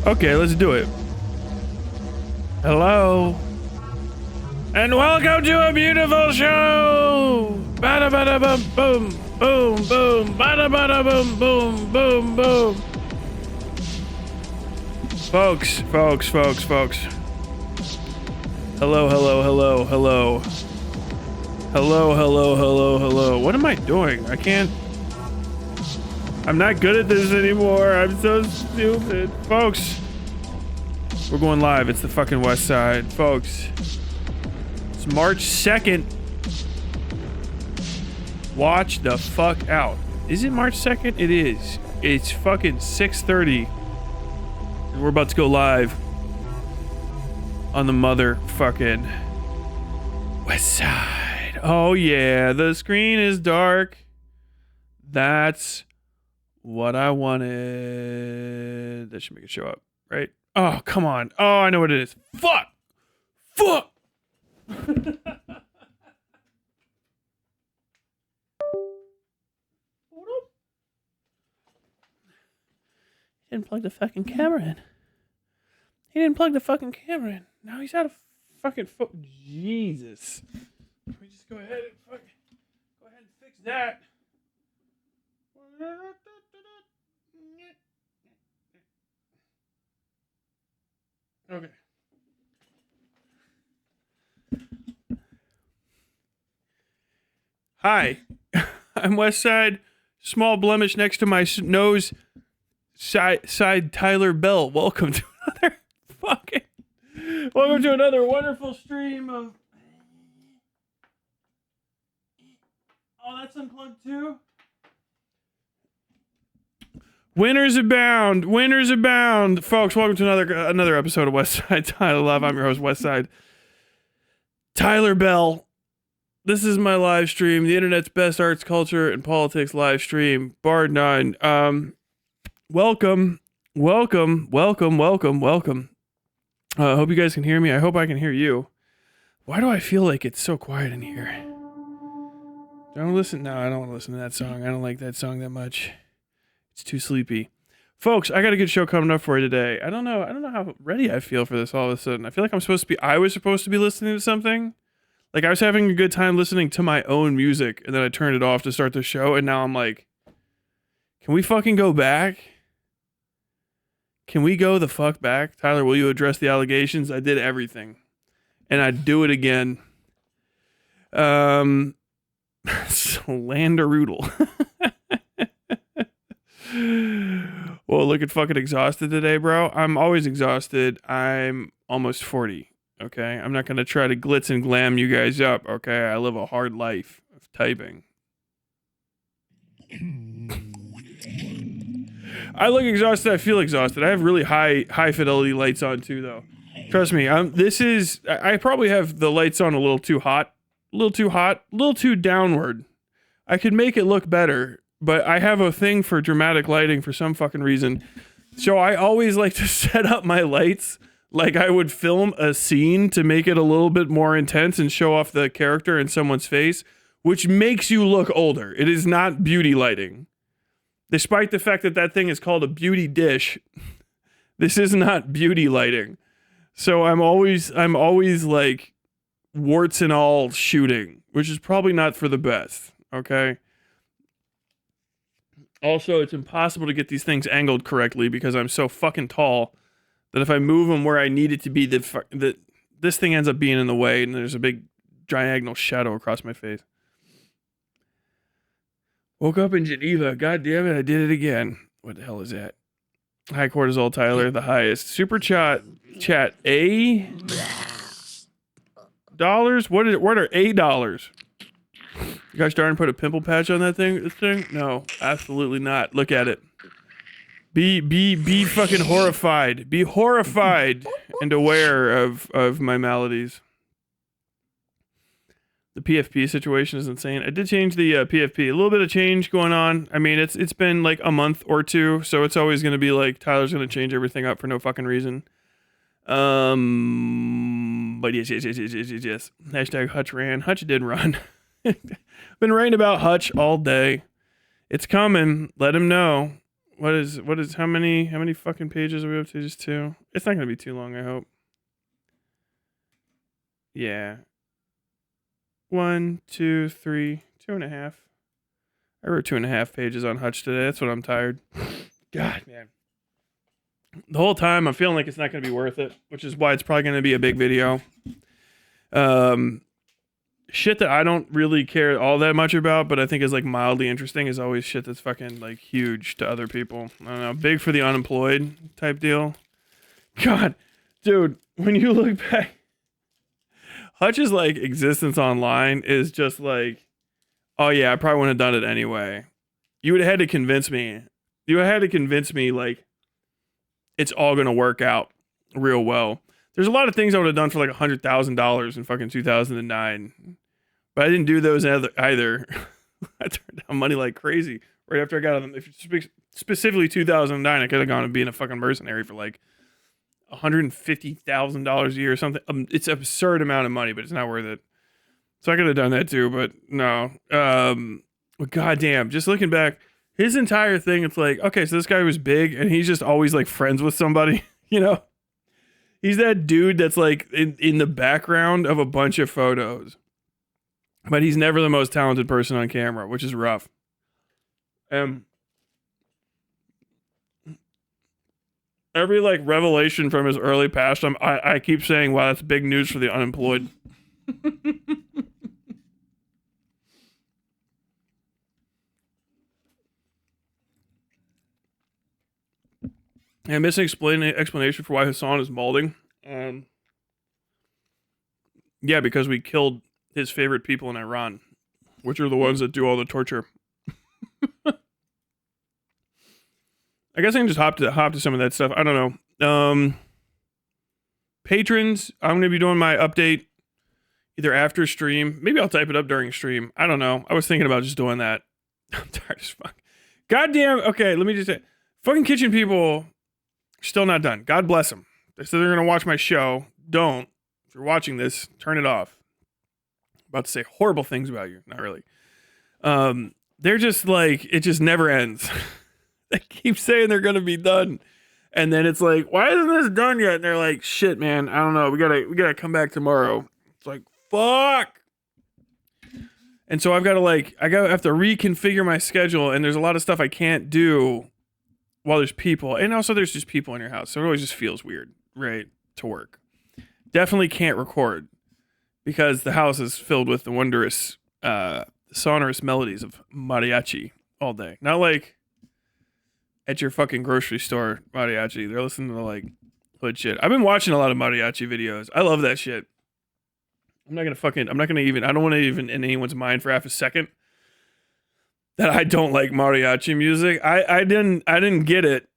Okay, let's do it. Hello. And welcome to a beautiful show. Bada bada boom boom boom boom. Bada bada boom boom boom boom. Folks. Hello. Hello. What am I doing? I'm not good at this anymore. I'm so stupid. Folks, we're going live. It's the fucking West Side. Folks, it's March 2nd. Watch the fuck out. Is it March 2nd? It is. It's fucking 6:30. And we're about to go live on the motherfucking West Side. Oh yeah, the screen is dark. That's what I wanted. That should make it show up, right? Oh, come on. Oh, I know what it is. Fuck! He didn't plug the fucking camera in. Now he's out of fucking Jesus. Let me just go ahead and fix that. Okay. Hi, I'm Westside. Small blemish next to my nose. Side Tyler Bell. Welcome to another wonderful stream of. Oh, that's unplugged too. Winners abound, folks. Welcome to another episode of Westside Tyler Love. I'm your host, Westside Tyler Bell. This is my live stream, the internet's best arts, culture, and politics live stream, bar none. Welcome. Hope you guys can hear me. I hope I can hear you. Why do I feel like it's so quiet in here? I don't want to listen to that song. I don't like that song that much. It's too sleepy. Folks, I got a good show coming up for you today. I don't know how ready I feel for this all of a sudden. I feel like I was supposed to be listening to something. Like I was having a good time listening to my own music, and then I turned it off to start the show, and now I'm like, can we fucking go back? Can we go the fuck back? Tyler, will you address the allegations? I did everything. And I'd do it again. Slanderoodle. Well, looking fucking exhausted today, bro. I'm always exhausted. I'm almost 40, okay? I'm not going to try to glitz and glam you guys up, okay? I live a hard life of typing. I look exhausted. I feel exhausted. I have really high fidelity lights on too, though. Trust me. I probably have the lights on a little too hot, a little too downward. I could make it look better, but I have a thing for dramatic lighting for some fucking reason. So I always like to set up my lights like I would film a scene to make it a little bit more intense and show off the character in someone's face, which makes you look older. It is not beauty lighting. Despite the fact that thing is called a beauty dish, this is not beauty lighting. So I'm always like warts and all shooting, which is probably not for the best, okay? Also, it's impossible to get these things angled correctly because I'm so fucking tall that if I move them where I need it to be, this thing ends up being in the way and there's a big diagonal shadow across my face. Woke up in Geneva. God damn it, I did it again. What the hell is that? High cortisol, Tyler, the highest. Super chat $A? What are $A? You guys starting to put a pimple patch on that thing? This thing? No, absolutely not. Look at it. Be fucking horrified. Be horrified and aware of my maladies. The PFP situation is insane. I did change the PFP. A little bit of change going on. I mean, it's been like a month or two, so it's always going to be like Tyler's going to change everything up for no fucking reason. But yes. Hashtag Hutch ran. Hutch did run. Been writing about Hutch all day. It's coming. Let him know. What is how many fucking pages are we up to? Just 2? It's not gonna be too long, I hope. Yeah. 1, 2, 3, 2.5. I wrote 2.5 pages on Hutch today. That's what I'm tired. God, man. The whole time I'm feeling like it's not gonna be worth it, which is why it's probably gonna be a big video. Shit that I don't really care all that much about, but I think is like mildly interesting is always shit that's fucking like huge to other people. I don't know, big for the unemployed type deal. God, dude, when you look back, Hutch's like existence online is just like, oh yeah, I probably wouldn't have done it anyway. You would have had to convince me. You would have had to convince me like it's all gonna work out real well. There's a lot of things I would have done for like $100,000 in fucking 2009. But I didn't do those either. I turned down money like crazy right after I got on them. If specifically 2009, I could have gone and being a fucking mercenary for like $150,000 a year or something. It's an absurd amount of money, but it's not worth it. So I could have done that too, but no. But goddamn, just looking back, his entire thing, it's like, okay, so this guy was big and he's just always like friends with somebody, you know? He's that dude that's like in the background of a bunch of photos. But he's never the most talented person on camera, which is rough. Every like revelation from his early past, I keep saying, wow, that's big news for the unemployed. And missing explanation for why Hasan is balding. Yeah, because we killed his favorite people in Iran, which are the ones that do all the torture. I guess I can just hop to some of that stuff. I don't know. Patrons, I'm going to be doing my update either after stream. Maybe I'll type it up during stream. I don't know. I was thinking about just doing that. I'm tired as fuck. Goddamn. Okay, let me just say, fucking kitchen people still not done. God bless them. They said they're going to watch my show. Don't. If you're watching this, turn it off. About to say horrible things about you. Not really. They're just like, it just never ends. They keep saying they're gonna be done, and then it's like, why isn't this done yet? And they're like, shit, man, I don't know. We gotta come back tomorrow. It's like, fuck. And so I've got to have to reconfigure my schedule, and there's a lot of stuff I can't do while there's people, and also there's just people in your house, so it always just feels weird, right, to work. Definitely can't record. Because the house is filled with the wondrous, sonorous melodies of mariachi all day. Not like at your fucking grocery store mariachi. They're listening to like hood shit. I've been watching a lot of mariachi videos. I love that shit. I don't want to even in anyone's mind for half a second that I don't like mariachi music. I didn't get it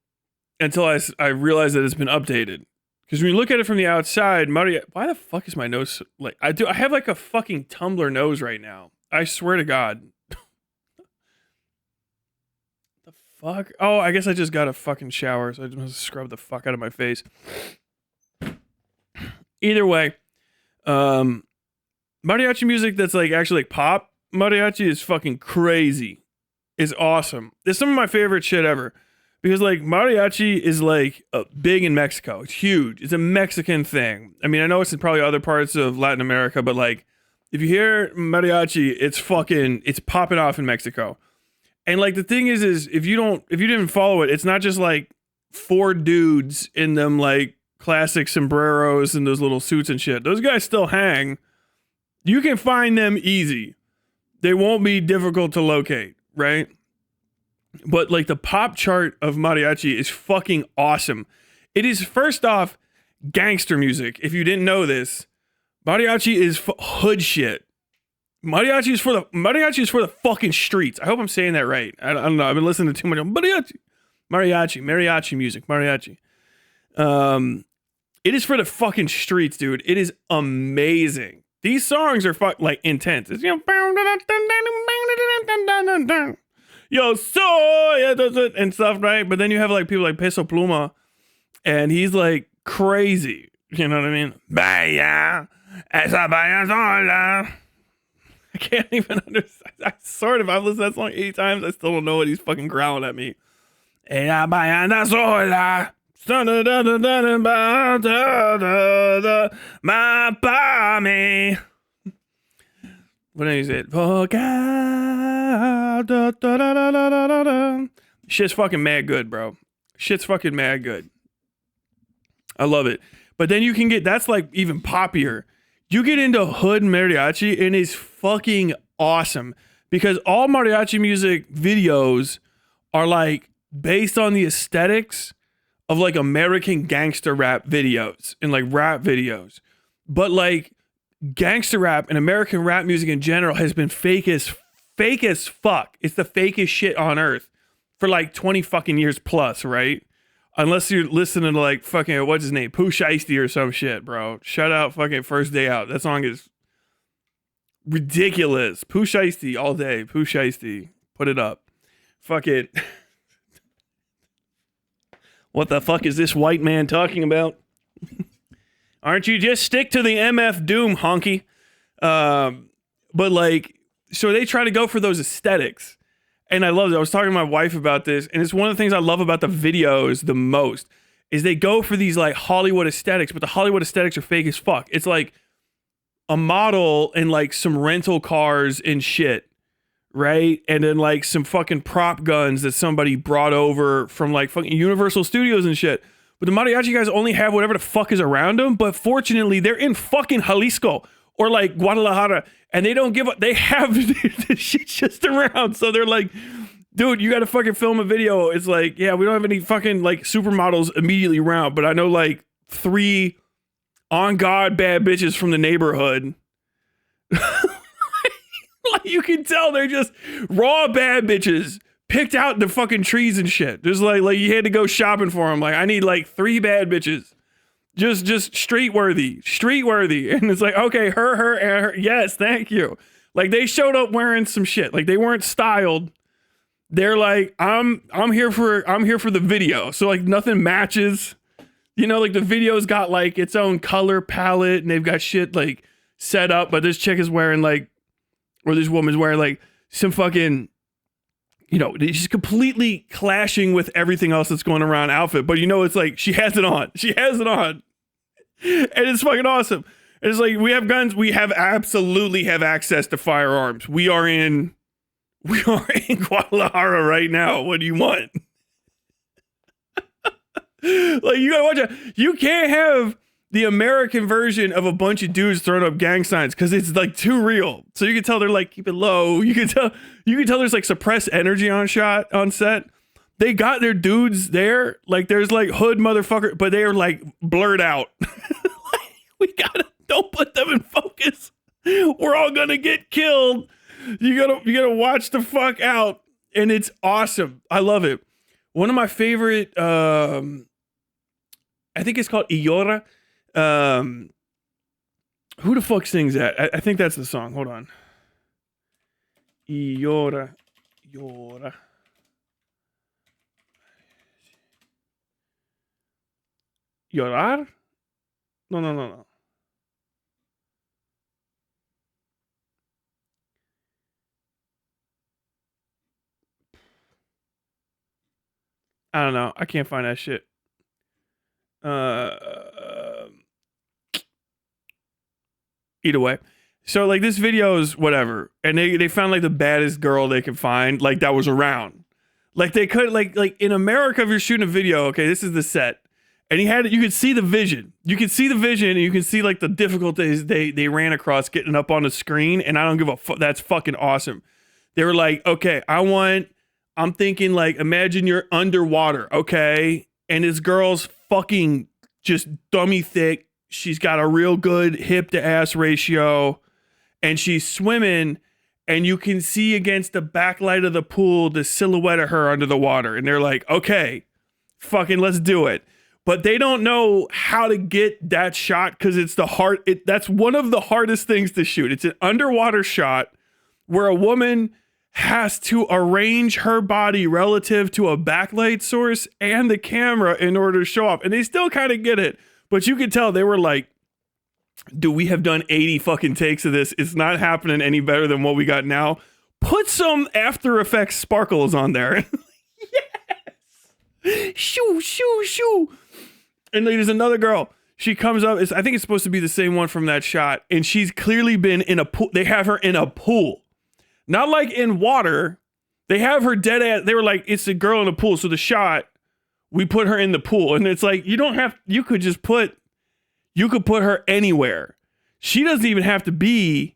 until I realized that it's been updated. Because when you look at it from the outside, why the fuck is my nose like I have like a fucking tumbler nose right now. I swear to God. The fuck? Oh, I guess I just got a fucking shower, so I just must scrub the fuck out of my face. Either way, mariachi music that's like actually like pop mariachi is fucking crazy. It's awesome. It's some of my favorite shit ever. Because, like, mariachi is, like, big in Mexico. It's huge. It's a Mexican thing. I mean, I know it's in probably other parts of Latin America, but, like, if you hear mariachi, it's popping off in Mexico. And, like, the thing is if you didn't follow it, it's not just, like, 4 dudes in them, like, classic sombreros and those little suits and shit. Those guys still hang. You can find them easy. They won't be difficult to locate, right? But like the pop chart of mariachi is fucking awesome. It is first off gangster music. If you didn't know this, mariachi is hood shit. Mariachi is for the fucking streets. I hope I'm saying that right. I don't know. I've been listening to too much mariachi music. It is for the fucking streets, dude. It is amazing. These songs are like intense. It's, you know, yo, so and stuff, right? But then you have like people like Peso Pluma, and he's like crazy. You know what I mean? Vaya, esa vaya sola. I can't even understand. I've listened to that song 8 times. I still don't know what he's fucking growling at me. Ella baiana sola. Mapame. What is it? Shit's fucking mad good, bro. Shit's fucking mad good. I love it. But then you can get, that's like even poppier. You get into hood mariachi and it's fucking awesome because all mariachi music videos are like based on the aesthetics of like American gangster rap videos and like rap videos. But like gangster rap and American rap music in general has been fake as fuck. It's the fakest shit on earth for like 20 fucking years plus, right? Unless you're listening to like fucking, what's his name? Pooh Shiesty or some shit, bro. Shout out fucking First Day Out. That song is ridiculous. Pooh Shiesty all day. Pooh Shiesty. Put it up. Fuck it. What the fuck is this white man talking about? Aren't you just stick to the MF Doom, honky? But like, so they try to go for those aesthetics. And I love it. I was talking to my wife about this, and it's one of the things I love about the videos the most is they go for these like Hollywood aesthetics, but the Hollywood aesthetics are fake as fuck. It's like a model and like some rental cars and shit, right? And then like some fucking prop guns that somebody brought over from like fucking Universal Studios and shit. But the mariachi guys only have whatever the fuck is around them, but fortunately they're in fucking Jalisco or like Guadalajara. And they don't give up. They have the shit just around. So they're like, dude, you got to fucking film a video. It's like, yeah, we don't have any fucking like supermodels immediately around. But I know like 3 on God bad bitches from the neighborhood. Like you can tell they're just raw bad bitches picked out in the fucking trees and shit. Just like you had to go shopping for them. Like I need like 3 bad bitches. Just street worthy. And it's like, okay, her, and her. Yes, thank you. Like they showed up wearing some shit. Like they weren't styled. They're like, I'm here for the video. So like nothing matches. You know, like the video's got like its own color palette and they've got shit like set up, but this chick is wearing like, or this woman's wearing like some fucking, you know, she's completely clashing with everything else that's going around outfit. But you know, it's like she has it on. And it's fucking awesome. And it's like, we have guns. We absolutely have access to firearms. We are in Guadalajara right now. What do you want? Like, you gotta watch it. You can't have the American version of a bunch of dudes throwing up gang signs because it's like too real. So you can tell they're like, keep it low. You can tell there's like suppressed energy on set. They got their dudes there. Like there's like hood motherfucker, but they are like blurred out. Don't put them in focus. We're all gonna get killed. You gotta watch the fuck out. And it's awesome. I love it. One of my favorite, I think it's called Iora. Who the fuck sings that? I think that's the song. Hold on. Iora. Llorar? No. I don't know. I can't find that shit. Either way. So like this video is whatever. And they found like the baddest girl they could find, like that was around. Like they could like in America, if you're shooting a video, okay, this is the set. And you could see the vision. You can see the vision and you can see like the difficulties they ran across getting up on the screen. And I don't give a fuck. That's fucking awesome. They were like, okay, I'm thinking like, imagine you're underwater, okay? And this girl's fucking just dummy thick. She's got a real good hip to ass ratio and she's swimming and you can see against the backlight of the pool, the silhouette of her under the water. And they're like, okay, fucking let's do it. But they don't know how to get that shot because it's that's one of the hardest things to shoot. It's an underwater shot where a woman has to arrange her body relative to a backlight source and the camera in order to show up. And they still kind of get it. But you could tell they were like, dude, we have done 80 fucking takes of this. It's not happening any better than what we got now. Put some After Effects sparkles on there. Yes. Shoo, shoo, shoo. And like, there's another girl. She comes up. I think it's supposed to be the same one from that shot. And she's clearly been in a pool. They have her in a pool. Not like in water. They have her dead ass. They were like, it's a girl in a pool. So the shot, we put her in the pool. And it's like, you could put her anywhere. She doesn't even have to be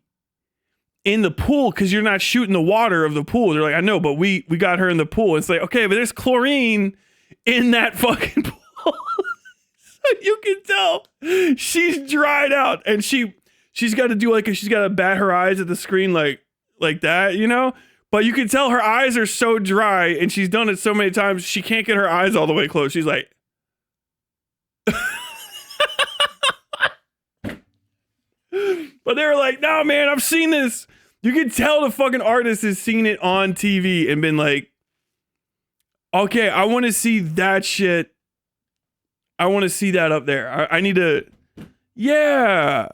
in the pool because you're not shooting the water of the pool. They're like, I know, but we got her in the pool. It's like, okay, but there's chlorine in that fucking pool. So you can tell she's dried out, and she's got to do she's got to bat her eyes at the screen like that, you know? But you can tell her eyes are so dry, and she's done it so many times, she can't get her eyes all the way closed. She's like, but they were like, no, man, I've seen this. You can tell the fucking artist has seen it on TV and been like, okay, I want to see that shit. I want to see that up there. I need to, yeah.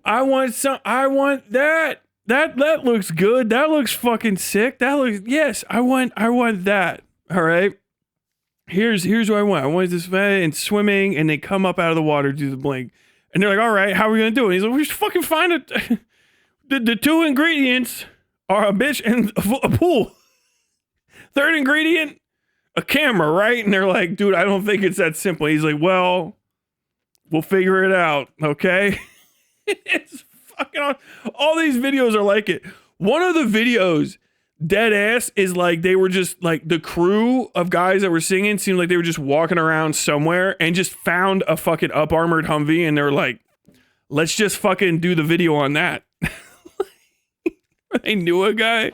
I want that. That looks good. That looks fucking sick. Yes, I want that. All right. Here's what I want. I want this and swimming, and they come up out of the water, do the blink. And they're like, all right, how are we going to do it? And he's like, we should fucking find it. The two ingredients are a bitch and a pool. Third ingredient, a camera, right? And they're like, dude, I don't think it's that simple. He's like, well, we'll figure it out, okay? It's fucking awesome. All these videos are like it. One of the videos, dead ass, is like they were just like the crew of guys that were singing seemed like they were just walking around somewhere and just found a fucking up armored Humvee, and they were like, let's just fucking do the video on that. They knew a guy,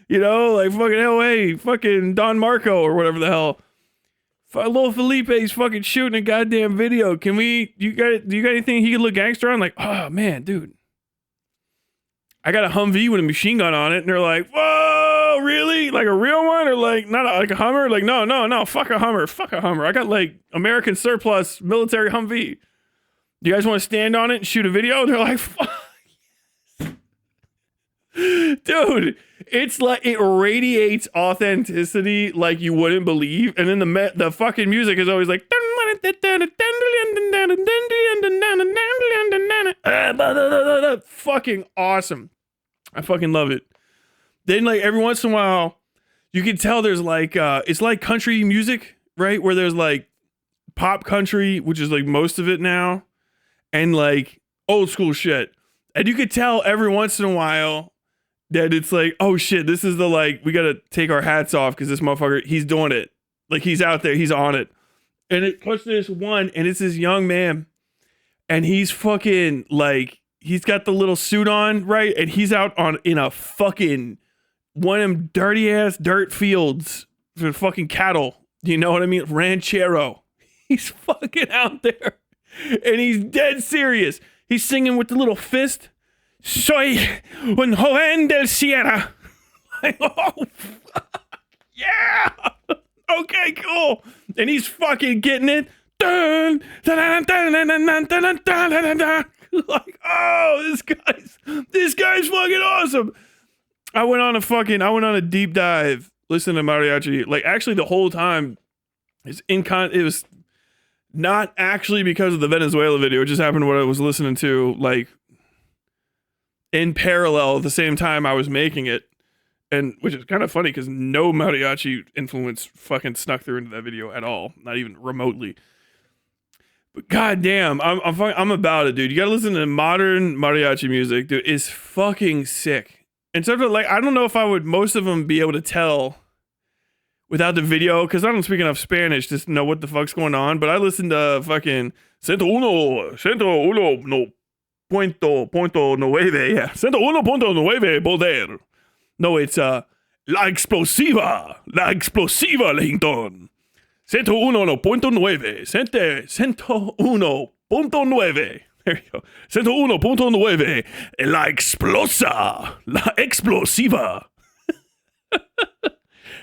you know, like fucking LA, fucking Don Marco or whatever the hell. Little Felipe's fucking shooting a goddamn video. Do you got anything he could look gangster on? Like, oh man, dude, I got a Humvee with a machine gun on it. And they're like, whoa, really? Like a real one? Or like, not like a Hummer? Like, no, fuck a Hummer. I got like American surplus military Humvee. You guys want to stand on it and shoot a video? And they're like, fuck. Dude, it's like it radiates authenticity like you wouldn't believe, and then the fucking music is always like fucking awesome. I fucking love it. Then like every once in a while, you can tell there's like it's like country music, right? Where there's like pop country, which is like most of it now, and like old school shit, and you could tell every once in a while that it's like, oh shit, this is the like, we gotta take our hats off because this motherfucker, he's doing it. Like he's out there, he's on it. And it cuts to this one, and it's this young man, and he's fucking like, he's got the little suit on, right? And he's out in a fucking one of them dirty ass dirt fields for fucking cattle. Do you know what I mean? Ranchero. He's fucking out there, and he's dead serious. He's singing with the little fist. Soy un joven del Sierra. Like, oh, fuck. Yeah. Okay, cool. And he's fucking getting it. Like, oh, this guy's fucking awesome. I went on a deep dive listening to mariachi. Like, actually, the whole time, it was not actually because of the Venezuela video. It just happened what I was listening to, like, in parallel at the same time I was making it, and which is kind of funny because no mariachi influence fucking snuck through into that video at all, not even remotely. But goddamn, I'm about it, dude. You gotta listen to modern mariachi music, dude. It's fucking sick. And so like, I don't know if I would most of them be able to tell without the video because I don't speak enough Spanish to know what the fuck's going on. But I listen to fucking Centro Uno, no. Punto nueve, yeah. 101.9 poder. No, it's La Explosiva, Lejington. 101.9, 101.9. There you go. 101.9, La Explosiva.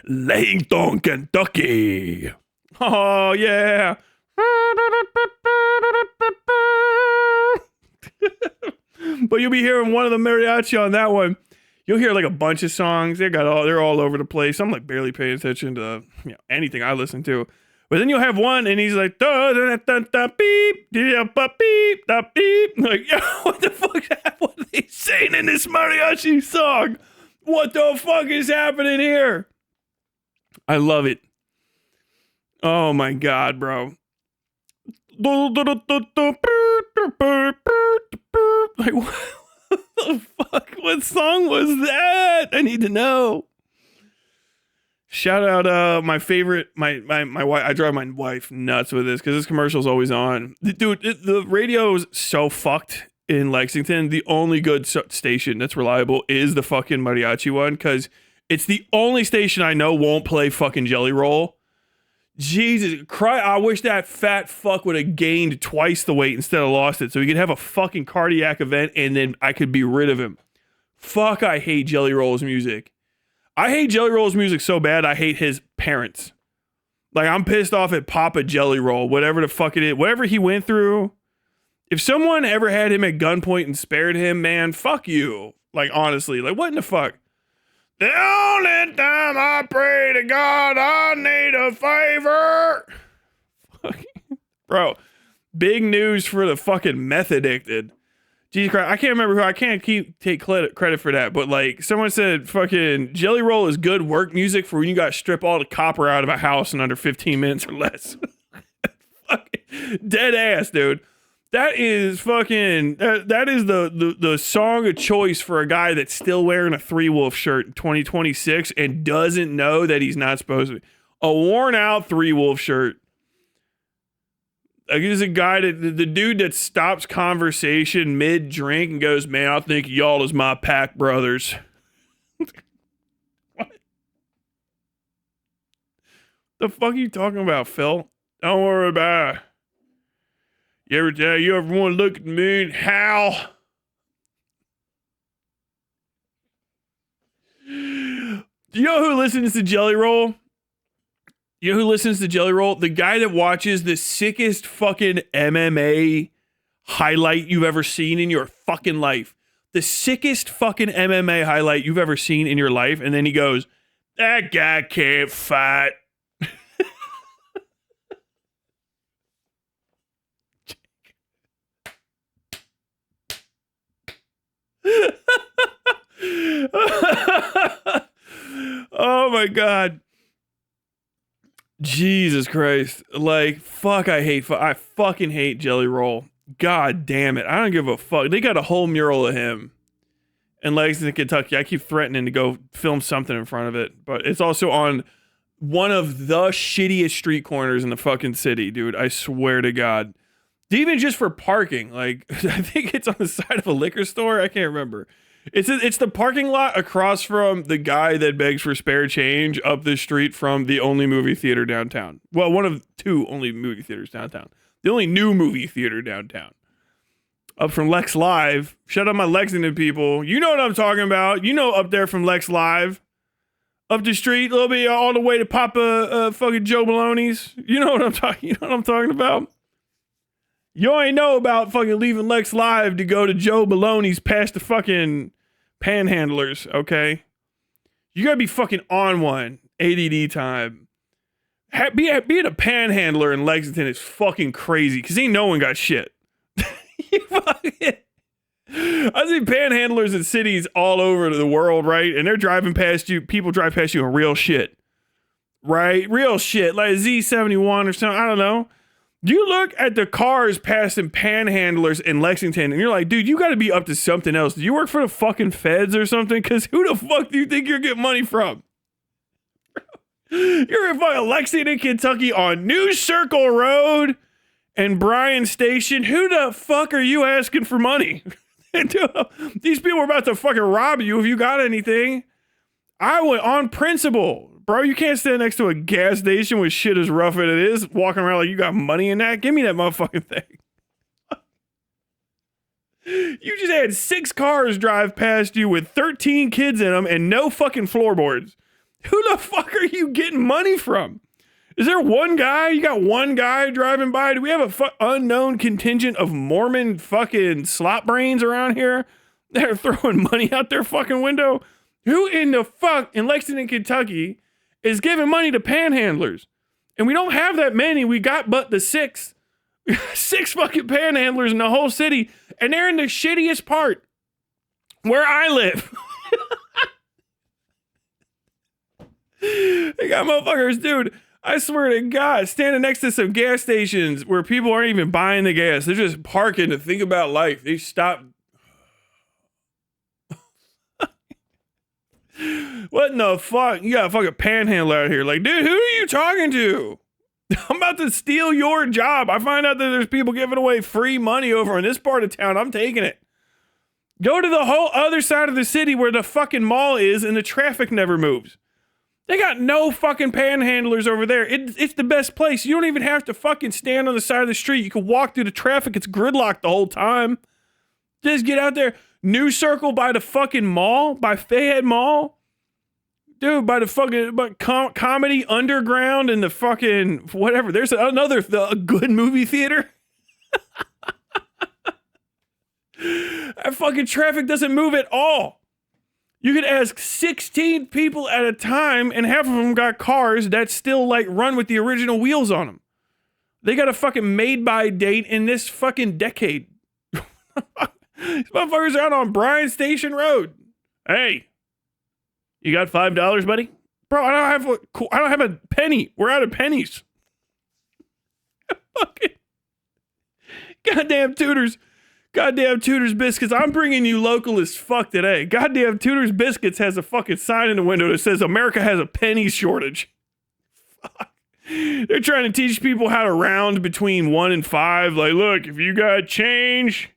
Lejington, Kentucky. Oh, yeah. But you'll be hearing one of the mariachi on that one. You'll hear like a bunch of songs. They're all over the place. I'm like barely paying attention to anything I listen to. But then you'll have one and he's like, da, da, da, da, beep, da, beep, da, beep. Like, yo, what the fuck? What are they saying in this mariachi song? What the fuck is happening here? I love it. Oh my God, bro. Like, what the fuck? What song was that? I need to know. Shout out my favorite, my wife. I drive my wife nuts with this because this commercial is always on. Dude, the radio is so fucked in Lexington. The only good station that's reliable is the fucking mariachi one because it's the only station I know won't play fucking Jelly Roll. Jesus Christ, I wish that fat fuck would have gained twice the weight instead of lost it so he could have a fucking cardiac event and then I could be rid of him. Fuck, I hate Jelly Roll's music. I hate Jelly Roll's music so bad, I hate his parents. Like, I'm pissed off at Papa Jelly Roll, whatever the fuck it is, whatever he went through. If someone ever had him at gunpoint and spared him, man, fuck you. Like, honestly, like, what in the fuck? The only time I pray to God, I need a favor. Bro, big news for the fucking meth addicted. Jesus Christ, I can't remember who. I can't take credit for that, but like someone said, fucking Jelly Roll is good work music for when you got to strip all the copper out of a house in under 15 minutes or less. Fucking dead ass, dude. That is fucking. That is the song of choice for a guy that's still wearing a Three Wolf shirt in 2026 and doesn't know that he's not supposed to be. A worn out Three Wolf shirt. Like, he's a guy that the dude that stops conversation mid drink and goes, "Man, I think y'all is my pack brothers." What? The fuck are you talking about, Phil? Don't worry about it. You ever want to look at me and howl? Do you know who listens to Jelly Roll? You know who listens to Jelly Roll? The guy that watches the sickest fucking MMA highlight you've ever seen in your fucking life. The sickest fucking MMA highlight you've ever seen in your life. And then he goes, "That guy can't fight." Oh my God. Jesus Christ. Like, fuck, I fucking hate Jelly Roll. God damn it. I don't give a fuck. They got a whole mural of him in Lexington, Kentucky. I keep threatening to go film something in front of it, but it's also on one of the shittiest street corners in the fucking city, dude. I swear to God. Even just for parking. Like, I think it's on the side of a liquor store. I can't remember. It's the parking lot across from the guy that begs for spare change up the street from the only movie theater downtown. Well, one of two only movie theaters downtown. The only new movie theater downtown. Up from Lex Live. Shout out my Lexington people. You know what I'm talking about. You know, up there from Lex Live. Up the street a little bit all the way to Papa fucking Joe Maloney's. You know what I'm talking about? You ain't know about fucking leaving Lex Live to go to Joe Maloney's past the fucking panhandlers, okay? You gotta be fucking on one. ADD time. Being a panhandler in Lexington is fucking crazy because ain't no one got shit. I see panhandlers in cities all over the world, right? And they're driving past you. People drive past you in real shit, right? Real shit, like a Z71 or something. I don't know. You look at the cars passing panhandlers in Lexington and you're like, dude, you got to be up to something else. Do you work for the fucking feds or something? Because who the fuck do you think you're getting money from? You're in fucking Lexington, Kentucky on New Circle Road and Bryan Station. Who the fuck are you asking for money? These people are about to fucking rob you if you got anything. I went on principle. Bro, you can't stand next to a gas station with shit as rough as it is, walking around like you got money in that. Give me that motherfucking thing. You just had 6 cars drive past you with 13 kids in them and no fucking floorboards. Who the fuck are you getting money from? Is there one guy? You got one guy driving by? Do we have a unknown contingent of Mormon fucking slot brains around here that are throwing money out their fucking window? Who in the fuck in Lexington, Kentucky is giving money to panhandlers? And we don't have that many. We got but the 6. 6 fucking panhandlers in the whole city. And they're in the shittiest part where I live. They got motherfuckers, dude. I swear to God, standing next to some gas stations where people aren't even buying the gas. They're just parking to think about life. They stop. What in the fuck? You got a fucking panhandler out here. Like, dude, who are you talking to? I'm about to steal your job. I find out that there's people giving away free money over in this part of town. I'm taking it. Go to the whole other side of the city where the fucking mall is and the traffic never moves. They got no fucking panhandlers over there. It's the best place. You don't even have to fucking stand on the side of the street. You can walk through the traffic. It's gridlocked the whole time. Just get out there. New Circle by the fucking mall, by Fayhead Mall. Dude, by the fucking Comedy Underground and the fucking whatever. There's a good movie theater. That fucking traffic doesn't move at all. You could ask 16 people at a time, and half of them got cars that still like run with the original wheels on them. They got a fucking made-by date in this fucking decade. These motherfuckers are out on Bryan Station Road. Hey, you got $5, buddy? Bro, I don't have a penny. We're out of pennies. Fucking goddamn Tudor's Biscuits. I'm bringing you local as fuck today. Goddamn Tudor's Biscuits has a fucking sign in the window that says America has a penny shortage. Fuck. They're trying to teach people how to round between 1 and 5. Like, look, if you got change,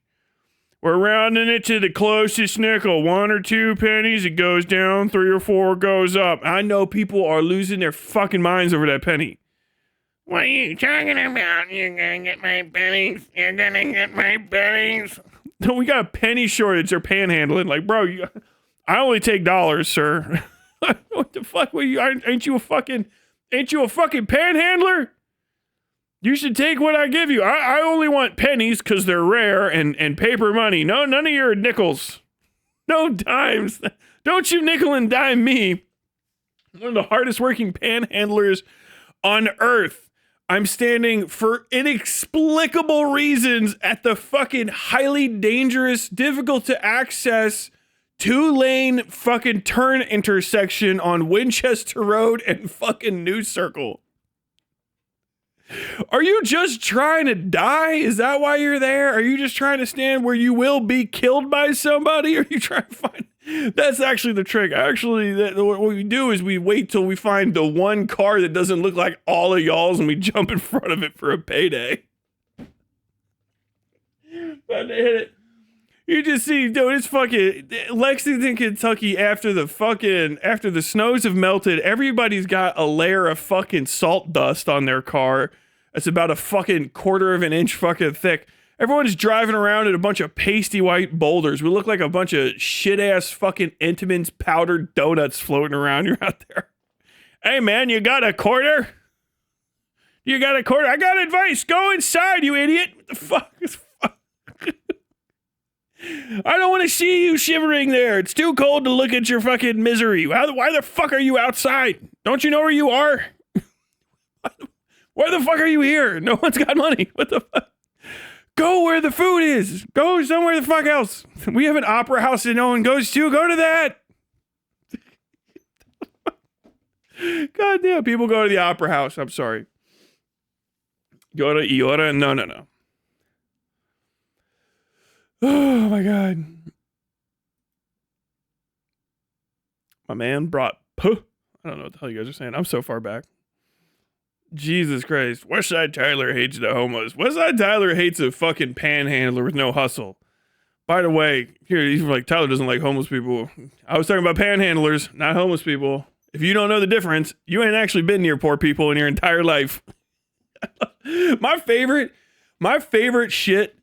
we're rounding it to the closest nickel. 1 or 2 pennies, it goes down. 3 or 4 goes up. I know people are losing their fucking minds over that penny. What are you talking about? You're gonna get my pennies. You're gonna get my pennies. No, we got a penny shortage. They're panhandling. Like, bro, I only take dollars, sir. What the fuck? Ain't you a fucking panhandler? You should take what I give you. I only want pennies because they're rare and paper money. No, none of your nickels. No dimes. Don't you nickel and dime me. One of the hardest working panhandlers on earth. I'm standing for inexplicable reasons at the fucking highly dangerous, difficult to access 2-lane fucking turn intersection on Winchester Road and fucking New Circle. Are you just trying to die? Is that why you're there? Are you just trying to stand where you will be killed by somebody? Are you trying to find... That's actually the trick. Actually, what we do is we wait till we find the one car that doesn't look like all of y'all's and we jump in front of it for a payday. About to hit it. You just see, dude, it's fucking Lexington, Kentucky. After the snows have melted, everybody's got a layer of fucking salt dust on their car. It's about a fucking 1/4 of an inch fucking thick. Everyone's driving around in a bunch of pasty white boulders. We look like a bunch of shit ass fucking Entenmann's powdered donuts floating around. You're out there. Hey man, you got a quarter? You got a quarter? I got advice. Go inside, you idiot. What the fuck is fuck? I don't want to see you shivering there. It's too cold to look at your fucking misery. Why the fuck are you outside? Don't you know where you are? Why the fuck are you here? No one's got money. What the fuck? Go where the food is. Go somewhere the fuck else. We have an opera house that no one goes to. Go to that. God damn, people go to the opera house. I'm sorry. Go to Iora? No. Oh my God. My man brought I don't know what the hell you guys are saying. I'm so far back. Jesus Christ. Westside Tyler hates the homos. Westside Tyler hates a fucking panhandler with no hustle. By the way, here, he's like, Tyler doesn't like homeless people. I was talking about panhandlers, not homeless people. If you don't know the difference, you ain't actually been near poor people in your entire life. My favorite shit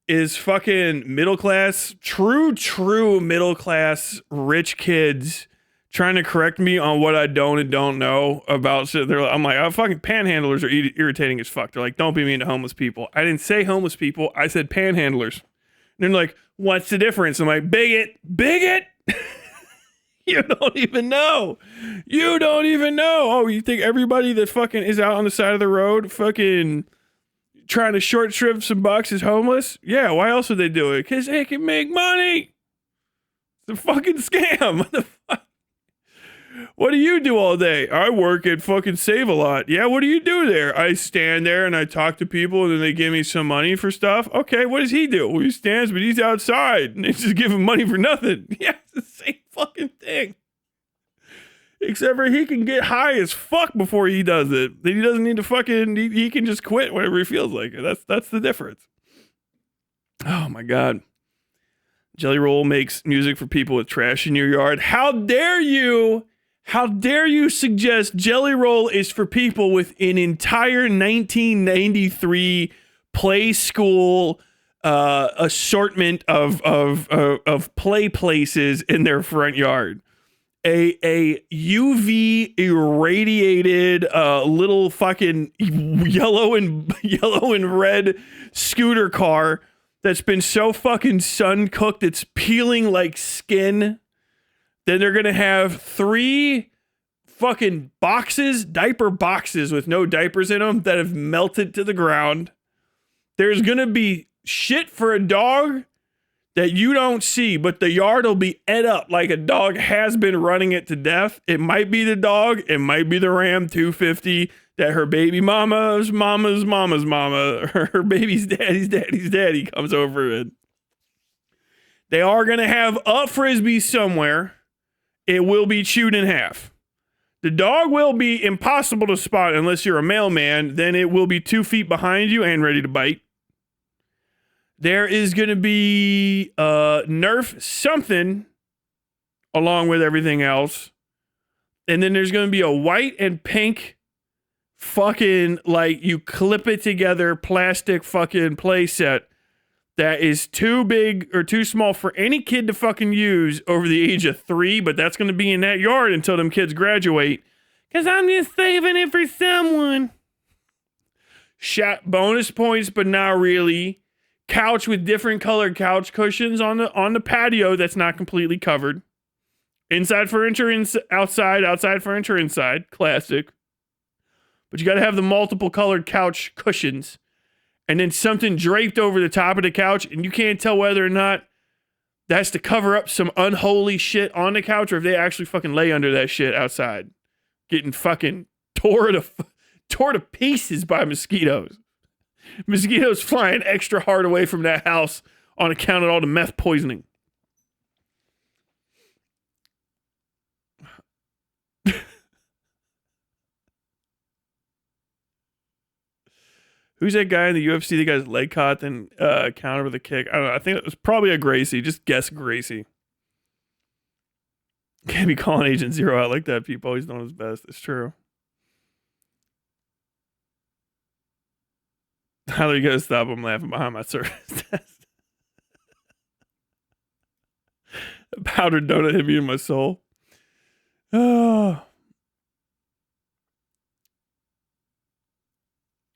is fucking middle class, true middle class rich kids trying to correct me on what I don't and don't know about shit. I'm like, oh, fucking panhandlers are irritating as fuck. They're like, don't be mean to homeless people. I didn't say homeless people. I said panhandlers. And they're like, what's the difference? I'm like, bigot. You don't even know. You don't even know. Oh, you think everybody that fucking is out on the side of the road fucking trying to short shrift some bucks is homeless? Yeah, why else would they do it? Because they can make money. It's a fucking scam. What the fuck? What do you do all day? I work at fucking Save a Lot. Yeah, what do you do there? I stand there and I talk to people and then they give me some money for stuff. Okay, what does he do? Well, he stands, but he's outside and they just give him money for nothing. Yeah, it's the same fucking thing. Except for he can get high as fuck before he does it. He doesn't need to fucking, he can just quit whenever he feels like it. That's the difference. Oh my God. Jelly Roll makes music for people with trash in your yard. How dare you? How dare you suggest Jelly Roll is for people with an entire 1993 play school assortment of play places in their front yard? A UV irradiated little fucking yellow and red scooter car that's been so fucking sun cooked it's peeling like skin. Then they're gonna have 3 fucking boxes, diaper boxes with no diapers in them that have melted to the ground. There's gonna be shit for a dog that you don't see, but the yard will be ate up like a dog has been running it to death. It might be the dog, it might be the Ram 250 that her baby mama's mama, her baby's daddy's daddy comes over and they are gonna have a frisbee somewhere. It will be chewed in half. The dog will be impossible to spot unless you're a mailman. Then it will be 2 feet behind you and ready to bite. There is going to be Nerf something along with everything else. And then there's going to be a white and pink fucking, like, you clip it together plastic fucking play set that is too big or too small for any kid to fucking use over the age of 3, but that's going to be in that yard until them kids graduate. Because I'm just saving it for someone. Shot bonus points, but not really. Couch with different colored couch cushions on the patio that's not completely covered. Inside furniture, outside furniture, inside. Classic. But you got to have the multiple colored couch cushions. And then something draped over the top of the couch, and you can't tell whether or not that's to cover up some unholy shit on the couch or if they actually fucking lay under that shit outside. Getting fucking tore to pieces by mosquitoes. Mosquitoes flying extra hard away from that house on account of all the meth poisoning. Who's that guy in the UFC that got his leg caught then counter with a kick? I don't know. I think it was probably a Gracie. Just guess Gracie. Can't be calling Agent Zero out like that. People always know his best. It's true. How are you gonna stop him laughing behind my service desk? A powdered donut hit me in my soul. Oh.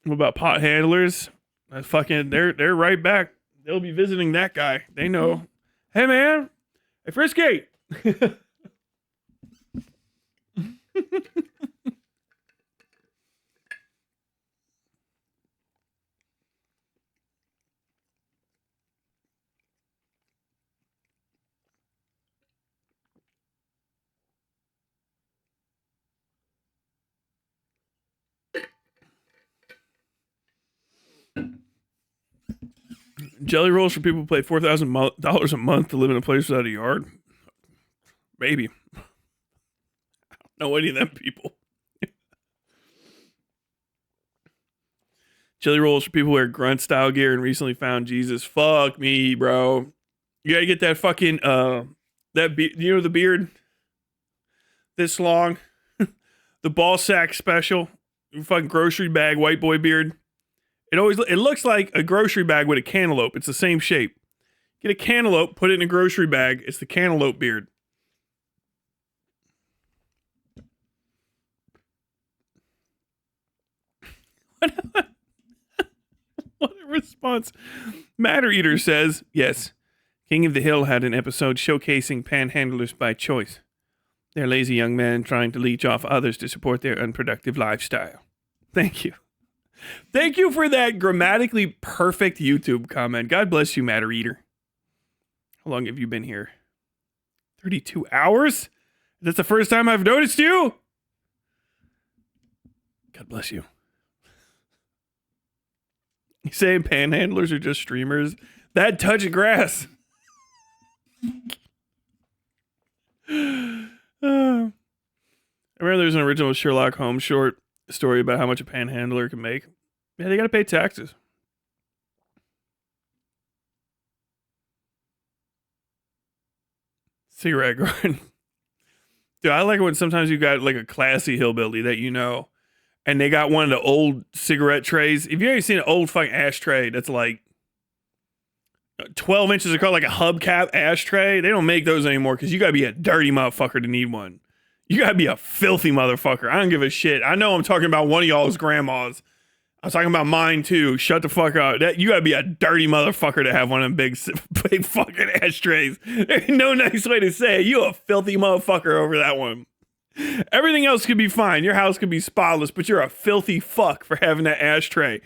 What about pot handlers? They're right back. They'll be visiting that guy. They know. Hey man, hey Frisky. Jelly rolls for people who pay $4,000 a month to live in a place without a yard? Maybe. I don't know any of them people. Jelly rolls for people who wear grunt style gear and recently found Jesus. Fuck me, bro. You gotta get that fucking the beard this long, the ball sack special, fucking grocery bag white boy beard. It looks like a grocery bag with a cantaloupe. It's the same shape. Get a cantaloupe, put it in a grocery bag. It's the cantaloupe beard. What a response. Matter Eater says, yes, King of the Hill had an episode showcasing panhandlers by choice. They're lazy young men trying to leech off others to support their unproductive lifestyle. Thank you. Thank you for that grammatically perfect YouTube comment. God bless you, Matter Eater. How long have you been here? 32 hours? That's the first time I've noticed you? God bless you. You saying panhandlers are just streamers? That touch of grass. I remember there's an original Sherlock Holmes short story about how much a panhandler can make. Yeah, they gotta pay taxes. Cigarette garden. Dude, I like it when sometimes you got like a classy hillbilly that you know, and they got one of the old cigarette trays. If you ever seen an old fucking ashtray that's like 12 inches across, like a hubcap ashtray, they don't make those anymore because you gotta be a dirty motherfucker to need one. You gotta be a filthy motherfucker. I don't give a shit. I know I'm talking about one of y'all's grandmas. I'm talking about mine too. Shut the fuck up. You gotta be a dirty motherfucker to have one of them big fucking ashtrays. There's no nice way to say it. You a filthy motherfucker over that one. Everything else could be fine. Your house could be spotless, but you're a filthy fuck for having that ashtray.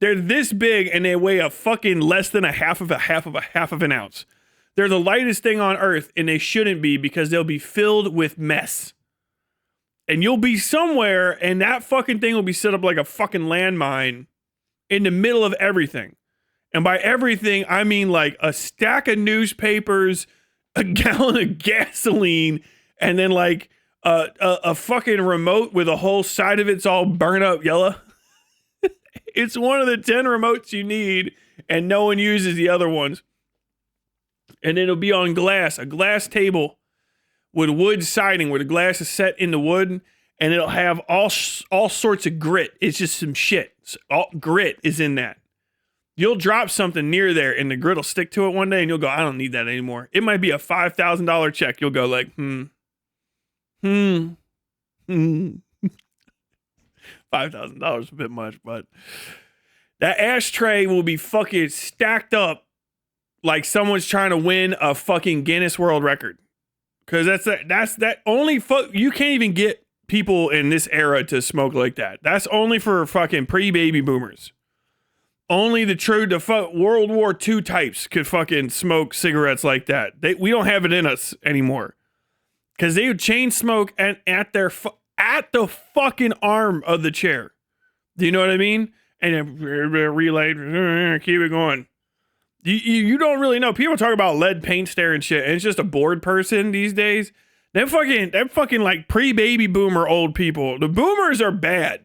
They're this big and they weigh a fucking less than a half of an ounce. They're the lightest thing on earth, and they shouldn't be because they'll be filled with mess. And you'll be somewhere, and that fucking thing will be set up like a fucking landmine in the middle of everything. And by everything, I mean like a stack of newspapers, a gallon of gasoline, and then like a fucking remote with a whole side of it's all burnt up yellow. It's one of the 10 remotes you need, and no one uses the other ones. And then it'll be on glass, a glass table with wood siding where the glass is set in the wood, and it'll have all sorts of grit. It's just some shit. All grit is in that. You'll drop something near there, and the grit will stick to it one day, and you'll go, I don't need that anymore. It might be a $5,000 check. You'll go like, $5,000 is a bit much, but that ashtray will be fucking stacked up like someone's trying to win a fucking Guinness World Record. Cause that's that only you can't even get people in this era to smoke like that. That's only for fucking pre-baby boomers. Only the World War II types could fucking smoke cigarettes like that. We don't have it in us anymore. Cause they would chain smoke at the fucking arm of the chair. Do you know what I mean? And then relay, keep it going. You don't really know. People talk about lead paint stare and shit, and it's just a bored person these days. Them fucking like pre-baby boomer old people. The boomers are bad.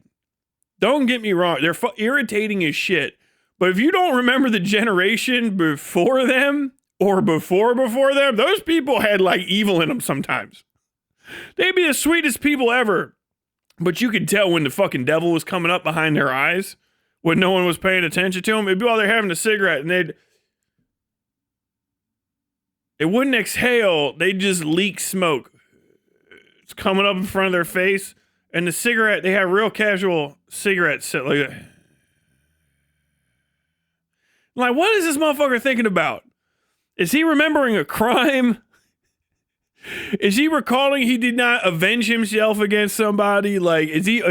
Don't get me wrong. They're irritating as shit. But if you don't remember the generation before them or before them, those people had like evil in them sometimes. They'd be the sweetest people ever. But you could tell when the fucking devil was coming up behind their eyes when no one was paying attention to them. It'd be while they're having a cigarette and they wouldn't exhale. They'd just leak smoke. It's coming up in front of their face. And the cigarette, they have real casual cigarettes sit like that. Like, what is this motherfucker thinking about? Is he remembering a crime? Is he recalling he did not avenge himself against somebody? Like, is he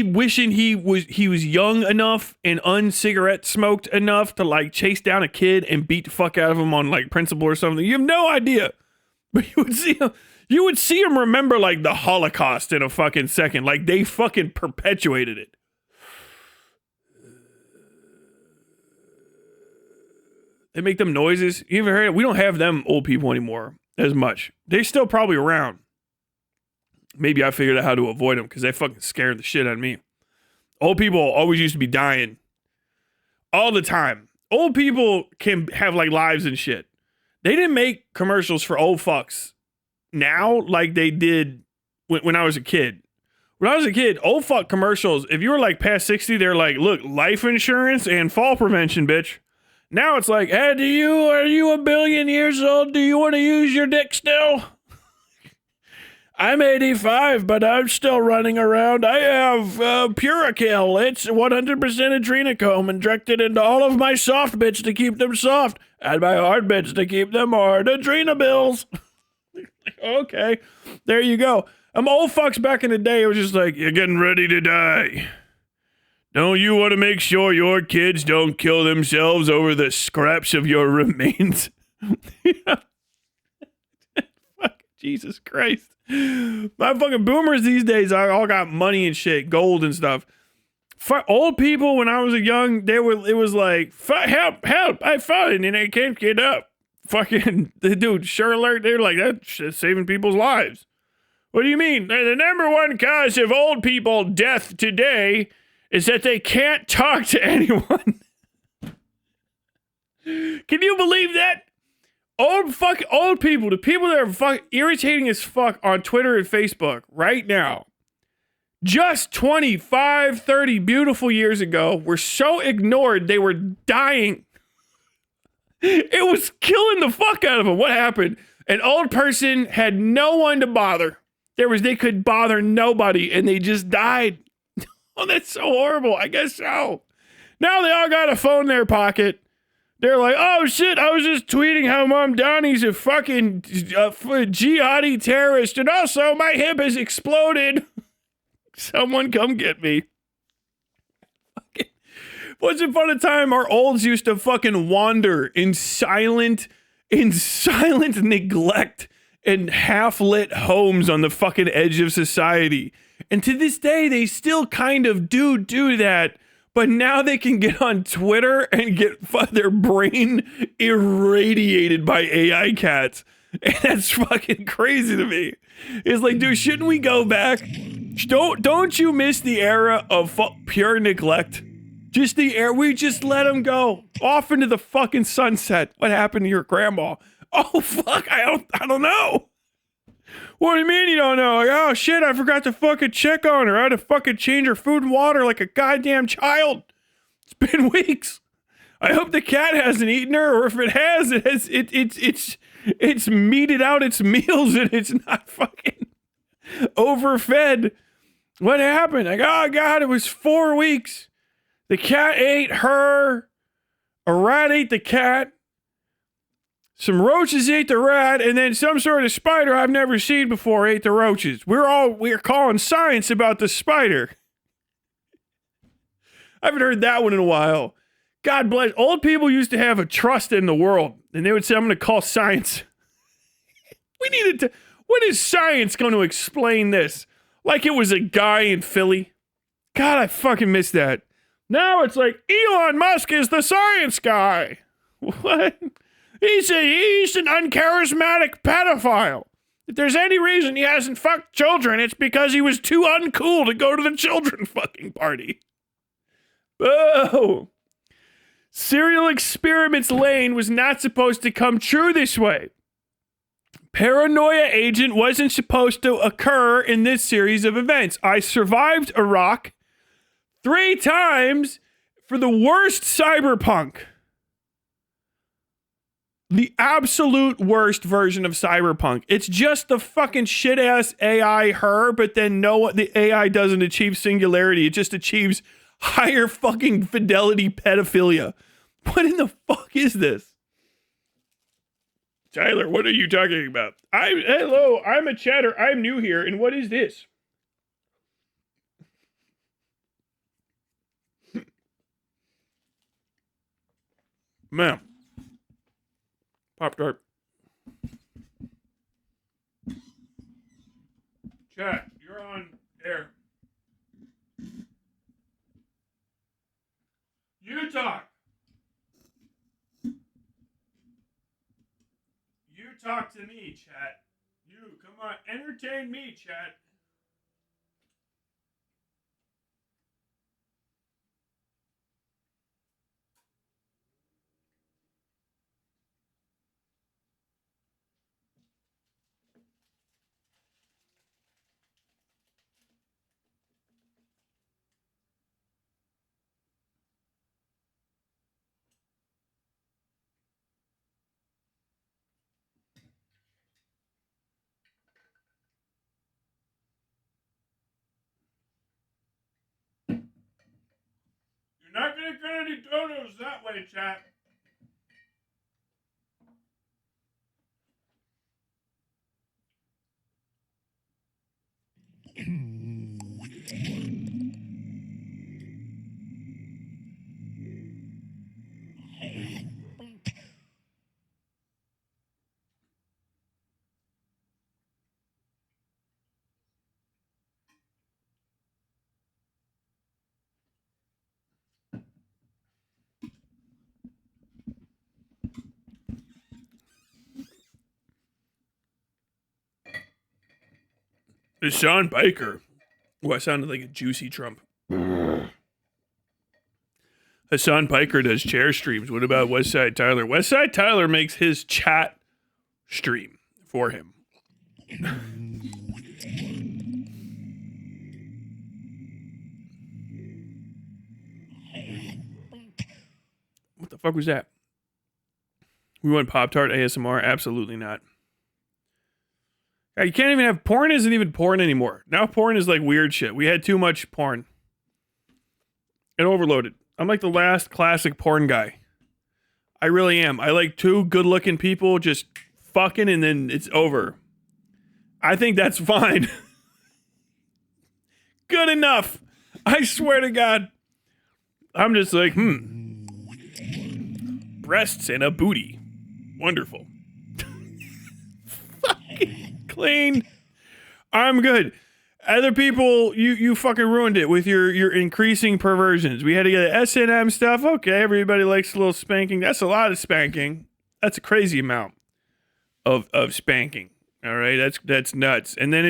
wishing he was young enough and uncigarette smoked enough to like chase down a kid and beat the fuck out of him on like principle or something? You have no idea. But you would see him remember like the Holocaust in a fucking second. Like they fucking perpetuated it. They make them noises. You ever heard it? We don't have them old people anymore as much. They're still probably around. Maybe I figured out how to avoid them because they fucking scared the shit out of me. Old people always used to be dying. All the time. Old people can have like lives and shit. They didn't make commercials for old fucks now like they did when I was a kid. When I was a kid, old fuck commercials, if you were like past 60, they're like, look, life insurance and fall prevention, bitch. Now it's like, hey, are you a billion years old? Do you want to use your dick still? I'm 85, but I'm still running around. I have Purakill. It's 100% adrenochrome injected into all of my soft bits to keep them soft, and my hard bits to keep them hard. Adrenabills. Okay, there you go. Old fucks back in the day, it was just like, you're getting ready to die. Don't you want to make sure your kids don't kill themselves over the scraps of your remains? Fuck, Jesus Christ. My fucking boomers these days, I all got money and shit, gold and stuff. For old people, when I was a young, it was like, help, I fallen and I can't get up. Fucking, dude, sure alert, they're like, that's saving people's lives. What do you mean? The number one cause of old people death today is that they can't talk to anyone. Can you believe that? Old people, the people that are irritating as fuck on Twitter and Facebook right now, just 25, 30 beautiful years ago, were so ignored they were dying. It was killing the fuck out of them. What happened? An old person had no one to bother. They could bother nobody, and they just died. Oh, that's so horrible. I guess so. Now they all got a phone in their pocket. They're like, oh shit, I was just tweeting how Mom Donnie's a fucking jihadi terrorist, and also my hip has exploded. Someone come get me. Once upon a time, our olds used to fucking wander in silent neglect and half-lit homes on the fucking edge of society. And to this day, they still kind of do that. But now they can get on Twitter and get their brain irradiated by AI cats. And that's fucking crazy to me. It's like, dude, shouldn't we go back? Don't you miss the era of pure neglect? Just the era, we just let them go off into the fucking sunset. What happened to your grandma? Oh, fuck, I don't know. What do you mean you don't know? Like, oh, shit, I forgot to fucking check on her. I had to fucking change her food and water like a goddamn child. It's been weeks. I hope the cat hasn't eaten her, or if it has, it's meted out its meals and it's not fucking overfed. What happened? Like, oh, God, it was 4 weeks. The cat ate her. A rat ate the cat. Some roaches ate the rat, and then some sort of spider I've never seen before ate the roaches. We're calling science about the spider. I haven't heard that one in a while. God bless. Old people used to have a trust in the world, and they would say, I'm going to call science. When is science going to explain this? Like it was a guy in Philly. God, I fucking miss that. Now it's like, Elon Musk is the science guy. What? He's an uncharismatic pedophile. If there's any reason he hasn't fucked children, it's because he was too uncool to go to the children fucking party. Oh. Serial Experiments Lane was not supposed to come true this way. Paranoia agent wasn't supposed to occur in this series of events. I survived Iraq 3 times for the worst cyberpunk. The absolute worst version of cyberpunk. It's just the fucking shit-ass AI her, but then the AI doesn't achieve singularity. It just achieves higher fucking fidelity pedophilia. What in the fuck is this? Tyler, what are you talking about? Hello, I'm a chatter. I'm new here, and what is this? Ma'am. Pop-Tart. Chat, you're on air. You talk. You talk to me, chat. You, come on, entertain me, chat. You're not gonna get any donuts that way, chat. Hasan Biker. Oh, I sounded like a juicy Trump. Hasan Piker does chair streams. What about Westside Tyler? Westside Tyler makes his chat stream for him. What the fuck was that? We want Pop-Tart ASMR? Absolutely not. You can't even have porn. Isn't even porn anymore. Now porn is like weird shit. We had too much porn. And overloaded. I'm like the last classic porn guy. I really am. I like two good-looking people just fucking and then it's over. I think that's fine. Good enough. I swear to God. I'm just like, breasts and a booty. Wonderful. Fucking clean. I'm good. Other people, you fucking ruined it with your increasing perversions. We had to get S&M stuff. Okay, everybody likes a little spanking. That's a lot of spanking. That's a crazy amount of spanking. All right, that's nuts. And then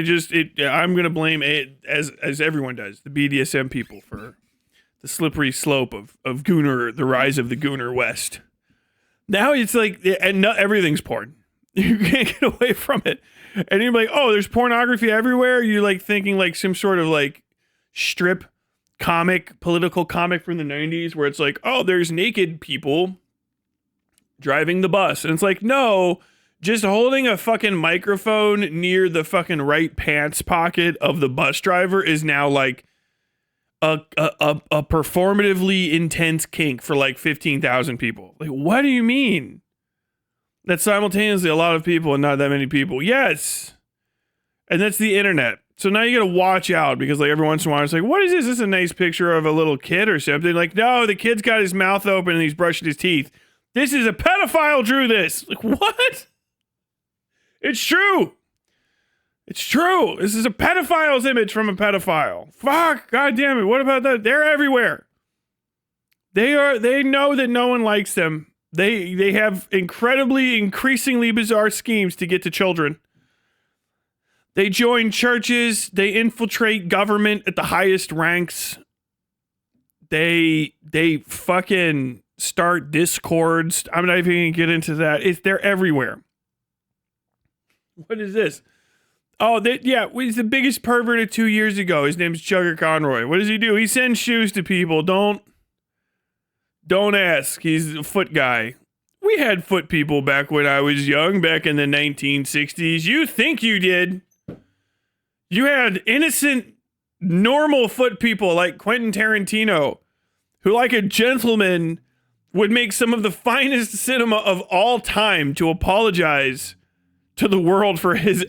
I'm gonna blame it as everyone does, the BDSM people for the slippery slope of Gooner, the rise of the Gooner West. Now it's like, and not everything's porn. You can't get away from it. And you're like, oh, there's pornography everywhere. You're like thinking like some sort of like strip comic, political comic from the 90s where it's like, oh, there's naked people driving the bus. And it's like, no, just holding a fucking microphone near the fucking right pants pocket of the bus driver is now like a performatively intense kink for like 15,000 people. Like, what do you mean? That's simultaneously a lot of people and not that many people. Yes. And that's the internet. So now you gotta watch out because like every once in a while it's like, what is this? Is this a nice picture of a little kid or something? Like, no, the kid's got his mouth open and he's brushing his teeth. This is a pedophile drew this. Like, what? It's true. It's true. This is a pedophile's image from a pedophile. Fuck. God damn it. What about that? They're everywhere. They know that no one likes them. They have increasingly bizarre schemes to get to children. They join churches. They infiltrate government at the highest ranks. They fucking start discords. I'm not even gonna get into that. They're everywhere. What is this? Oh, he's the biggest pervert of 2 years ago. His name's Chugger Conroy. What does he do? He sends shoes to people. Don't ask. He's a foot guy. We had foot people back when I was young, back in the 1960s. You think you did. You had innocent, normal foot people like Quentin Tarantino, who like a gentleman would make some of the finest cinema of all time to apologize to the world for his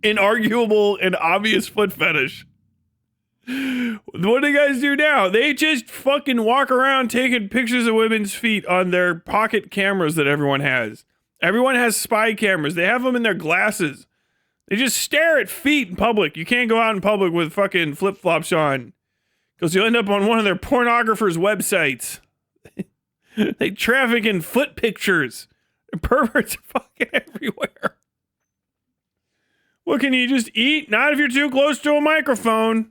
inarguable and obvious foot fetish. What do you guys do now? They just fucking walk around taking pictures of women's feet on their pocket cameras that everyone has. Everyone has spy cameras. They have them in their glasses. They just stare at feet in public. You can't go out in public with fucking flip-flops on because you'll end up on one of their pornographers' websites. They traffic in foot pictures. Perverts are fucking everywhere. What can you just eat? Not if you're too close to a microphone.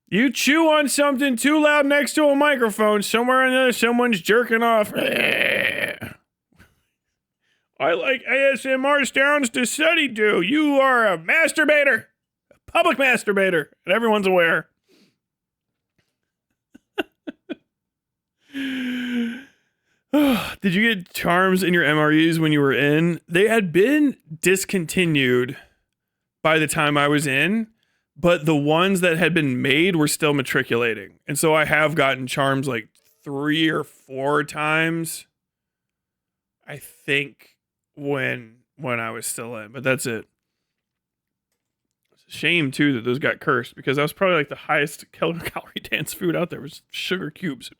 You chew on something too loud next to a microphone, somewhere or another, someone's jerking off. I like ASMR sounds to study to. You are a masturbator, a public masturbator, and everyone's aware. Did you get charms in your MREs when you were in? They had been discontinued by the time I was in, but the ones that had been made were still matriculating. And so I have gotten charms like 3 or 4 times, I think, when I was still in, but that's it. Shame too that those got cursed because that was probably like the highest calorie dense food out there was sugar cubes.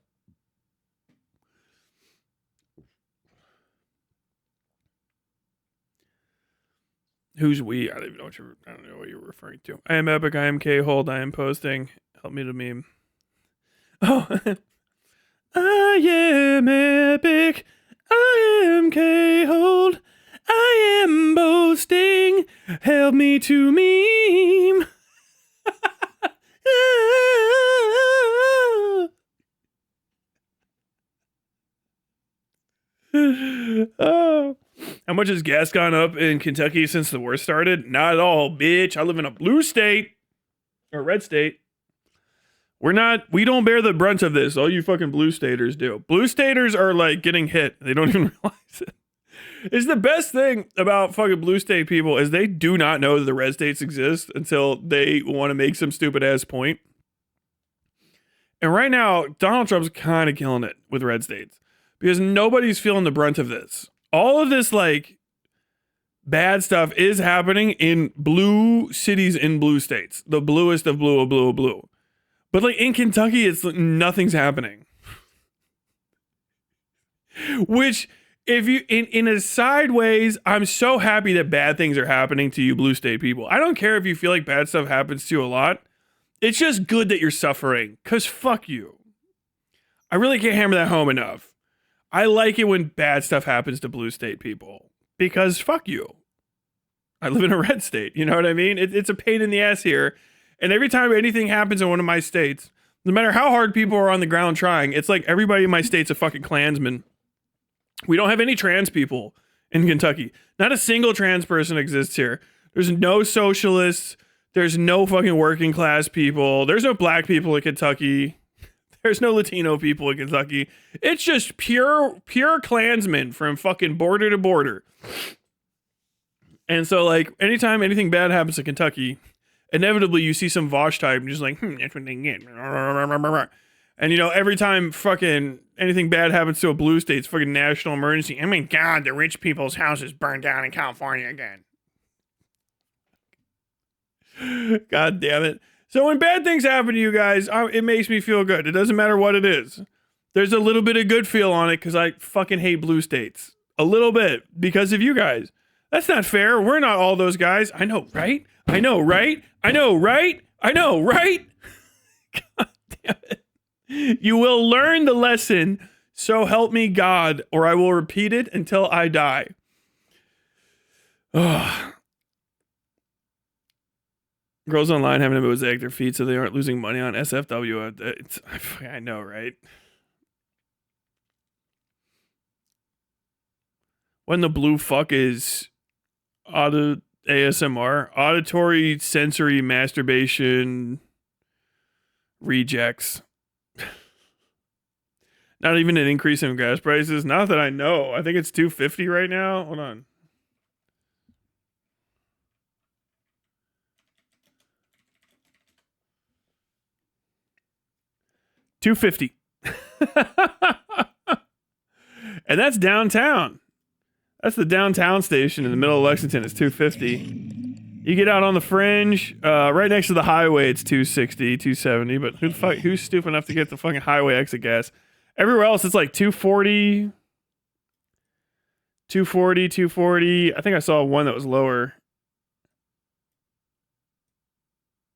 Who's we? I don't even know I don't know what you're referring to. I am epic. I am K hold. I am posting. Help me to meme. Oh, I am epic. I am K hold. I am boasting. Help me to meme. Oh. How much has gas gone up in Kentucky since the war started? Not at all, bitch. I live in a blue state or red state. We don't bear the brunt of this. All you fucking blue staters do. Blue staters are like getting hit. They don't even realize it. It's the best thing about fucking blue state people is they do not know that the red states exist until they want to make some stupid ass point. And right now, Donald Trump's kind of killing it with red states because nobody's feeling the brunt of this. All of this like bad stuff is happening in blue cities in blue states. The bluest of blue of blue of blue. But like in Kentucky, it's nothing's happening. Which, if you in a sideways, I'm so happy that bad things are happening to you blue state people. I don't care if you feel like bad stuff happens to you a lot. It's just good that you're suffering. Cause fuck you. I really can't hammer that home enough. I like it when bad stuff happens to blue state people. Because fuck you. I live in a red state. You know what I mean? It's a pain in the ass here. And every time anything happens in one of my states, no matter how hard people are on the ground trying, it's like everybody in my state's a fucking Klansman. We don't have any trans people in Kentucky. Not a single trans person exists here. There's no socialists. There's no fucking working class people. There's no black people in Kentucky. There's no Latino people in Kentucky. It's just pure Klansmen from fucking border to border. And so, like, anytime anything bad happens to Kentucky, inevitably you see some Vosh type and just like, that's what they get. And, you know, every time fucking anything bad happens to a blue state, it's fucking national emergency. Oh my God, the rich people's houses burned down in California again. God damn it. So when bad things happen to you guys, it makes me feel good. It doesn't matter what it is. There's a little bit of good feel on it because I fucking hate blue states. A little bit because of you guys. That's not fair. We're not all those guys. I know, right? I know, right? I know, right? I know, right? God damn it. You will learn the lesson, so help me God, or I will repeat it until I die. Ugh. Girls online having to mosaic their feet so they aren't losing money on SFW. I know, right? When the blue fuck is ASMR, auditory sensory masturbation rejects. Not even an increase in gas prices. Not that I know. I think it's $2.50 right now. Hold on. $2.50. And that's downtown. That's the downtown station in the middle of Lexington. It's $2.50. You get out on the fringe, right next to the highway, it's $2.60, $2.70. But who's stupid enough to get the fucking highway exit gas? Everywhere else, it's like $2.40, $2.40. I think I saw one that was lower.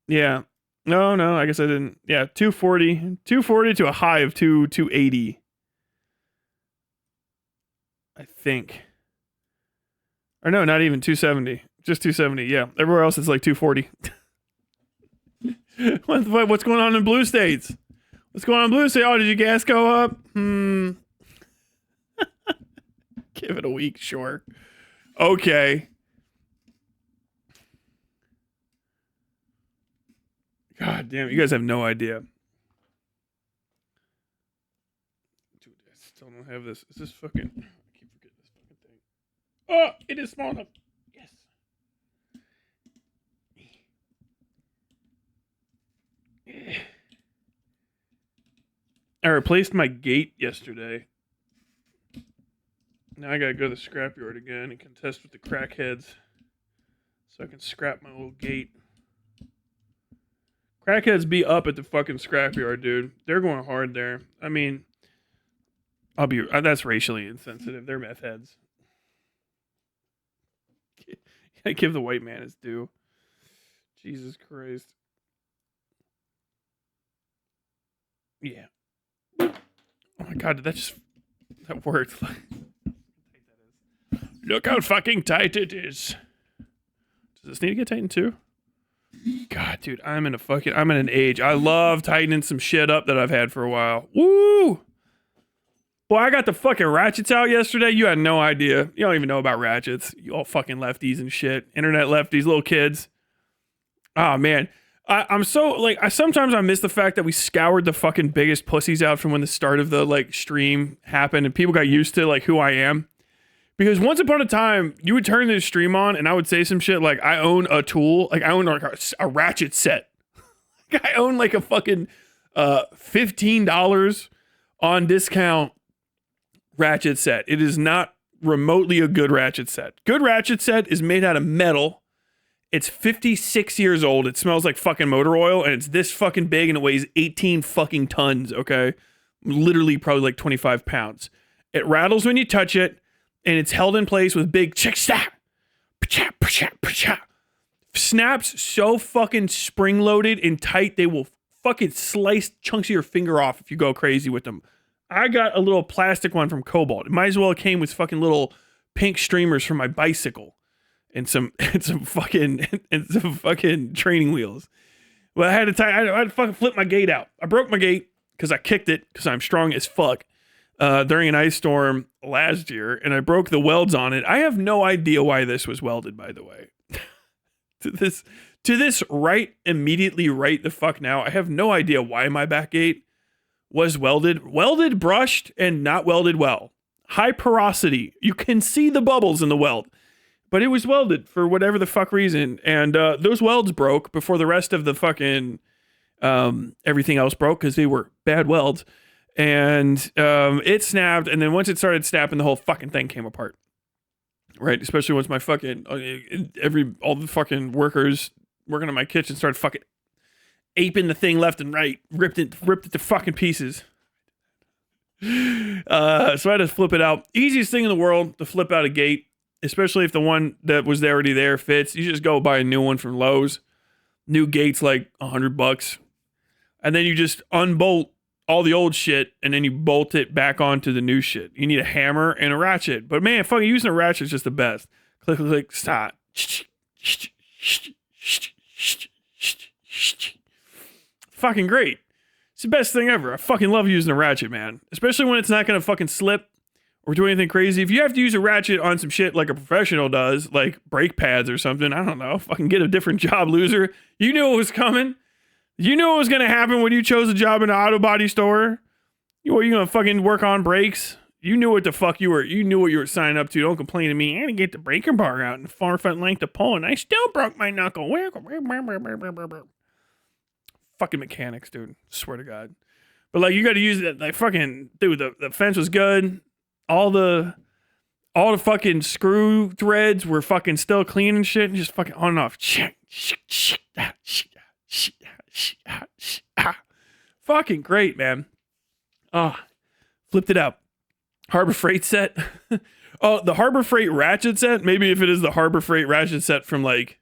Yeah. No, I guess I didn't. Yeah, $2.40 to a high of $2.80. I think. Or no, not even $2.70. Just $2.70. Yeah, everywhere else it's like $2.40. What's going on in blue states? What's going on in blue states? Oh, did your gas go up? Give it a week, sure. Okay. God damn, you guys have no idea. Dude, I still don't have this. Is this fucking... I keep forgetting this fucking thing. Oh, it is small enough. Yes. I replaced my gate yesterday. Now I gotta go to the scrapyard again and contest with the crackheads so I can scrap my old gate. Crackheads be up at the fucking scrapyard, dude. They're going hard there. I mean, that's racially insensitive. They're meth heads. I give the white man his due. Jesus Christ. Yeah. Oh my god, that worked. Look how fucking tight it is. Does this need to get tightened too? God, dude, I'm in an age. I love tightening some shit up that I've had for a while. Woo! Boy, I got the fucking ratchets out yesterday. You had no idea. You don't even know about ratchets. You all fucking lefties and shit. Internet lefties, little kids. Oh, man. I'm so, like, sometimes I miss the fact that we scoured the fucking biggest pussies out from when the start of the, like, stream happened and people got used to, like, who I am. Because once upon a time, you would turn this stream on and I would say some shit like, I own a tool. Like, I own like a ratchet set. Like, I own like a fucking $15 on discount ratchet set. It is not remotely a good ratchet set. Good ratchet set is made out of metal. It's 56 years old. It smells like fucking motor oil and it's this fucking big and it weighs 18 fucking tons, okay? Literally probably like 25 pounds. It rattles when you touch it. And it's held in place with big chick-snap. Snaps so fucking spring-loaded and tight, they will fucking slice chunks of your finger off if you go crazy with them. I got a little plastic one from Cobalt. It might as well have came with fucking little pink streamers from my bicycle. And some fucking training wheels. Well, I had to fucking flip my gate out. I broke my gate because I kicked it because I'm strong as fuck. During an ice storm last year, and I broke the welds on it. I have no idea why this was welded, by the way. to this immediately right the fuck now, I have no idea why my back gate was welded. Welded, brushed, and not welded well. High porosity. You can see the bubbles in the weld. But it was welded for whatever the fuck reason. And those welds broke before the rest of the fucking everything else broke because they were bad welds. And it snapped, and then once it started snapping, the whole fucking thing came apart. Right, especially once my fucking all the fucking workers working on my kitchen started fucking aping the thing left and right, ripped it to fucking pieces. So I had to flip it out. Easiest thing in the world to flip out a gate, especially if the one that was already there fits. You just go buy a new one from Lowe's. New gate's like $100, and then you just unbolt all the old shit, and then you bolt it back onto the new shit. You need a hammer and a ratchet. But man, fucking using a ratchet is just the best. Click, click, click, stop. Fucking great. It's the best thing ever. I fucking love using a ratchet, man. Especially when it's not gonna fucking slip or do anything crazy. If you have to use a ratchet on some shit like a professional does, like brake pads or something, I don't know. Fucking get a different job, loser. You knew it was coming. You knew what was going to happen when you chose a job in an auto body store. Were you going to fucking work on brakes? You knew what the fuck you knew what you were signing up to. Don't complain to me. I didn't get the breaker bar out in the far front length of pull, and I still broke my knuckle. Fucking mechanics, dude. Swear to God. But like, you got to use it. Like, fucking, dude, the fence was good. All the fucking screw threads were fucking still clean and shit, and just fucking on and off. Fucking great, man. Flipped it out. Harbor Freight set. Oh, the Harbor Freight ratchet set. Maybe if it is the Harbor Freight ratchet set from like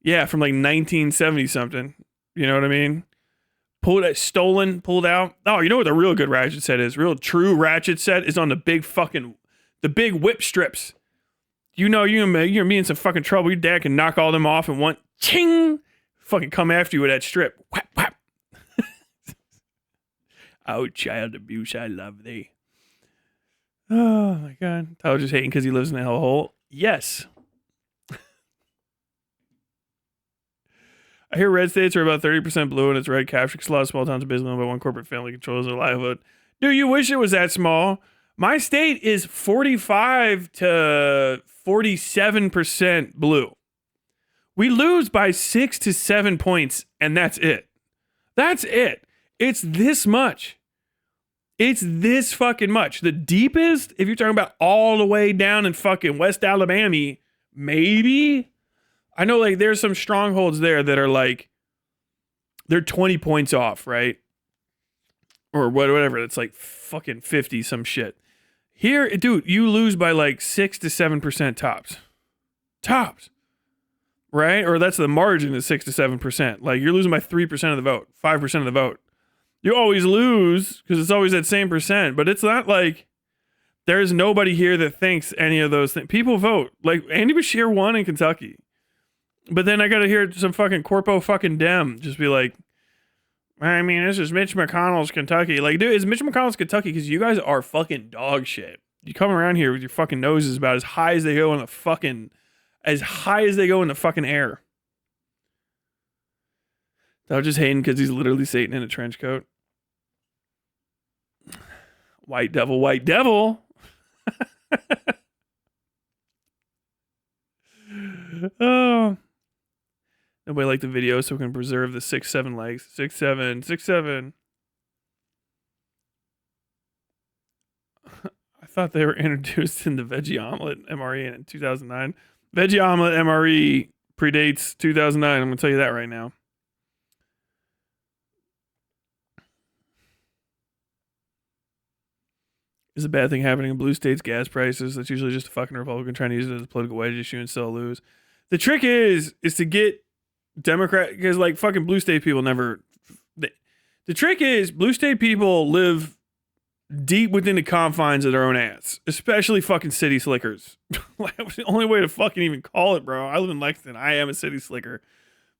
1970 something. You know what I mean? Pulled out. Oh, you know what the real good ratchet set is? Real true ratchet set is on the big whip strips. You know, you're me in some fucking trouble. Your dad can knock all them off in one ching. Fucking come after you with that strip. Whap, whap. Oh, child abuse, I love thee. Oh, my God. Tyler just hating because he lives in a hellhole. Yes. I hear red states are about 30% blue and it's red capture because a lot of small towns are basically owned by one corporate family controls their livelihood. Dude, you wish it was that small. My state is 45 to 47% blue. We lose by 6 to 7 points, and that's it. That's it. It's this much. It's this fucking much. The deepest, if you're talking about all the way down in fucking West Alabama, maybe. I know like there's some strongholds there that are like they're 20 points off, right? Or whatever. It's like fucking 50 some shit. Here, dude, you lose by like 6 to 7% tops. Tops. Right? Or that's the margin is 6 to 7%. Like you're losing by 3% of the vote, 5% of the vote. You always lose because it's always that same percent, but it's not like there's nobody here that thinks any of those things. People vote. Like Andy Bashir won in Kentucky. But then I got to hear some fucking corpo fucking Dem just be like, I mean, this is Mitch McConnell's Kentucky. Like, dude, it's Mitch McConnell's Kentucky because you guys are fucking dog shit. You come around here with your fucking noses about as high as they go in the fucking, as high as they go in the fucking air. I was just hating because he's literally Satan in a trench coat. White devil, white devil. Oh. Nobody liked the video, so we can preserve the 6'7" legs. 6'7", 6'7". I thought they were introduced in the Veggie Omelet MRE in 2009. Veggie Omelet MRE predates 2009. I'm going to tell you that right now. Is a bad thing happening in blue states, gas prices. That's usually just a fucking Republican trying to use it as a political wedge issue and still lose. The trick is to get Democrat, because like fucking blue state people never. The trick is blue state people live deep within the confines of their own ass, especially fucking city slickers. That was the only way to fucking even call it, bro. I live in Lexington. I am a city slicker.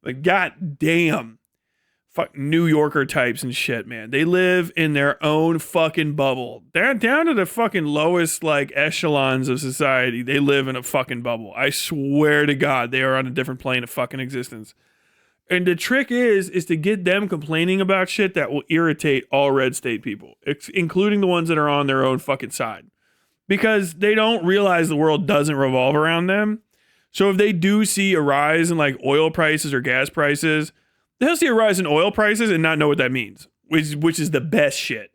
But goddamn, fuck New Yorker types and shit, man. They live in their own fucking bubble. They're down to the fucking lowest like echelons of society. They live in a fucking bubble. I swear to God, they are on a different plane of fucking existence. And the trick is to get them complaining about shit that will irritate all red state people, including the ones that are on their own fucking side, because they don't realize the world doesn't revolve around them. So if they do see a rise in like oil prices or gas prices, they'll see a rise in oil prices and not know what that means, which is the best shit.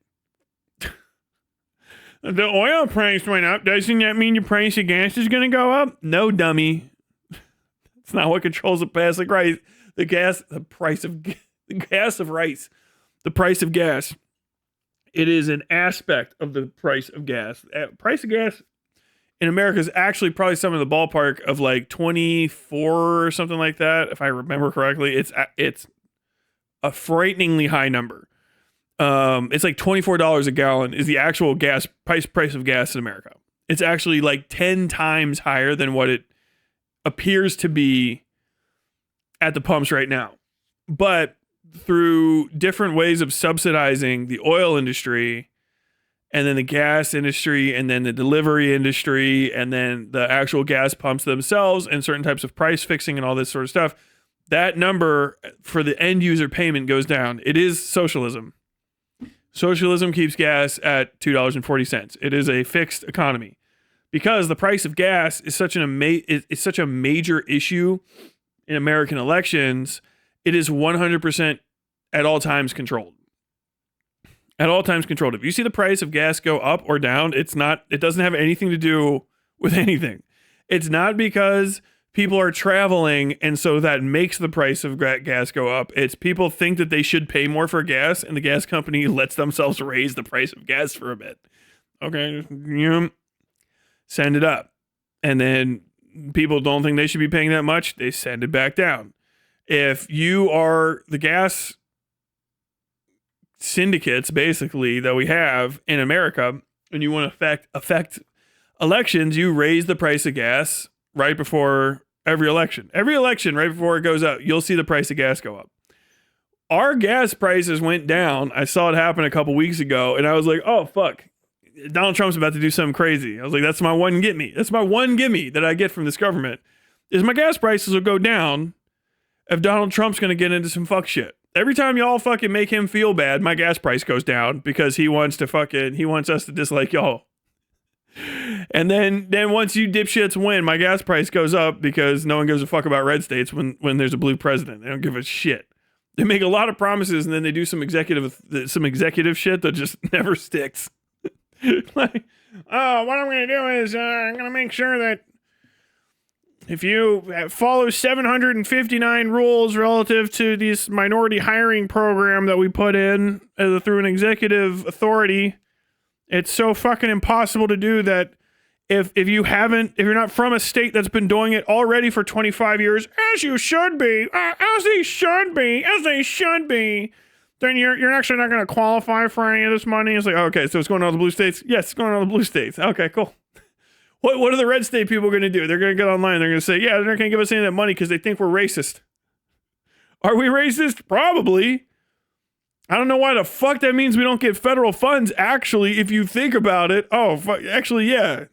The oil price went up. Doesn't that mean the price of gas is going to go up? No, dummy. It's not what controls the price of rice. The price of rice. The price of gas. It is an aspect of the price of gas. Price of gas in America is actually probably some in the ballpark of like 24 or something like that, if I remember correctly. It's a frighteningly high number. It's like $24 a gallon is the actual gas price of gas in America. It's actually like 10 times higher than what it appears to be at the pumps right now. But through different ways of subsidizing the oil industry and then the gas industry and then the delivery industry and then the actual gas pumps themselves and certain types of price fixing and all this sort of stuff, that number for the end user payment goes down. It is socialism. Socialism keeps gas at $2.40. It is a fixed economy because the price of gas is such a major issue in American elections. It is 100% at all times controlled. At all times controlled. If you see the price of gas go up or down, it doesn't have anything to do with anything. It's not because people are traveling and so that makes the price of gas go up. It's people think that they should pay more for gas and the gas company lets themselves raise the price of gas for a bit. Okay, send it up. And then people don't think they should be paying that much, they send it back down. If you are the gas syndicates, basically, that we have in America, and you want to affect elections, you raise the price of gas right before every election. Every election, right before it goes up, you'll see the price of gas go up. Our gas prices went down. I saw it happen a couple weeks ago, and I was like, oh, fuck. Donald Trump's about to do something crazy. I was like, that's my one gimme. That's my one gimme that I get from this government is my gas prices will go down if Donald Trump's going to get into some fuck shit. Every time y'all fucking make him feel bad, my gas price goes down because he wants us to dislike y'all. And then once you dipshits win, my gas price goes up because no one gives a fuck about red states when there's a blue president. They don't give a shit. They make a lot of promises and then they do some executive shit that just never sticks. Like, oh, what I'm going to do is I'm going to make sure that If you follow 759 rules relative to this minority hiring program that we put in through an executive authority, it's so fucking impossible to do that. If you're not from a state that's been doing it already for 25 years, as you should be, as they should be, then you're actually not going to qualify for any of this money. It's like, okay, so it's going to all the blue states? Yes, it's going to all the blue states. Okay, cool. What are the red state people going to do? They're going to get online. They're going to say, yeah, they're not going to give us any of that money because they think we're racist. Are we racist? Probably. I don't know why the fuck that means we don't get federal funds, actually, if you think about it. Oh, fuck, actually, yeah.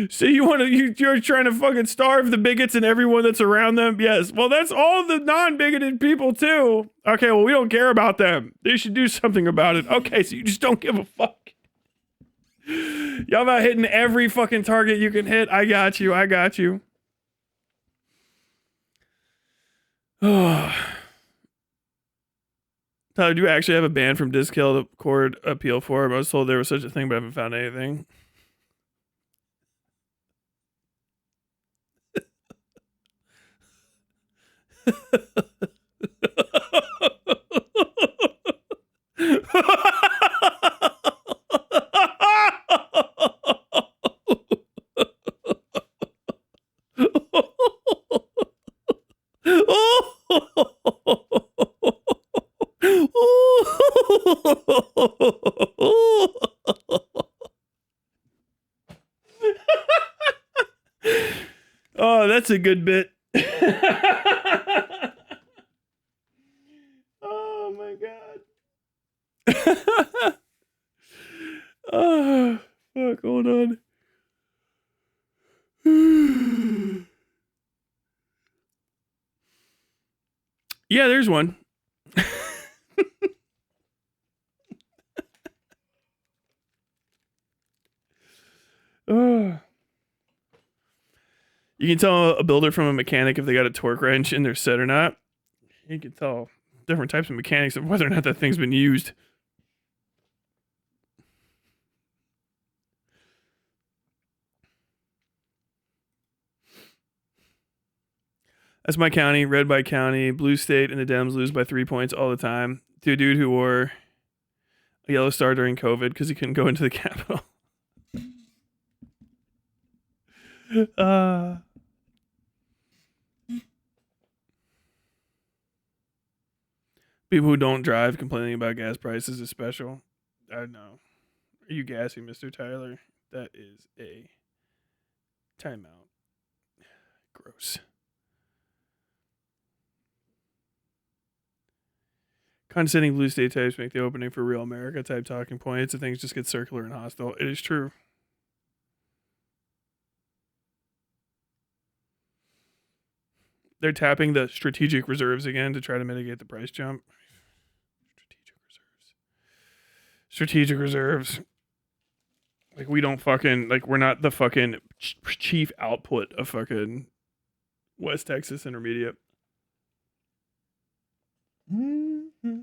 So you're trying to fucking starve the bigots and everyone that's around them? Yes. Well, that's all the non-bigoted people, too. Okay, well, we don't care about them. They should do something about it. Okay, so you just don't give a fuck. Y'all about hitting every fucking target you can hit. I got you. Oh. Tyler, do you actually have a ban from Discount Court appeal for him? I was told there was such a thing, but I haven't found anything. Oh, that's a good bit. Oh my god. Oh, fuck, hold on. Yeah, there's one. Oh. You can tell a builder from a mechanic if they got a torque wrench in their set or not. You can tell different types of mechanics of whether or not that thing's been used. That's my county, red by county, blue state, and the Dems lose by 3 points all the time. To a dude who wore a yellow star during COVID because he couldn't go into the Capitol. People who don't drive complaining about gas prices is special. I know. Are you gassy, Mr. Tyler? That is a timeout. Gross. Condescending blue state types make the opening for real America type talking points and things just get circular and hostile. It is true. They're tapping the strategic reserves again to try to mitigate the price jump. Strategic reserves. Like, we don't fucking, like, we're not the fucking chief output of fucking West Texas Intermediate. Mm-hmm.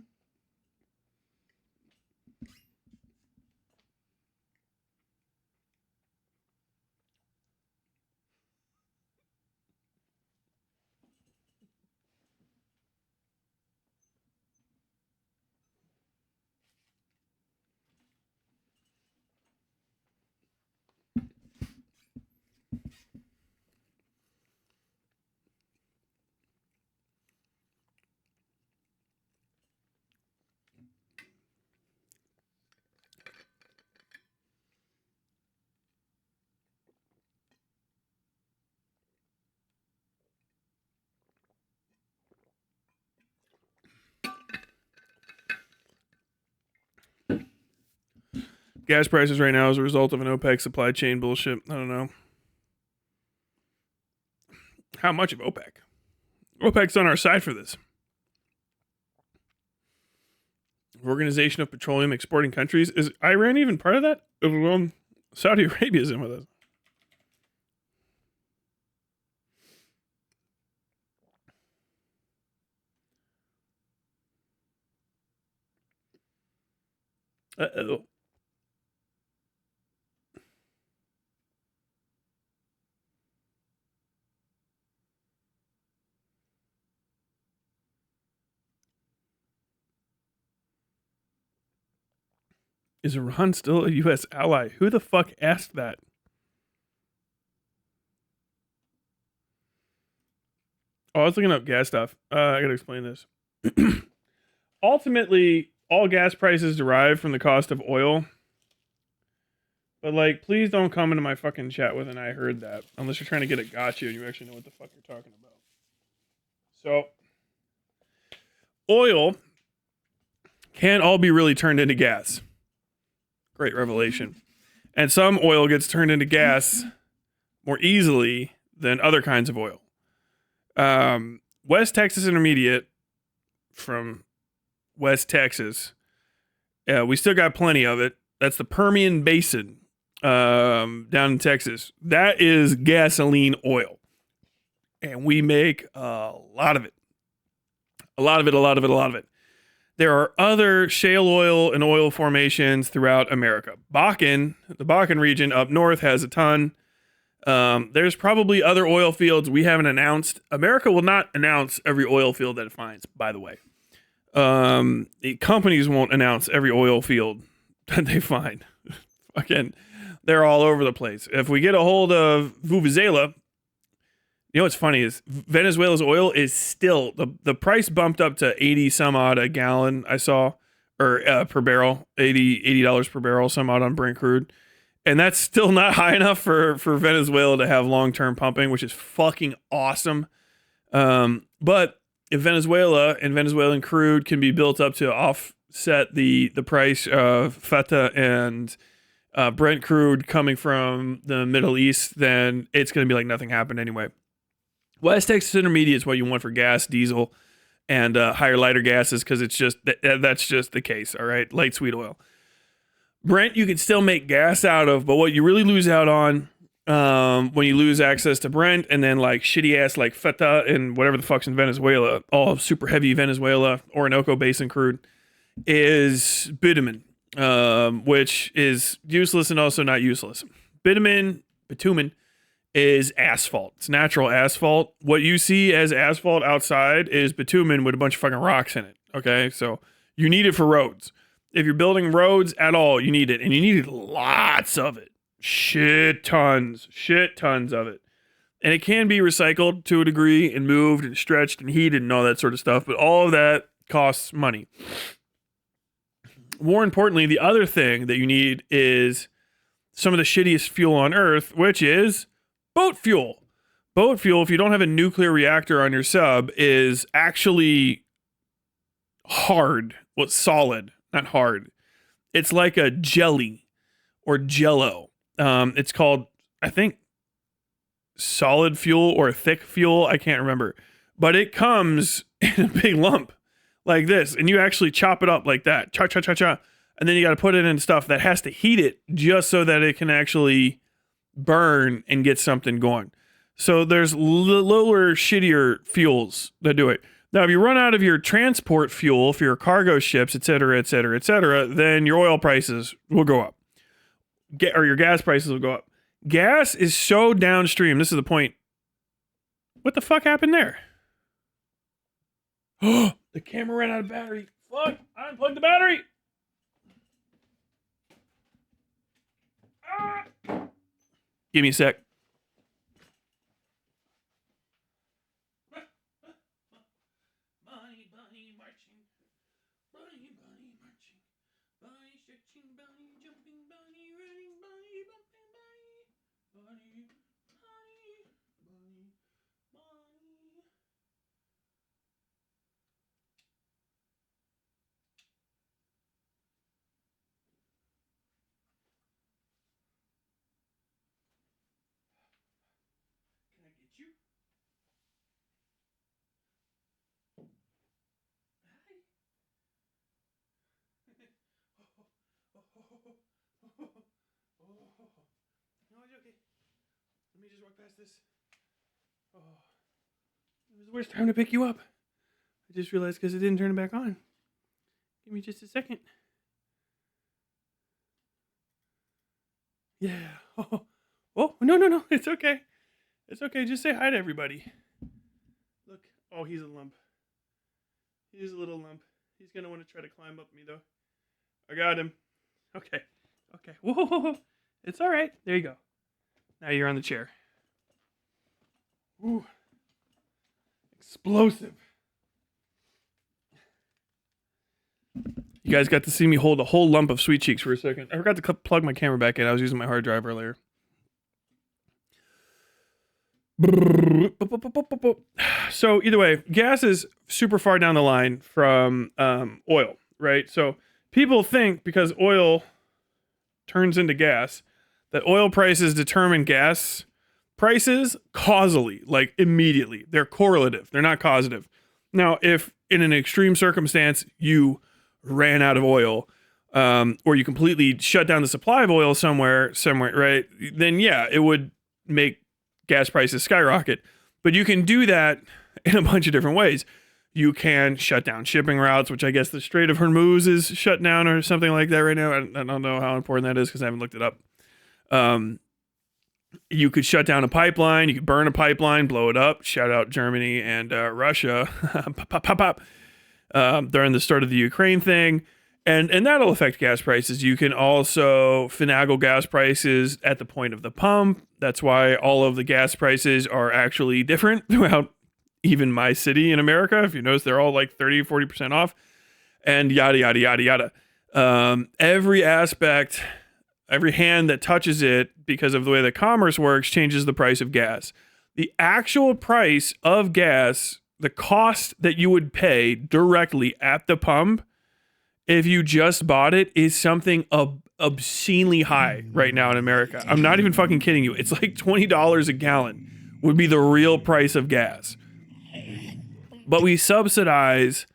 Gas prices right now as a result of an OPEC supply chain bullshit. I don't know. How much of OPEC? OPEC's on our side for this. Organization of Petroleum Exporting Countries. Is Iran even part of that? Saudi Arabia's in with us. Uh-oh. Is Iran still a U.S. ally? Who the fuck asked that? Oh, I was looking up gas stuff. I gotta explain this. Ultimately, all gas prices derive from the cost of oil. But, like, please don't come into my fucking chat with an I heard that. Unless you're trying to get a gotcha and you actually know what the fuck you're talking about. So, oil can't all be really turned into gas. Great revelation. And some oil gets turned into gas more easily than other kinds of oil. West Texas Intermediate from West Texas. We still got plenty of it. That's the Permian Basin down in Texas. That is gasoline oil. And we make a lot of it. A lot of it. There are other shale oil and oil formations throughout America. The Bakken region up north has a ton. There's probably other oil fields we haven't announced. America will not announce every oil field that it finds, by the way. The companies won't announce every oil field that they find. Again, they're all over the place. If we get a hold of Venezuela, you know what's funny is Venezuela's oil is still, the price bumped up to 80 some odd a gallon, I saw, or per barrel, $80 per barrel, some odd on Brent crude. And that's still not high enough for Venezuela to have long-term pumping, which is fucking awesome. But if Venezuela and Venezuelan crude can be built up to offset the price of feta and Brent crude coming from the Middle East, then it's going to be like nothing happened anyway. West Texas Intermediate is what you want for gas, diesel, and higher, lighter gases because it's just that's just the case, all right? Light, sweet oil. Brent, you can still make gas out of, but what you really lose out on when you lose access to Brent and then like shitty ass like feta and whatever the fuck's in Venezuela, all super heavy Venezuela, Orinoco Basin crude, is bitumen, which is useless and also not useless. Bitumen is asphalt. It's natural asphalt. What you see as asphalt outside is bitumen with a bunch of fucking rocks in it. Okay, so you need it for roads. If you're building roads at all, you need it. And you need lots of it. Shit tons of it. And it can be recycled to a degree and moved and stretched and heated and all that sort of stuff. But all of that costs money. More importantly, the other thing that you need is some of the shittiest fuel on earth, which is boat fuel. Boat fuel, if you don't have a nuclear reactor on your sub, is actually hard. Well, solid. Not hard. It's like a jelly or jello. It's called, I think, solid fuel or thick fuel. I can't remember. But it comes in a big lump like this. And you actually chop it up like that. Cha, cha, cha, cha. And then you got to put it in stuff that has to heat it just so that it can actually burn and get something going. So there's lower, shittier fuels that do it. Now, if you run out of your transport fuel for your cargo ships, et cetera, then your oil prices will go up. Or your gas prices will go up. Gas is so downstream. This is the point. What the fuck happened there? Oh, the camera ran out of battery. Fuck, I unplugged the battery. Give me a sec. No, it's okay. Let me just walk past this. Oh, it was the worst time to pick you up. I just realized because it didn't turn it back on. Give me just a second. Yeah. Oh, no. It's okay. It's okay. Just say hi to everybody. Look. Oh, he's a lump. He's a little lump. He's going to want to try to climb up me, though. I got him. Okay. Okay. Whoa. It's all right. There you go. Now you're on the chair. Ooh. Explosive. You guys got to see me hold a whole lump of Sweet Cheeks for a second. I forgot to plug my camera back in. I was using my hard drive earlier. So either way, gas is super far down the line from oil, right? So people think because oil turns into gas, that oil prices determine gas prices causally, like immediately. They're correlative. They're not causative. Now, if in an extreme circumstance you ran out of oil, or you completely shut down the supply of oil somewhere, right? Then yeah, it would make gas prices skyrocket. But you can do that in a bunch of different ways. You can shut down shipping routes, which I guess the Strait of Hormuz is shut down or something like that right now. I don't know how important that is because I haven't looked it up. You could shut down a pipeline. You could burn a pipeline, blow it up. Shout out Germany and Russia. During the start of the Ukraine thing. And that'll affect gas prices. You can also finagle gas prices at the point of the pump. That's why all of the gas prices are actually different throughout even my city in America. If you notice, they're all like 30, 40% off and yada, yada, yada, yada. Every aspect, every hand that touches it because of the way that commerce works changes the price of gas. The actual price of gas, the cost that you would pay directly at the pump if you just bought it is something obscenely high right now in America. I'm not even fucking kidding you. It's like $20 a gallon would be the real price of gas. But we subsidize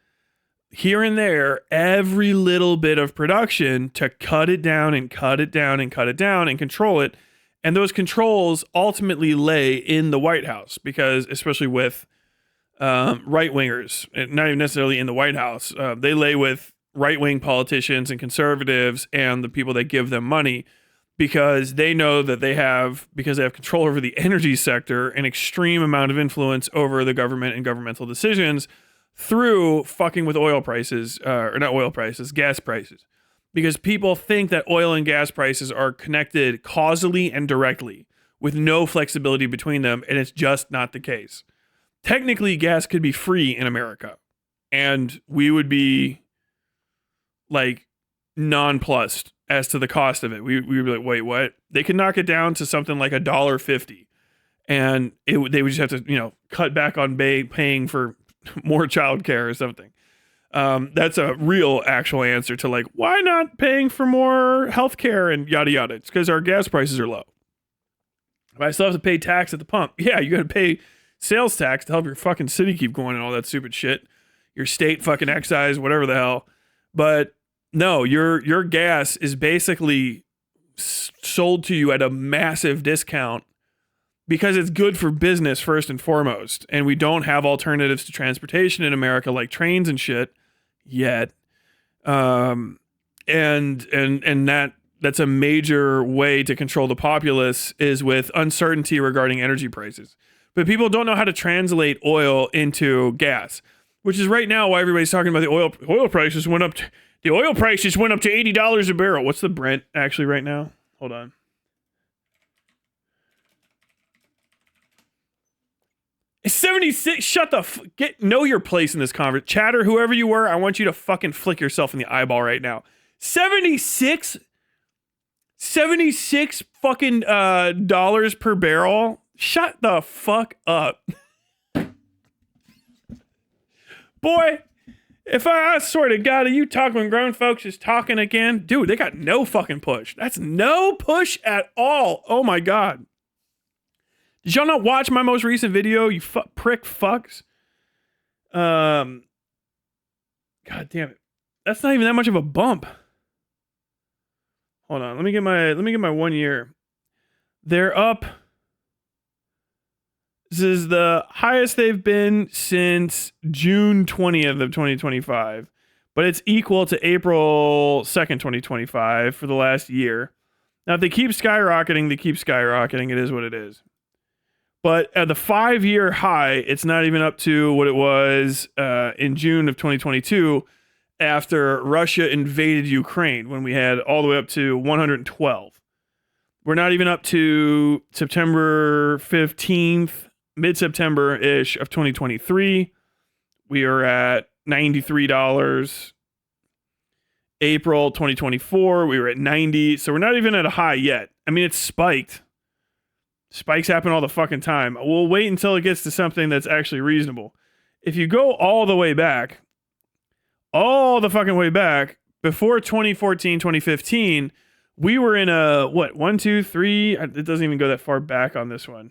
here and there every little bit of production to cut it down and cut it down and cut it down and control it. And those controls ultimately lay in the White House because, especially with right-wingers, not even necessarily in the White House, they lay with right-wing politicians and conservatives and the people that give them money because they know that because they have control over the energy sector, an extreme amount of influence over the government and governmental decisions through fucking with oil prices, or not oil prices, gas prices. Because people think that oil and gas prices are connected causally and directly with no flexibility between them, and it's just not the case. Technically, gas could be free in America, and we would be like nonplussed as to the cost of it. We would be like, wait, what? They could knock it down to something like $1.50, and they would just have to, cut back on paying for more childcare or something. That's a real actual answer to like, why not paying for more healthcare and yada yada? It's because our gas prices are low. But I still have to pay tax at the pump. Yeah, you got to pay sales tax to help your fucking city keep going and all that stupid shit. Your state fucking excise, whatever the hell. But no, your gas is basically sold to you at a massive discount because it's good for business first and foremost. And we don't have alternatives to transportation in America like trains and shit yet. And that's a major way to control the populace is with uncertainty regarding energy prices. But people don't know how to translate oil into gas, which is right now why everybody's talking about the oil prices went up. The oil prices went up to $80 a barrel. What's the Brent actually right now? Hold on. It's 76. Shut the know your place in this conference. Chatter, whoever you were, I want you to fucking flick yourself in the eyeball right now. 76 fucking dollars per barrel. Shut the fuck up. Boy, if I swear to God, are you talking when grown folks is talking again? Dude, they got no fucking push. That's no push at all. Oh my God. Did y'all not watch my most recent video, you prick fucks? God damn it. That's not even that much of a bump. Hold on, let me get my 1 year. They're up. This is the highest they've been since June 20th of 2025, but it's equal to April 2nd, 2025 for the last year. Now, if they keep skyrocketing, they keep skyrocketing. It is what it is. But at the 5-year high, it's not even up to what it was in June of 2022. after Russia invaded Ukraine when we had all the way up to 112. We're not even up to September 15th, mid-September-ish of 2023. We are at $93. April 2024, we were at 90. So we're not even at a high yet. I mean, it's spiked. Spikes happen all the fucking time. We'll wait until it gets to something that's actually reasonable. If you go all the way back, all the fucking way back, before 2014, 2015, we were in a, what, 1, 2, 3, it doesn't even go that far back on this one.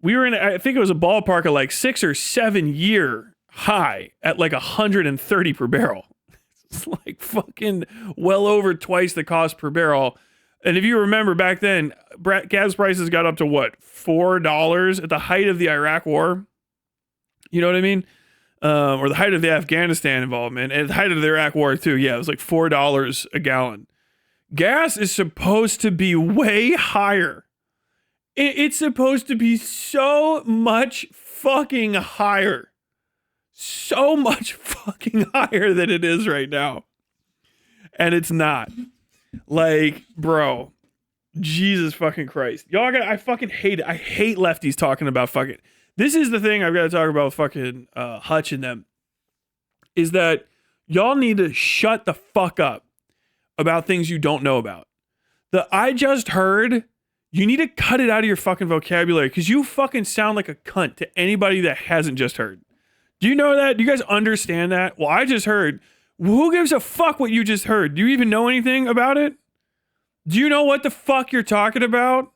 We were in, I think it was a ballpark of like 6 or 7 year high at like 130 per barrel. It's like fucking well over twice the cost per barrel. And if you remember back then, gas prices got up to what, $4 at the height of the Iraq war? You know what I mean? Or the height of the Afghanistan involvement, and the height of the Iraq war too. Yeah, it was like $4 a gallon. Gas is supposed to be way higher. It's supposed to be so much fucking higher. So much fucking higher than it is right now. And it's not. Like, bro, Jesus fucking Christ. I fucking hate it. I hate lefties talking about fucking. This is the thing I've got to talk about with fucking Hutch and them. Is that y'all need to shut the fuck up about things you don't know about. I just heard, you need to cut it out of your fucking vocabulary because you fucking sound like a cunt to anybody that hasn't just heard. Do you know that? Do you guys understand that? Well, I just heard. Who gives a fuck what you just heard? Do you even know anything about it? Do you know what the fuck you're talking about?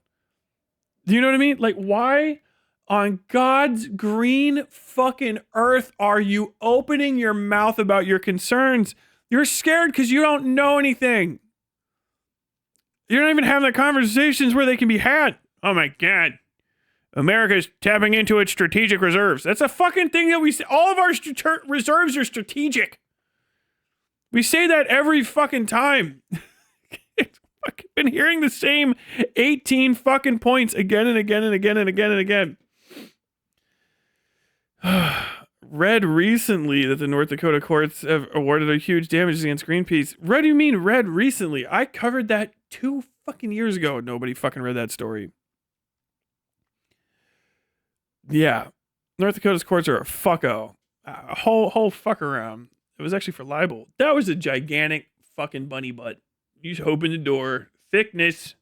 Do you know what I mean? Like, why on God's green fucking earth are you opening your mouth about your concerns? You're scared because you don't know anything. You're not even having the conversations where they can be had. Oh my God. America's tapping into its strategic reserves. That's a fucking thing that we say. All of our reserves are strategic. We say that every fucking time. I've been hearing the same 18 fucking points again and again and again and again and again. Read recently that the North Dakota courts have awarded a huge damages against Greenpeace. What do you mean read recently? I covered that 2 fucking years ago. Nobody fucking read that story. Yeah, North Dakota's courts are a fucko. A whole fuck around. It was actually for libel. That was a gigantic fucking bunny butt. You just open the door. Thickness.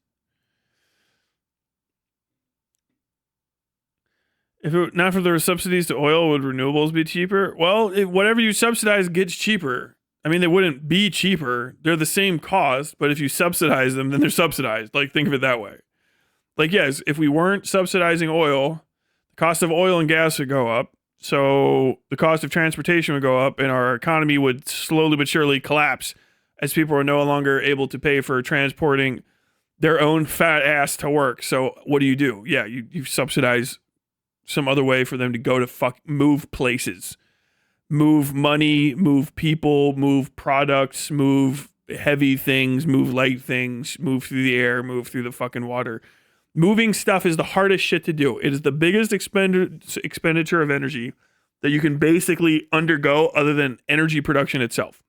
If it not for the subsidies to oil, would renewables be cheaper? Well, whatever you subsidize gets cheaper. I mean, they wouldn't be cheaper. They're the same cost, but if you subsidize them, then they're subsidized. Like, think of it that way. Like, yes, if we weren't subsidizing oil, the cost of oil and gas would go up. So the cost of transportation would go up and our economy would slowly but surely collapse as people are no longer able to pay for transporting their own fat ass to work. So what do? Yeah, you subsidize some other way for them to go to move places, move money, move people, move products, move heavy things, move light things, move through the air, move through the fucking water. Moving stuff is the hardest shit to do. It is the biggest expenditure of energy that you can basically undergo other than energy production itself.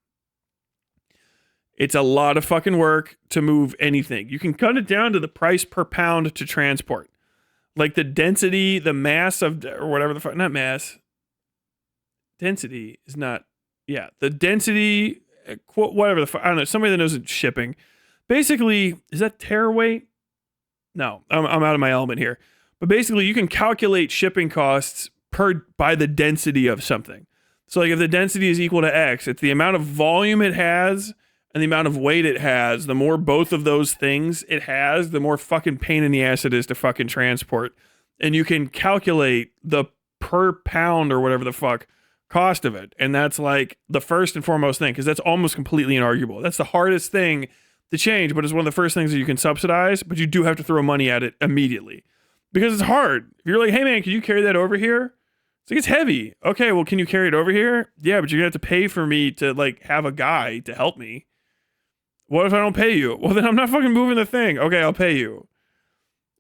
It's a lot of fucking work to move anything. You can cut it down to the price per pound to transport. Like the density, the mass of, or whatever the fuck, not mass. Density is not, yeah. The density, whatever the fuck, I don't know, somebody that knows shipping. Basically, is that tare weight? No, I'm out of my element here. But basically, you can calculate shipping costs by the density of something. So like if the density is equal to X, it's the amount of volume it has and the amount of weight it has. The more both of those things it has, the more fucking pain in the ass it is to fucking transport. And you can calculate the per pound or whatever the fuck cost of it. And that's like the first and foremost thing, because that's almost completely inarguable. That's the hardest thing to change, but it's one of the first things that you can subsidize, but you do have to throw money at it immediately because it's hard. If you're like, hey man, can you carry that over here? It's like, it's heavy. Okay, well, can you carry it over here? Yeah, but you're gonna have to pay for me to like have a guy to help me. What if I don't pay you? Well, then I'm not fucking moving the thing. Okay, I'll pay you.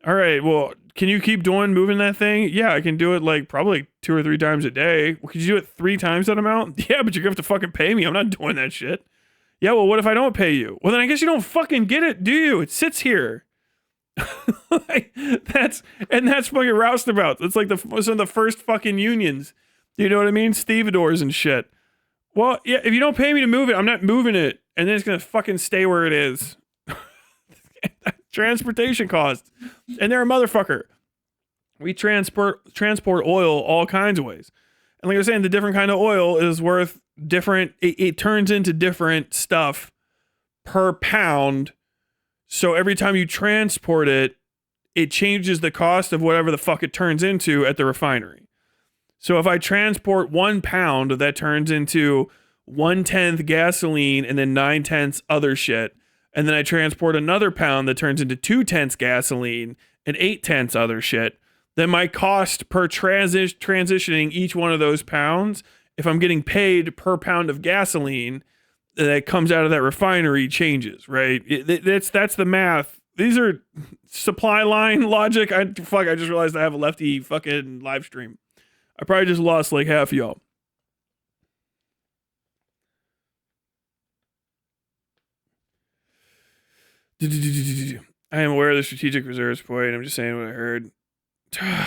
All right, well, can you keep moving that thing? Yeah, I can do it like probably 2 or 3 times a day. Well, could you do it 3 times that amount? Yeah, but you're gonna have to fucking pay me. I'm not doing that shit. Yeah, well, what if I don't pay you? Well, then I guess you don't fucking get it, do you? It sits here. Like, that's fucking roustabout. It's like some of the first fucking unions. You know what I mean? Stevedores and shit. Well, yeah, if you don't pay me to move it, I'm not moving it. And then it's gonna fucking stay where it is. Transportation costs. And they're a motherfucker. We transport oil all kinds of ways. And like I was saying, the different kind of oil is worth different, it turns into different stuff per pound. So every time you transport it, it changes the cost of whatever the fuck it turns into at the refinery. So if I transport 1 pound, that turns into 1/10 gasoline and then 9/10 other shit. And then I transport another pound that turns into 2/10 gasoline and 8/10 other shit. Then my cost per transitioning each one of those pounds, if I'm getting paid per pound of gasoline that comes out of that refinery, changes, right? That's the math. These are supply line logic. I just realized I have a lefty fucking live stream. I probably just lost like half of y'all. I am aware of the strategic reserves point. I'm just saying what I heard.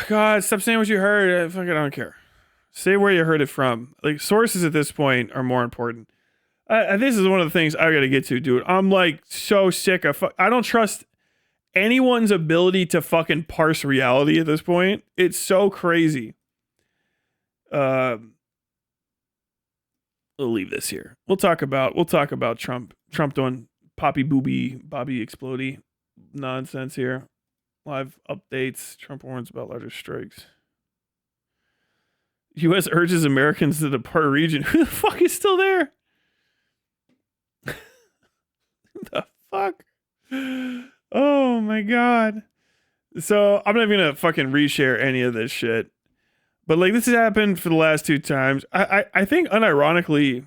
God, stop saying what you heard. I don't care. Say where you heard it from. Like, sources at this point are more important. This is one of the things I gotta get to, dude. I'm like so sick of. I don't trust anyone's ability to fucking parse reality at this point. It's so crazy. We'll leave this here. We'll talk about Trump. Trump doing Bobby explodey nonsense here. Live updates. Trump warns about larger strikes. U.S. urges Americans to depart region. Who the fuck is still there? The fuck? Oh my god. So I'm not even gonna fucking reshare any of this shit. But like, this has happened for the last 2 times. I think unironically,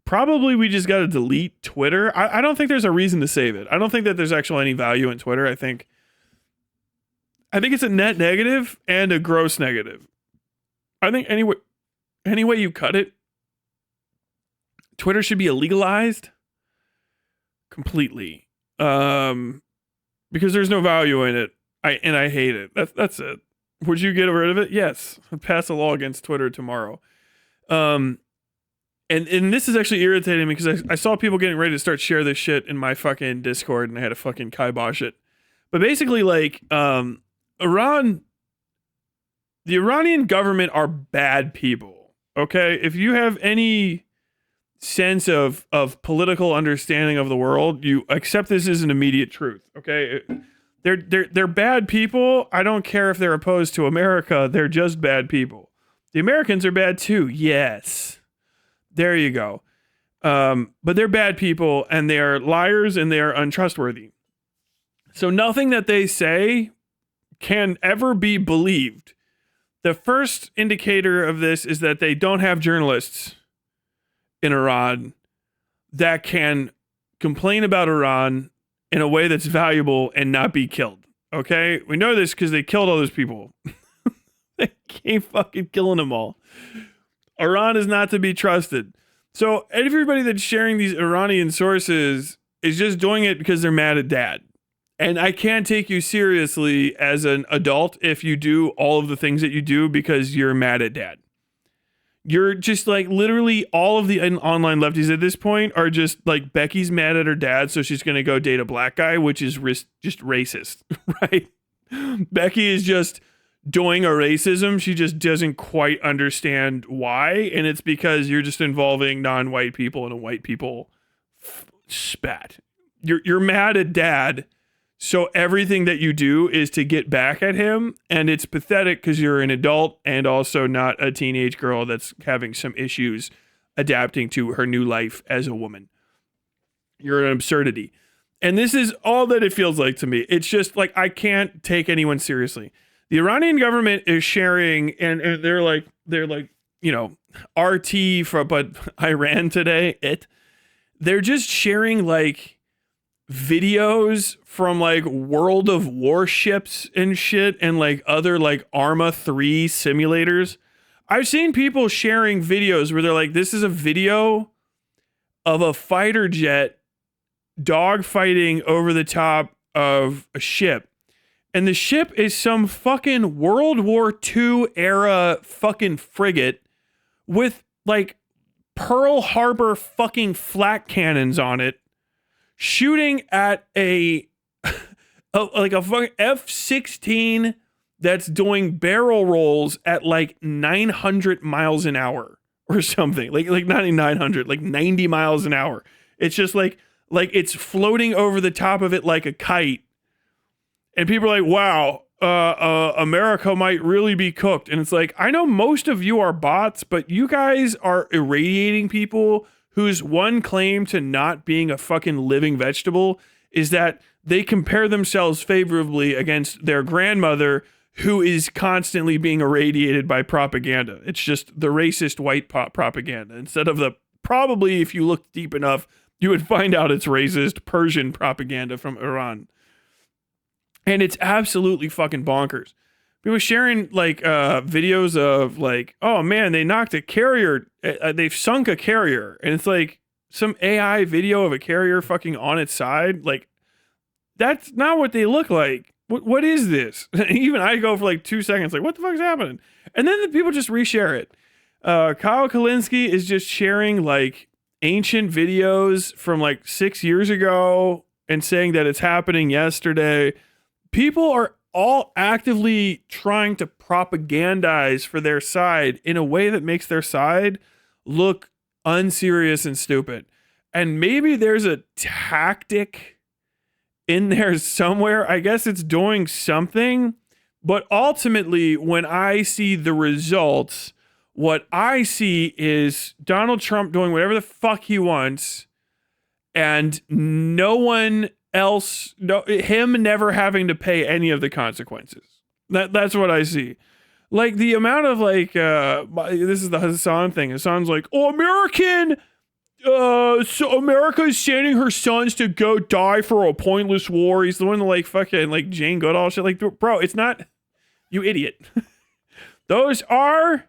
probably we just gotta delete Twitter. I don't think there's a reason to save it. I don't think that there's actually any value in Twitter. I think it's a net negative and a gross negative. I think any way you cut it, Twitter should be illegalized completely. Because there's no value in it. I hate it. That's it. Would you get rid of it? Yes. I'd pass a law against Twitter tomorrow. And this is actually irritating me because I saw people getting ready to start share this shit in my fucking Discord and I had to fucking kibosh it. But basically, like, the Iranian government are bad people. Okay? If you have any sense of political understanding of the world, you accept this as an immediate truth. Okay? They're bad people. I don't care if they're opposed to America. They're just bad people. The Americans are bad too. Yes. There you go. But they're bad people and they are liars and they are untrustworthy. So nothing that they say can ever be believed. The first indicator of this is that they don't have journalists in Iran that can complain about Iran in a way that's valuable and not be killed. Okay? We know this because they killed all those people. They keep fucking killing them all. Iran is not to be trusted. So everybody that's sharing these Iranian sources is just doing it because they're mad at dad. And I can't take you seriously as an adult if you do all of the things that you do because you're mad at dad. You're just like, literally all of the online lefties at this point are just like, Becky's mad at her dad, so she's going to go date a black guy, which is just racist, right? Becky is just doing a racism. She just doesn't quite understand why. And it's because you're just involving non-white people in a white people spat. You're mad at dad. So everything that you do is to get back at him. And it's pathetic because you're an adult and also not a teenage girl that's having some issues adapting to her new life as a woman. You're an absurdity. And this is all that it feels like to me. It's just like, I can't take anyone seriously. The Iranian government is sharing, and they're like, you know, RT for, but Iran today, they're just sharing like videos from like World of Warships and shit and like other like Arma 3 simulators. I've seen people sharing videos where they're like, this is a video of a fighter jet dogfighting over the top of a ship. And the ship is some fucking World War II era fucking frigate with like Pearl Harbor fucking flak cannons on it, shooting at a fucking F-16 that's doing barrel rolls at like 900 miles an hour or something. Like not 900, like 90 miles an hour. It's just like it's floating over the top of it like a kite. And people are like, wow, America might really be cooked. And it's like, I know most of you are bots, but you guys are irradiating people whose one claim to not being a fucking living vegetable is that they compare themselves favorably against their grandmother who is constantly being irradiated by propaganda. It's just the racist white propaganda instead of the, probably if you look deep enough, you would find out it's racist Persian propaganda from Iran. And it's absolutely fucking bonkers. People sharing like videos of like, oh man, they knocked a carrier, they've sunk a carrier. And it's like some AI video of a carrier fucking on its side. Like, that's not what they look like. What is this? Even I go for like 2 seconds, like, what the fuck is happening? And then the people just reshare it. Kyle Kalinske is just sharing like ancient videos from like 6 years ago and saying that it's happening yesterday. People are all actively trying to propagandize for their side in a way that makes their side look unserious and stupid. And maybe there's a tactic in there somewhere. I guess it's doing something. But ultimately, when I see the results, what I see is Donald Trump doing whatever the fuck he wants and no one else, him never having to pay any of the consequences. That's what I see. Like the amount of like, this is the Hasan thing. Hasan's like, oh, so America is sending her sons to go die for a pointless war. He's the one that like fucking like Jane Goodall shit. Like, bro, it's not, you idiot. Those are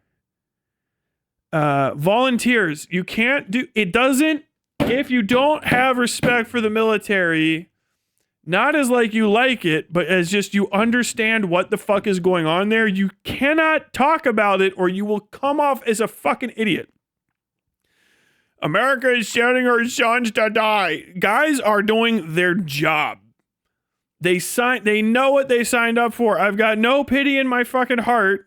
volunteers. You can't do, it doesn't, if you don't have respect for the military, not as like you like it, but as just you understand what the fuck is going on there, you cannot talk about it or you will come off as a fucking idiot. America is sending her sons to die. Guys are doing their job. They know what they signed up for. I've got no pity in my fucking heart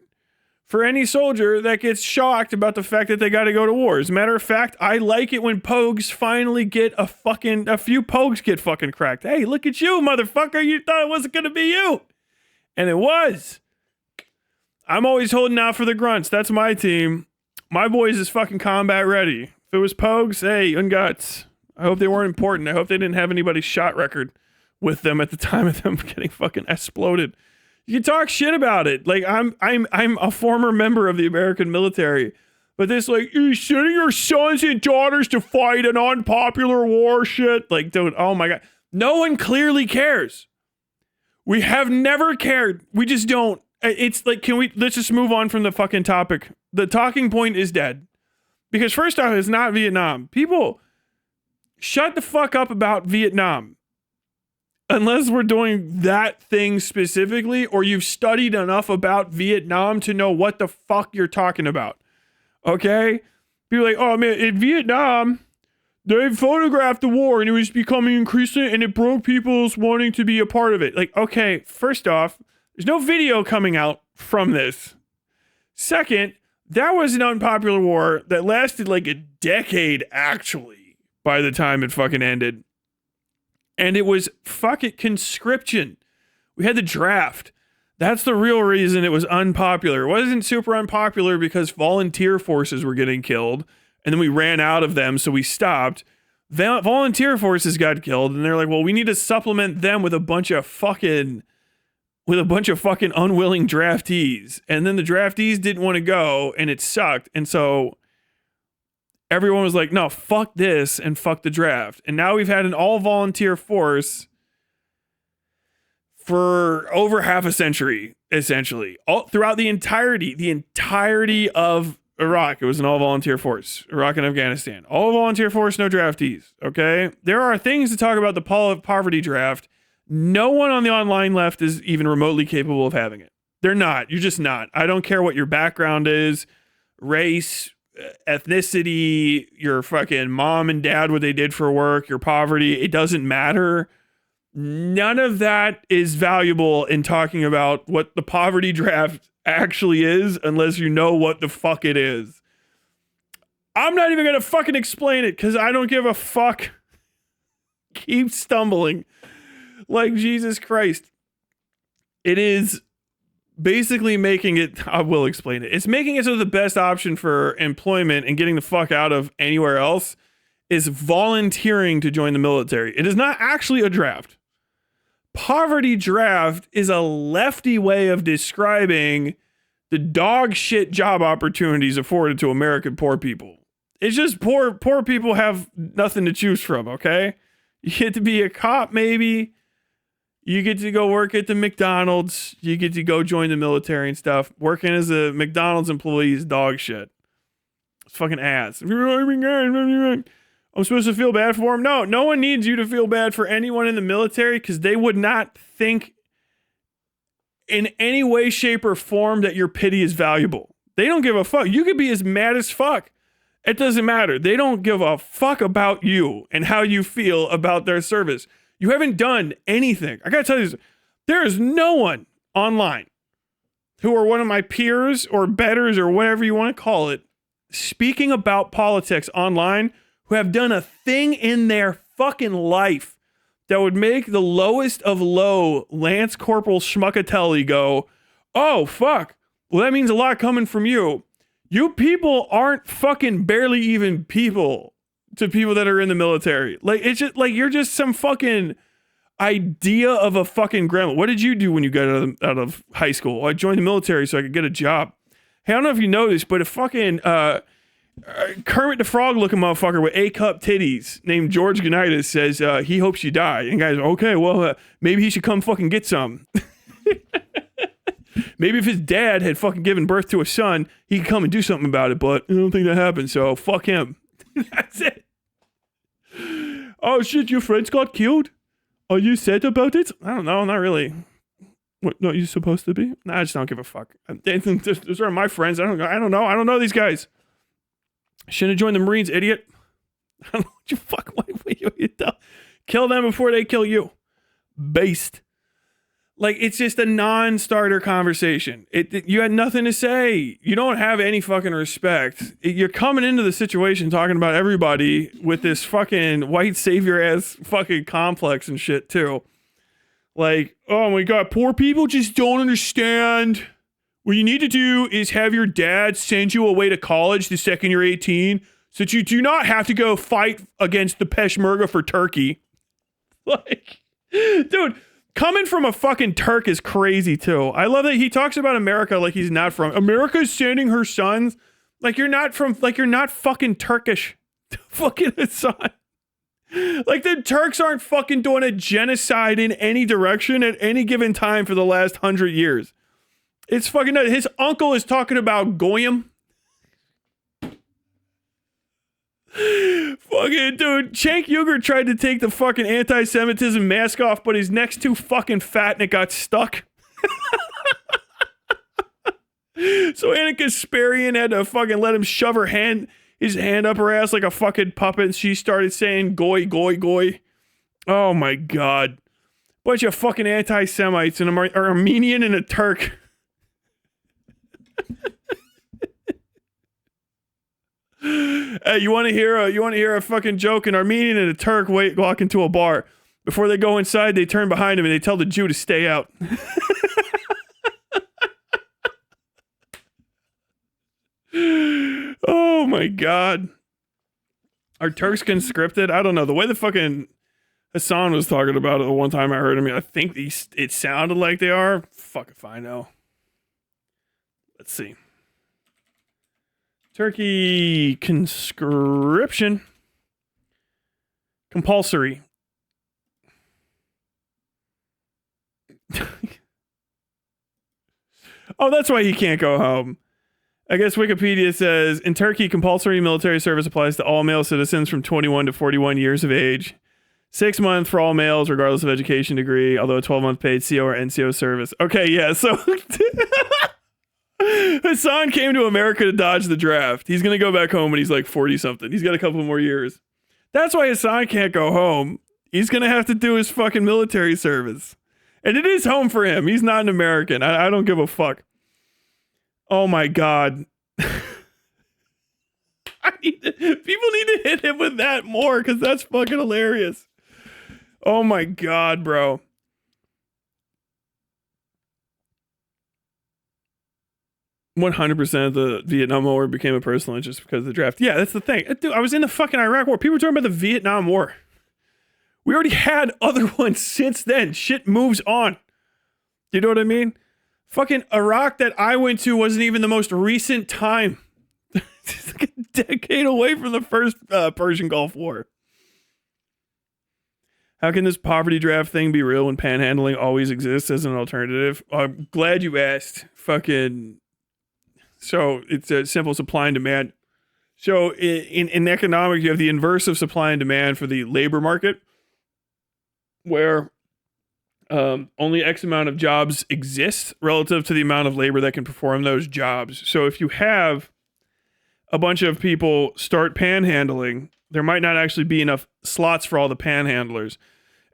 for any soldier that gets shocked about the fact that they got to go to war. As a matter of fact, I like it when pogues finally get a few pogues get fucking cracked. Hey, look at you, motherfucker. You thought it wasn't going to be you. And it was. I'm always holding out for the grunts. That's my team. My boys is fucking combat ready. If it was pogues, hey, unguts. I hope they weren't important. I hope they didn't have anybody's shot record with them at the time of them getting fucking exploded. You can talk shit about it. Like I'm a former member of the American military, but this like you're sending your sons and daughters to fight an unpopular war shit. Like, dude, oh my god, no one clearly cares. We have never cared. We just don't. It's like, let's just move on from the fucking topic. The talking point is dead because first off, it's not Vietnam. People, shut the fuck up about Vietnam. Unless we're doing that thing specifically, or you've studied enough about Vietnam to know what the fuck you're talking about. Okay? People are like, oh man, in Vietnam, they photographed the war and it was becoming increasingly, and it broke people's wanting to be a part of it. Like, okay, first off, there's no video coming out from this. Second, that was an unpopular war that lasted like a decade, actually, by the time it fucking ended. And it was fucking conscription. We had the draft. That's the real reason it was unpopular. It wasn't super unpopular because volunteer forces were getting killed. And then we ran out of them, so we stopped. Volunteer forces got killed. And they're like, well, we need to supplement them with a bunch of fucking unwilling draftees. And then the draftees didn't want to go, and it sucked. And so everyone was like, no, fuck this and fuck the draft. And now we've had an all-volunteer force for over half a century, essentially. All throughout the entirety of Iraq, it was an all-volunteer force. Iraq and Afghanistan. All-volunteer force, no draftees, okay? There are things to talk about the poverty draft. No one on the online left is even remotely capable of having it. They're not. You're just not. I don't care what your background is, race, ethnicity, your fucking mom and dad, what they did for work, your poverty. It doesn't matter. None of that is valuable in talking about what the poverty draft actually is unless you know what the fuck it is. I'm not even gonna fucking explain it because I don't give a fuck. Keep stumbling. Like Jesus Christ. It is basically making it, I will explain it. It's making it so the best option for employment and getting the fuck out of anywhere else is volunteering to join the military. It is not actually a draft. Poverty draft is a lefty way of describing the dog shit job opportunities afforded to American poor people. It's just poor people have nothing to choose from, okay? You get to be a cop, maybe. You get to go work at the McDonald's. You get to go join the military and stuff. Working as a McDonald's employee is dog shit. It's fucking ass. I'm supposed to feel bad for him? No one needs you to feel bad for anyone in the military because they would not think in any way, shape, or form that your pity is valuable. They don't give a fuck. You could be as mad as fuck. It doesn't matter. They don't give a fuck about you and how you feel about their service. You haven't done anything. I gotta tell you this. There is no one online who are one of my peers or betters or whatever you want to call it speaking about politics online who have done a thing in their fucking life that would make the lowest of low Lance Corporal Schmuckatelli go, oh, fuck. Well, that means a lot coming from you. You people aren't fucking barely even people to people that are in the military. Like, it's just like, you're just some fucking idea of a fucking grandma. What did you do when you got out of high school? I joined the military so I could get a job. Hey, I don't know if you noticed, but a fucking Kermit the Frog looking motherfucker with A-cup titties named George Gonitis says he hopes you die. And guys, okay, well, maybe he should come fucking get some. Maybe if his dad had fucking given birth to a son, he could come and do something about it, but I don't think that happened, so fuck him. That's it. Oh shit, your friends got killed? Are you sad about it? I don't know, not really. What, not you supposed to be? Nah, I just don't give a fuck. Those are my friends. I don't know. I don't know these guys. Shouldn't have joined the Marines, idiot. I don't know what you fuck. Kill them before they kill you. Based. Like, it's just a non-starter conversation. You had nothing to say. You don't have any fucking respect. You're coming into the situation talking about everybody with this fucking white savior-ass fucking complex and shit, too. Like, oh my God, poor people just don't understand. What you need to do is have your dad send you away to college the second you're 18 so that you do not have to go fight against the Peshmerga for Turkey. Like, dude, coming from a fucking Turk is crazy too. I love that he talks about America like he's not from. America's sending her sons. Like you're not fucking Turkish. Fucking Hasan. Like the Turks aren't fucking doing a genocide in any direction at any given time for the last 100 years. It's fucking nuts. His uncle is talking about Goyim. Fucking dude, Cenk Uygur tried to take the fucking anti-Semitism mask off, but his neck's too fucking fat and it got stuck. So Anna Kasparian had to fucking let him shove his hand up her ass like a fucking puppet, and she started saying goy, goy, goy. Oh my God. Bunch of fucking anti-Semites, and an Armenian and a Turk. Hey, you want to hear a fucking joke? An Armenian and a Turk walk into a bar. Before they go inside, they turn behind him and they tell the Jew to stay out. Oh my God. Are Turks conscripted? I don't know. The way the fucking Hasan was talking about it the one time I heard him, I think it sounded like they are. Fuck if I know. Let's see. Turkey conscription. Compulsory. Oh, that's why he can't go home. I guess Wikipedia says, in Turkey, compulsory military service applies to all male citizens from 21 to 41 years of age. 6 months for all males, regardless of education degree, although a 12-month paid CO or NCO service. Okay, yeah, so Hasan came to America to dodge the draft. He's going to go back home when he's like 40-something. He's got a couple more years. That's why Hasan can't go home. He's going to have to do his fucking military service. And it is home for him. He's not an American. I don't give a fuck. Oh my God. People need to hit him with that more because that's fucking hilarious. Oh my God, bro. "100% of the Vietnam War became a personal interest because of the draft." Yeah, that's the thing. Dude, I was in the fucking Iraq War. People were talking about the Vietnam War. We already had other ones since then. Shit moves on. You know what I mean? Fucking Iraq that I went to wasn't even the most recent time. It's like a decade away from the first Persian Gulf War. How can this poverty draft thing be real when panhandling always exists as an alternative? I'm glad you asked. Fucking. So it's a simple supply and demand. So in economics, you have the inverse of supply and demand for the labor market, where only X amount of jobs exist relative to the amount of labor that can perform those jobs. So if you have a bunch of people start panhandling, there might not actually be enough slots for all the panhandlers.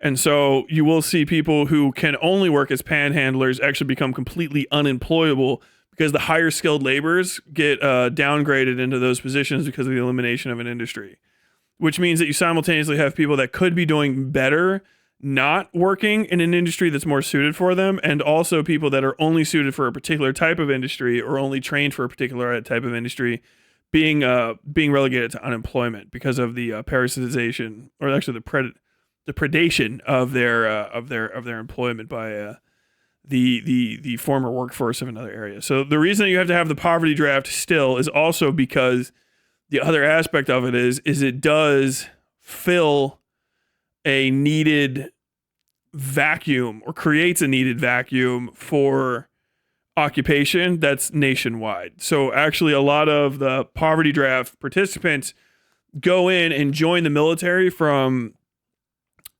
And so you will see people who can only work as panhandlers actually become completely unemployable because the higher skilled laborers get downgraded into those positions because of the elimination of an industry, which means that you simultaneously have people that could be doing better not working in an industry that's more suited for them, and also people that are only suited for a particular type of industry or only trained for a particular type of industry being relegated to unemployment because of the parasitization, or actually the predation of their employment by the former workforce of another area. So the reason you have to have the poverty draft still is also because the other aspect of it is it does fill a needed vacuum, or creates a needed vacuum for occupation that's nationwide. So actually a lot of the poverty draft participants go in and join the military from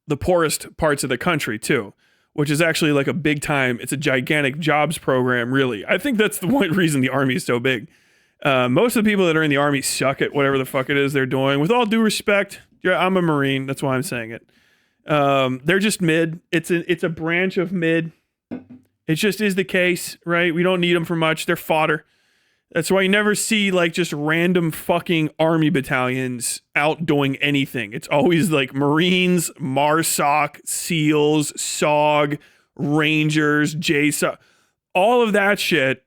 the poorest parts of the country too, which is actually like a big time, it's a gigantic jobs program, really. I think that's the one reason the Army is so big. Most of the people that are in the Army suck at whatever the fuck it is they're doing. With all due respect, yeah, I'm a Marine, that's why I'm saying it. They're just mid. It's a branch of mid. It just is the case, right? We don't need them for much. They're fodder. That's why you never see like just random fucking Army battalions out doing anything. It's always like Marines, MARSOC, SEALs, SOG, Rangers, JSOC, all of that shit.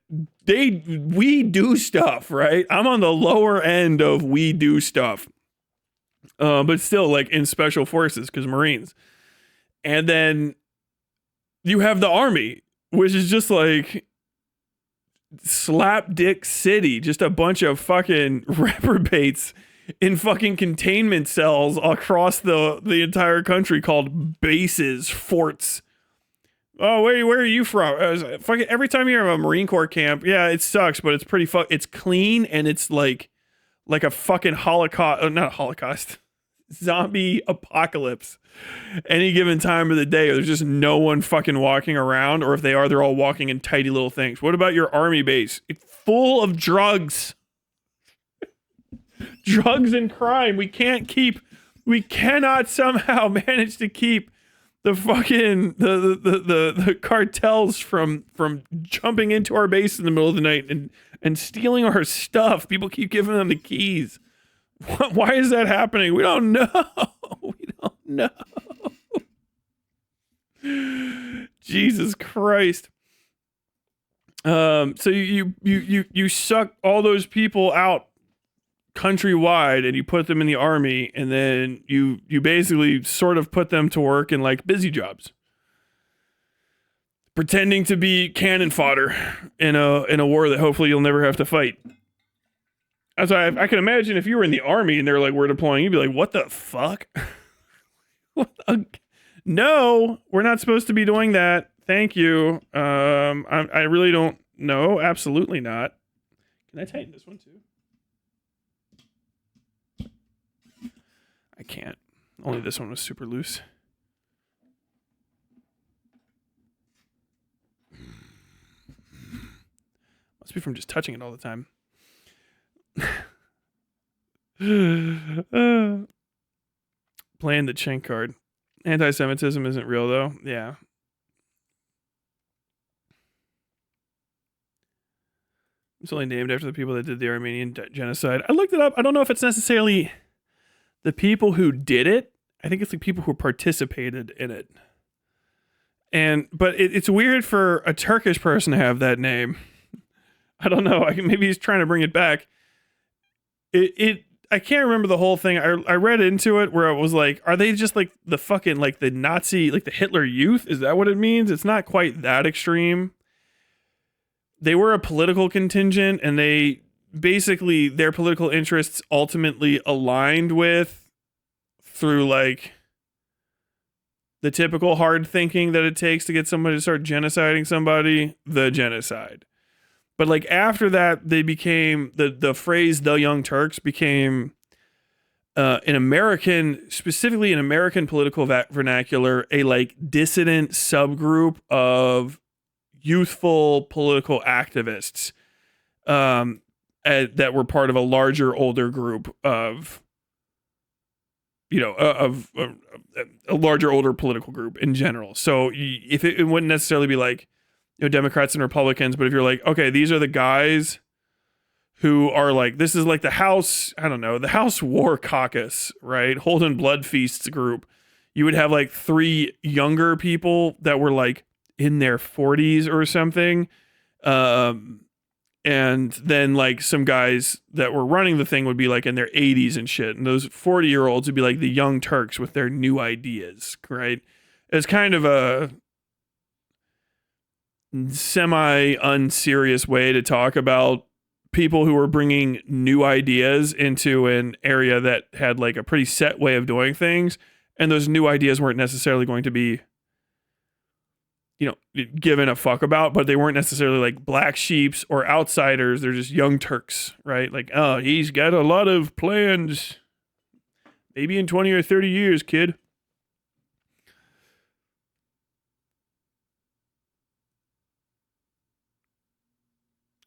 We do stuff, right? I'm on the lower end of we do stuff. But still, like in special forces, because Marines. And then you have the Army, which is just like slapdick city, just a bunch of fucking reprobates in fucking containment cells across the entire country called bases, forts. Oh, where are you from? Fucking every time you have a Marine Corps camp, yeah, it sucks, but it's pretty it's clean, and it's like a fucking not Holocaust. Zombie apocalypse any given time of the day. There's just no one fucking walking around, or if they are, they're all walking in tidy little things. What about your Army base? It's full of drugs. Drugs and crime. We cannot somehow manage to keep the fucking the cartels from jumping into our base in the middle of the night and stealing our stuff. People keep giving them the keys. Why is that happening? We don't know. We don't know. Jesus Christ. So you suck all those people out countrywide and you put them in the Army, and then you basically sort of put them to work in like busy jobs, pretending to be cannon fodder in a war that hopefully you'll never have to fight. That's why I can imagine if you were in the army and they're like, we're deploying, you'd be like, what the fuck? No, we're not supposed to be doing that. Thank you. I really don't know. Absolutely not. Can I tighten this one too? I can't. Only this one was super loose. Must be from just touching it all the time. Playing the Chink card. Anti-Semitism isn't real though. Yeah. It's only named after the people that did the Armenian genocide. I looked it up. I don't know if it's necessarily the people who did it. I think it's the people who participated in it. But it's weird for a Turkish person to have that name. I don't know. Maybe he's trying to bring it back. I can't remember the whole thing. I read into it where it was like, are they just like the fucking like the Nazi, like the Hitler Youth? Is that what it means? It's not quite that extreme. They were a political contingent, and they basically their political interests ultimately aligned with through like the typical hard thinking that it takes to get somebody to start genociding somebody, the genocide. But like after that, they became the phrase "the Young Turks" became specifically in American political vernacular, a like dissident subgroup of youthful political activists that were part of a larger, older group of, a larger, older political group in general. So if it wouldn't necessarily be like, Democrats and Republicans, but if you're like, okay, these are the guys who are like, this is like the House, the House War Caucus, right? Holden Blood Feast's group. You would have like 3 younger people that were like in their 40s or something. And then like some guys that were running the thing would be like in their 80s and shit. And those 40-year-olds would be like the Young Turks with their new ideas, right? It's kind of a semi-unserious way to talk about people who were bringing new ideas into an area that had like a pretty set way of doing things. And those new ideas weren't necessarily going to be, given a fuck about, but they weren't necessarily like black sheeps or outsiders. They're just Young Turks, right? Like, oh, he's got a lot of plans. Maybe in 20 or 30 years, kid.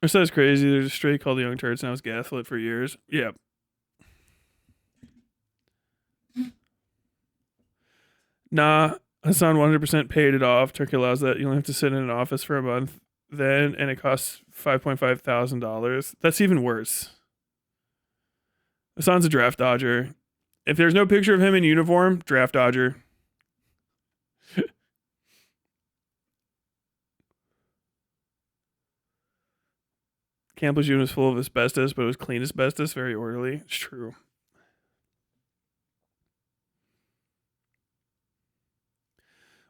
So that's crazy. There's a stray called the Young Turks, and I was gaslit for years. Yeah. Nah, Hasan 100% paid it off. Turkey allows that. You only have to sit in an office for a month then, and it costs $5,500. That's even worse. Hasan's a draft dodger. If there's no picture of him in uniform, draft dodger. Campus unit was full of asbestos, but it was clean asbestos, very orderly. It's true.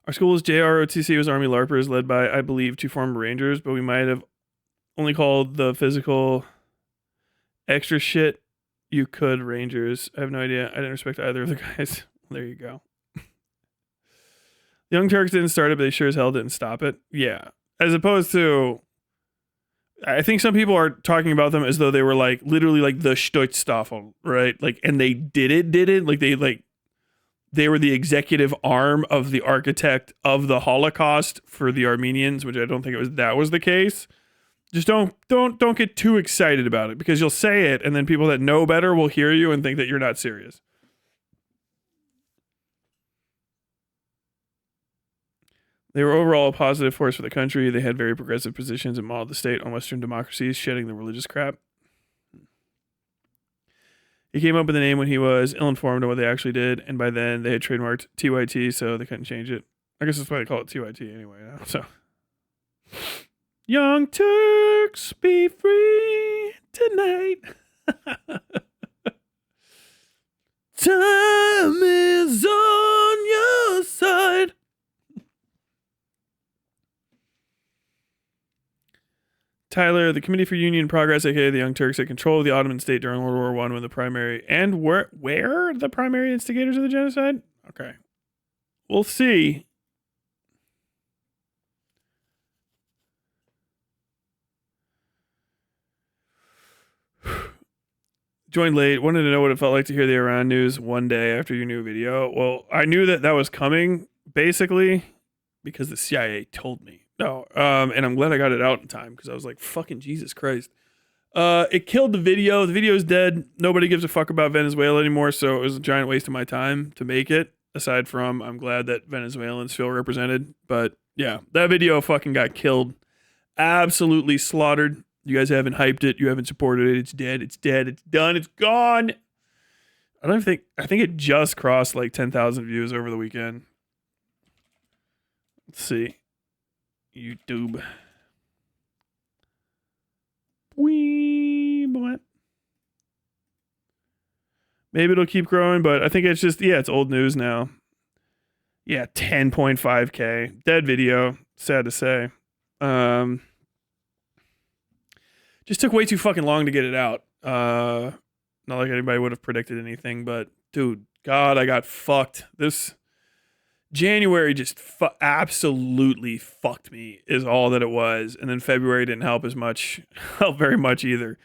Our school's JROTC was Army LARPers led by, I believe, 2 former Rangers, but we might have only called the physical extra shit you could Rangers. I have no idea. I didn't respect either of the guys. There you go. The Young Turks didn't start it, but they sure as hell didn't stop it. Yeah. As opposed to, I think some people are talking about them as though they were like literally like the Stutzstaffel, right? Like, and they did it. Like they were the executive arm of the architect of the Holocaust for the Armenians, which I don't think that was the case. Just don't get too excited about it, because you'll say it and then people that know better will hear you and think that you're not serious. They were overall a positive force for the country. They had very progressive positions and modeled the state on Western democracies, shedding the religious crap. He came up with the name when he was ill-informed on what they actually did, and by then they had trademarked TYT, so they couldn't change it. I guess that's why they call it TYT anyway now. So, Young Turks, be free tonight. Time is on your side. Tyler, the Committee for Union Progress, aka the Young Turks, had control of the Ottoman state during World War I when the primary and where the primary instigators of the genocide? Okay. We'll see. Joined late. Wanted to know what it felt like to hear the Iran news one day after your new video. Well, I knew that was coming, basically, because the CIA told me. No, and I'm glad I got it out in time because I was like, fucking Jesus Christ. It killed the video. The video's dead. Nobody gives a fuck about Venezuela anymore, so it was a giant waste of my time to make it. Aside from, I'm glad that Venezuelans feel represented. But yeah, that video fucking got killed. Absolutely slaughtered. You guys haven't hyped it. You haven't supported it. It's dead. It's dead. It's done. It's gone. I think it just crossed like 10,000 views over the weekend. Let's see. YouTube. What? Maybe it'll keep growing, but I think it's just, it's old news now. Yeah, 10.5K. Dead video. Sad to say. Just took way too fucking long to get it out. Not like anybody would have predicted anything, but dude, God, I got fucked. This January just absolutely fucked me is all that it was. And then February didn't help very much either.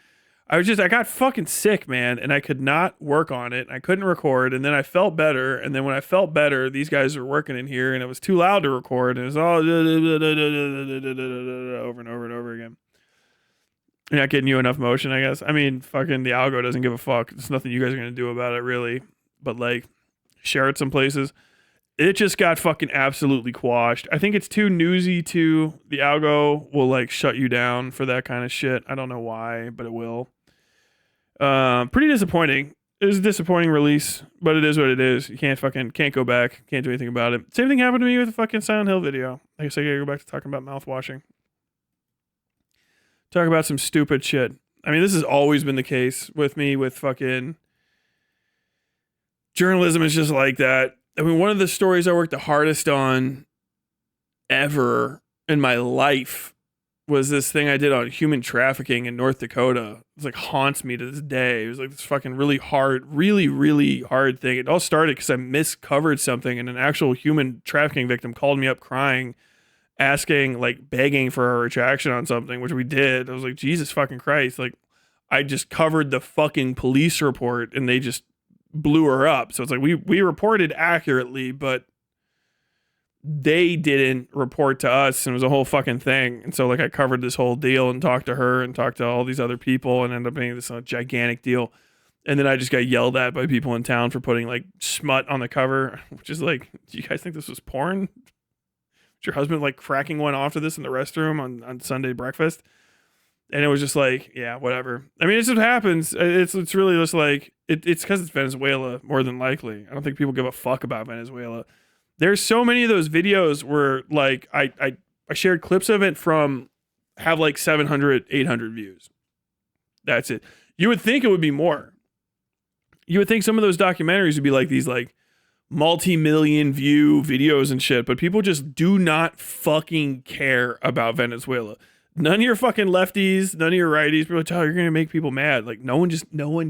I got fucking sick, man, and I could not work on it. I couldn't record, and then I felt better. And then when I felt better, these guys were working in here, and it was too loud to record, and it was all over and over and over again. You're not getting you enough motion, I guess. I mean, fucking the algo doesn't give a fuck. There's nothing you guys are going to do about it, really. But, like, share it some places. It just got fucking absolutely quashed. I think it's too newsy, too. The algo will, like, shut you down for that kind of shit. I don't know why, but it will. Pretty disappointing. It was a disappointing release, but it is what it is. You can't go back. Can't do anything about it. Same thing happened to me with the fucking Silent Hill video. I guess I gotta go back to talking about mouthwashing. Talk about some stupid shit. I mean, this has always been the case with me with fucking journalism is just like that. I mean, one of the stories I worked the hardest on ever in my life was this thing I did on human trafficking in North Dakota. It's like haunts me to this day. It was like this fucking really hard, really, really hard thing. It all started because I miscovered something and an actual human trafficking victim called me up crying, asking, like begging for a retraction on something, which we did. I was like, Jesus fucking Christ. Like, I just covered the fucking police report and they just blew her up. So it's like, we reported accurately, but they didn't report to us, and it was a whole fucking thing. And so like I covered this whole deal and talked to her and talked to all these other people and ended up being this gigantic deal. And then I just got yelled at by people in town for putting like smut on the cover, which is like, do you guys think this was porn? Was your husband like cracking one off to this in the restroom on Sunday breakfast? And it was just like, yeah, whatever. I mean, it's what happens. It's really just like, it's because it's Venezuela more than likely. I don't think people give a fuck about Venezuela. There's so many of those videos where like I shared clips of it from have like 700, 800 views. That's it. You would think it would be more. You would think some of those documentaries would be like these like multi-million view videos and shit, but people just do not fucking care about Venezuela. None of your fucking lefties, none of your righties, people are like, oh, you're going to make people mad. Like no one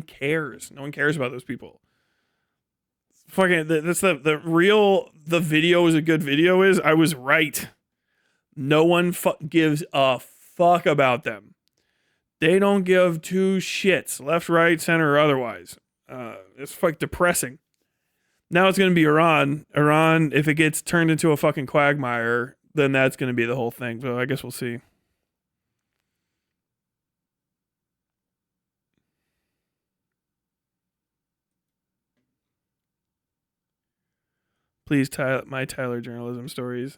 cares. No one cares about those people. Fucking, that's the video is a good video is. I was right. No one gives a fuck about them. They don't give two shits, left, right, center, or otherwise. It's like depressing. Now it's going to be Iran. Iran, if it gets turned into a fucking quagmire, then that's going to be the whole thing. So I guess we'll see. Please, my Tyler journalism stories.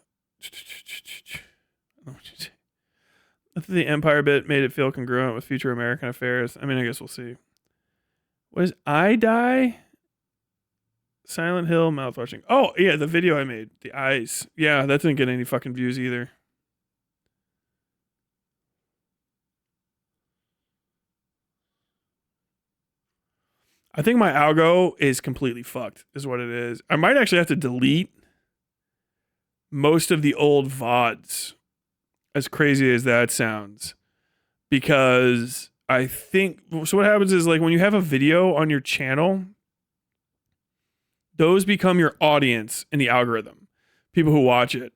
I think the Empire bit made it feel congruent with future American affairs. I mean, I guess we'll see. What is I Die? Silent Hill mouthwashing. Oh, yeah, the video I made. The eyes. Yeah, that didn't get any fucking views either. I think my algo is completely fucked, is what it is. I might actually have to delete most of the old VODs, as crazy as that sounds. because I think, so what happens is like when you have a video on your channel, those become your audience in the algorithm, people who watch it.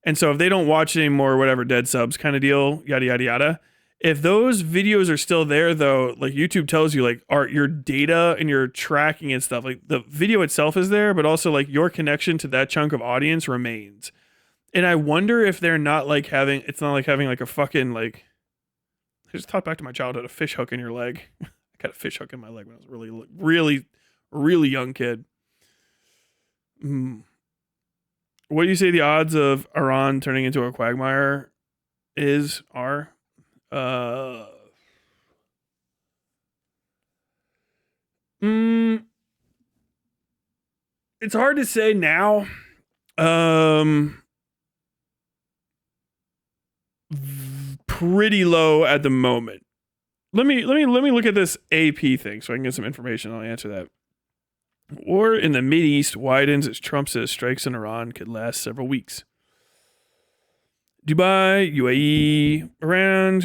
And so if they don't watch it anymore, whatever, dead subs kind of deal, yada, yada, yada. If those videos are still there though, like YouTube tells you like your data and your tracking and stuff, like the video itself is there, but also like your connection to that chunk of audience remains. And I wonder if they're not like having, it's not like having like a fucking like, I just thought back to my childhood, a fish hook in your leg. I got a fish hook in my leg when I was really young kid. What do you say the odds of Iran turning into a quagmire are? It's hard to say now. Pretty low at the moment. Let me look at this AP thing so I can get some information. I'll answer that. War in the Mideast widens as Trump says strikes in Iran could last several weeks. Dubai, UAE, Iran,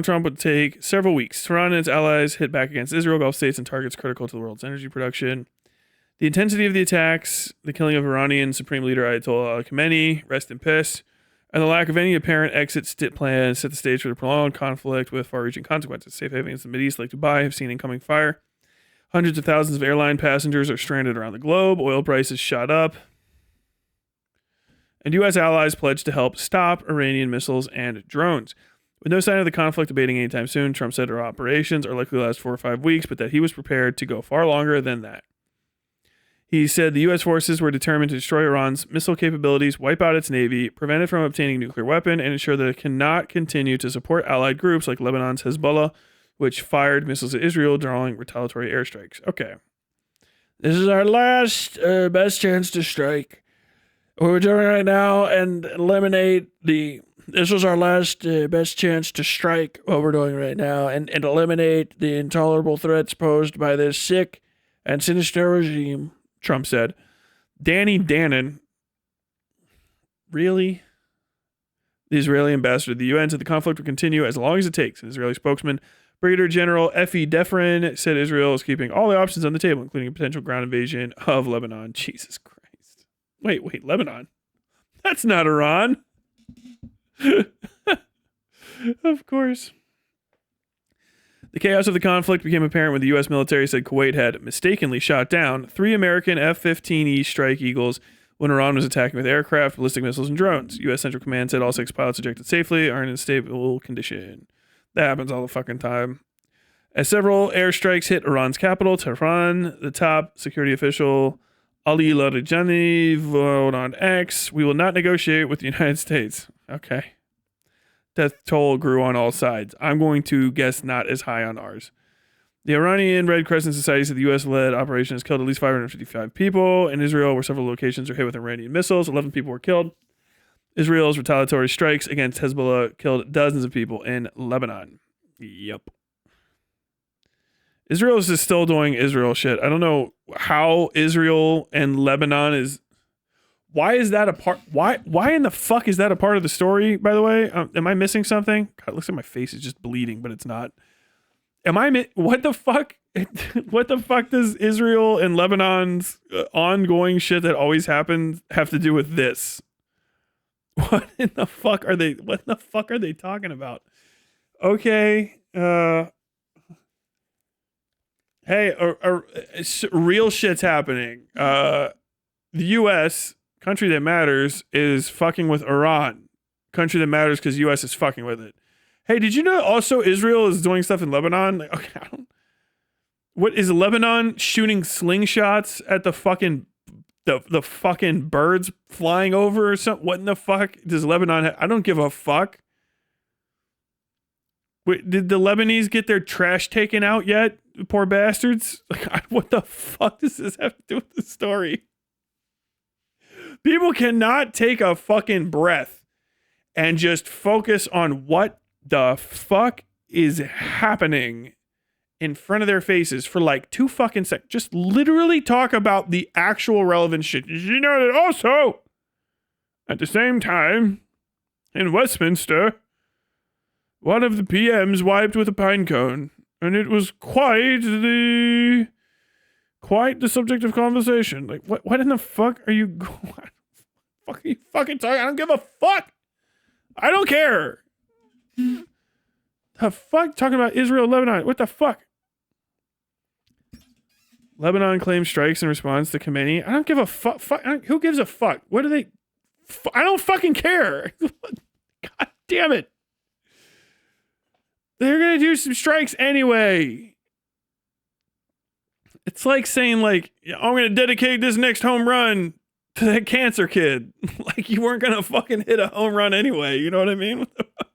Trump would take several weeks. Iran and its allies hit back against Israel, Gulf states, and targets critical to the world's energy production. The intensity of the attacks, the killing of Iranian Supreme Leader Ayatollah Ali Khamenei, rest in peace, and the lack of any apparent exit plan set the stage for the prolonged conflict with far-reaching consequences. Safe havens in the Mideast like Dubai have seen incoming fire. Hundreds of thousands of airline passengers are stranded around the globe. Oil prices shot up. And U.S. allies pledged to help stop Iranian missiles and drones. With no sign of the conflict abating anytime soon, Trump said our operations are likely to last 4 or 5 weeks, but that he was prepared to go far longer than that. He said the U.S. forces were determined to destroy Iran's missile capabilities, wipe out its navy, prevent it from obtaining a nuclear weapon, and ensure that it cannot continue to support allied groups like Lebanon's Hezbollah, which fired missiles at Israel, drawing retaliatory airstrikes. Okay. This is our last best chance to strike. What we're doing right now and eliminate the... This was our last best chance to strike what we're doing right now and eliminate the intolerable threats posed by this sick and sinister regime, Trump said. Danny Danon, really? The Israeli ambassador to the UN said the conflict will continue as long as it takes. An Israeli spokesman, Brigadier General Effie Defrin, said Israel is keeping all the options on the table, including a potential ground invasion of Lebanon. Jesus Christ. Wait, Lebanon? That's not Iran. Of course. The chaos of the conflict became apparent when the U.S. military said Kuwait had mistakenly shot down 3 American F-15E Strike Eagles when Iran was attacking with aircraft, ballistic missiles, and drones. U.S. Central Command said all 6 pilots ejected safely are in a stable condition. That happens all the fucking time. As several airstrikes hit Iran's capital, Tehran, the top security official Ali Larijani wrote on X, "We will not negotiate with the United States." Okay. Death toll grew on all sides. I'm going to guess not as high on ours. The Iranian Red Crescent Society said the U.S.-led operation has killed at least 555 people. In Israel, where several locations are hit with Iranian missiles, 11 people were killed. Israel's retaliatory strikes against Hezbollah killed dozens of people in Lebanon. Yep. Israel is just still doing Israel shit. I don't know how Israel and Lebanon is... Why is that a part? Why in the fuck is that a part of the story, by the way? Am I missing something? God, it looks like my face is just bleeding, but it's not. What the fuck? What the fuck does Israel and Lebanon's ongoing shit that always happens have to do with this? What in the fuck are they talking about? Okay. Hey, real shit's happening. The U.S., country that matters, is fucking with Iran. Country that matters because U.S. is fucking with it. Hey, did you know also Israel is doing stuff in Lebanon? Like, okay, what is Lebanon shooting slingshots at the fucking birds flying over or something? What in the fuck does Lebanon have? I don't give a fuck. Wait, did the Lebanese get their trash taken out yet? Poor bastards. Like, what the fuck does this have to do with the story? People cannot take a fucking breath and just focus on what the fuck is happening in front of their faces for like 2 fucking seconds. Just literally talk about the actual relevant shit. Did you know that also, at the same time, in Westminster, One of the PMs wiped with a pine cone, and it was quite the subject of conversation. Like, what in the fuck are you? What fuck are you fucking talking? I don't give a fuck. I don't care. The fuck talking about Israel, Lebanon? What the fuck? Lebanon claims strikes in response to Khamenei. I don't give a fuck. Who gives a fuck? What do they? I don't fucking care. God damn it. They're gonna do some strikes anyway. It's like saying, like, I'm gonna dedicate this next home run to that cancer kid. Like, you weren't gonna fucking hit a home run anyway. You know what I mean? What the fuck?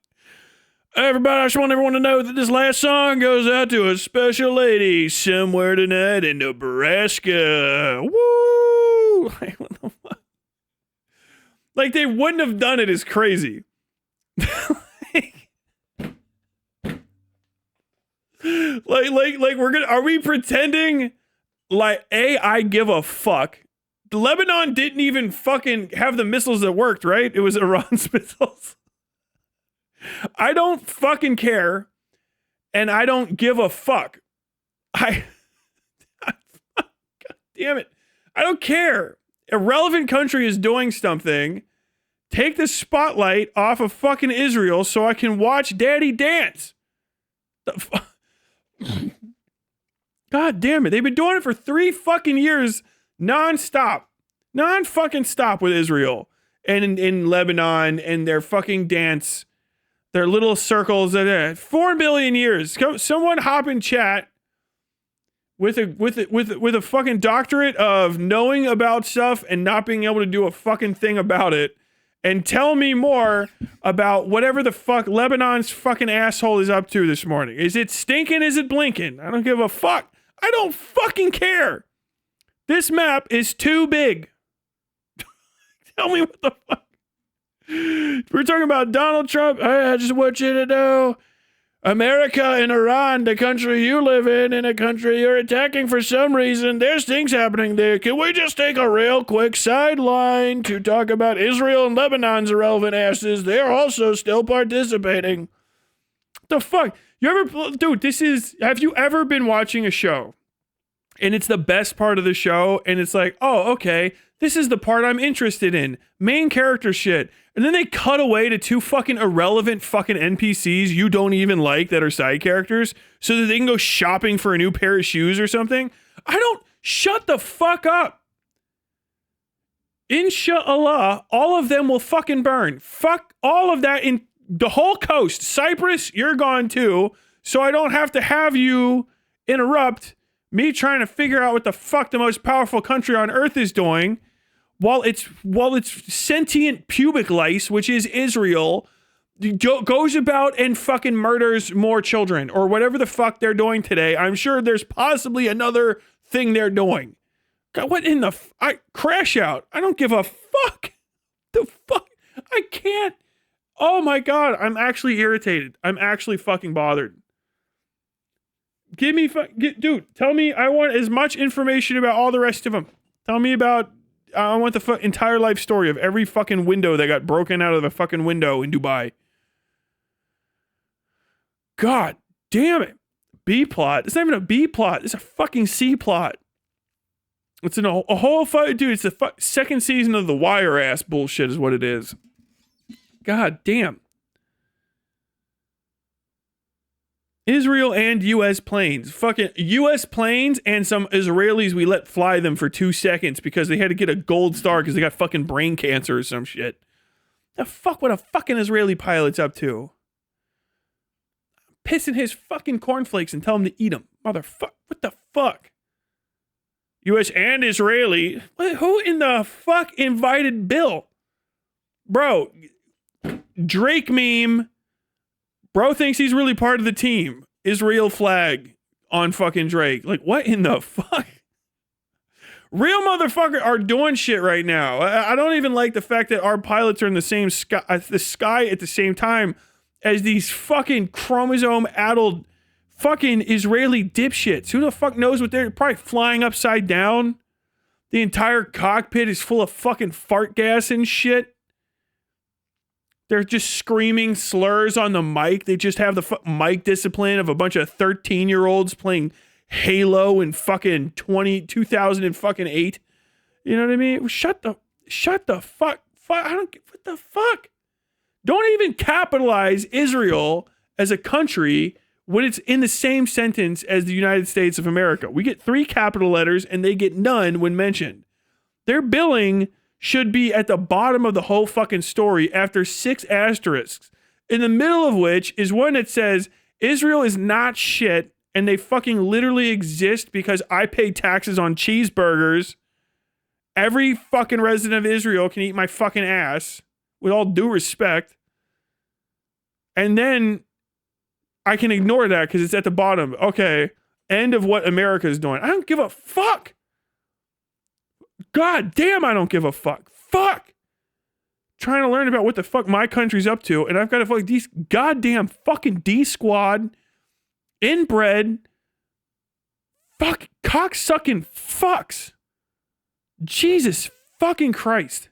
Everybody, I just want everyone to know that this last song goes out to a special lady somewhere tonight in Nebraska. Woo! Like, what the fuck? Like, they wouldn't have done it is crazy. like are we pretending like, I give a fuck? Lebanon didn't even fucking have the missiles that worked, right? It was Iran's missiles. I don't fucking care, and I don't give a fuck. God damn it. I don't care. A relevant country is doing something. Take the spotlight off of fucking Israel so I can watch Daddy dance. God damn it. They've been doing it for 3 fucking years non-stop. Non-fucking stop with Israel and in Lebanon and their fucking dance. Their little circles at 4 billion years. Someone hop in chat with a fucking doctorate of knowing about stuff and not being able to do a fucking thing about it, and tell me more about whatever the fuck Lebanon's fucking asshole is up to this morning. Is it stinking? Is it blinking? I don't give a fuck. I don't fucking care. This map is too big. Tell me what the fuck. We're talking about Donald Trump. I just want you to know, America and Iran, the country you live in a country you're attacking for some reason, there's things happening there. Can we just take a real quick sideline to talk about Israel and Lebanon's irrelevant asses? They're also still participating. The fuck? Dude, have you ever been watching a show and it's the best part of the show and it's like, oh, okay, this is the part I'm interested in. Main character shit. And then they cut away to 2 fucking irrelevant fucking NPCs you don't even like that are side characters so that they can go shopping for a new pair of shoes or something. Shut the fuck up. Inshallah, all of them will fucking burn. Fuck all of that in the whole coast. Cyprus, you're gone too. So I don't have to have you interrupt me trying to figure out what the fuck the most powerful country on earth is doing. While it's sentient pubic lice, which is Israel, goes about and fucking murders more children or whatever the fuck they're doing today. I'm sure there's possibly another thing they're doing. God, what in the crash out? I don't give a fuck. The fuck? I can't. Oh my God. I'm actually irritated. I'm actually fucking bothered. Dude, tell me. I want as much information about all the rest of them. Tell me about. I want the entire life story of every fucking window that got broken out of the fucking window in Dubai. God damn it. B plot. It's not even a B plot. It's a fucking C plot. It's a whole fight. Dude, it's the second season of The Wire ass bullshit is what it is. God damn. Israel and U.S. planes. Fucking U.S. planes and some Israelis, we let fly them for 2 seconds because they had to get a gold star because they got fucking brain cancer or some shit. The fuck what a fucking Israeli pilot's up to? Pissing his fucking cornflakes and tell him to eat them. Motherfucker. What the fuck? U.S. and Israeli. Who in the fuck invited Bill? Bro. Drake meme. Bro thinks he's really part of the team. Israel flag on fucking Drake. Like, what in the fuck? Real motherfuckers are doing shit right now. I don't even like the fact that our pilots are in the same sky at the same time as these fucking chromosome-addled fucking Israeli dipshits. Who the fuck knows what they're probably flying upside down? The entire cockpit is full of fucking fart gas and shit. They're just screaming slurs on the mic. They just have the mic discipline of a bunch of 13-year-olds playing Halo in fucking 2008. You know what I mean? Shut the fuck. I don't get, what the fuck? Don't even capitalize Israel as a country when it's in the same sentence as the United States of America. We get 3 capital letters and they get none when mentioned. Their billing should be at the bottom of the whole fucking story after 6 asterisks, in the middle of which is one that says Israel is not shit and they fucking literally exist because I pay taxes on cheeseburgers. Every fucking resident of Israel can eat my fucking ass, with all due respect. And then I can ignore that because it's at the bottom. Okay, end of what America is doing. I don't give a fuck. God damn, I don't give a fuck. Fuck. Trying to learn about what the fuck my country's up to, and I've got to fuck these goddamn fucking D squad, inbred, fuck, cocksucking fucks. Jesus fucking Christ.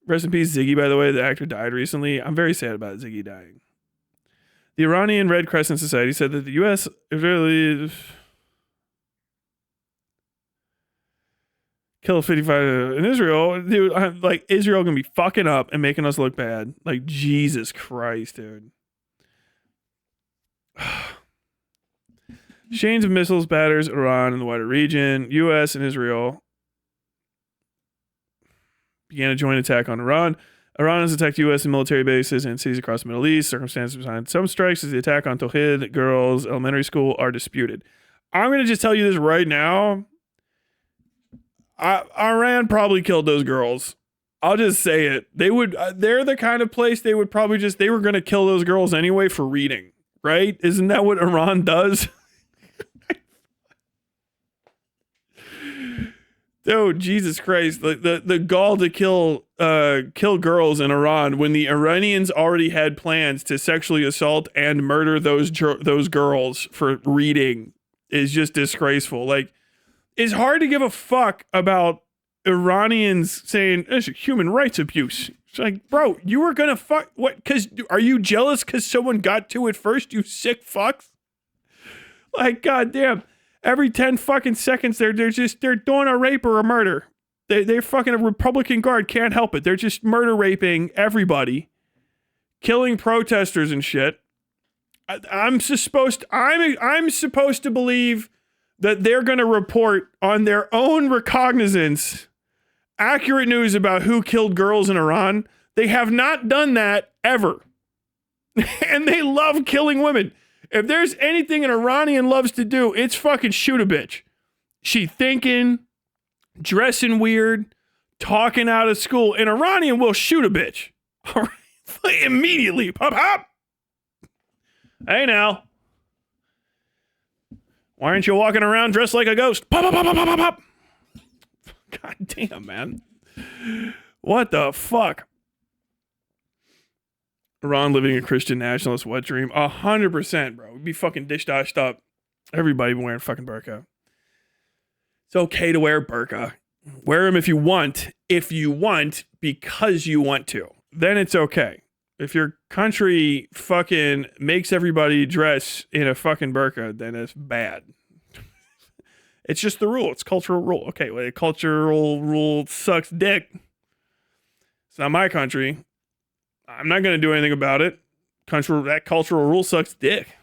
Rest in peace, Ziggy, by the way. The actor died recently. I'm very sad about Ziggy dying. The Iranian Red Crescent Society said that the U.S. really killed 55 in Israel. Dude, like, Israel gonna be fucking up and making us look bad. Like, Jesus Christ, dude. Chains of missiles batters Iran and the wider region. U.S. and Israel began a joint attack on Iran. Iran has attacked U.S. and military bases and cities across the Middle East. Circumstances behind some strikes as the attack on Tawhid Girls Elementary School are disputed. I'm going to just tell you this right now. Iran probably killed those girls. I'll just say it. They're the kind of place they were going to kill those girls anyway for reading, right? Isn't that what Iran does? Oh, Jesus Christ. The gall to kill girls in Iran when the Iranians already had plans to sexually assault and murder those girls for reading is just disgraceful. Like, it's hard to give a fuck about Iranians saying it's a human rights abuse. It's like, bro, you were gonna fuck what? Cause are you jealous because someone got to it first? You sick fucks. Like, goddamn. Every 10 fucking seconds, they're doing a rape or a murder. They're fucking a Republican Guard can't help it. They're just murder raping everybody, killing protesters and shit. I'm supposed to believe that they're gonna report on their own recognizance accurate news about who killed girls in Iran. They have not done that ever, and they love killing women. If there's anything an Iranian loves to do, it's fucking shoot a bitch. She thinking, dressing weird, talking out of school. An Iranian will shoot a bitch. All right? Immediately. Pop, pop. Hey now. Why aren't you walking around dressed like a ghost? Pop, pop, pop, pop, pop, pop. God damn, man. What the fuck? Iran living a Christian nationalist wet dream. 100%, bro. We'd be fucking dish-dashed up. Everybody wearing fucking burqa. It's okay to wear burqa. Wear them if you want, because you want to. Then it's okay. If your country fucking makes everybody dress in a fucking burqa, then it's bad. It's just the rule. It's cultural rule. Okay, well, the cultural rule sucks dick. It's not my country. I'm not going to do anything about it. That cultural rule sucks dick.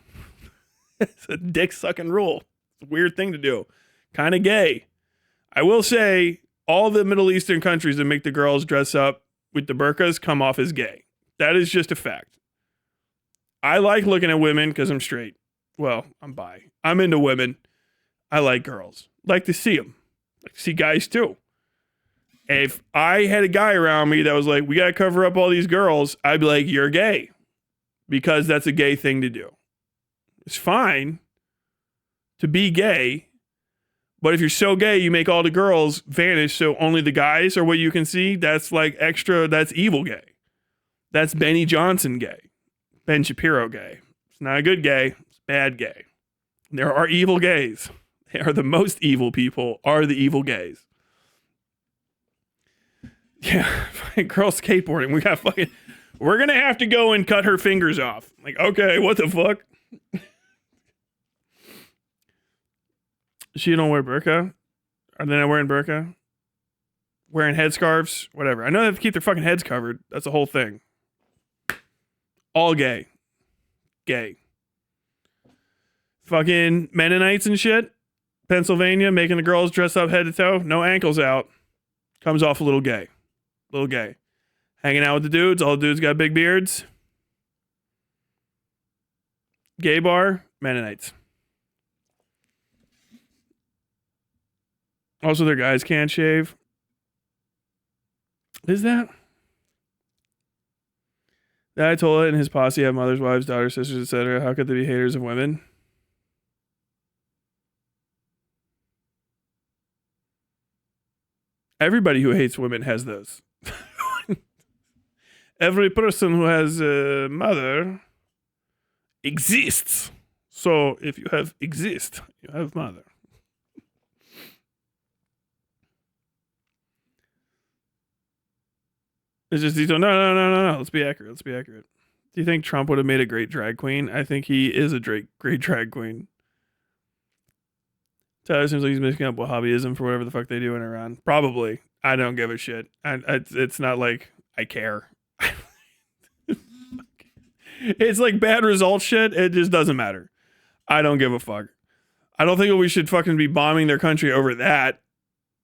It's a dick sucking rule. It's a weird thing to do. Kind of gay. I will say all the Middle Eastern countries that make the girls dress up with the burqas come off as gay. That is just a fact. I like looking at women because I'm straight. Well, I'm bi. I'm into women. I like girls. Like to see them. Like to see guys too. If I had a guy around me that was like, we got to cover up all these girls, I'd be like, you're gay. Because that's a gay thing to do. It's fine to be gay. But if you're so gay, you make all the girls vanish so only the guys are what you can see. That's like extra, that's evil gay. That's Benny Johnson gay. Ben Shapiro gay. It's not a good gay. It's bad gay. There are evil gays. They are the most evil people, are the evil gays. Yeah, fucking girl skateboarding. We're going to have to go and cut her fingers off. Like, okay, what the fuck? She don't wear burqa? Are they not wearing burqa? Wearing headscarves? Whatever. I know they have to keep their fucking heads covered. That's the whole thing. All gay. Gay. Fucking Mennonites and shit. Pennsylvania, making the girls dress up head to toe. No ankles out. Comes off a little gay. Little gay. Hanging out with the dudes. All the dudes got big beards. Gay bar. Mennonites. Also, their guys can't shave. Is that? The Ayatollah and his posse have mothers, wives, daughters, sisters, etc. How could they be haters of women? Everybody who hates women has those. Every person who has a mother exists. So if you have exist, you have mother. It's just no. Let's be accurate. Do you think Trump would have made a great drag queen? I think he is a great drag queen. Tyler seems like he's mixing up Wahhabism for whatever the fuck they do in Iran. Probably. I don't give a shit. It's not like I care. It's like bad result shit. It just doesn't matter. I don't give a fuck. I don't think we should fucking be bombing their country over that.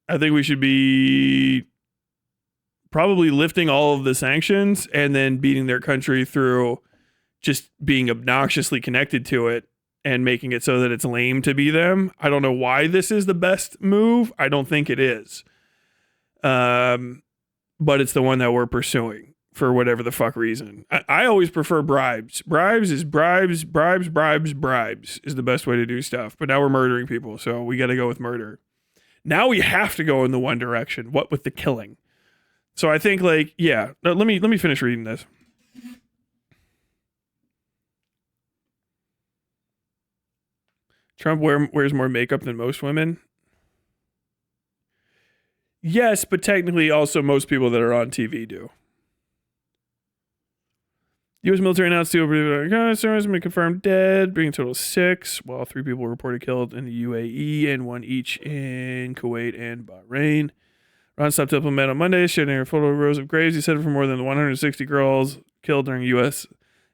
I think we should be probably lifting all of the sanctions and then beating their country through just being obnoxiously connected to it and making it so that it's lame to be them. I don't know why this is the best move. I don't think it is. But it's the one that we're pursuing for whatever the fuck reason. I always prefer bribes. Bribes is the best way to do stuff. But now we're murdering people, so we got to go with murder. Now we have to go in the one direction. What with the killing? So I think, like, yeah. Let me finish reading this. Trump wears more makeup than most women. Yes, but technically also most people that are on TV do. U.S. military announced two servicemen have been confirmed dead, bringing a total of 6, while 3 people were reported killed in the UAE and 1 each in Kuwait and Bahrain. Ron stopped to implement on Monday, sharing a photo of rows of graves. He said for more than 160 girls killed during U.S.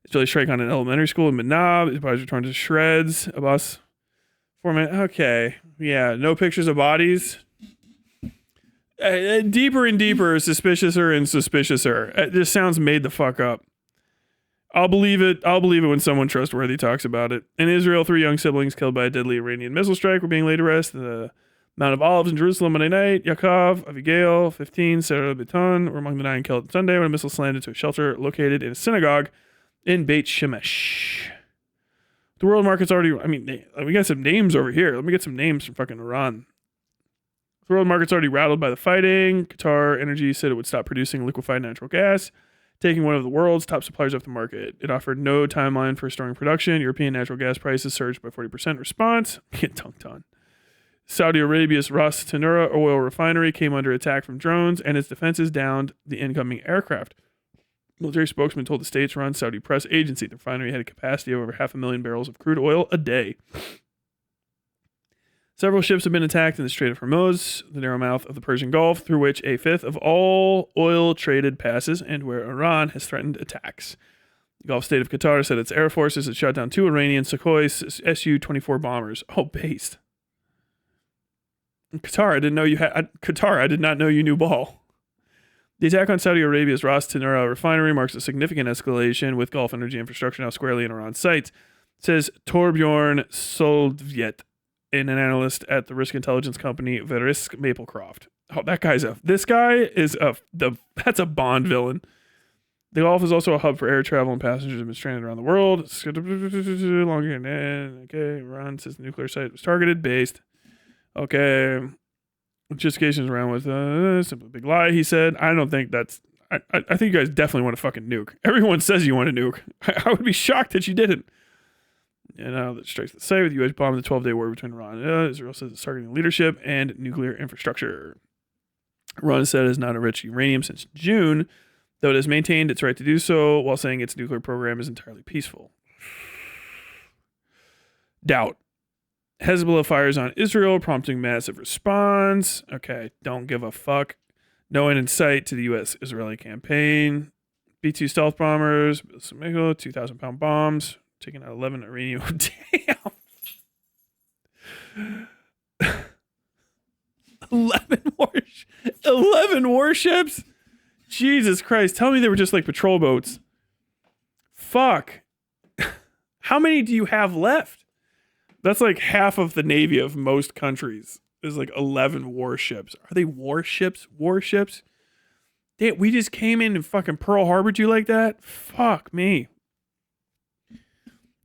Israeli strike on an elementary school in Manab. His bodies returned to shreds. Abbas, 4 minutes. Okay, yeah, no pictures of bodies. Deeper and deeper, suspiciouser and suspiciouser. It just sounds made the fuck up. I'll believe it when someone trustworthy talks about it. In Israel, 3 young siblings killed by a deadly Iranian missile strike were being laid to rest in the Mount of Olives in Jerusalem Monday night. Yaakov, Abigail, 15, Sarah Beton were among the 9 killed Sunday when a missile slammed into a shelter located in a synagogue in Beit Shemesh. The world market's already, we got some names over here. Let me get some names from fucking Iran. The world market's already rattled by the fighting. Qatar Energy said it would stop producing liquefied natural gas, taking one of the world's top suppliers off the market. It offered no timeline for restoring production. European natural gas prices surged by 40% in response. Get dunked on. Saudi Arabia's Ras Tanura oil refinery came under attack from drones, and its defenses downed the incoming aircraft. Military spokesman told the state-run Saudi press agency the refinery had a capacity of over 500,000 barrels of crude oil a day. Several ships have been attacked in the Strait of Hormuz, the narrow mouth of the Persian Gulf, through which a fifth of all oil traded passes, and where Iran has threatened attacks. The Gulf state of Qatar said its air forces had shot down 2 Iranian Sukhoi Su-24 bombers. Oh, based. Qatar, I did not know you knew ball. The attack on Saudi Arabia's Ras Tanura refinery marks a significant escalation, with Gulf energy infrastructure now squarely in Iran's sights, says Torbjorn Soldvjet, an analyst at the risk intelligence company Verisk Maplecroft. Oh, that's a Bond villain. The Gulf is also a hub for air travel, and passengers have been stranded around the world. Okay, Iran says the nuclear site was targeted, based. Okay. Justifications around with simply a big lie, he said. I don't think that's... I think you guys definitely want to fucking nuke. Everyone says you want to nuke. I would be shocked that you didn't. And now that strikes the site with the U.S. bombing the 12-day war between Iran and Israel says it's targeting leadership and nuclear infrastructure. Iran said it has not enriched uranium since June, though it has maintained its right to do so while saying its nuclear program is entirely peaceful. Doubt. Hezbollah fires on Israel, prompting massive response. Okay, don't give a fuck. No end in sight to the U.S.-Israeli campaign. B-2 stealth bombers, 2,000-pound bombs, taking out 11 Iranian. Damn. 11 warships? Jesus Christ. Tell me they were just like patrol boats. Fuck. How many do you have left? That's like half of the navy of most countries. There's like 11 warships. Are they warships? Warships? Damn, we just came in and fucking Pearl Harbored you like that? Fuck me.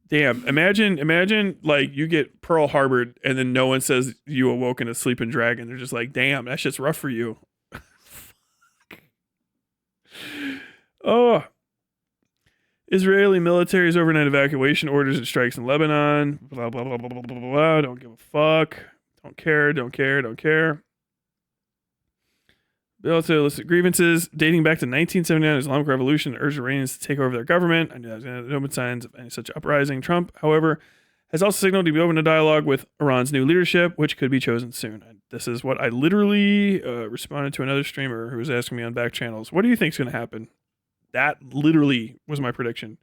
Damn, imagine like you get Pearl Harbored and then no one says you awoke in a sleeping dragon. They're just like, damn, that shit's rough for you. Fuck. Oh. Israeli military's overnight evacuation orders and strikes in Lebanon. Blah, blah, blah, blah, blah, blah, blah. Don't give a fuck. Don't care. Bill to elicit grievances dating back to 1979 Islamic Revolution urged Iranians to take over their government. I knew that was going to no signs of any such uprising. Trump, however, has also signaled to be open to dialogue with Iran's new leadership, which could be chosen soon. This is what I literally responded to another streamer who was asking me on back channels. What do you think is going to happen? That literally was my prediction.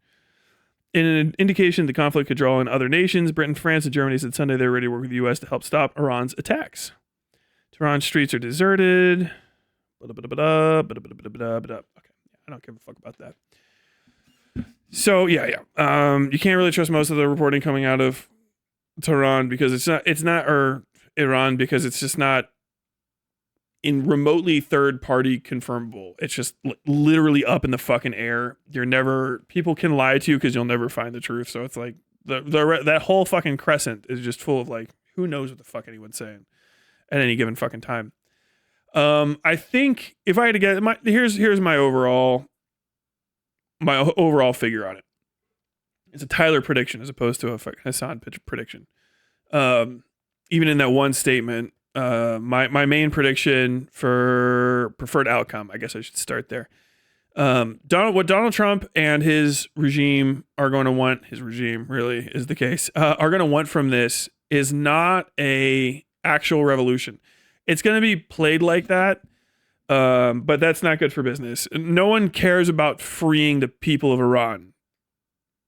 In an indication the conflict could draw in other nations, Britain, France, and Germany said Sunday they're ready to work with the U.S. to help stop Iran's attacks. Tehran's streets are deserted. Okay, I don't give a fuck about that. So you can't really trust most of the reporting coming out of Tehran because or Iran because it's just not in remotely third party confirmable. It's just literally up in the fucking air. People can lie to you because you'll never find the truth. So it's like that whole fucking crescent is just full of like, who knows what the fuck anyone's saying at any given fucking time. I think if I had to get here's my overall figure on it. It's a Tyler prediction as opposed to a Hasan prediction. Even in that one statement, my main prediction for preferred outcome, I guess I should start there. What Donald Trump and his regime are going to want, his regime really is the case, are going to want from this is not a actual revolution. It's going to be played like that, but that's not good for business. No one cares about freeing the people of Iran.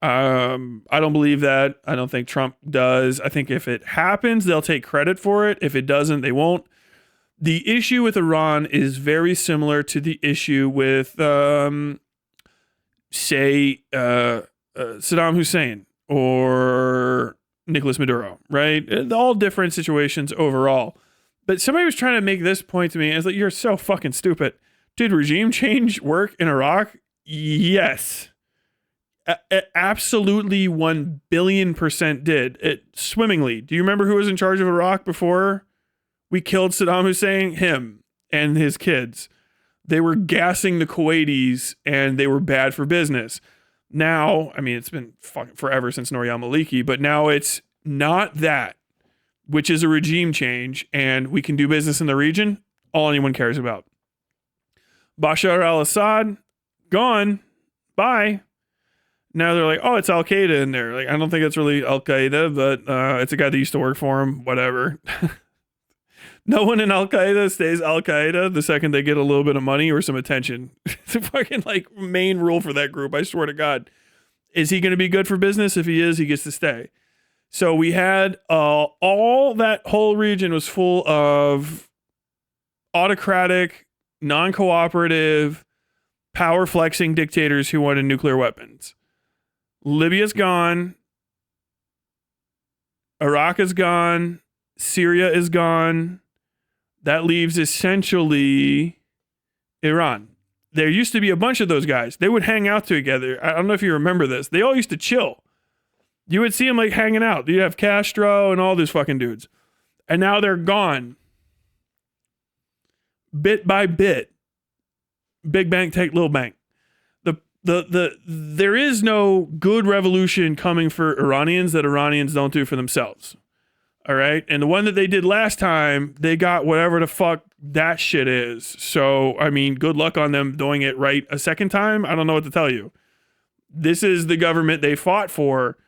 I don't believe that. I don't think Trump does. I think if it happens, they'll take credit for it. If it doesn't, they won't. The issue with Iran is very similar to the issue with, Saddam Hussein or Nicolas Maduro, right? All different situations overall. But somebody was trying to make this point to me, and it's like, you're so fucking stupid. Did regime change work in Iraq? Yes. Absolutely 1 billion% did. It swimmingly. Do you remember who was in charge of Iraq before we killed Saddam Hussein? Him and his kids. They were gassing the Kuwaitis, and they were bad for business. Now, I mean, it's been fucking forever since Nouri al-Maliki, but now it's not that, which is a regime change, and we can do business in the region, all anyone cares about. Bashar al-Assad, gone, bye. Now they're like, oh, it's Al-Qaeda in there. Like, I don't think it's really Al-Qaeda, but it's a guy that used to work for him, whatever. No one in Al-Qaeda stays Al-Qaeda the second they get a little bit of money or some attention. It's a fucking like main rule for that group, I swear to God. Is he going to be good for business? If he is, he gets to stay. So we had all that whole region was full of autocratic, non-cooperative, power-flexing dictators who wanted nuclear weapons. Libya's gone. Iraq is gone. Syria is gone. That leaves essentially Iran. There used to be a bunch of those guys. They would hang out together. I don't know if you remember this. They all used to chill. You would see them like hanging out. You have Castro and all these fucking dudes. And now they're gone. Bit by bit. Big bank take little bank. There is no good revolution coming for Iranians that Iranians don't do for themselves. All right? And the one that they did last time, they got whatever the fuck that shit is. So, I mean, good luck on them doing it right a second time. I don't know what to tell you. This is the government they fought for.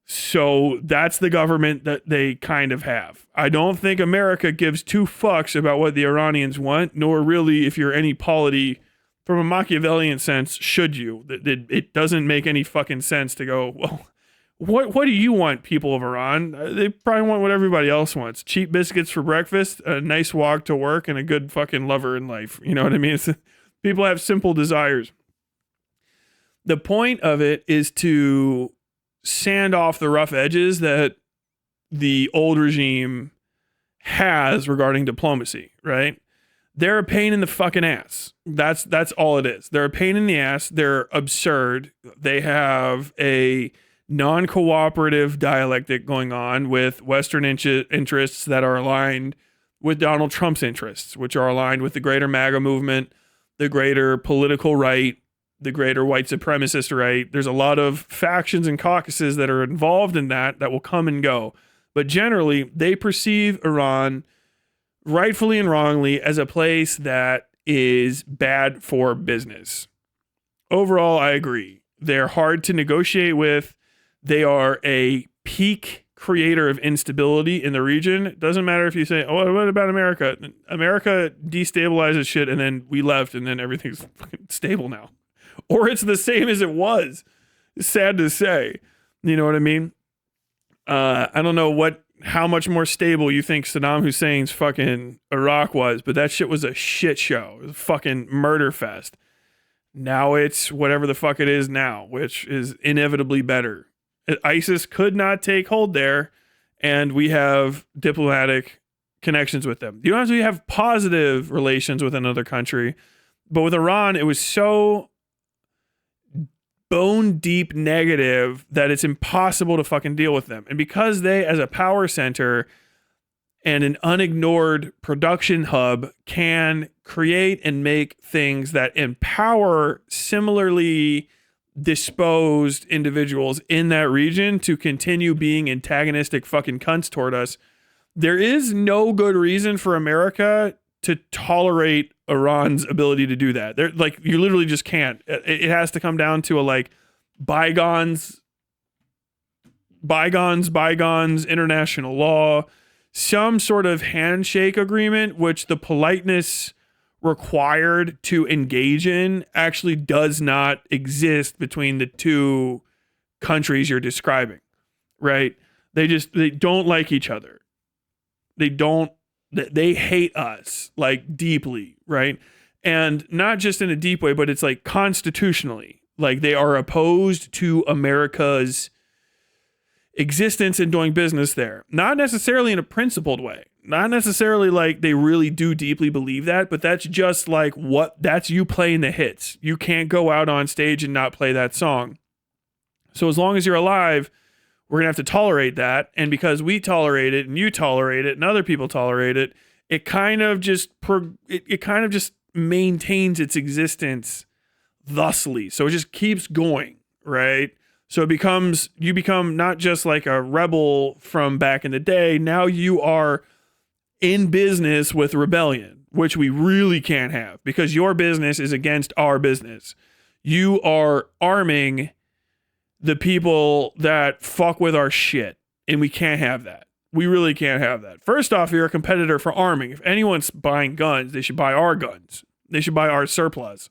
So that's the government that they kind of have. I don't think America gives two fucks about what the Iranians want, nor really, if you're any polity from a Machiavellian sense, should you. It doesn't make any fucking sense to go, well, what do you want, people of Iran? They probably want what everybody else wants. Cheap biscuits for breakfast, a nice walk to work, and a good fucking lover in life. You know what I mean? People have simple desires. The point of it is to sand off the rough edges that the old regime has regarding diplomacy, right? They're a pain in the fucking ass. That's all it is. They're a pain in the ass. They're absurd. They have a non-cooperative dialectic going on with Western interests that are aligned with Donald Trump's interests, which are aligned with the greater MAGA movement, the greater political right, the greater white supremacist right. There's a lot of factions and caucuses that are involved in that will come and go. But generally, they perceive Iran, rightfully and wrongly, as a place that is bad for business. Overall, I agree. They're hard to negotiate with. They are a peak creator of instability in the region. It doesn't matter if you say, oh, what about America? America destabilizes shit and then we left and then everything's fucking stable now. Or it's the same as it was. It's sad to say. You know what I mean? I don't know how much more stable you think Saddam Hussein's fucking Iraq was, but that shit was a shit show. It was a fucking murder fest. Now it's whatever the fuck it is now, which is inevitably better. ISIS could not take hold there, and we have diplomatic connections with them. You don't have to have positive relations with another country, but with Iran, it was so bone deep negative that it's impossible to fucking deal with them. And because they, as a power center and an unignored production hub, can create and make things that empower similarly disposed individuals in that region to continue being antagonistic fucking cunts toward us, there is no good reason for America to tolerate Iran's ability to do that. They're like, you literally just can't. It has to come down to a like bygones, international law, some sort of handshake agreement, which the politeness required to engage in actually does not exist between the two countries you're describing, right? They don't like each other. They hate us like deeply, right? And not just in a deep way, but it's like constitutionally, like they are opposed to America's existence and doing business there. Not necessarily in a principled way. Not necessarily like they really do deeply believe that, but that's just like that's you playing the hits. You can't go out on stage and not play that song. So as long as you're alive, we're going to have to tolerate that. And because we tolerate it and you tolerate it and other people tolerate it, it kind of just maintains its existence thusly. So it just keeps going, right? So you become not just like a rebel from back in the day. Now you are in business with rebellion, which we really can't have because your business is against our business. You are arming the people that fuck with our shit, and we can't have that. We really can't have that. First off, you're a competitor for arming. If anyone's buying guns, they should buy our guns. They should buy our surplus.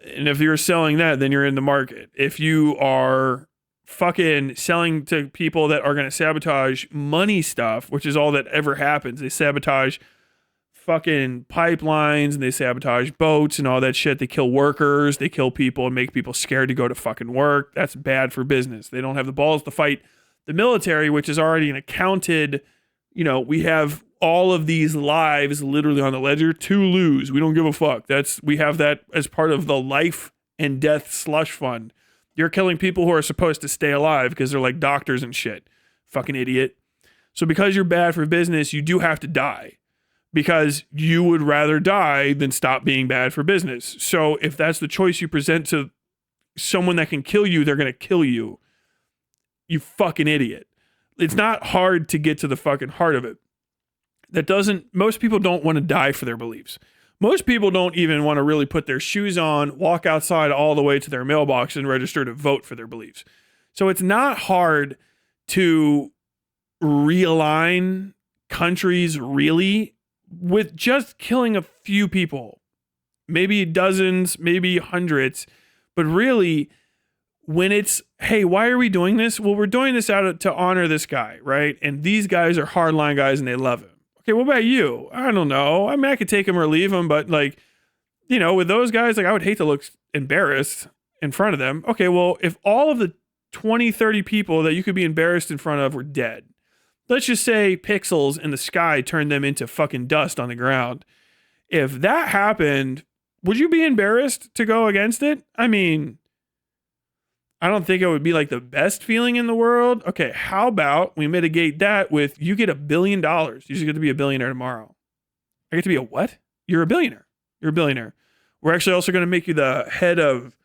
And if you're selling that, then you're in the market. If you are fucking selling to people that are going to sabotage money stuff, which is all that ever happens. They sabotage fucking pipelines and they sabotage boats and all that shit. They kill workers. They kill people and make people scared to go to fucking work. That's bad for business. They don't have the balls to fight the military, which is already an accounted, we have all of these lives literally on the ledger to lose. We don't give a fuck. We have that as part of the life and death slush fund. You're killing people who are supposed to stay alive because they're like doctors and shit. Fucking idiot. So because you're bad for business, you do have to die because you would rather die than stop being bad for business. So if that's the choice you present to someone that can kill you, they're going to kill you. You fucking idiot. It's not hard to get to the fucking heart of it. most people don't want to die for their beliefs. Most people don't even want to really put their shoes on, walk outside all the way to their mailbox and register to vote for their beliefs. So it's not hard to realign countries really with just killing a few people, maybe dozens, maybe hundreds, but really when it's, hey, why are we doing this? Well, we're doing this to honor this guy, right? And these guys are hardline guys and they love him. Okay, what about you? I don't know. I mean, I could take him or leave him, but like, you know, with those guys, like I would hate to look embarrassed in front of them. Okay, well, if all of the 20, 30 people that you could be embarrassed in front of were dead, let's just say pixels in the sky turned them into fucking dust on the ground. If that happened, would you be embarrassed to go against it? I mean, I don't think it would be like the best feeling in the world. Okay, how about we mitigate that with you get $1 billion. You just get to be a billionaire tomorrow. I get to be a what? You're a billionaire. You're a billionaire. We're actually also going to make you the head of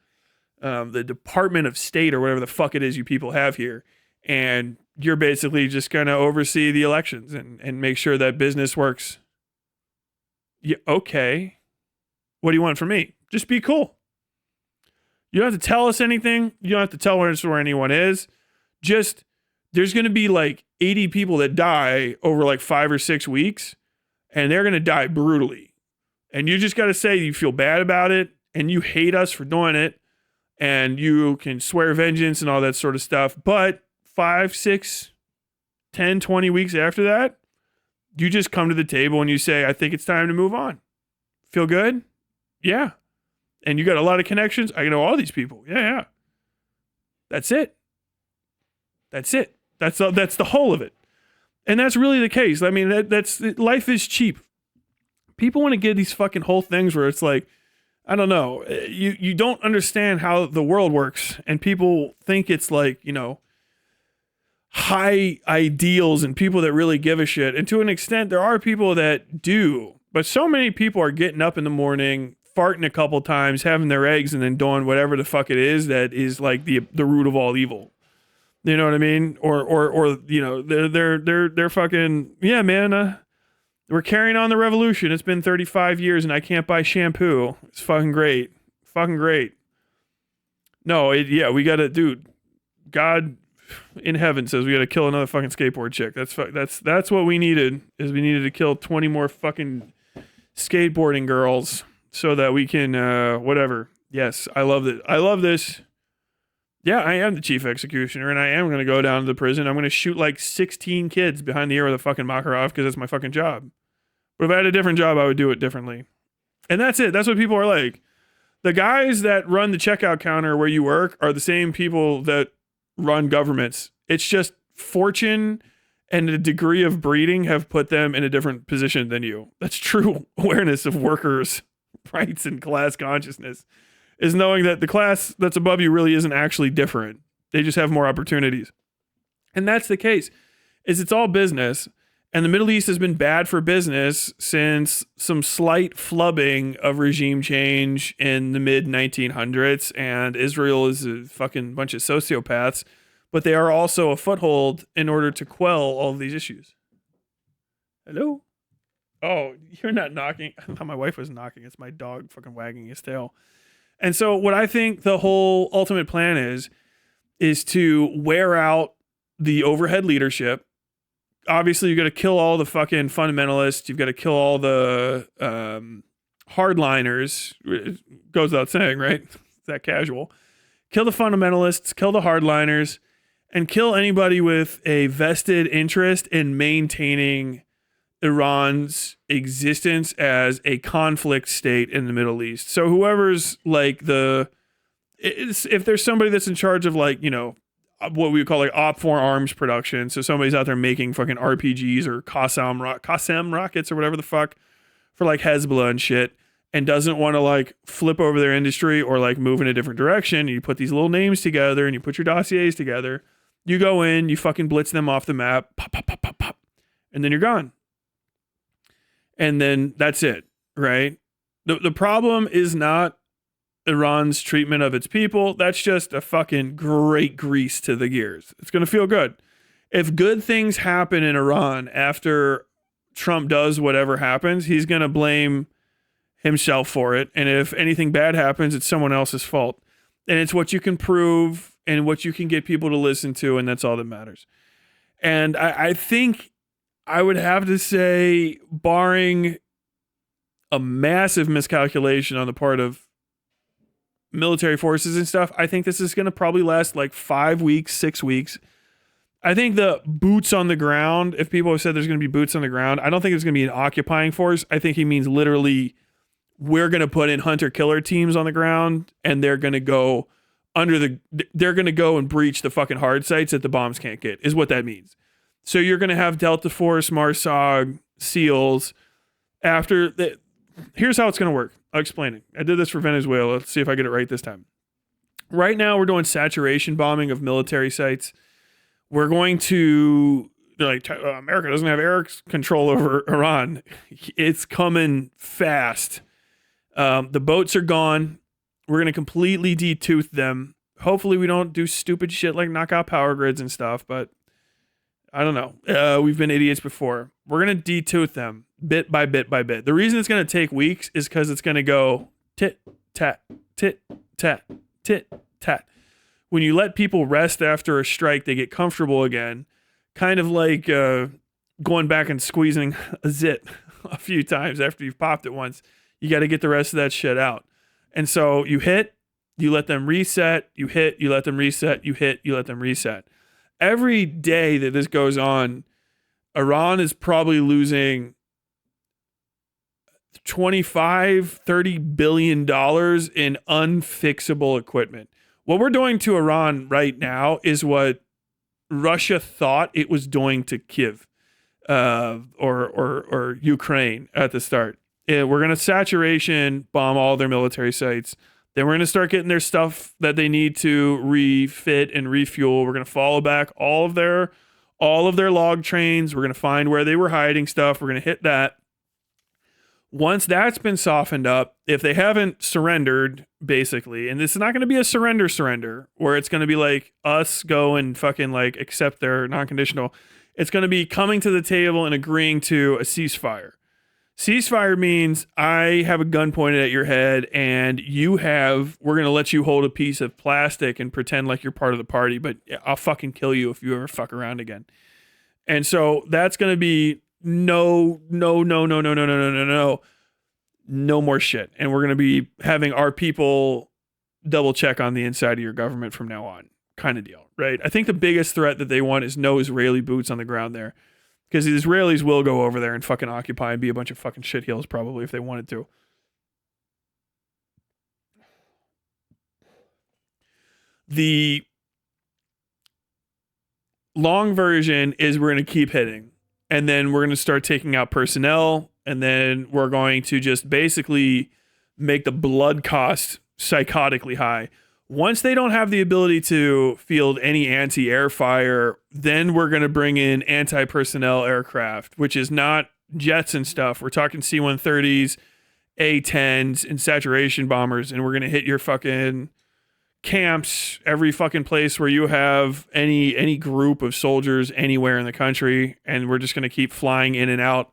the Department of State or whatever the fuck it is you people have here. And you're basically just going to oversee the elections and make sure that business works. Yeah, okay. What do you want from me? Just be cool. You don't have to tell us anything. You don't have to tell us where anyone is. Just, there's going to be like 80 people that die over like 5 or 6 weeks, and they're going to die brutally. And you just got to say you feel bad about it, and you hate us for doing it, and you can swear vengeance and all that sort of stuff. But 5, 6, 10, 20 weeks after that, you just come to the table and you say, I think it's time to move on. Feel good? Yeah. And you got a lot of connections. I know all these people. Yeah. That's it. That's the whole of it. And that's really the case. I mean, that's life is cheap. People want to get these fucking whole things where it's like, I don't know, you don't understand how the world works, and people think it's like, you know, high ideals and people that really give a shit. And to an extent, there are people that do, but so many people are getting up in the morning, farting a couple times, having their eggs, and then doing whatever the fuck it is that is like the root of all evil. You know what I mean? Or you know, they're fucking, yeah, man. We're carrying on the revolution. It's been 35 years and I can't buy shampoo. It's fucking great. Fucking great. No, we gotta, dude. God in heaven says we gotta kill another fucking skateboard chick. That's what we needed. Is we needed to kill 20 more fucking skateboarding girls so that we can whatever. Yes, I love it. I love this. Yeah, I am the chief executioner, and I am going to go down to the prison. I'm going to shoot like 16 kids behind the ear with a fucking Makarov because that's my fucking job. But if I had a different job, I would do it differently. And that's it. That's what people are like. The guys that run the checkout counter where you work are the same people that run governments. It's just fortune and the degree of breeding have put them in a different position than you. That's true awareness of workers' rights and class consciousness. Is knowing that the class that's above you really isn't actually different. They just have more opportunities. And that's the case. It's all business. And the Middle East has been bad for business since some slight flubbing of regime change in the mid 1900s. And Israel is a fucking bunch of sociopaths. But they are also a foothold in order to quell all of these issues. Hello? Oh, you're not knocking. I thought my wife was knocking. It's my dog fucking wagging his tail. And so what I think the whole ultimate plan is to wear out the overhead leadership. Obviously, you got to kill all the fucking fundamentalists. You've got to kill all the hardliners. It goes without saying, right? It's that casual. Kill the fundamentalists, kill the hardliners, and kill anybody with a vested interest in maintaining Iran's existence as a conflict state in the Middle East. So whoever's like if there's somebody that's in charge of like, you know, what we would call like op-4 arms production. So somebody's out there making fucking RPGs or Qassam rockets or whatever the fuck for like Hezbollah and shit, and doesn't want to like flip over their industry or like move in a different direction. You put these little names together and you put your dossiers together. You go in, you fucking blitz them off the map, pop, pop, pop, pop, pop, and then you're gone. And then that's it, right? The problem is not Iran's treatment of its people. That's just a fucking great grease to the gears. It's going to feel good. If good things happen in Iran after Trump does whatever happens, he's going to blame himself for it. And if anything bad happens, it's someone else's fault. And it's what you can prove and what you can get people to listen to. And that's all that matters. And I think I would have to say, barring a massive miscalculation on the part of military forces and stuff, I think this is going to probably last like 5 weeks, 6 weeks. I think the boots on the ground, if people have said there's going to be boots on the ground, I don't think it's going to be an occupying force. I think he means literally we're going to put in hunter-killer teams on the ground, and they're going to go they're going to go and breach the fucking hard sites that the bombs can't get, is what that means. So you're going to have Delta Force, MARSOG, SEALs. Here's how it's going to work. I'll explain it. I did this for Venezuela. Let's see if I get it right this time. Right now, we're doing saturation bombing of military sites. We're going to, they're like, America doesn't have air control over Iran. It's coming fast. The boats are gone. We're going to completely detooth them. Hopefully we don't do stupid shit like knock out power grids and stuff, but I don't know. We've been idiots before. We're going to detooth them bit by bit by bit. The reason it's going to take weeks is because it's going to go tit, tat, tit, tat, tit, tat. When you let people rest after a strike, they get comfortable again. Kind of like going back and squeezing a zit a few times after you've popped it once. You got to get the rest of that shit out. And so you hit, you let them reset, you hit, you let them reset, you hit, you let them reset. Every day that this goes on, Iran is probably losing $25-30 billion in unfixable equipment. What we're doing to Iran right now is what Russia thought it was doing to Kiev or Ukraine at the start. We're going to saturation bomb all their military sites. Then we're going to start getting their stuff that they need to refit and refuel. We're going to follow back all of their log trains. We're going to find where they were hiding stuff. We're going to hit that. Once that's been softened up, if they haven't surrendered, basically, and this is not going to be a surrender, where it's going to be like us go and fucking like accept their non-conditional. It's going to be coming to the table and agreeing to a ceasefire. Ceasefire means I have a gun pointed at your head and we're going to let you hold a piece of plastic and pretend like you're part of the party, but I'll fucking kill you if you ever fuck around again. And so that's going to be no more shit. And we're going to be having our people double check on the inside of your government from now on, kind of deal, right? I think the biggest threat that they want is no Israeli boots on the ground there. Because the Israelis will go over there and fucking occupy and be a bunch of fucking shitheels probably if they wanted to. The long version is we're going to keep hitting. And then we're going to start taking out personnel. And then we're going to just basically make the blood cost psychotically high. Once they don't have the ability to field any anti-air fire, then we're going to bring in anti-personnel aircraft, which is not jets and stuff. We're talking C-130s, A-10s, and saturation bombers, and we're going to hit your fucking camps, every fucking place where you have any group of soldiers anywhere in the country, and we're just going to keep flying in and out.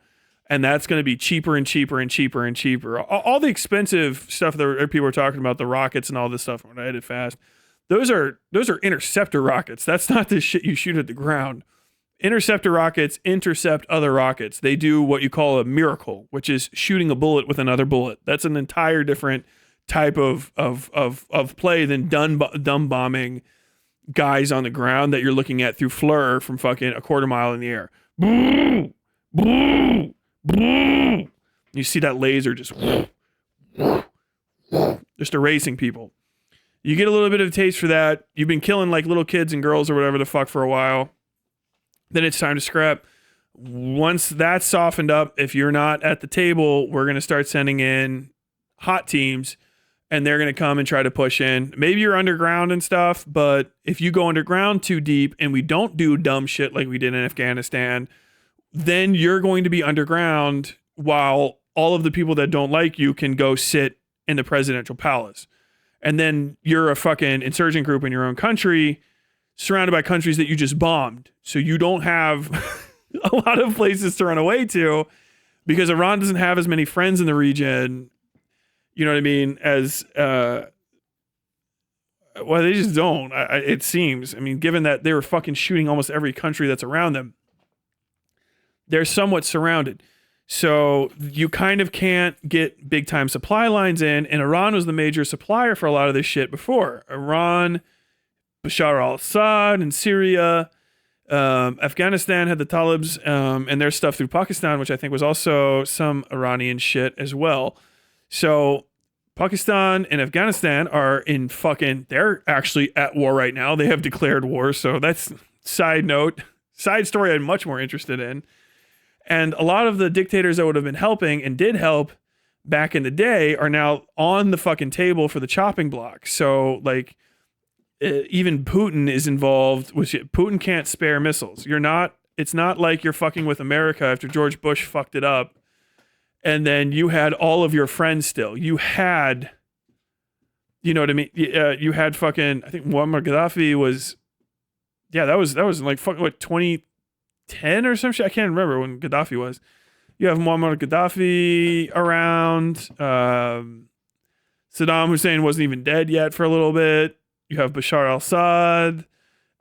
And that's going to be cheaper and cheaper and cheaper and cheaper. All the expensive stuff that people are talking about, the rockets and all this stuff when I hit it fast, those are interceptor rockets. That's not the shit you shoot at the ground. Interceptor rockets intercept other rockets. They do what you call a miracle, which is shooting a bullet with another bullet. That's an entire different type of play than dumb bombing guys on the ground that you're looking at through FLIR from fucking a quarter mile in the air. You see that laser just erasing people. You get a little bit of a taste for that. You've been killing like little kids and girls or whatever the fuck for a while. Then it's time to scrap. Once that's softened up, if you're not at the table, we're going to start sending in hot teams and they're going to come and try to push in. Maybe you're underground and stuff, but if you go underground too deep and we don't do dumb shit like we did in Afghanistan, then you're going to be underground while all of the people that don't like you can go sit in the presidential palace. And then you're a fucking insurgent group in your own country, surrounded by countries that you just bombed. So you don't have a lot of places to run away to because Iran doesn't have as many friends in the region. You know what I mean? As well, they just don't. It seems. I mean, given that they were fucking shooting almost every country that's around them, they're somewhat surrounded. So you kind of can't get big time supply lines in. And Iran was the major supplier for a lot of this shit before. Iran, Bashar al-Assad in Syria, Afghanistan had the Talibs and their stuff through Pakistan, which I think was also some Iranian shit as well. So Pakistan and Afghanistan are in fucking, they're actually at war right now. They have declared war. So that's side story I'm much more interested in. And a lot of the dictators that would have been helping and did help back in the day are now on the fucking table for the chopping block. So like even Putin is involved with shit. Putin can't spare missiles. It's not like you're fucking with America after George Bush fucked it up. And then you had all of your friends still. You had, you know what I mean? You had fucking, I think Muammar Gaddafi was, yeah, that was like fucking what, 2010 or some shit? I can't remember when Gaddafi was. You have Muammar Gaddafi around. Saddam Hussein wasn't even dead yet for a little bit. You have Bashar al-Assad.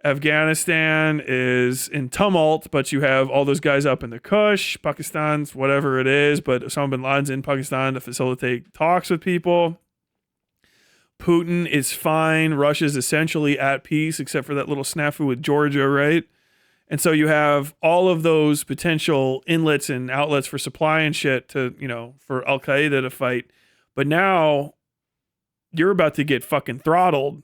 Afghanistan is in tumult, but you have all those guys up in the Kush. Pakistan's whatever it is, but Osama bin Laden's in Pakistan to facilitate talks with people. Putin is fine. Russia's essentially at peace, except for that little snafu with Georgia, right? And so you have all of those potential inlets and outlets for supply and shit to, you know, for Al-Qaeda to fight. But now you're about to get fucking throttled.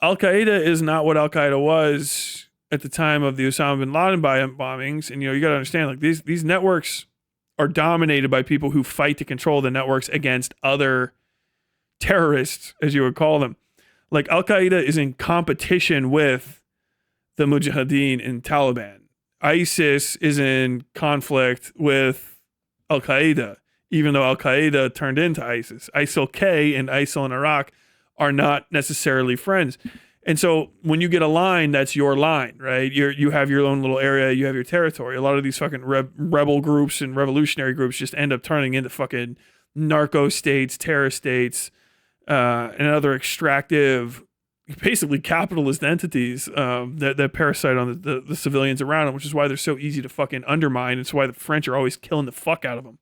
Al-Qaeda is not what Al-Qaeda was at the time of the Osama bin Laden bombings. And, you know, you got to understand, like, these networks are dominated by people who fight to control the networks against other terrorists, as you would call them. Like, Al-Qaeda is in competition with the Mujahideen and Taliban. ISIS is in conflict with Al-Qaeda, even though Al-Qaeda turned into ISIS. ISIL-K and ISIL in Iraq are not necessarily friends. And so when you get a line, that's your line, right? You have your own little area, you have your territory. A lot of these fucking rebel groups and revolutionary groups just end up turning into fucking narco states, terror states, and other extractive, basically capitalist entities that parasite on the civilians around them, which is why they're so easy to fucking undermine. It's why the French are always killing the fuck out of them.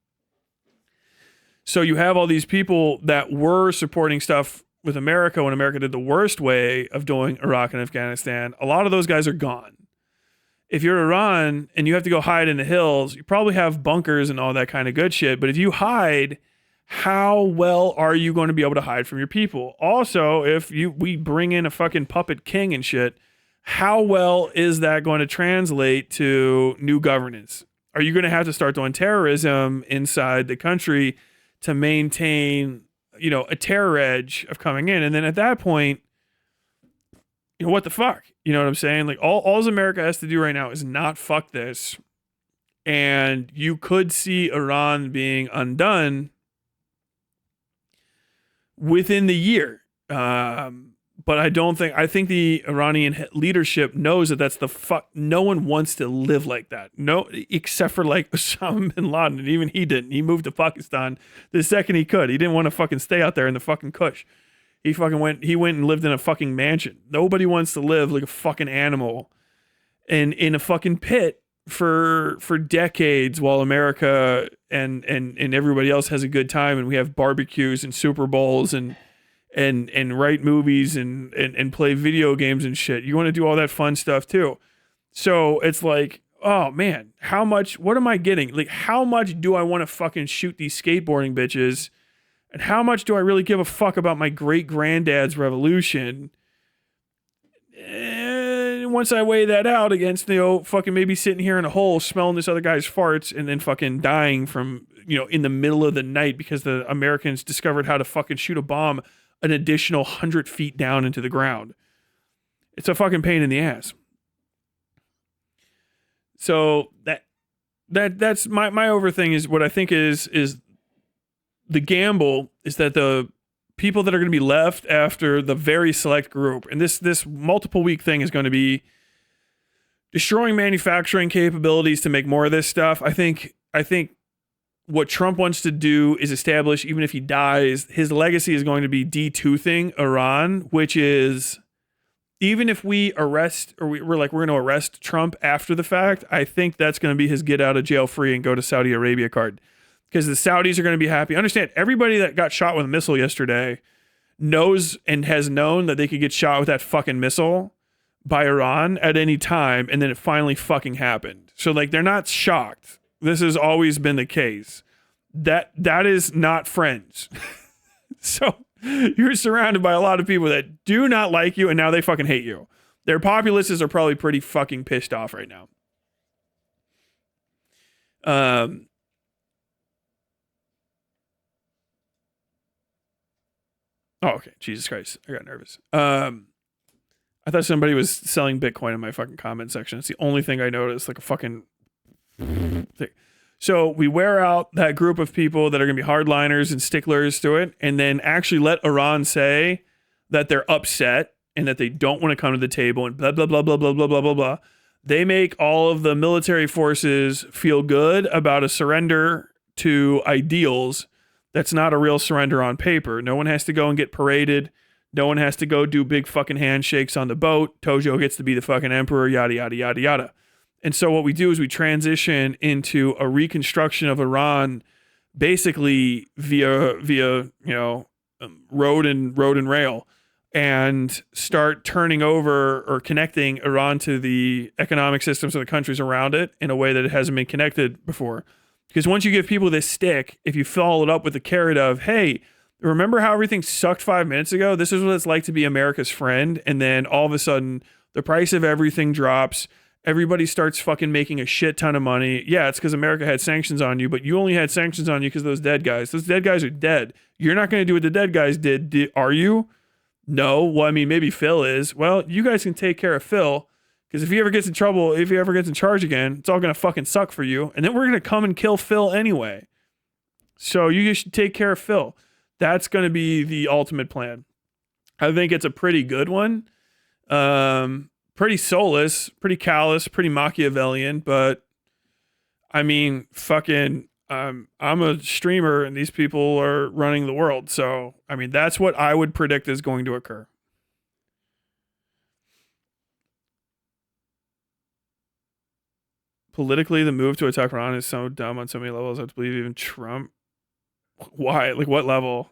So you have all these people that were supporting stuff with America when America did the worst way of doing Iraq and Afghanistan. A lot of those guys are gone. If you're Iran and you have to go hide in the hills, you probably have bunkers and all that kind of good shit. But if you hide, how well are you going to be able to hide from your people? Also, if we bring in a fucking puppet king and shit, how well is that going to translate to new governance? Are you going to have to start doing terrorism inside the country to maintain, you know, a terror edge of coming in? And then at that point, you know, what the fuck? You know what I'm saying? Like, all America has to do right now is not fuck this. And you could see Iran being undone within the year. But I think the Iranian leadership knows that that's the fuck. No one wants to live like that. No, except for like Osama bin Laden. And even he didn't. He moved to Pakistan the second he could. He didn't want to fucking stay out there in the fucking Kush. He went and lived in a fucking mansion. Nobody wants to live like a fucking animal and in a fucking pit for decades while America and everybody else has a good time and we have barbecues and Super Bowls and write movies and play video games and shit. You want to do all that fun stuff too. So it's like, oh man, what am I getting? Like, how much do I want to fucking shoot these skateboarding bitches? And how much do I really give a fuck about my great granddad's revolution? And once I weigh that out against, you know, fucking maybe sitting here in a hole smelling this other guy's farts and then fucking dying from, you know, in the middle of the night because the Americans discovered how to fucking shoot a bomb an additional 100 feet down into the ground. It's a fucking pain in the ass. So that's my over thing is what I think is the gamble is that the people that are going to be left after the very select group, and this multiple week thing is going to be destroying manufacturing capabilities to make more of this stuff. I think what Trump wants to do is establish, even if he dies, his legacy is going to be de-toothing Iran, which is, even if we arrest, or we're going to arrest Trump after the fact, I think that's going to be his get out of jail free and go to Saudi Arabia card. Because the Saudis are going to be happy. Understand, everybody that got shot with a missile yesterday knows and has known that they could get shot with that fucking missile by Iran at any time, and then it finally fucking happened. So like, they're not shocked. This has always been the case. That is not friends. So you're surrounded by a lot of people that do not like you, and now they fucking hate you. Their populaces are probably pretty fucking pissed off right now. Oh, okay. Jesus Christ. I got nervous. I thought somebody was selling Bitcoin in my fucking comment section. It's the only thing I noticed, like a fucking thing. So we wear out that group of people that are going to be hardliners and sticklers to it, and then actually let Iran say that they're upset and that they don't want to come to the table and blah, blah, blah, blah, blah, blah, blah, blah, blah. They make all of the military forces feel good about a surrender to ideals that's not a real surrender on paper. No one has to go and get paraded. No one has to go do big fucking handshakes on the boat. Tojo gets to be the fucking emperor, yada, yada, yada, yada. And so what we do is we transition into a reconstruction of Iran, basically via road and rail, and start turning over or connecting Iran to the economic systems of the countries around it in a way that it hasn't been connected before. Because once you give people this stick, if you follow it up with the carrot of, hey, remember how everything sucked 5 minutes ago? This is what it's like to be America's friend. And then all of a sudden, the price of everything drops. Everybody starts fucking making a shit ton of money. Yeah, it's because America had sanctions on you, but you only had sanctions on you because those dead guys. Those dead guys are dead. You're not going to do what the dead guys did, are you? No. Well, I mean, maybe Phil is. Well, you guys can take care of Phil, because if he ever gets in trouble, if he ever gets in charge again, it's all going to fucking suck for you. And then we're going to come and kill Phil anyway. So you should take care of Phil. That's going to be the ultimate plan. I think it's a pretty good one. Pretty soulless, pretty callous, pretty Machiavellian, but I mean, fucking, I'm a streamer and these people are running the world. So, I mean, that's what I would predict is going to occur. Politically, the move to attack Iran is so dumb on so many levels. I have to believe even Trump. Why? Like, what level?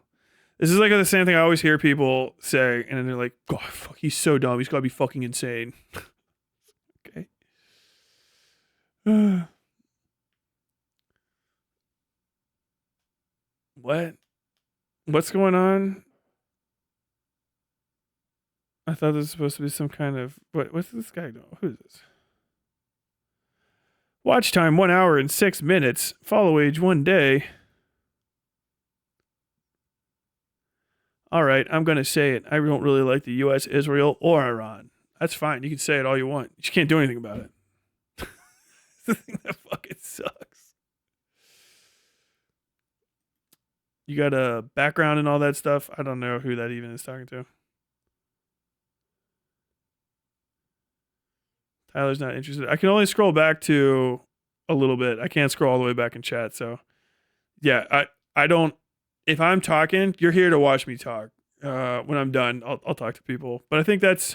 This is like the same thing I always hear people say, and then they're like, God, fuck, he's so dumb. He's got to be fucking insane. Okay. What? What's going on? I thought this was supposed to be some kind of... What's this guy doing? Who is this? Watch time 1 hour and 6 minutes. Follow age 1 day. All right, I'm going to say it. I don't really like the U.S., Israel, or Iran. That's fine. You can say it all you want. You can't do anything about it. The thing that fucking sucks. You got a background and all that stuff. I don't know who that even is talking to. Tyler's not interested. I can only scroll back to a little bit. I can't scroll all the way back in chat. So, yeah, I don't. If I'm talking, you're here to watch me talk. When I'm done, I'll talk to people. But I think that's...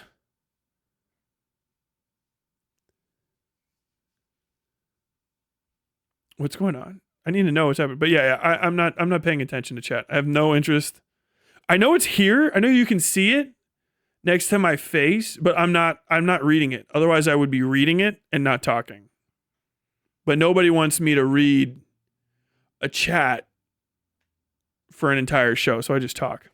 What's going on? I need to know what's happening. But yeah, I'm not paying attention to chat. I have no interest. I know it's here. I know you can see it next to my face, but I'm not reading it. Otherwise, I would be reading it and not talking. But nobody wants me to read a chat for an entire show, so I just talk.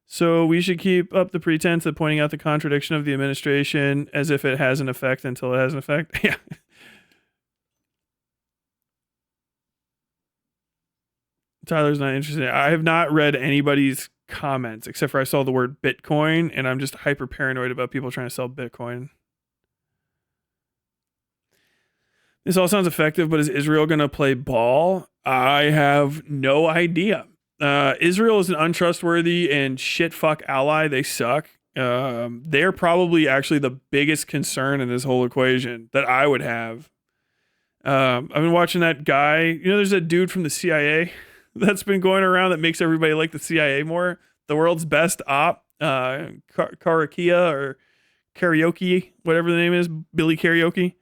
So we should keep up the pretense of pointing out the contradiction of the administration as if it has an effect until it has an effect. Yeah. Tyler's not interested. I have not read anybody's comments except for I saw the word Bitcoin, and I'm just hyper paranoid about people trying to sell Bitcoin. This all sounds effective, but is Israel going to play ball? I have no idea. Israel is an untrustworthy and shit fuck ally. They suck. They're probably actually the biggest concern in this whole equation that I would have. I've been watching that guy. You know, there's a dude from the CIA that's been going around that makes everybody like the CIA more. The world's best op, Karakia or Karaoke, whatever the name is, Billy Karaoke.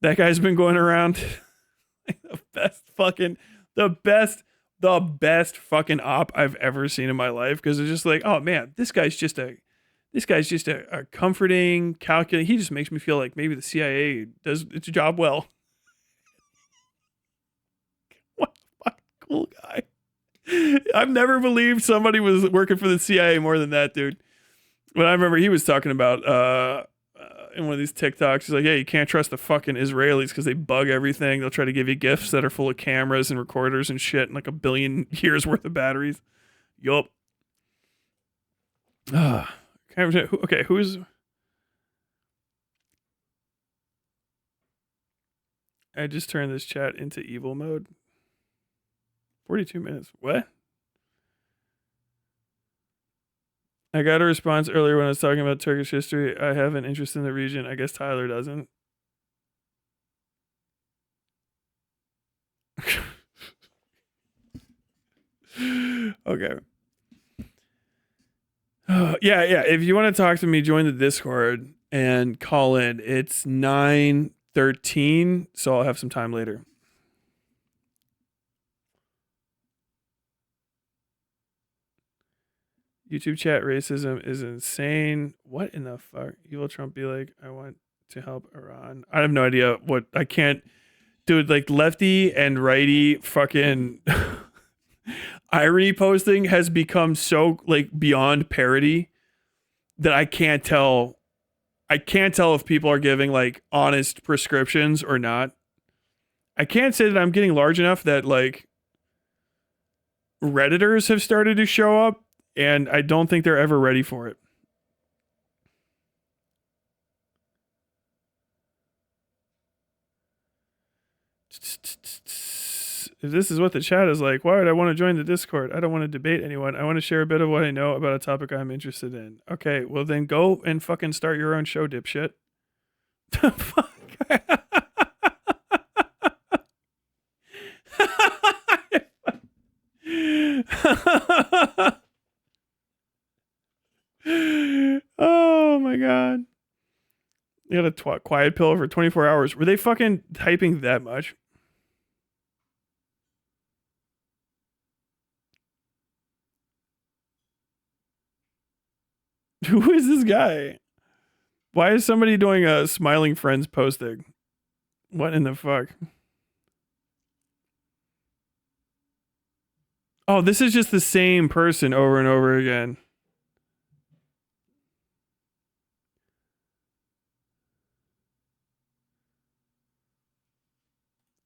That guy's been going around the best fucking op I've ever seen in my life, because it's just like, oh man, this guy's just a comforting, calculating. He just makes me feel like maybe the CIA does its job well. What a fucking cool guy. I've never believed somebody was working for the CIA more than that dude. But I remember he was talking about in one of these TikToks, he's like, yeah, you can't trust the fucking Israelis because they bug everything. They'll try to give you gifts that are full of cameras and recorders and shit and like 1 billion years worth of batteries. Yup. Okay, who's... I just turned this chat into evil mode. 42 minutes. What? I got a response earlier when I was talking about Turkish history. I have an interest in the region. I guess Tyler doesn't. Okay. Yeah. If you want to talk to me, join the Discord and call in. It's 9:13, so I'll have some time later. YouTube chat racism is insane. What in the fuck? Evil Trump be like, I want to help Iran. I have no idea what I can't. Dude, like lefty and righty fucking irony posting has become so like beyond parody that I can't tell if people are giving like honest prescriptions or not. I can't say that I'm getting large enough that like Redditors have started to show up, and I don't think they're ever ready for it. If this is what the chat is like, why would I want to join the Discord? I don't want to debate anyone. I want to share a bit of what I know about a topic I'm interested in. Okay, well then go and fucking start your own show, dipshit. The fuck? Oh my god. You got a quiet pill for 24 hours. Were they fucking typing that much? Who is this guy? Why is somebody doing a smiling friends posting? What in the fuck? Oh, this is just the same person over and over again.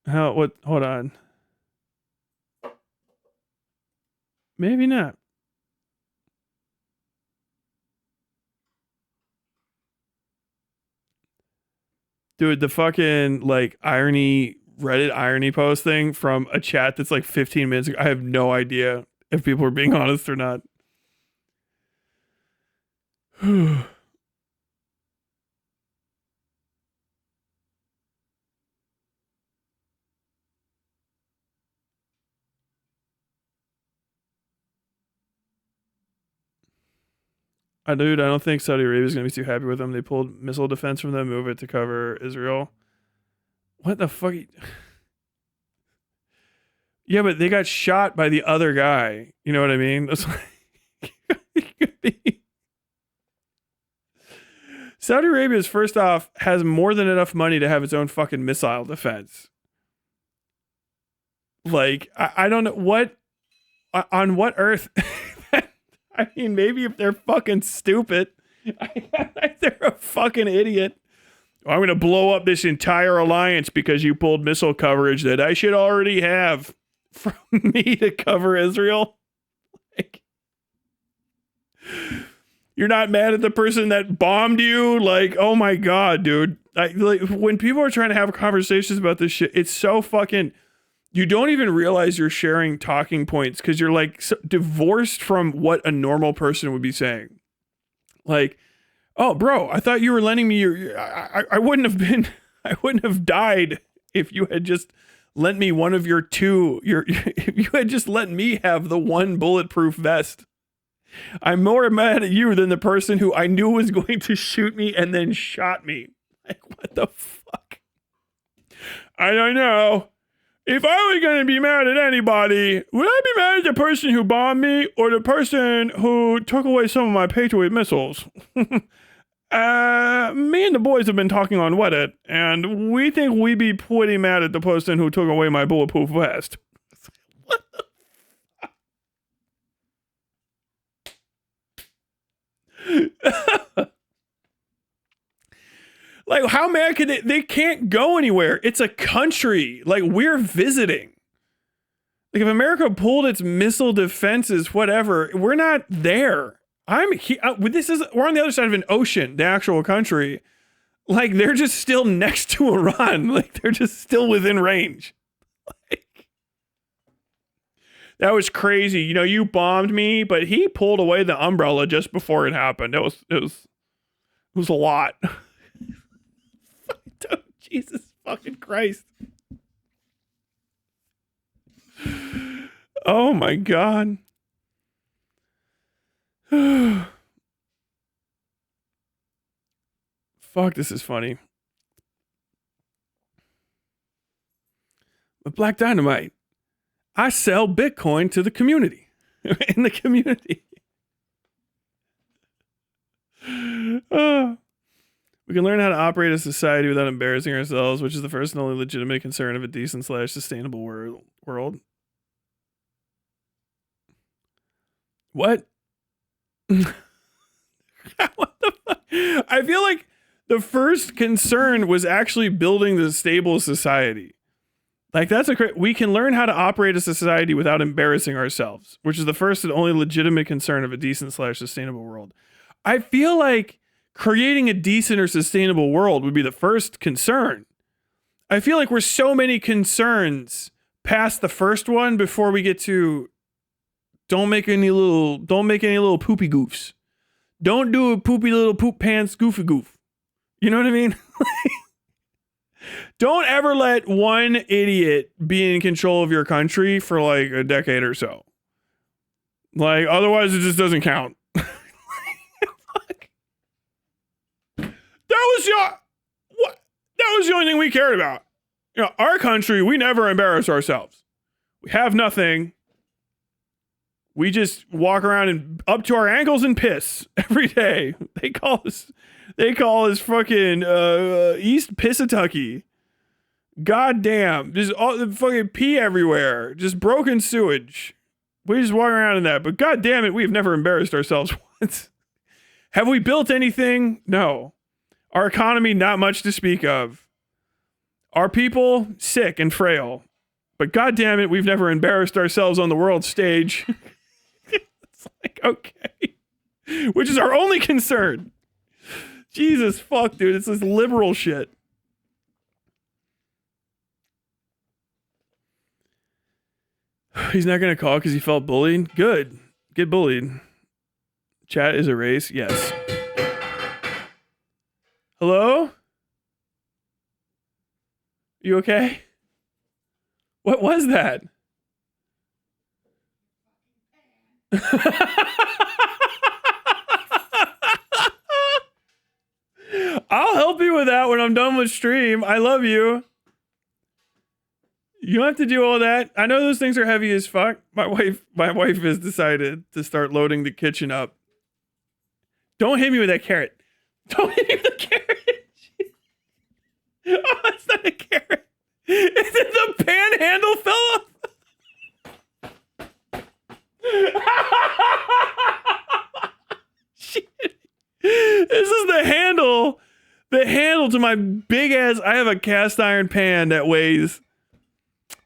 How? What? Hold on. Maybe not. Dude, the fucking like Reddit irony posting from a chat that's like 15 minutes ago. I have no idea if people are being honest or not. Dude, I don't think Saudi Arabia is going to be too happy with them. They pulled missile defense from them, move it to cover Israel. What the fuck? Yeah, but they got shot by the other guy. You know what I mean? That's like, Saudi Arabia, first off, has more than enough money to have its own fucking missile defense. Like, I don't know what, on what earth... I mean, maybe if they're fucking stupid, they're a fucking idiot. I'm going to blow up this entire alliance because you pulled missile coverage that I should already have from me to cover Israel. Like, you're not mad at the person that bombed you? Like, oh my God, dude. Like, when people are trying to have conversations about this shit, it's so fucking... You don't even realize you're sharing talking points because you're like divorced from what a normal person would be saying. Like, oh, bro, I thought you were lending me your I wouldn't have died if you had just lent me one of your two, if you had just let me have the one bulletproof vest. I'm more mad at you than the person who I knew was going to shoot me and then shot me. Like, what the fuck? I don't know. If I was going to be mad at anybody, would I be mad at the person who bombed me or the person who took away some of my Patriot missiles? Me and the boys have been talking on Reddit, and we think we'd be pretty mad at the person who took away my bulletproof vest. What the fuck? Like, how mad could they can't go anywhere. It's a country. Like, we're visiting. Like, if America pulled its missile defenses, whatever, we're not there. We're on the other side of an ocean, the actual country. Like, they're just still next to Iran. Like, they're just still within range. Like, that was crazy. You know, you bombed me, but he pulled away the umbrella just before it happened. It was a lot. Jesus fucking Christ. Oh my God. Fuck, this is funny. But Black Dynamite, I sell Bitcoin to the community. In the community. We can learn how to operate a society without embarrassing ourselves, which is the first and only legitimate concern of a decent / sustainable world. What? What the fuck? I feel like the first concern was actually building the stable society. Like, that's we can learn how to operate a society without embarrassing ourselves, which is the first and only legitimate concern of a decent / sustainable world. I feel like creating a decent or sustainable world would be the first concern. I feel like we're so many concerns past the first one before we get to don't make any little poopy goofs. Don't do a poopy little poop pants goofy goof. You know what I mean? Don't ever let one idiot be in control of your country for like a decade or so. Like, otherwise it just doesn't count. That was the only thing we cared about. You know, our country, we never embarrass ourselves. We have nothing. We just walk around and up to our ankles in piss every day. They call us fucking East Pissatucky. God damn. Just all the fucking pee everywhere. Just broken sewage. We just walk around in that. But god damn it, we've never embarrassed ourselves once. Have we built anything? No. Our economy, not much to speak of. Our people, sick and frail. But god damn it, we've never embarrassed ourselves on the world stage. It's like, okay. Which is our only concern. Jesus fuck, dude. It's this liberal shit. He's not going to call because he felt bullied? Good. Get bullied. Chat is a race? Yes. Hello? You okay? What was that? I'll help you with that when I'm done with stream. I love you. You don't have to do all that. I know those things are heavy as fuck. My wife has decided to start loading the kitchen up. Don't hit me with that carrot. Don't hit me with the carrot. Oh, it's not a carrot. Is it the panhandle fell off? Shit. This is the handle. The handle to my big ass. I have a cast iron pan that weighs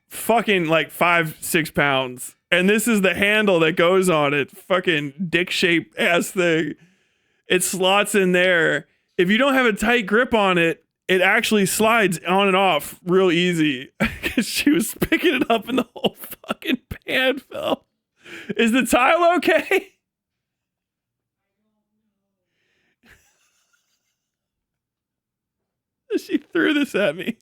fucking like 5-6 pounds. And this is the handle that goes on it. Fucking dick shaped ass thing. It slots in there. If you don't have a tight grip on it, it actually slides on and off real easy. Because she was picking it up and the whole fucking pan fell. Is the tile okay? She threw this at me.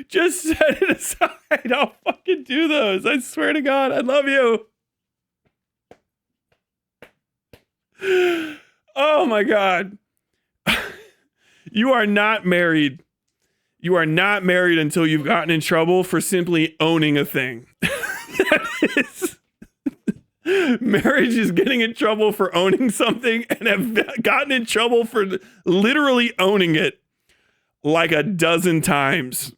Just set it aside. I'll fucking do those. I swear to God, I love you. Oh my God. You are not married. You are not married until you've gotten in trouble for simply owning a thing. That is. Marriage is getting in trouble for owning something and have gotten in trouble for literally owning it like a dozen times.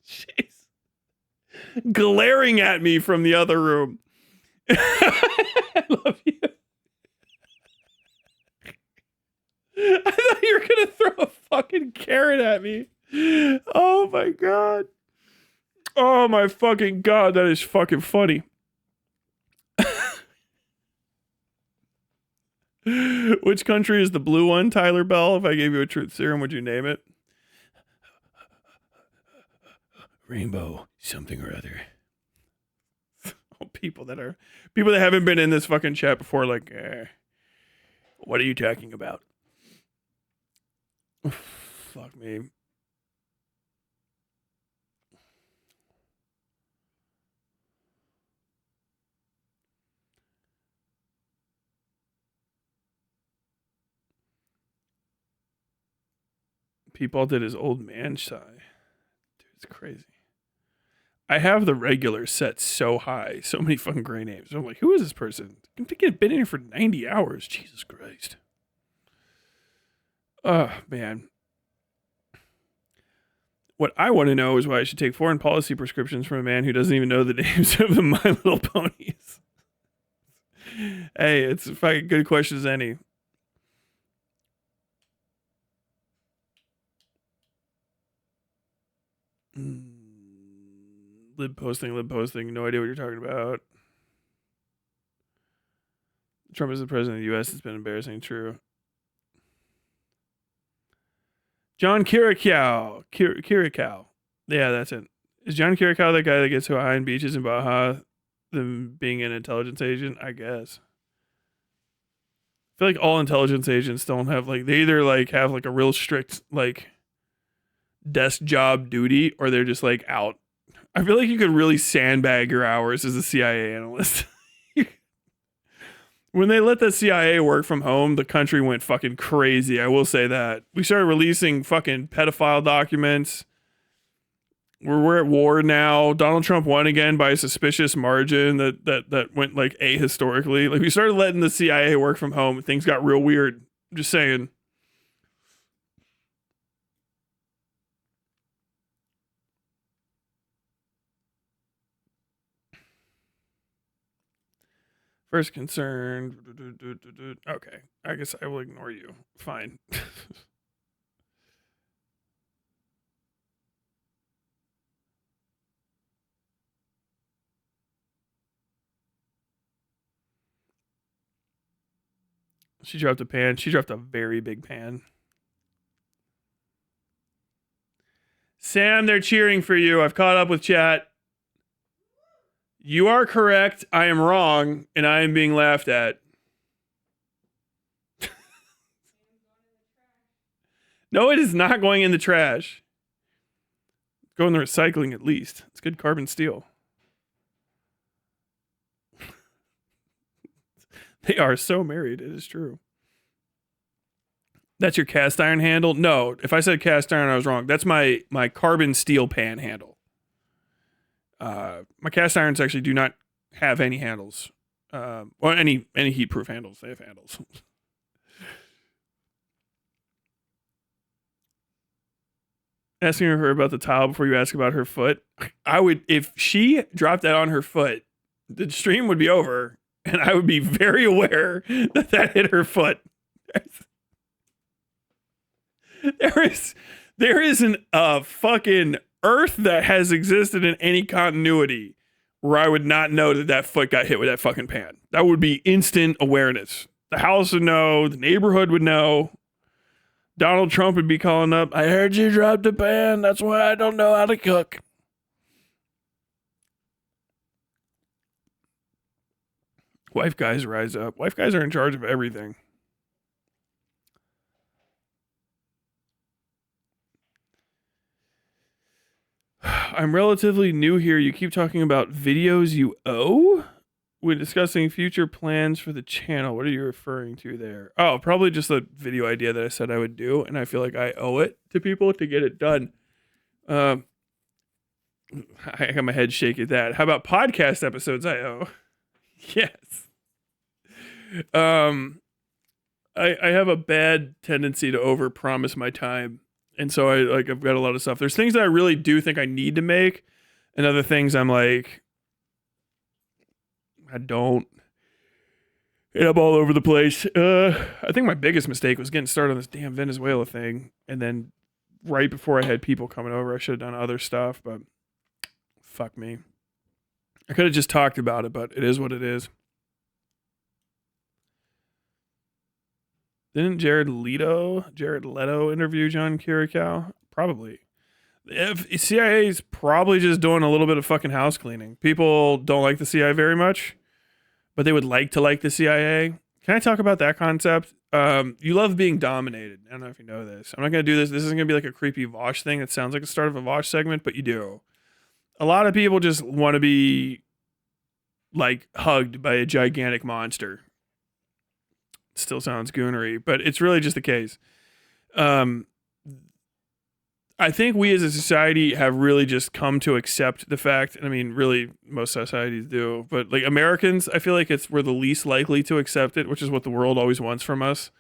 She's glaring at me from the other room. I love you. I thought you were gonna throw a fucking carrot at me. Oh my God. Oh my fucking God, that is fucking funny. Which country is the blue one, Tyler Bell? If I gave you a truth serum, would you name it? Rainbow something or other. Oh, people that haven't been in this fucking chat before, like, what are you talking about? Fuck me. People did his old man sigh. Dude, it's crazy. I have the regular set so high. So many fucking great names. I'm like, who is this person? I think it's been in here for 90 hours. Jesus Christ. Oh, man. What I want to know is why I should take foreign policy prescriptions from a man who doesn't even know the names of the My Little Ponies. Hey, it's a fucking good question as any. Lib posting. No idea what you're talking about. Trump is the president of the U.S. It's been embarrassing. True. John Kirikow. Yeah, that's it. Is John Kirikow the guy that gets so high in beaches in Baja than being an intelligence agent? I guess. I feel like all intelligence agents don't have, like, they either like have like a real strict like desk job duty or they're just like out. I feel like you could really sandbag your hours as a CIA analyst. When they let the CIA work from home, the country went fucking crazy. I will say that. We started releasing fucking pedophile documents. We're at war now. Donald Trump won again by a suspicious margin that went like ahistorically. Like, we started letting the CIA work from home. Things got real weird. I'm just saying. First concern. Okay. I guess I will ignore you. Fine. She dropped a pan. She dropped a very big pan. Sam, they're cheering for you. I've caught up with chat. You are correct. I am wrong, and I am being laughed at. No, it is not going in the trash. Go in the recycling at least. It's good carbon steel. They are so married. It is true. That's your cast iron handle? No, if I said cast iron, I was wrong. That's my carbon steel pan handle. My cast irons actually do not have any handles. Or any heat-proof handles. They have handles. Asking her about the tile before you ask about her foot. I would, if she dropped that on her foot, the stream would be over, and I would be very aware that hit her foot. There isn't a fucking earth that has existed in any continuity where I would not know that foot got hit with that fucking pan. That would be instant awareness. The house would know. The neighborhood would know. Donald Trump would be calling up, I heard you dropped the pan. That's why I don't know how to cook. Wife guys rise up. Wife guys are in charge of everything. I'm relatively new here. You keep talking about videos you owe? When discussing future plans for the channel, what are you referring to there? Oh, probably just a video idea that I said I would do, and I feel like I owe it to people to get it done. I got my head shake at that. How about podcast episodes I owe? Yes. I have a bad tendency to overpromise my time. And so I've got a lot of stuff. There's things that I really do think I need to make, and other things I'm like, I don't. And I'm all over the place. I think my biggest mistake was getting started on this damn Venezuela thing. And then right before I had people coming over, I should have done other stuff, but fuck me. I could have just talked about it, but it is what it is. Didn't Jared Leto interview John Kirikow? Probably. If CIA is probably just doing a little bit of fucking house cleaning. People don't like the CIA very much, but they would like to like the CIA. Can I talk about that concept? You love being dominated. I don't know if you know this. I'm not going to do this. This isn't going to be like a creepy Vosh thing. It sounds like the start of a Vosh segment, but you do. A lot of people just want to be like hugged by a gigantic monster. Still sounds goonery, but it's really just the case. I think we as a society have really just come to accept the fact, and I mean, really, most societies do, but like Americans, I feel like we're the least likely to accept it, which is what the world always wants from us.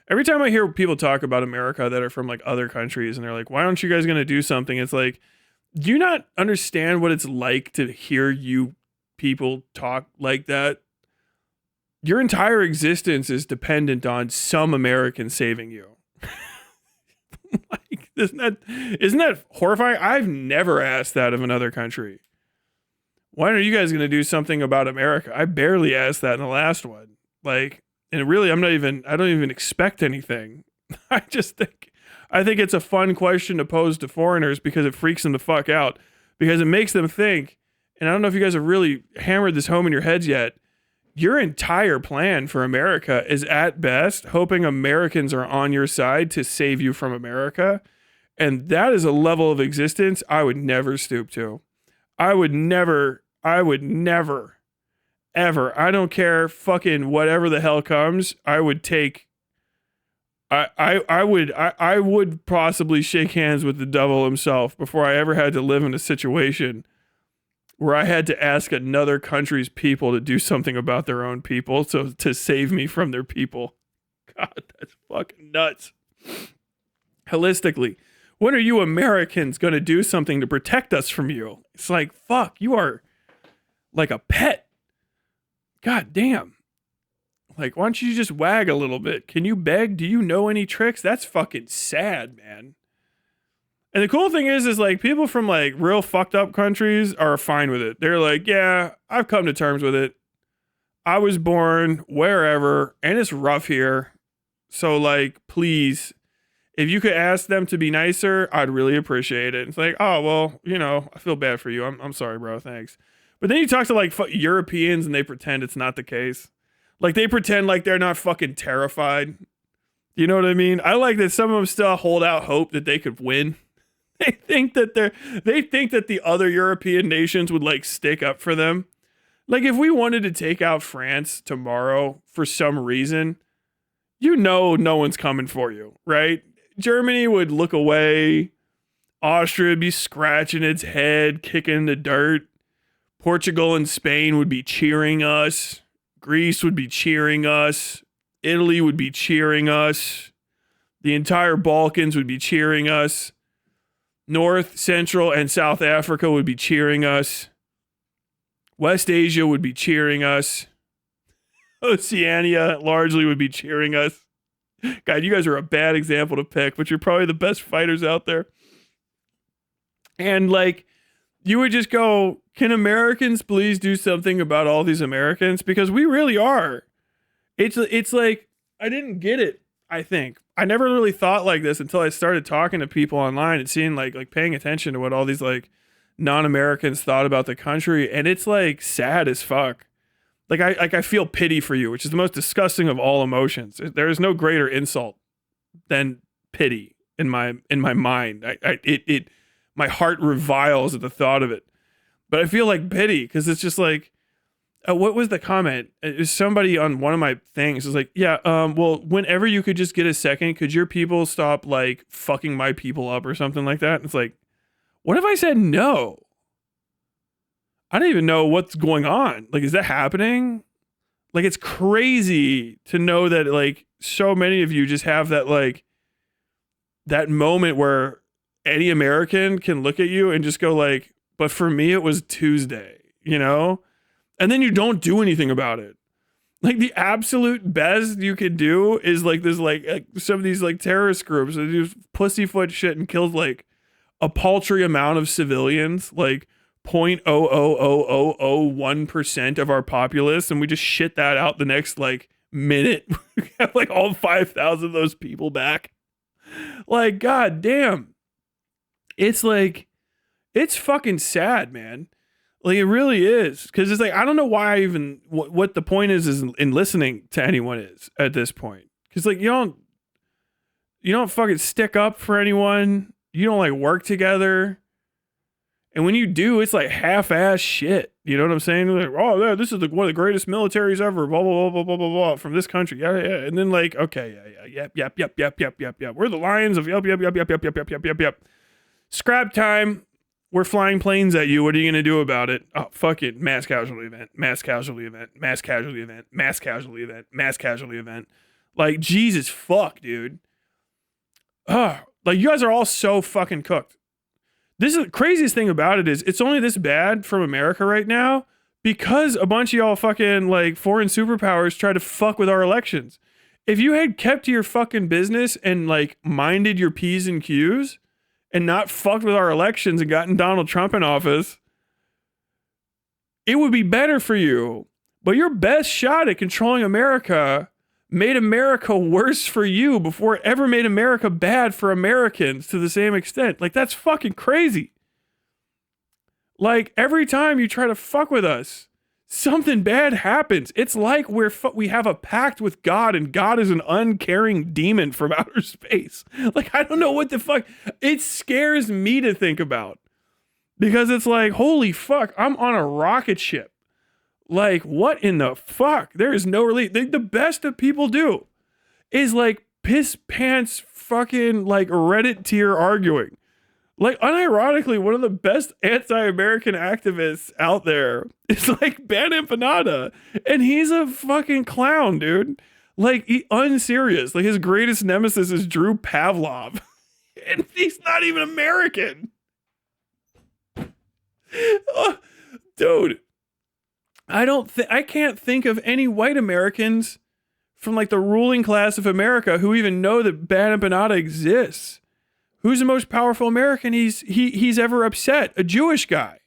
Every time I hear people talk about America that are from like other countries, and they're like, why aren't you guys going to do something? It's like, do you not understand what it's like to hear you people talk like that? Your entire existence is dependent on some American saving you. Like, isn't that horrifying? I've never asked that of another country. When are you guys going to do something about America? I barely asked that in the last one. Like, and really, I don't even expect anything. I think it's a fun question to pose to foreigners because it freaks them the fuck out, because it makes them think, and I don't know if you guys have really hammered this home in your heads yet, your entire plan for America is at best hoping Americans are on your side to save you from America. And that is a level of existence I would never stoop to. I would never, ever, I don't care fucking whatever the hell comes, I would take, I would possibly shake hands with the devil himself before I ever had to live in a situation where I had to ask another country's people to do something about their own people, so to save me from their people. God, that's fucking nuts. Holistically, when are you Americans going to do something to protect us from you? It's like, fuck, you are like a pet. God damn. Like, why don't you just wag a little bit? Can you beg? Do you know any tricks? That's fucking sad, man. And the cool thing is like people from like real fucked up countries are fine with it. They're like, yeah, I've come to terms with it. I was born wherever and it's rough here. So like, please, if you could ask them to be nicer, I'd really appreciate it. It's like, oh, well, you know, I feel bad for you. I'm sorry, bro. Thanks. But then you talk to like Europeans and they pretend it's not the case. Like they pretend like they're not fucking terrified. You know what I mean? I like that some of them still hold out hope that they could win. They think that the other European nations would like stick up for them. Like if we wanted to take out France tomorrow for some reason, you know, no one's coming for you, right? Germany would look away. Austria would be scratching its head, kicking the dirt. Portugal and Spain would be cheering us. Greece would be cheering us. Italy would be cheering us. The entire Balkans would be cheering us. North, Central, and South Africa would be cheering us. West Asia would be cheering us. Oceania largely would be cheering us. God, you guys are a bad example to pick, but you're probably the best fighters out there. And like, you would just go, can Americans please do something about all these Americans? Because we really are. It's like, I didn't get it, I think. I never really thought like this until I started talking to people online and seeing like paying attention to what all these like non-Americans thought about the country. And it's like sad as fuck. Like I feel pity for you, which is the most disgusting of all emotions. There is no greater insult than pity in my mind. My heart reviles at the thought of it. But I feel like pity because it's just like, what was the comment? It was somebody on one of my things. It was like, yeah, well, whenever you could just get a second, could your people stop like fucking my people up or something like that? And it's like, what if I said no? I don't even know what's going on. Like, is that happening? Like, it's crazy to know that like so many of you just have that like that moment where any American can look at you and just go like, but for me, it was Tuesday, you know? And then you don't do anything about it. Like the absolute best you can do is like this, like some of these like terrorist groups that do pussyfoot shit and kills like a paltry amount of civilians, like 0.00001% of our populace. And we just shit that out the next like minute. We have like all 5,000 of those people back. Like, God damn. It's like, it's fucking sad, man. Like, it really is. Because it's like, I don't know why I even, what the point is in listening to anyone is at this point. Because, like, you don't fucking stick up for anyone. You don't, like, work together. And when you do, it's, like, half-ass shit. You know what I'm saying? Like, oh, yeah, this is like one of the greatest militaries ever, blah, blah, blah, blah, blah, blah, blah, from this country. Yeah, yeah. And then, like, okay, yep. We're the lions of yep. Scrap time. We're flying planes at you. What are you going to do about it? Oh, fuck it. Mass casualty event. Like, Jesus fuck, dude. Like, you guys are all so fucking cooked. This is the craziest thing about it is it's only this bad from America right now because a bunch of y'all fucking, like, foreign superpowers try to fuck with our elections. If you had kept to your fucking business and, like, minded your P's and Q's, and not fucked with our elections and gotten Donald Trump in office, it would be better for you. But your best shot at controlling America made America worse for you before it ever made America bad for Americans to the same extent. Like, that's fucking crazy. Like, every time you try to fuck with us, something bad happens. It's like we have a pact with God and God is an uncaring demon from outer space. Like, I don't know what the fuck. It scares me to think about because it's like, holy fuck, I'm on a rocket ship. Like, what in the fuck? There is no relief. The best that people do is like piss pants fucking like Reddit tier arguing. Like, unironically, one of the best anti-American activists out there is like Ben Empanada. And he's a fucking clown, dude. Like, unserious. Like, his greatest nemesis is Drew Pavlov. And he's not even American. Oh, dude. I can't think of any white Americans from like the ruling class of America who even know that Ben Empanada exists. Who's the most powerful American he's ever upset? A Jewish guy.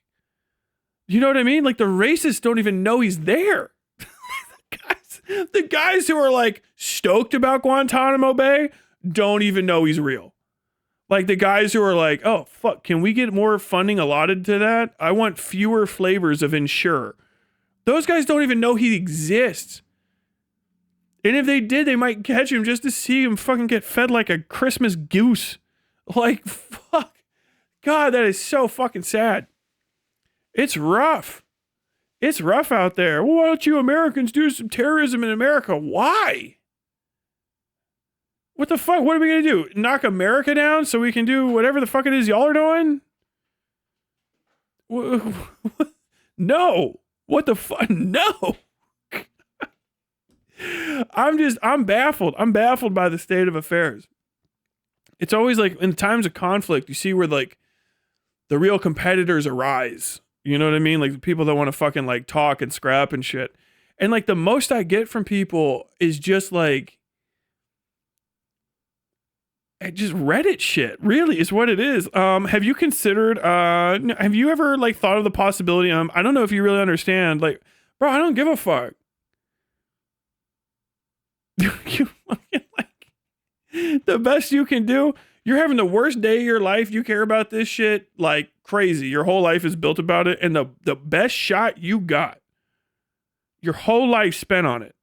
You know what I mean? Like, the racists don't even know he's there. the guys who are like stoked about Guantanamo Bay don't even know he's real. Like, the guys who are like, oh, fuck, can we get more funding allotted to that? I want fewer flavors of Ensure. Those guys don't even know he exists. And if they did, they might catch him just to see him fucking get fed like a Christmas goose. Like, fuck. God, that is so fucking sad. It's rough. It's rough out there. Well, why don't you Americans do some terrorism in America? Why? What the fuck? What are we going to do? Knock America down so we can do whatever the fuck it is y'all are doing? No. What the fuck? No. I'm baffled. I'm baffled by the state of affairs. It's always like in times of conflict, you see where like the real competitors arise. You know what I mean? Like the people that want to fucking like talk and scrap and shit. And like the most I get from people is just like, just Reddit shit, really, is what it is. Have you considered? Have you ever like thought of the possibility? I don't know if you really understand. Like, bro, I don't give a fuck. You like the best you can do. You're having the worst day of your life. You care about this shit like crazy. Your whole life is built about it, and the best shot you got, your whole life spent on it,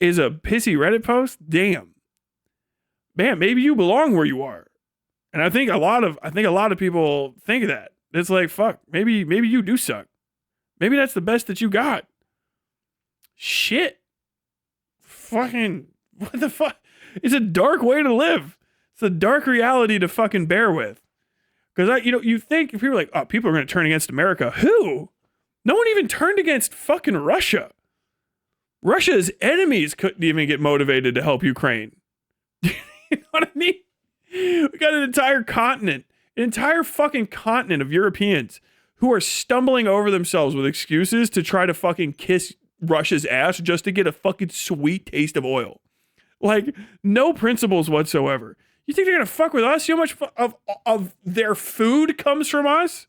is a pissy Reddit post. Damn. Man, maybe you belong where you are. And I think a lot of people think that. It's like, fuck, maybe you do suck. Maybe that's the best that you got. Shit. Fucking, what the fuck? It's a dark way to live. It's a dark reality to fucking bear with. Because you think if people are like, oh, people are going to turn against America. Who? No one even turned against fucking Russia. Russia's enemies couldn't even get motivated to help Ukraine. You know what I mean? We got an entire fucking continent of Europeans who are stumbling over themselves with excuses to try to fucking kiss Russia's ass just to get a fucking sweet taste of oil. Like, no principles whatsoever. You think they're gonna fuck with us? You know how much of their food comes from us?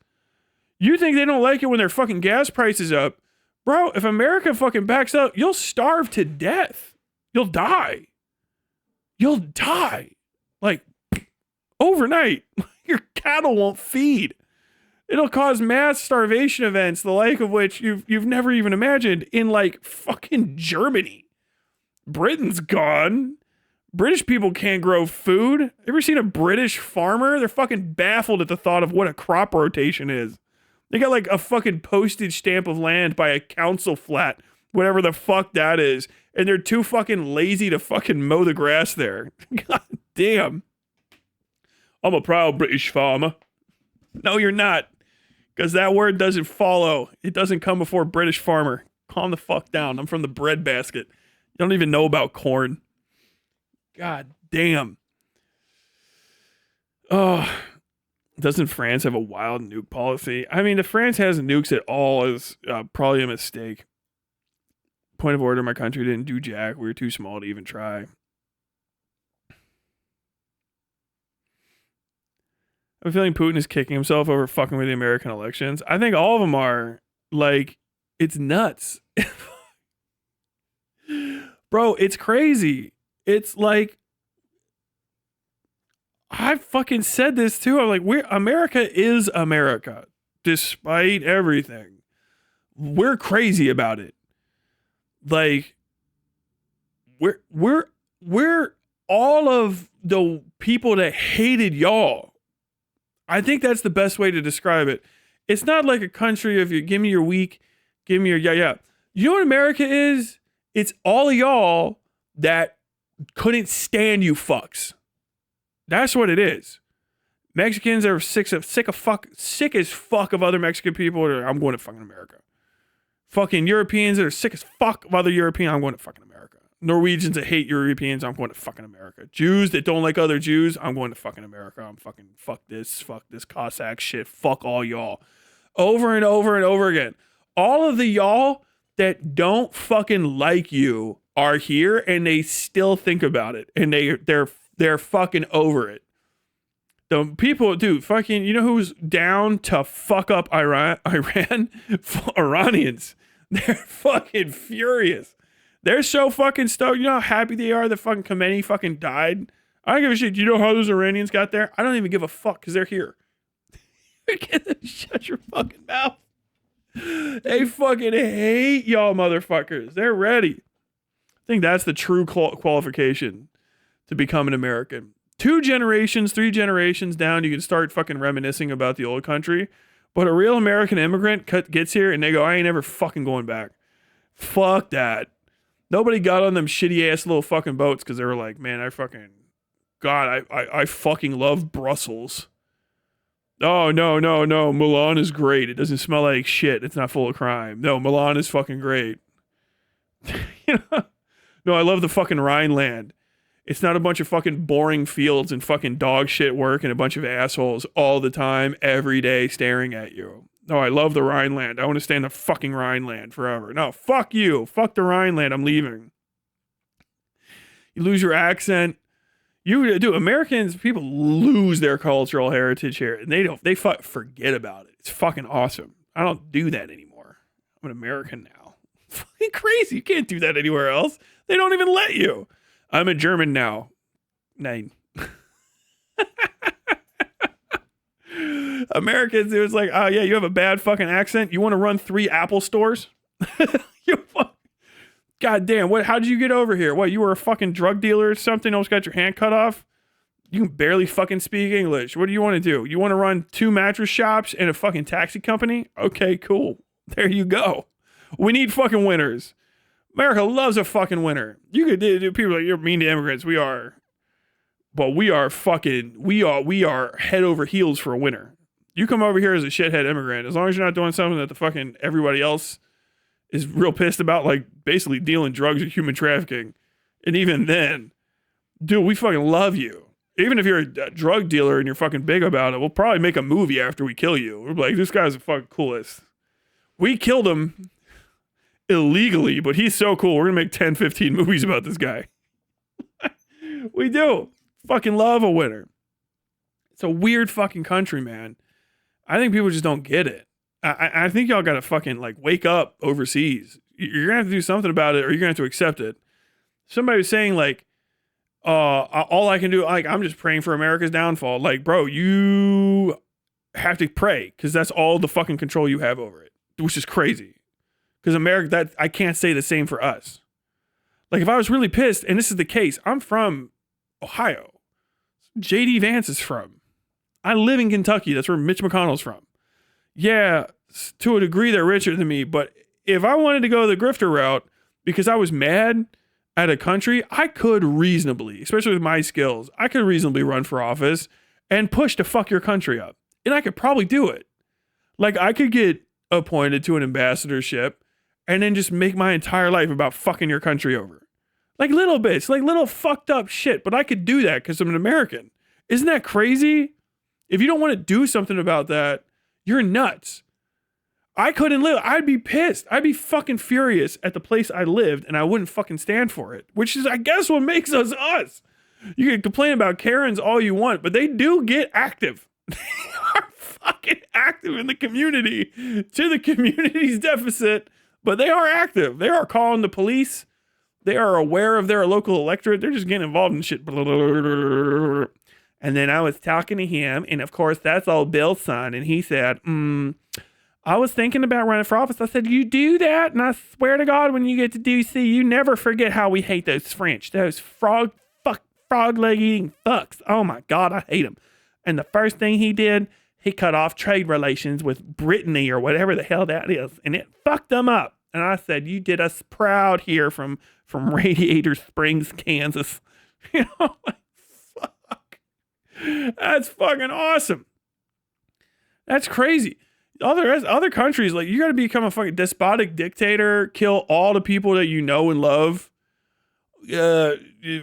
You think they don't like it when their fucking gas prices up? Bro, if America fucking backs up, you'll starve to death. You'll die. You'll die. Like, overnight. Your cattle won't feed. It'll cause mass starvation events, the like of which you've never even imagined in like fucking Germany. Britain's gone. British people can't grow food. Ever seen a British farmer? They're fucking baffled at the thought of what a crop rotation is. They got like a fucking postage stamp of land by a council flat, whatever the fuck that is. And they're too fucking lazy to fucking mow the grass there. God damn. I'm a proud British farmer. No, you're not. Because that word doesn't follow. It doesn't come before British farmer. Calm the fuck down. I'm from the breadbasket. You don't even know about corn. God damn. Oh, doesn't France have a wild nuke policy? I mean, if France has nukes at all is probably a mistake. Point of order, my country didn't do jack. We were too small to even try. I'm feeling Putin is kicking himself over fucking with the American elections. I think all of them are. Like, it's nuts. Bro, it's crazy. It's like, I fucking said this too. I'm like, America is America. Despite everything. We're crazy about it. Like, we're all of the people that hated y'all. I think that's the best way to describe it. It's not like a country of you give me your weak, give me your yeah. You know what America is? It's all of y'all that couldn't stand you fucks. That's what it is. Mexicans are sick as fuck of other Mexican people. I'm going to fucking America. Fucking Europeans that are sick as fuck of other Europeans. I'm going to fucking America. Norwegians that hate Europeans. I'm going to fucking America. Jews that don't like other Jews. I'm going to fucking America. I'm fucking fuck this Cossack shit. Fuck all y'all. Over and over and over again. All of the y'all that don't fucking like you are here and they still think about it and they're fucking over it. The people, dude, fucking, you know who's down to fuck up Iran? Iranians. They're fucking furious. They're so fucking stoked. You know how happy they are that fucking Khomeini fucking died? I don't give a shit. Do you know how those Iranians got there? I don't even give a fuck because they're here. Shut your fucking mouth. They fucking hate y'all motherfuckers. They're ready. I think that's the true qualification to become an American. 2 generations, 3 generations down, you can start fucking reminiscing about the old country. But a real American immigrant gets here and they go, I ain't ever fucking going back. Fuck that. Nobody got on them shitty ass little fucking boats because they were like, man, I fucking love Brussels. Oh, no. Milan is great. It doesn't smell like shit. It's not full of crime. No, Milan is fucking great. You know? No, I love the fucking Rhineland. It's not a bunch of fucking boring fields and fucking dog shit work and a bunch of assholes all the time, every day staring at you. No, I love the Rhineland. I want to stay in the fucking Rhineland forever. No, fuck you. Fuck the Rhineland. I'm leaving. You lose your accent. You do Americans, people lose their cultural heritage here, and they forget about it. It's fucking awesome. I don't do that anymore. I'm an American now. Fucking crazy. You can't do that anywhere else. They don't even let you. I'm a German now. 9. Americans, it was like, oh yeah, you have a bad fucking accent. You want to run 3 Apple stores? God damn, how did you get over here? What, you were a fucking drug dealer or something? Almost got your hand cut off? You can barely fucking speak English. What do you want to do? You want to run 2 mattress shops and a fucking taxi company? Okay, cool. There you go. We need fucking winners. America loves a fucking winner. You could do people like, you're mean to immigrants. We are. But we are head over heels for a winner. You come over here as a shithead immigrant, as long as you're not doing something that the fucking everybody else is real pissed about, like basically dealing drugs or human trafficking. And even then, dude, we fucking love you. Even if you're a drug dealer and you're fucking big about it, we'll probably make a movie after we kill you. We're like, this guy's the fucking coolest. We killed him illegally, but he's so cool. We're going to make 10, 15 movies about this guy. We do. Fucking love a winner. It's a weird fucking country, man. I think people just don't get it. I think y'all got to fucking like wake up overseas. You're going to have to do something about it, or you're going to have to accept it. Somebody was saying like, all I can do, like, I'm just praying for America's downfall. Like, bro, you have to pray because that's all the fucking control you have over it, which is crazy. Because America, I can't say the same for us. Like, if I was really pissed, and this is the case, I'm from Ohio. JD Vance is from. I live in Kentucky. That's where Mitch McConnell's from. Yeah, to a degree, they're richer than me. But if I wanted to go the grifter route because I was mad at a country, I could reasonably, especially with my skills, I could reasonably run for office and push to fuck your country up. And I could probably do it. Like, I could get appointed to an ambassadorship and then just make my entire life about fucking your country over. Like little bits, like little fucked up shit. But I could do that because I'm an American. Isn't that crazy? If you don't want to do something about that, you're nuts. I couldn't live. I'd be pissed. I'd be fucking furious at the place I lived, and I wouldn't fucking stand for it, which is, I guess, what makes us us. You can complain about Karens all you want, but they do get active. They are fucking active in the community to the community's deficit, but they are active. They are calling the police. They are aware of their local electorate. They're just getting involved in shit. And then I was talking to him, and of course, that's old Bill's son, and he said, I was thinking about running for office. I said, you do that? And I swear to God, when you get to DC, you never forget how we hate those French. Those frog leg eating fucks. Oh my God, I hate them. And the first thing he did, he cut off trade relations with Brittany or whatever the hell that is. And it fucked them up. And I said, you did us proud here from Radiator Springs, Kansas. You know, like, fuck. That's fucking awesome. That's crazy. Other countries, like, you got to become a fucking despotic dictator, kill all the people that you know and love,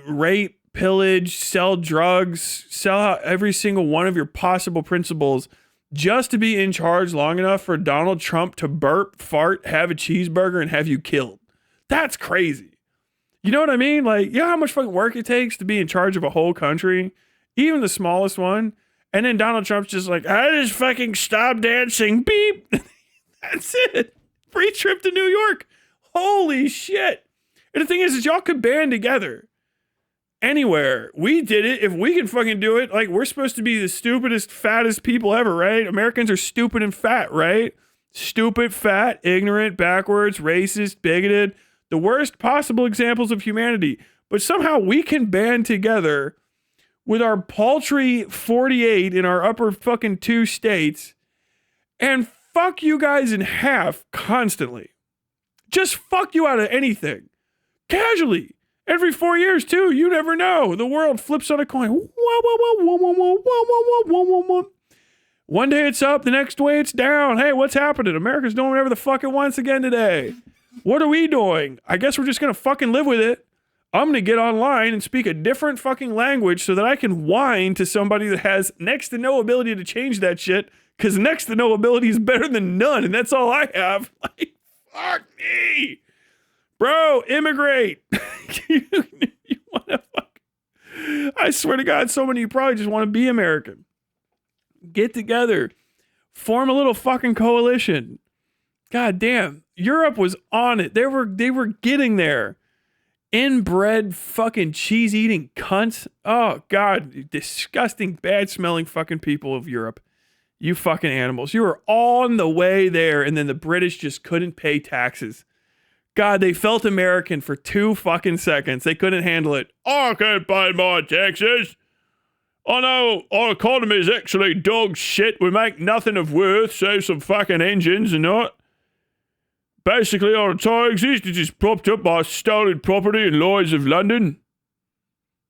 rape, pillage, sell drugs, sell out every single one of your possible principles just to be in charge long enough for Donald Trump to burp, fart, have a cheeseburger, and have you killed. That's crazy. You know what I mean? Like, you know how much fucking work it takes to be in charge of a whole country, even the smallest one? And then Donald Trump's just like, I just fucking stop dancing. Beep. That's it. Free trip to New York. Holy shit. And the thing is y'all could band together anywhere. We did it. If we can fucking do it, like, we're supposed to be the stupidest, fattest people ever, right? Americans are stupid and fat, right? Stupid, fat, ignorant, backwards, racist, bigoted. The worst possible examples of humanity. But somehow we can band together with our paltry 48 in our upper fucking 2 states and fuck you guys in half constantly. Just fuck you out of anything. Casually. Every 4 years too. You never know. The world flips on a coin. One day it's up, the next way it's down. Hey, what's happening? America's doing whatever the fuck it wants again today. What are we doing? I guess we're just gonna fucking live with it. I'm going to get online and speak a different fucking language so that I can whine to somebody that has next to no ability to change that shit, because next to no ability is better than none, and that's all I have. Like, fuck me. Bro, immigrate. You want to fuck. I swear to God, so many of you probably just want to be American. Get together. Form a little fucking coalition. God damn. Europe was on it. They were getting there. Inbred fucking cheese eating cunts. Oh God. You disgusting, bad smelling fucking people of Europe. You fucking animals. You were on the way there, and then the British just couldn't pay taxes. God, they felt American for 2 fucking seconds. They couldn't handle it. I can't pay my taxes. I know our economy is actually dog shit. We make nothing of worth, save some fucking engines and not. Basically, our entire existence is propped up by stolen property in Lloyd's of London.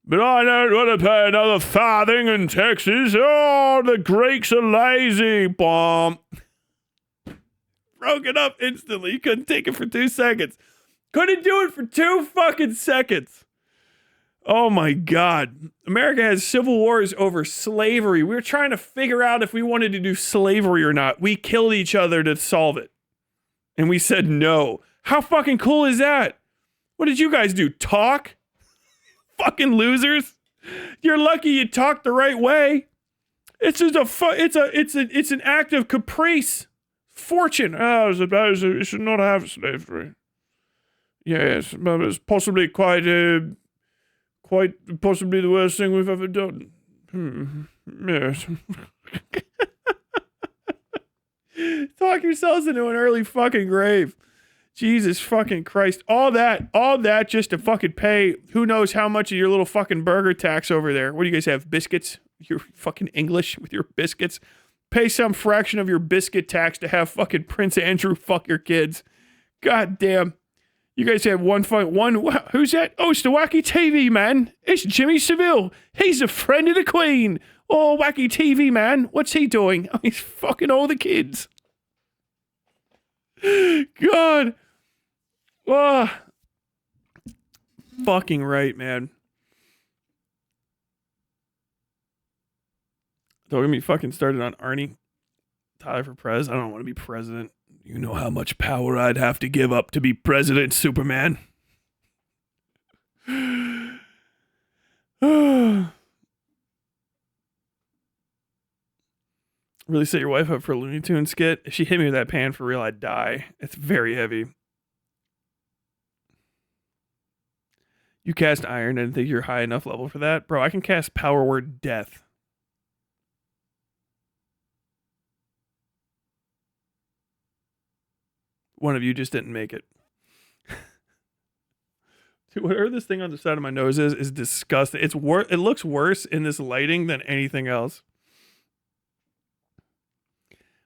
But I don't want to pay another farthing in taxes. Oh, the Greeks are lazy. Bomb. Broke it up instantly. You couldn't take it for 2 seconds. Couldn't do it for 2 fucking seconds. Oh my God. America has civil wars over slavery. We were trying to figure out if we wanted to do slavery or not. We killed each other to solve it. And we said no. How fucking cool is that? What did you guys do? Talk? Fucking losers. You're lucky you talked the right way. It's just it's an act of caprice. Fortune. Oh, it should not have slavery. Yes, but it's possibly quite possibly the worst thing we've ever done. Yes. Talk yourselves into an early fucking grave. Jesus fucking Christ. All that just to fucking pay who knows how much of your little fucking burger tax over there. What do you guys have? Biscuits? You're fucking English with your biscuits? Pay some fraction of your biscuit tax to have fucking Prince Andrew fuck your kids. God damn. You guys have one. Who's that? Oh, it's the Wacky TV man. It's Jimmy Seville. He's a friend of the Queen. Oh, Wacky TV man. What's he doing? Oh, he's fucking all the kids. God. Oh. Fucking right, man. Don't get me fucking started on Arnie. Tyler for Prez. I don't want to be president. You know how much power I'd have to give up to be president, Superman. Really set your wife up for a Looney Tunes skit? If she hit me with that pan for real, I'd die. It's very heavy. You cast Iron and think you're high enough level for that? Bro, I can cast Power Word Death. One of you just didn't make it. Dude, whatever this thing on the side of my nose is disgusting. It looks worse in this lighting than anything else.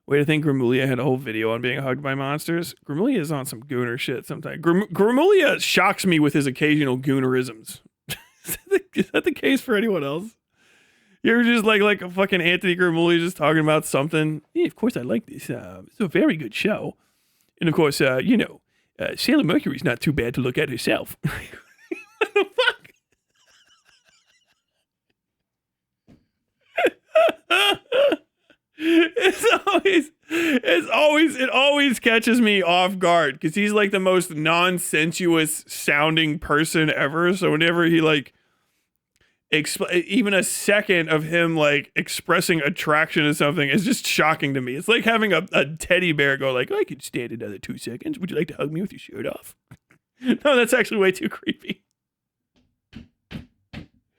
Way to think Gramulia had a whole video on being hugged by monsters. Gramulia is on some gooner shit sometimes. Gramulia shocks me with his occasional goonerisms. Is that the case for anyone else? You're just like a fucking Anthony Gramulia just talking about something. Yeah, of course I like this. It's a very good show. And of course, Sailor Mercury's not too bad to look at herself. What the fuck? It always catches me off guard because he's like the most nonsensuous sounding person ever. So whenever he like even a second of him like expressing attraction to something is just shocking to me. It's like having a teddy bear go like, I could stand another 2 seconds. Would you like to hug me with your shirt off? No, that's actually way too creepy.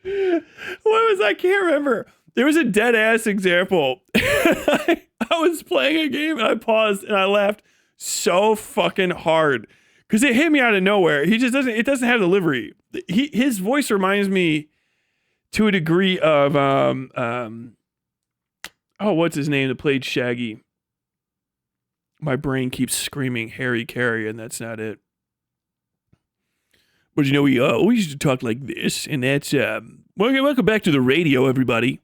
What was I can't remember. There was a dead ass example. I was playing a game and I paused and I laughed so fucking hard because it hit me out of nowhere. It doesn't have delivery. His voice reminds me to a degree of what's his name that played Shaggy? My brain keeps screaming Harry Carey, and that's not it. But he always used to talk like this, and that's welcome back to the radio, everybody.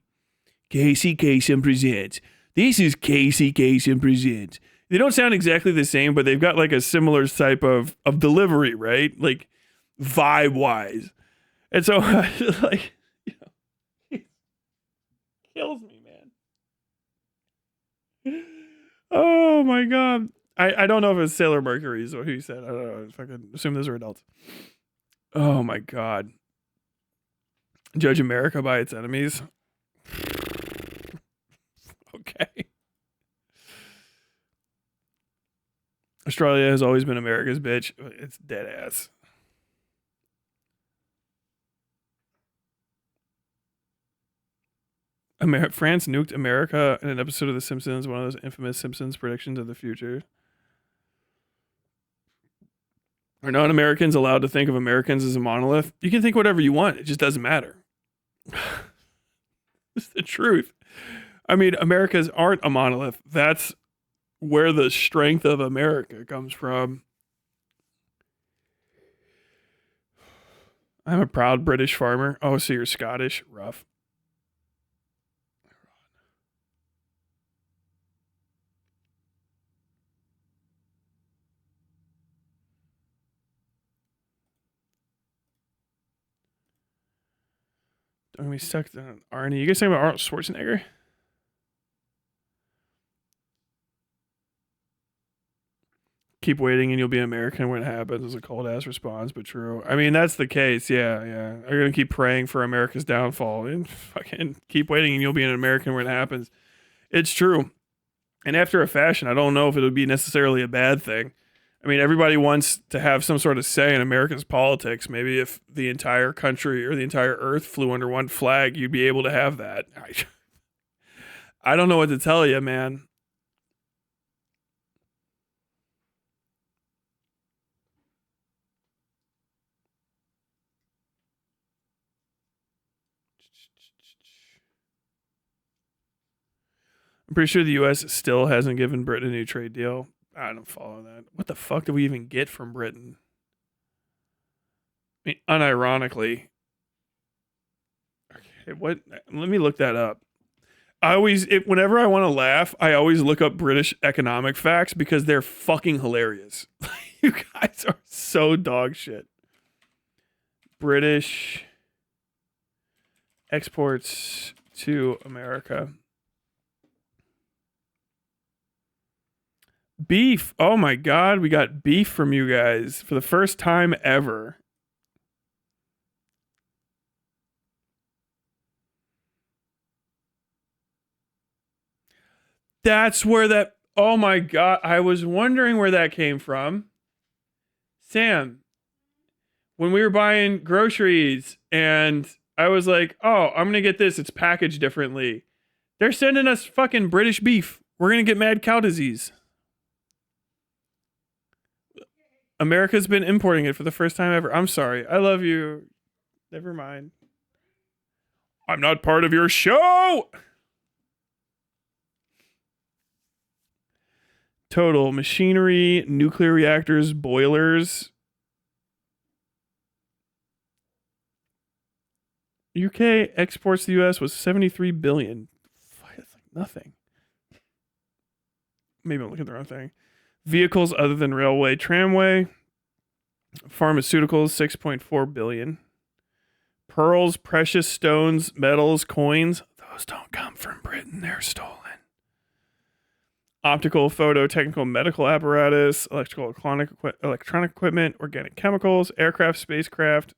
Casey Kasem presents. This is Casey Kasem presents. They don't sound exactly the same, but they've got like a similar type of delivery, right? Like vibe wise. And so like kills me, man. Oh my god. I don't know if it's Sailor Mercury is what he said. I don't know if I could assume those are adults. Oh my god. Judge America by its enemies. Okay. Australia has always been America's bitch. It's dead ass. France nuked America in an episode of The Simpsons, one of those infamous Simpsons predictions of the future. Are non-Americans allowed to think of Americans as a monolith? You can think whatever you want. It just doesn't matter. It's the truth. I mean, Americans aren't a monolith. That's where the strength of America comes from. I'm a proud British farmer. Oh, so you're Scottish? Rough. Don't be stuck on Arnie. You guys talking about Arnold Schwarzenegger? Keep waiting and you'll be American when it happens is a cold ass response, but true. I mean, that's the case. Yeah. I'm going to keep praying for America's downfall and fucking keep waiting and you'll be an American when it happens. It's true. And after a fashion, I don't know if it would be necessarily a bad thing. I mean, everybody wants to have some sort of say in America's politics. Maybe if the entire country or the entire earth flew under one flag, you'd be able to have that. I don't know what to tell you, man. I'm pretty sure the U.S. still hasn't given Britain a new trade deal. I don't follow that. What the fuck do we even get from Britain? I mean, unironically. Okay, what? Let me look that up. Whenever I want to laugh, I always look up British economic facts because they're fucking hilarious. You guys are so dog shit. British exports to America. Beef. Oh my God. We got beef from you guys for the first time ever. That's where that. Oh my God. I was wondering where that came from. Sam, when we were buying groceries and I was like, oh, I'm going to get this. It's packaged differently. They're sending us fucking British beef. We're going to get mad cow disease. America's been importing it for the first time ever. I'm sorry. I love you. Never mind. I'm not part of your show. Total machinery, nuclear reactors, boilers. UK exports to the US was 73 billion. That's like nothing. Maybe I'm looking at the wrong thing. Vehicles other than railway, tramway. Pharmaceuticals, 6.4 billion. Pearls, precious stones, metals, coins. Those don't come from Britain. They're stolen. Optical, photo, technical, medical apparatus, electrical, electronic equipment, organic chemicals, aircraft, spacecraft,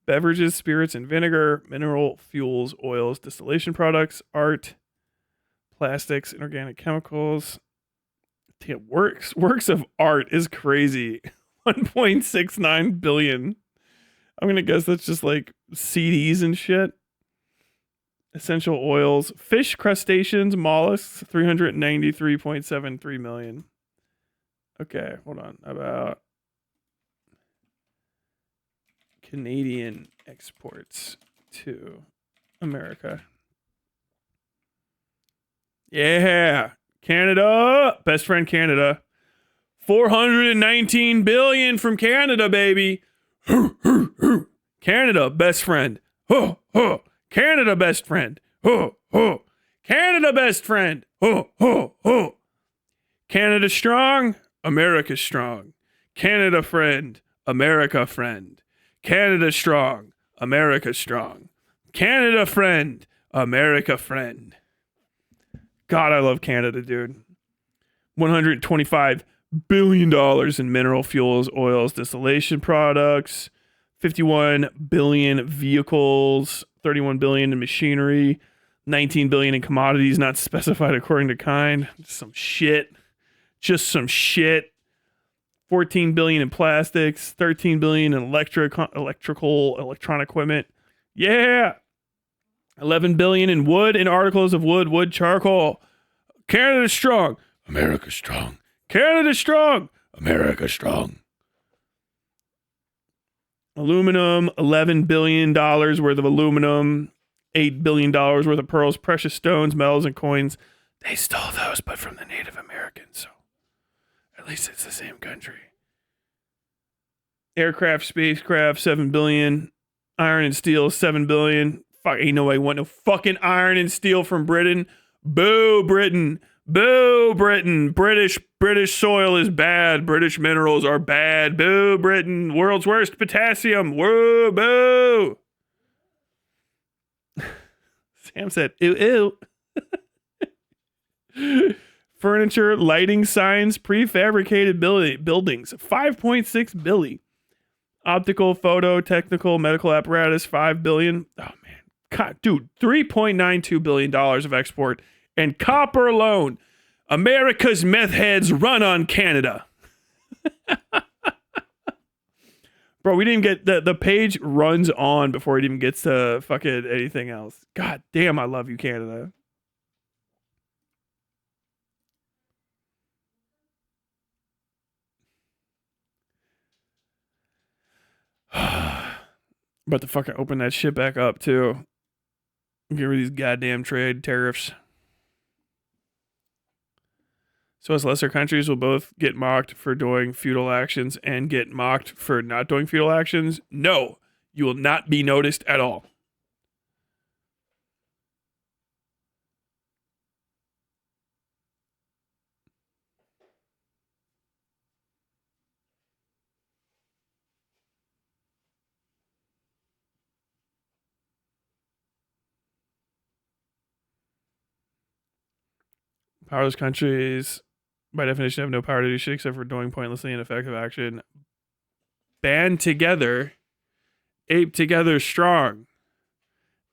beverages, spirits and vinegar, mineral fuels, oils, distillation products, art, plastics, inorganic chemicals. Damn, works of art is crazy. 1.69 billion. I'm gonna guess that's just like CDs and shit. Essential oils, fish, crustaceans, mollusks, 393.73 million. Okay, hold on. About Canadian exports to America. Yeah, Canada, best friend Canada. 419 billion from Canada, baby. Canada, best friend. Canada, best friend. Canada, best friend. Canada strong, America strong. Canada friend, America friend. Canada strong, America strong. Canada friend, America friend. God, I love Canada, dude. $125 billion in mineral fuels, oils, distillation products, 51 billion vehicles, 31 billion in machinery, 19 billion in commodities not specified according to kind. Just some shit. 14 billion in plastics, 13 billion in electronic equipment. Yeah. 11 billion in wood and articles of wood, charcoal. Canada strong. America strong. Canada strong. America strong. Aluminum, $11 billion worth of aluminum, $8 billion worth of pearls, precious stones, metals, and coins. They stole those, but from the Native Americans, so at least it's the same country. Aircraft, spacecraft, $7 billion. Iron and steel, $7 billion. Fuck, ain't nobody want no fucking iron and steel from Britain. Boo, Britain. Boo, Britain. British soil is bad. British minerals are bad. Boo, Britain. World's worst potassium. Whoa, boo. Sam said, ew, ew. Furniture, lighting signs, prefabricated buildings, 5.6 billion. Optical, photo, technical, medical apparatus, 5 billion. Oh, man. God, dude, $3.92 billion of export. And copper alone, America's meth heads run on Canada. Bro, we didn't get the page runs on before it even gets to fucking anything else. God damn, I love you, Canada. About to fucking open that shit back up too. Get rid of these goddamn trade tariffs. So as lesser countries will both get mocked for doing feudal actions and get mocked for not doing feudal actions? No, you will not be noticed at all. Powerless countries, by definition, have no power to do shit except for doing pointlessly ineffective action. Band together, ape together strong.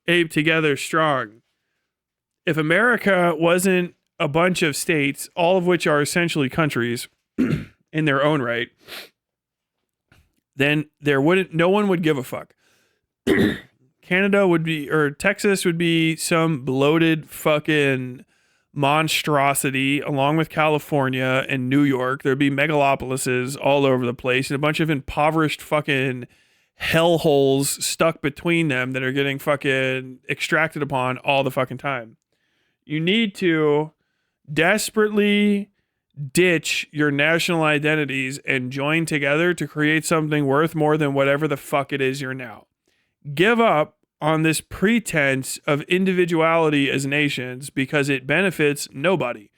Ape together strong. If America wasn't a bunch of states, all of which are essentially countries in their own right, then no one would give a fuck. Canada would be, or Texas would be some bloated fucking monstrosity, along with California and New York. There'd be megalopolises all over the place and a bunch of impoverished fucking hellholes stuck between them that are getting fucking extracted upon all the fucking time. You need to desperately ditch your national identities and join together to create something worth more than whatever the fuck it is you're now. Give up on this pretense of individuality as nations because it benefits nobody.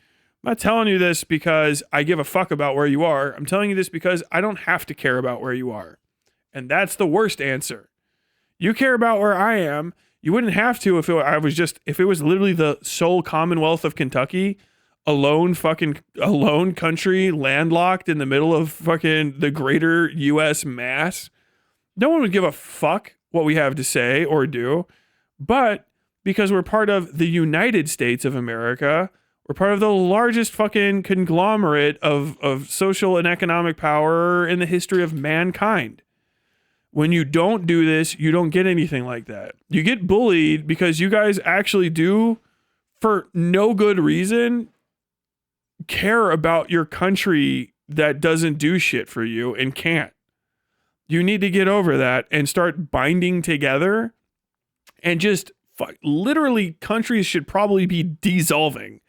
I'm not telling you this because I give a fuck about where you are. I'm telling you this because I don't have to care about where you are. And that's the worst answer. You care about where I am. You wouldn't have to if it was literally the sole Commonwealth of Kentucky, alone country, landlocked in the middle of fucking the greater US mass. No one would give a fuck what we have to say or do. But because we're part of the United States of America, we're part of the largest fucking conglomerate of social and economic power in the history of mankind. When you don't do this, you don't get anything like that. You get bullied because you guys actually do, for no good reason, care about your country that doesn't do shit for you and can't. You need to get over that and start binding together and just literally countries should probably be dissolving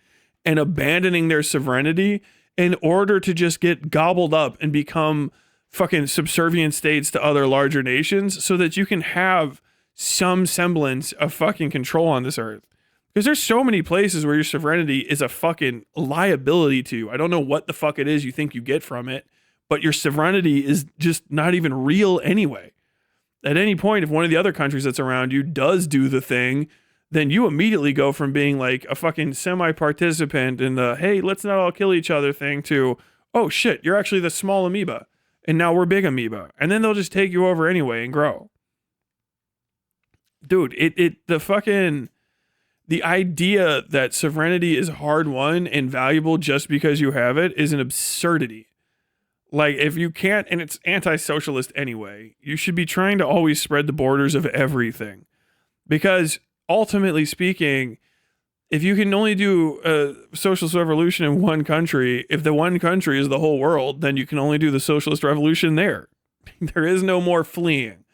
and abandoning their sovereignty in order to just get gobbled up and become fucking subservient states to other larger nations so that you can have some semblance of fucking control on this earth. Because there's so many places where your sovereignty is a fucking liability to you. I don't know what the fuck it is you think you get from it, but your sovereignty is just not even real anyway. At any point, if one of the other countries that's around you does do the thing, then you immediately go from being like a fucking semi-participant in the, hey, let's not all kill each other thing to, oh shit, you're actually the small amoeba. And now we're big amoeba. And then they'll just take you over anyway and grow. Dude, the idea that sovereignty is hard won and valuable just because you have it is an absurdity. Like, if you can't, and it's anti-socialist anyway, you should be trying to always spread the borders of everything. Because ultimately speaking, if you can only do a socialist revolution in one country, if the one country is the whole world, then you can only do the socialist revolution there. There is no more fleeing.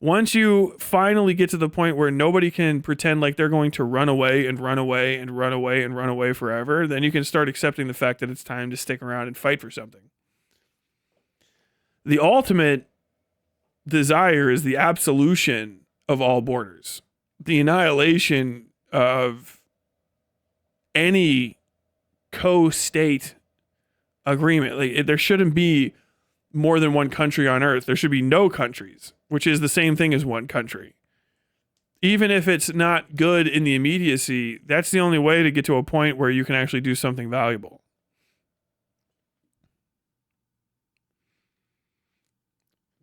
Once you finally get to the point where nobody can pretend like they're going to run away and run away and run away and run away forever, then you can start accepting the fact that it's time to stick around and fight for something. The ultimate desire is the absolution of all borders, the annihilation of any co-state agreement. Like, there shouldn't be more than one country on Earth. There should be no countries, which is the same thing as one country. Even if it's not good in the immediacy, that's the only way to get to a point where you can actually do something valuable.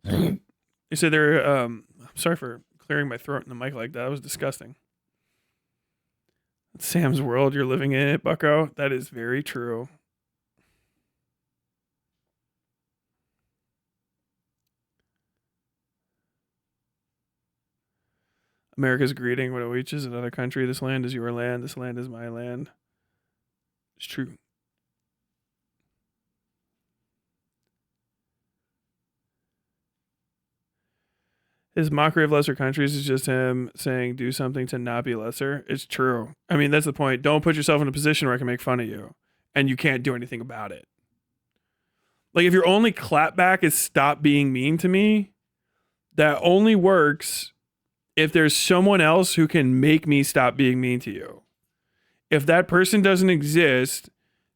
You said there. I'm sorry for clearing my throat in the mic like that. That was disgusting. It's Sam's world you're living in it, bucko. That is very true. America's greeting when it reaches another country. This land is your land. This land is my land. It's true. His mockery of lesser countries is just him saying do something to not be lesser. It's true. I mean, that's the point. Don't put yourself in a position where I can make fun of you and you can't do anything about it. Like, if your only clapback is stop being mean to me, that only works if there's someone else who can make me stop being mean to you. If that person doesn't exist,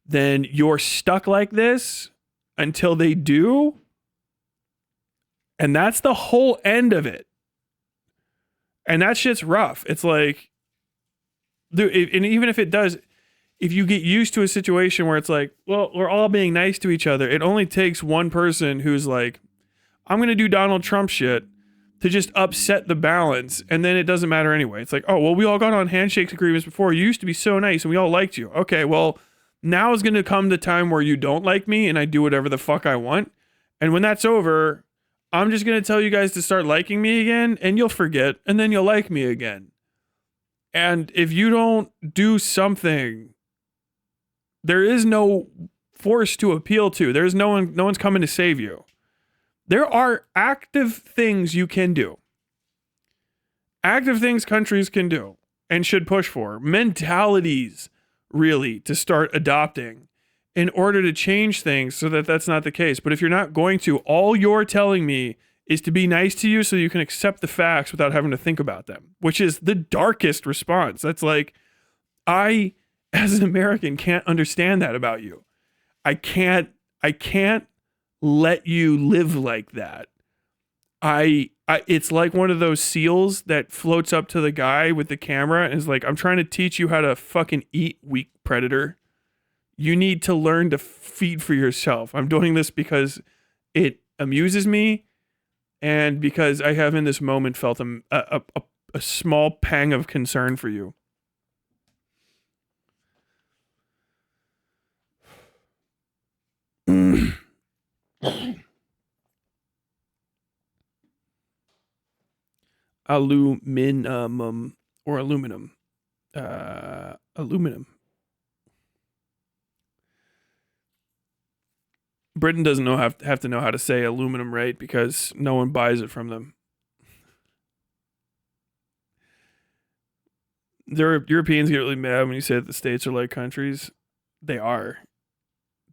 then you're stuck like this until they do. And that's the whole end of it. And that shit's rough. It's like, dude, and even if it does, if you get used to a situation where it's like, well, we're all being nice to each other, it only takes one person who's like, I'm going to do Donald Trump shit to just upset the balance. And then it doesn't matter anyway. It's like, oh, well, we all got on handshake agreements before. You used to be so nice and we all liked you. Okay, well, now is going to come the time where you don't like me and I do whatever the fuck I want. And when that's over, I'm just going to tell you guys to start liking me again and you'll forget and then you'll like me again. And if you don't do something, there is no force to appeal to. There's no one's coming to save you. There are active things you can do. Active things countries can do and should push for. Mentalities, really, to start adopting in order to change things so that that's not the case. But if you're not going to, all you're telling me is to be nice to you so you can accept the facts without having to think about them, which is the darkest response. That's like, I, as an American, can't understand that about you. I can't let you live like that. It's like one of those seals that floats up to the guy with the camera and is like, I'm trying to teach you how to fucking eat, weak predator. You need to learn to feed for yourself. I'm doing this because it amuses me and because I have in this moment felt a small pang of concern for you. Aluminum or aluminum. Aluminum. Britain doesn't have to know how to say aluminum right because no one buys it from them. Europeans get really mad when you say that the states are like countries. They are.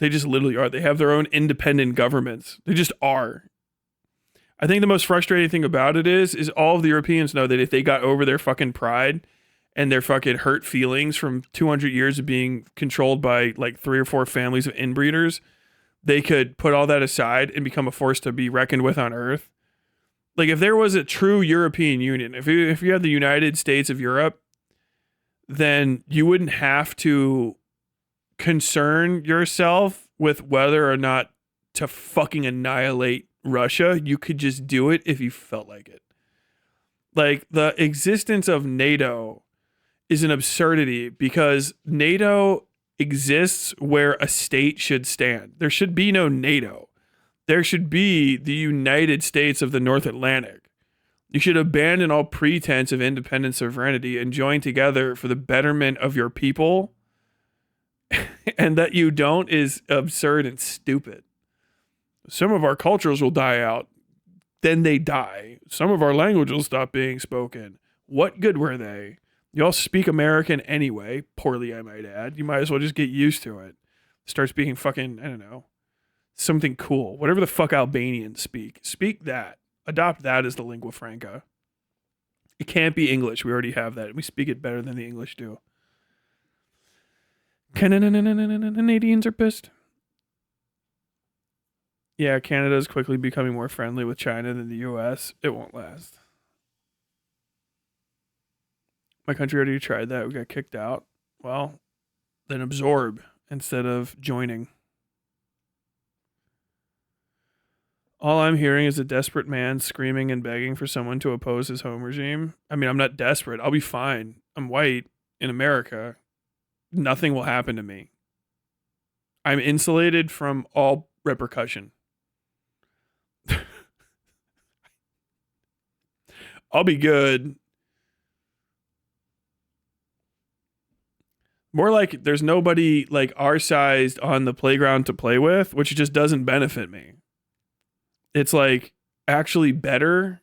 They just literally are. They have their own independent governments. They just are. I think the most frustrating thing about it is all of the Europeans know that if they got over their fucking pride and their fucking hurt feelings from 200 years of being controlled by like 3 or 4 families of inbreeders, they could put all that aside and become a force to be reckoned with on Earth. Like, if there was a true European Union, if you had the United States of Europe, then you wouldn't have to concern yourself with whether or not to fucking annihilate Russia. You could just do it if you felt like it. Like, the existence of NATO is an absurdity because NATO exists where a state should stand. There should be no NATO. There should be the United States of the North Atlantic. You should abandon all pretense of independent sovereignty and join together for the betterment of your people. And that you don't is absurd and stupid. Some of our cultures will die out. Then they die. Some of our language will stop being spoken. What good were they? You all speak American anyway, poorly I might add. You might as well just get used to it. Start speaking fucking, I don't know, something cool. Whatever the fuck Albanians speak. Speak that. Adopt that as the lingua franca. It can't be English. We already have that. We speak it better than the English do. Canadians are pissed. Yeah, Canada is quickly becoming more friendly with China than the US. It won't last. My country already tried that. We got kicked out. Well, then absorb instead of joining. All I'm hearing is a desperate man screaming and begging for someone to oppose his home regime. I mean, I'm not desperate. I'll be fine. I'm white in America. Nothing will happen to me. I'm insulated from all repercussion. I'll be good. More like there's nobody like our sized on the playground to play with, which just doesn't benefit me. It's like actually better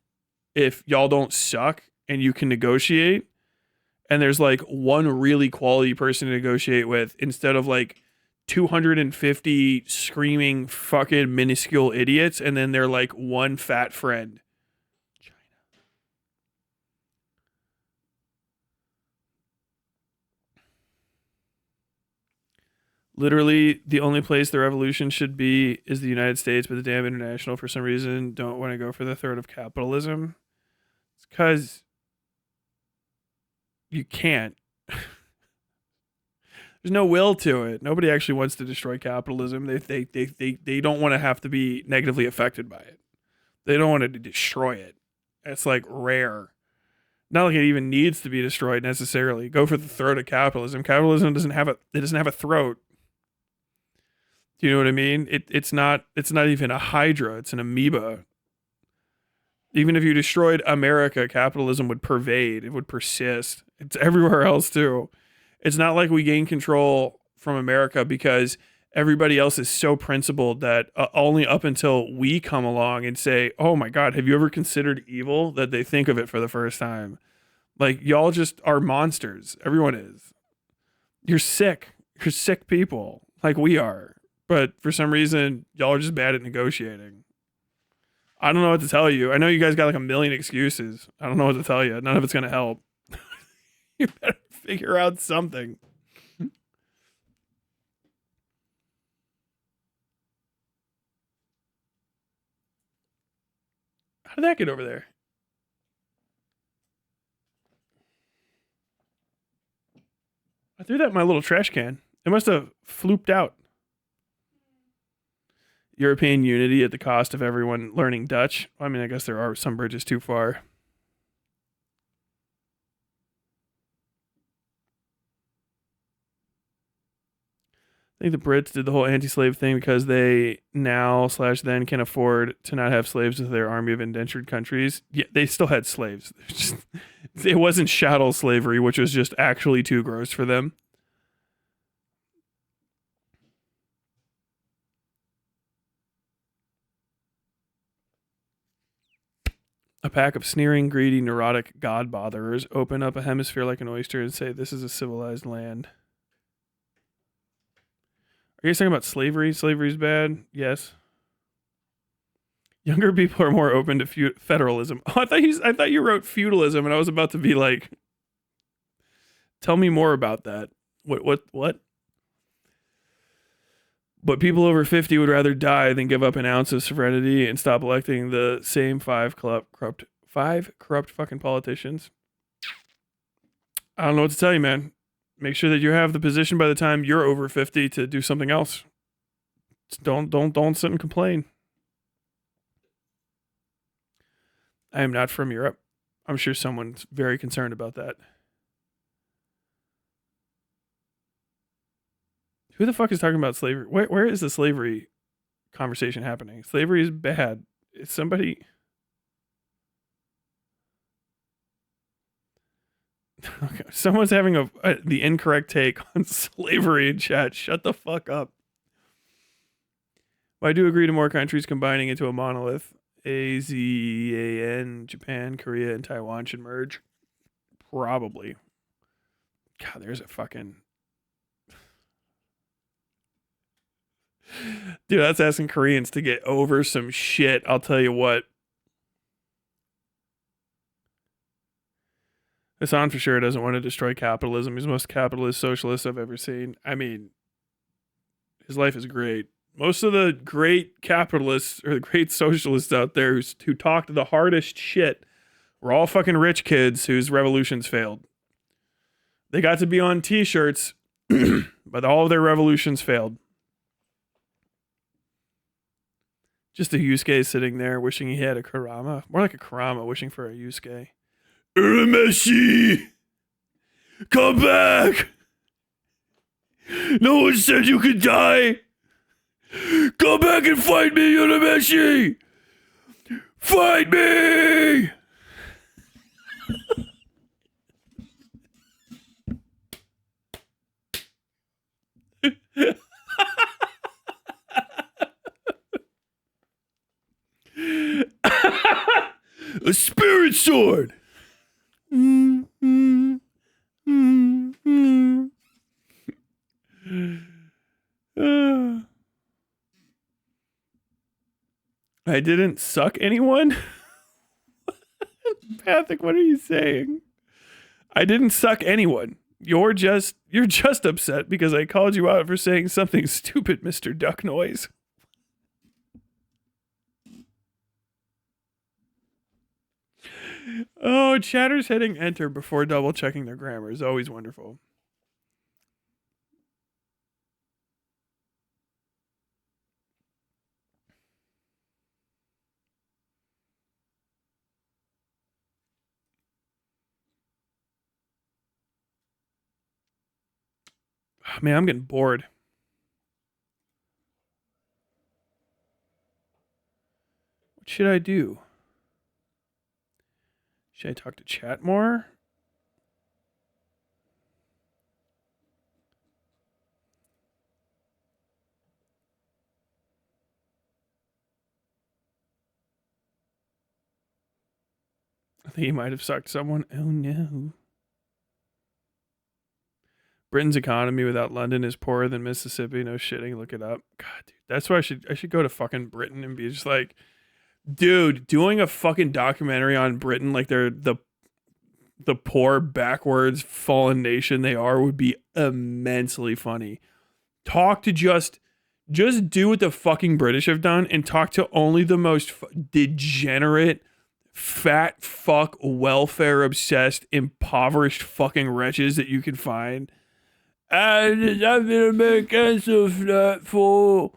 if y'all don't suck and you can negotiate. And there's like one really quality person to negotiate with instead of like 250 screaming fucking minuscule idiots. And then they're like one fat friend. China. Literally, the only place the revolution should be is the United States, but the damn international, for some reason, don't want to go for the third of capitalism. It's because you can't. There's no will to it. Nobody actually wants to destroy capitalism. They don't want to have to be negatively affected by it. They don't want to destroy it. It's like rare. Not like it even needs to be destroyed necessarily. Go for the throat of capitalism. Capitalism doesn't have a throat. Do you know what I mean? It's not even a hydra. It's an amoeba. Even if you destroyed America, capitalism would pervade. It would persist. It's everywhere else too. It's not like we gain control from America because everybody else is so principled that only up until we come along and say, oh my God, have you ever considered evil? That they think of it for the first time. Like, y'all just are monsters. Everyone is. You're sick. You're sick people like we are. But for some reason, y'all are just bad at negotiating. I don't know what to tell you. I know you guys got like a million excuses. I don't know what to tell you. None of it's going to help. You better figure out something. How did that get over there? I threw that in my little trash can. It must have flooped out. European unity at the cost of everyone learning Dutch. I mean, I guess there are some bridges too far. I think the Brits did the whole anti-slave thing because they now/then can afford to not have slaves with their army of indentured countries. Yeah, they still had slaves. It wasn't chattel slavery, which was just actually too gross for them. A pack of sneering, greedy, neurotic god botherers open up a hemisphere like an oyster and say, this is a civilized land. Are you guys talking about slavery? Slavery's bad? Yes. Younger people are more open to federalism. Oh, I thought you wrote feudalism, and I was about to be like, tell me more about that. What? But people over 50 would rather die than give up an ounce of sovereignty and stop electing the same five corrupt fucking politicians. I don't know what to tell you, man. Make sure that you have the position by the time you're over 50 to do something else. Don't sit and complain. I am not from Europe. I'm sure someone's very concerned about that. Who the fuck is talking about slavery? Where is the slavery conversation happening? Slavery is bad. Is somebody... Okay. Someone's having the incorrect take on slavery in chat. Shut the fuck up. Well, I do agree to more countries combining into a monolith. ASEAN, Japan, Korea, and Taiwan should merge. Probably. God, there's a fucking... Dude, that's asking Koreans to get over some shit. I'll tell you what. Hasan for sure doesn't want to destroy capitalism. He's the most capitalist socialist I've ever seen. I mean, his life is great. Most of the great capitalists or the great socialists out there who talked the hardest shit were all fucking rich kids whose revolutions failed. They got to be on t-shirts, but all of their revolutions failed. Just a Yusuke sitting there wishing he had a Kurama. More like a Kurama wishing for a Yusuke. Urameshi! Come back! No one said you could die! Come back and fight me, Urameshi! Fight me! A spirit sword! I didn't suck anyone? Pathic, what are you saying? I didn't suck anyone. You're just upset because I called you out for saying something stupid, Mr. Duck Noise. Oh, chatters hitting enter before double checking their grammar is always wonderful. Oh, man, I'm getting bored. What should I do? Should I talk to chat more? I think he might have sucked someone. Oh no. Britain's economy without London is poorer than Mississippi. No shitting. Look it up. God, dude. That's why I should go to fucking Britain and be just like, dude, doing a fucking documentary on Britain like they're the poor, backwards, fallen nation they are would be immensely funny. Talk to just do what the fucking British have done and talk to only the most degenerate, fat fuck, welfare obsessed, impoverished fucking wretches that you can find. And I've been American so flat for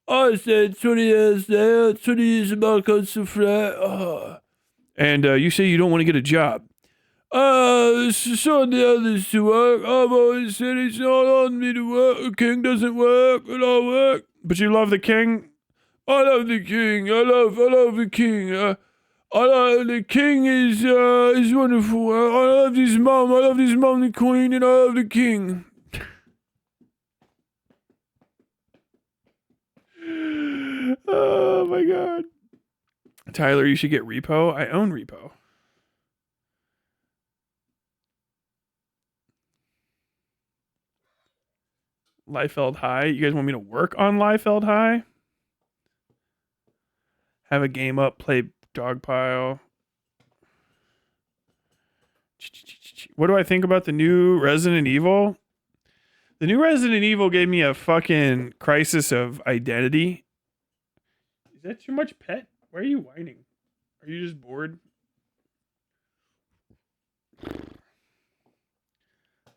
I said 20 years there, 20 years American so flat. And you say you don't want to get a job. So the others to work. I've always said it's not on me to work. The king doesn't work, and I work. But you love the king? I love the king. I love the king. The king is wonderful. I love his mom. I love his mom, the queen, and I love the king. Oh my god. Tyler, you should get Repo. I own Repo. Liefeld High. You guys want me to work on Liefeld High? Have a game up, play Dogpile. What do I think about the new Resident Evil? The new Resident Evil gave me a fucking crisis of identity. Is that too much pet? Why are you whining? Are you just bored?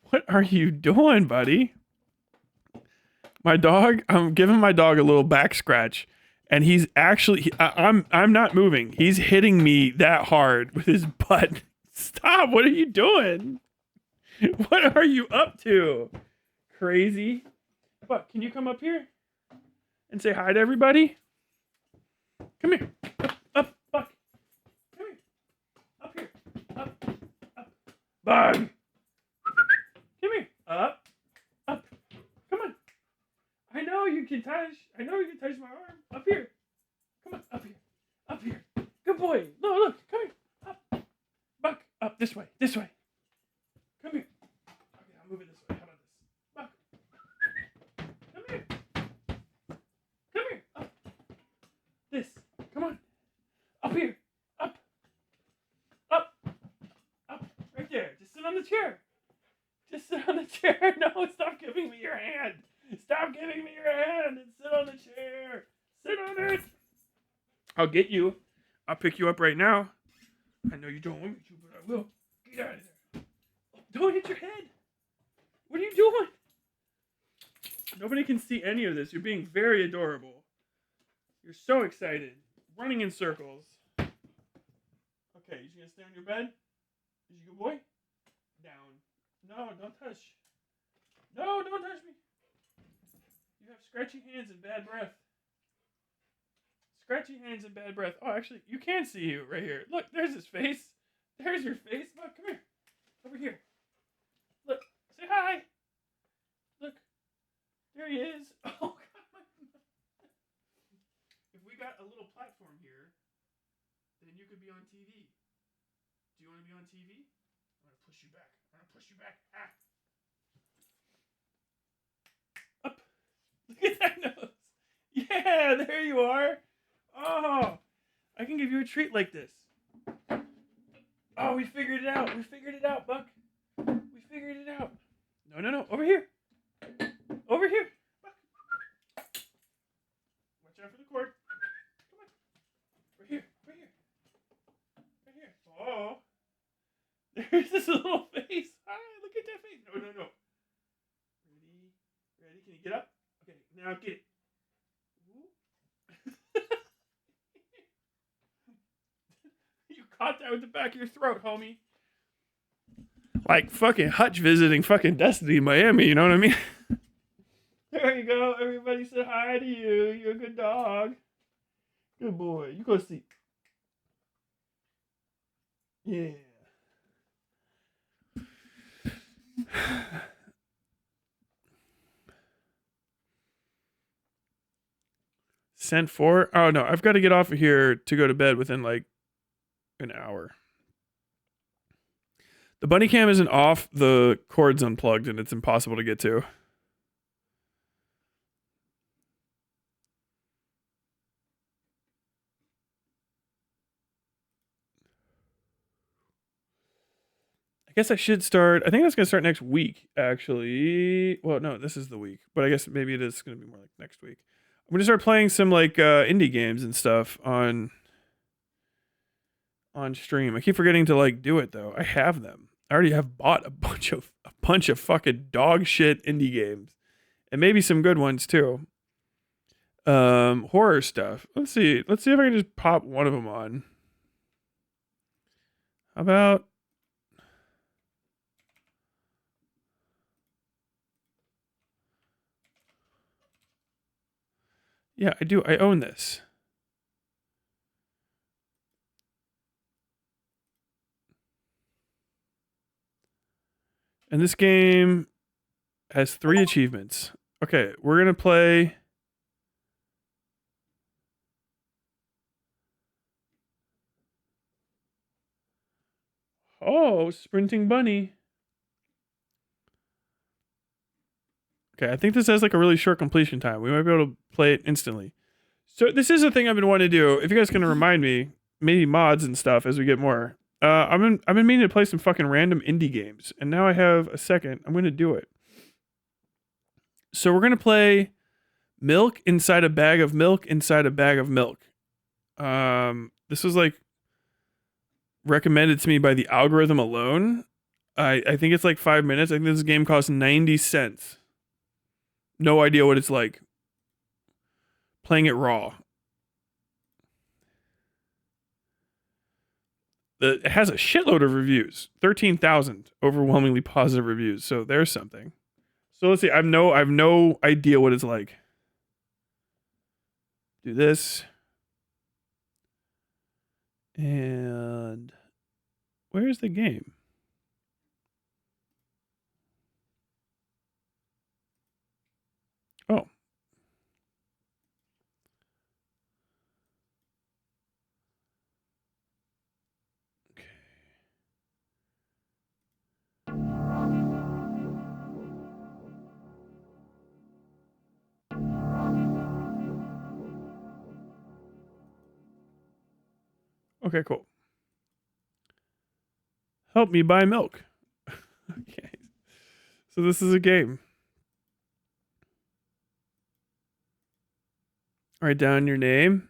What are you doing, buddy? My dog, I'm giving my dog a little back scratch, and he's actually, I'm not moving. He's hitting me that hard with his butt. Stop! What are you doing? What are you up to? Crazy. Buck, can you come up here and say hi to everybody? Come here. Up, Buck. Come here. Up here. Up. Bug. Come here. Up. Come on. I know you can touch my arm. Up here. Come on. Up here. Good boy. No, look. Come here. Up. Buck. Up. This way. Come here. Okay, I'll move it this way. How about this? Buck. Come here. Up. This. Come on. Up here. Up. Right there. Just sit on the chair. No, stop giving me your hand. Stop giving me your hand and sit on the chair. Sit on it. I'll get you. I'll pick you up right now. I know you don't want me to, but I will. Get out of there. Don't hit your head. What are you doing? Nobody can see any of this. You're being very adorable. You're so excited. Running in circles. Okay, you gonna stay on your bed? Is you a good boy? Down. No, don't touch. No, don't touch me. You have scratchy hands and bad breath. Oh, actually, you can see you right here. Look, there's his face. There's your face. Look, come here. Over here. Look, say hi. Look, there he is. Oh, God. If we got a little platform here, then you could be on TV. Do you want to be on TV? I'm going to push you back. Ah. Up. Look at that nose. Yeah, there you are. Oh, I can give you a treat like this. Oh, we figured it out, Buck. We figured it out. No. Over here. Buck. Watch out for the cord. Come on. Right here. Oh. There's this little face. Hi, look at that face. No. Ready? Can you get up? Okay, now get it. You caught that with the back of your throat, homie. Like fucking Hutch visiting fucking Destiny in Miami, you know what I mean? There you go. Everybody said hi to you. You're a good dog. Good boy. You go sleep. Yeah. Sent for? Oh no, I've got to get off of here to go to bed within like an hour. The bunny cam isn't off, the cord's unplugged and it's impossible to get to. I guess I should start. I think that's going to start next week, actually. Well, no, this is the week, but I guess maybe it is going to be more like next week. I'm going to start playing some like indie games and stuff on stream. I keep forgetting to like do it though. I have them. I already have bought a bunch of fucking dog shit indie games, and maybe some good ones too. Horror stuff. Let's see if I can just pop one of them on. How about? Yeah, I do. I own this. And this game has 3 achievements. Okay, we're going to play. Oh, Sprinting Bunny. Okay, I think this has like a really short completion time. We might be able to play it instantly. So this is a thing I've been wanting to do. If you guys can remind me, maybe mods and stuff as we get more. I've been meaning to play some fucking random indie games, and now I have a second. I'm going to do it. So we're going to play Milk Inside a Bag of Milk Inside a Bag of Milk. This was like recommended to me by the algorithm alone. I think it's like 5 minutes. I think this game costs 90 cents. No idea what it's like. Playing it raw. It has a shitload of reviews. 13,000 overwhelmingly positive reviews. So there's something. So let's see. I've no idea what it's like. Do this. And where's the game? Oh. Okay, cool. Help me buy milk. Okay. So this is a game. Write down your name.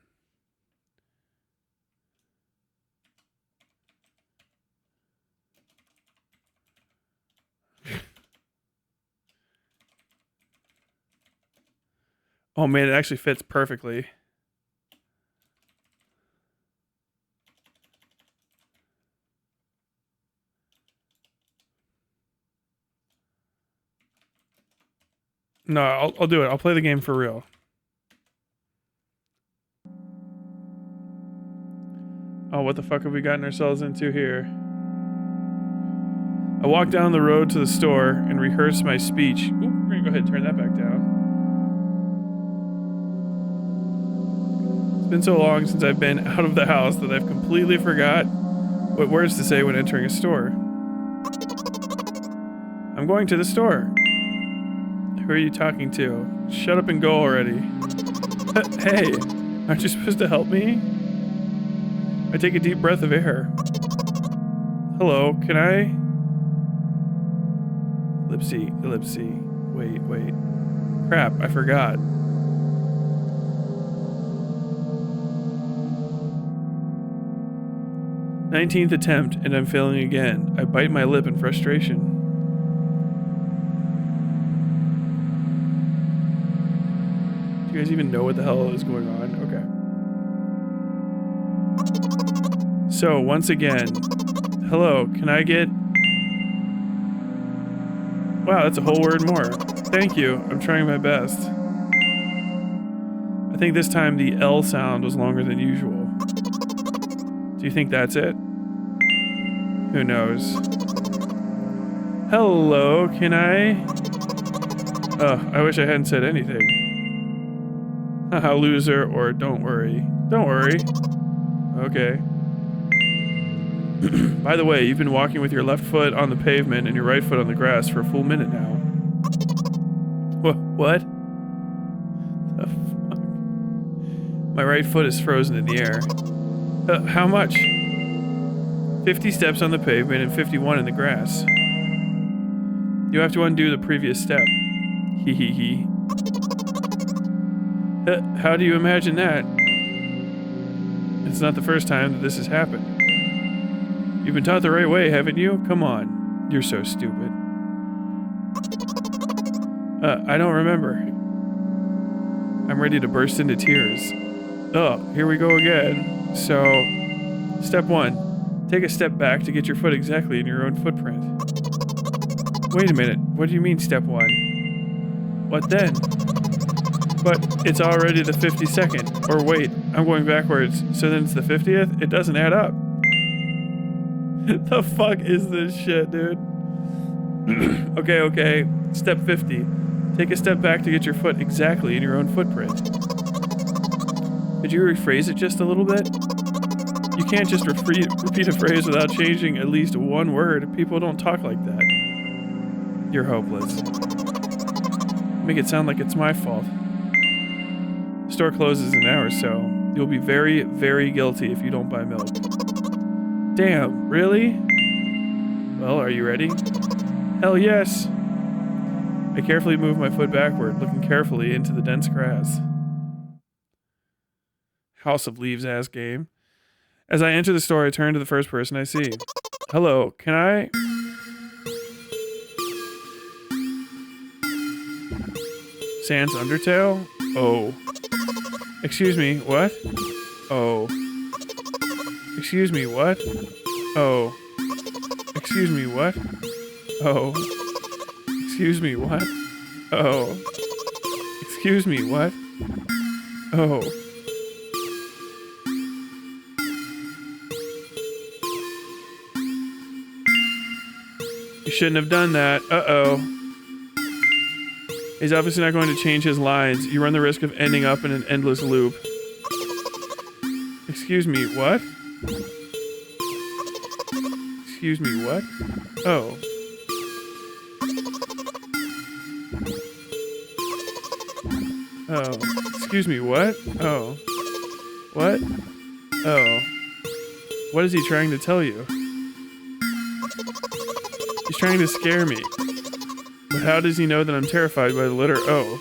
Oh man, it actually fits perfectly. No, I'll do it. I'll play the game for real. Oh, what the fuck have we gotten ourselves into here? I walked down the road to the store and rehearsed my speech. Ooh, we're gonna go ahead and turn that back down. It's been so long since I've been out of the house that I've completely forgot what words to say when entering a store. I'm going to the store. Who are you talking to? Shut up and go already. Hey, aren't you supposed to help me? I take a deep breath of air. Hello, can I? Ellipsy. Wait. Crap, I forgot. "19th attempt, and I'm failing again. I bite my lip in frustration. Do you guys even know what the hell is going on? Okay. So, once again, hello, can I get... Wow, that's a whole word more. Thank you, I'm trying my best. I think this time the L sound was longer than usual. Do you think that's it? Who knows? Hello, can I... Oh, I wish I hadn't said anything. Haha, loser, or don't worry. Don't worry. Okay. By the way, you've been walking with your left foot on the pavement and your right foot on the grass for a full minute now. What? The fuck? My right foot is frozen in the air. How much? 50 steps on the pavement and 51 in the grass. You have to undo the previous step. Hee hee hee. How do you imagine that? It's not the first time that this has happened. You've been taught the right way, haven't you? Come on. You're so stupid. I don't remember. I'm ready to burst into tears. Oh, here we go again. So, step 1. Take a step back to get your foot exactly in your own footprint. Wait a minute. What do you mean, step 1? What then? But it's already the 52nd. Or wait, I'm going backwards. So then it's the 50th? It doesn't add up. The fuck is this shit, dude? Okay. Step 50. Take a step back to get your foot exactly in your own footprint. Could you rephrase it just a little bit? You can't just repeat a phrase without changing at least one word. People don't talk like that. You're hopeless. Make it sound like it's my fault. The store closes in an hour or so. You'll be very, very guilty if you don't buy milk. Damn, really? Well, are you ready? Hell yes! I carefully move my foot backward, looking carefully into the dense grass. House of Leaves ass game. As I enter the store, I turn to the first person I see. Hello, can I... Sans Undertale? Oh. Excuse me, what? Oh. Excuse me, what? Oh. Excuse me, what? Oh. Excuse me, what? Oh. Excuse me, what? Oh. You shouldn't have done that. Uh-oh. He's obviously not going to change his lines. You run the risk of ending up in an endless loop. Excuse me, what? Excuse me, what? Oh. Oh. Excuse me, what? Oh. What? Oh. What is he trying to tell you? He's trying to scare me. But how does he know that I'm terrified by the letter O?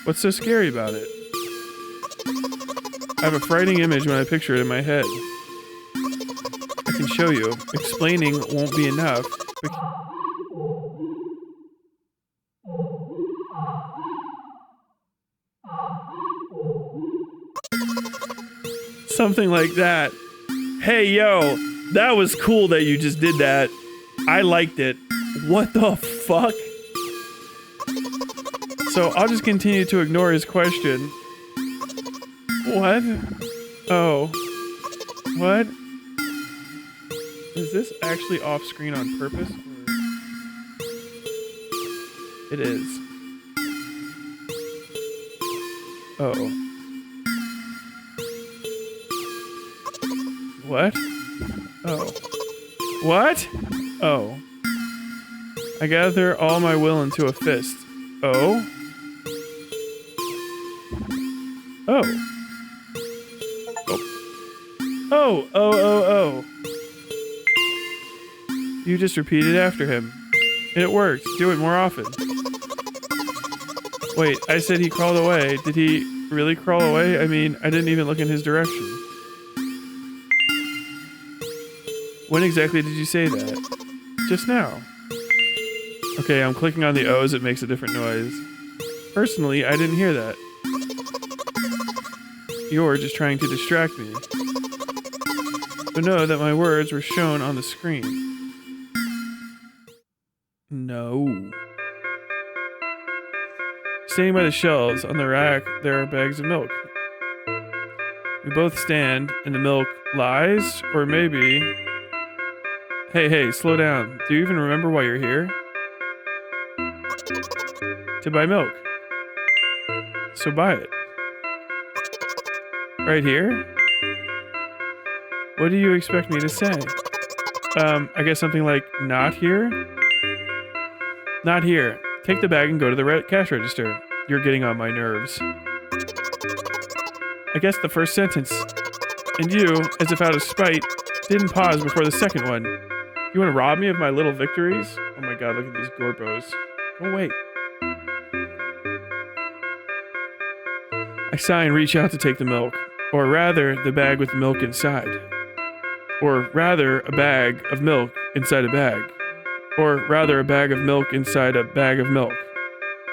What's so scary about it? I have a frightening image when I picture it in my head. I can show you. Explaining won't be enough. Something like that. Hey, yo, that was cool that you just did that. I liked it. What the fuck? So I'll just continue to ignore his question. What? Oh. What? Is this actually off screen on purpose? It is. Uh-oh. What? Oh. What? Oh. I gather all my will into a fist. Oh? Oh. Oh. Oh. You just repeated after him. And it worked. Do it more often. Wait, I said he crawled away. Did he really crawl away? I mean, I didn't even look in his direction. When exactly did you say that? Just now. Okay, I'm clicking on the O's, it makes a different noise. Personally, I didn't hear that. You're just trying to distract me. So know that my words were shown on the screen. No. Standing by the shelves on the rack, there are bags of milk. We both stand, and the milk lies, or maybe... Hey, slow down. Do you even remember why you're here? To buy milk. So buy it. Right here? What do you expect me to say? I guess something like, not here? Not here. Take the bag and go to the cash register. You're getting on my nerves. I guess the first sentence. And you, as if out of spite, didn't pause before the second one. You want to rob me of my little victories? Oh my god, look at these gorbos. Oh wait. I sigh and reach out to take the milk. Or rather, the bag with the milk inside. Or rather, a bag of milk inside a bag. Or rather, a bag of milk inside a bag of milk.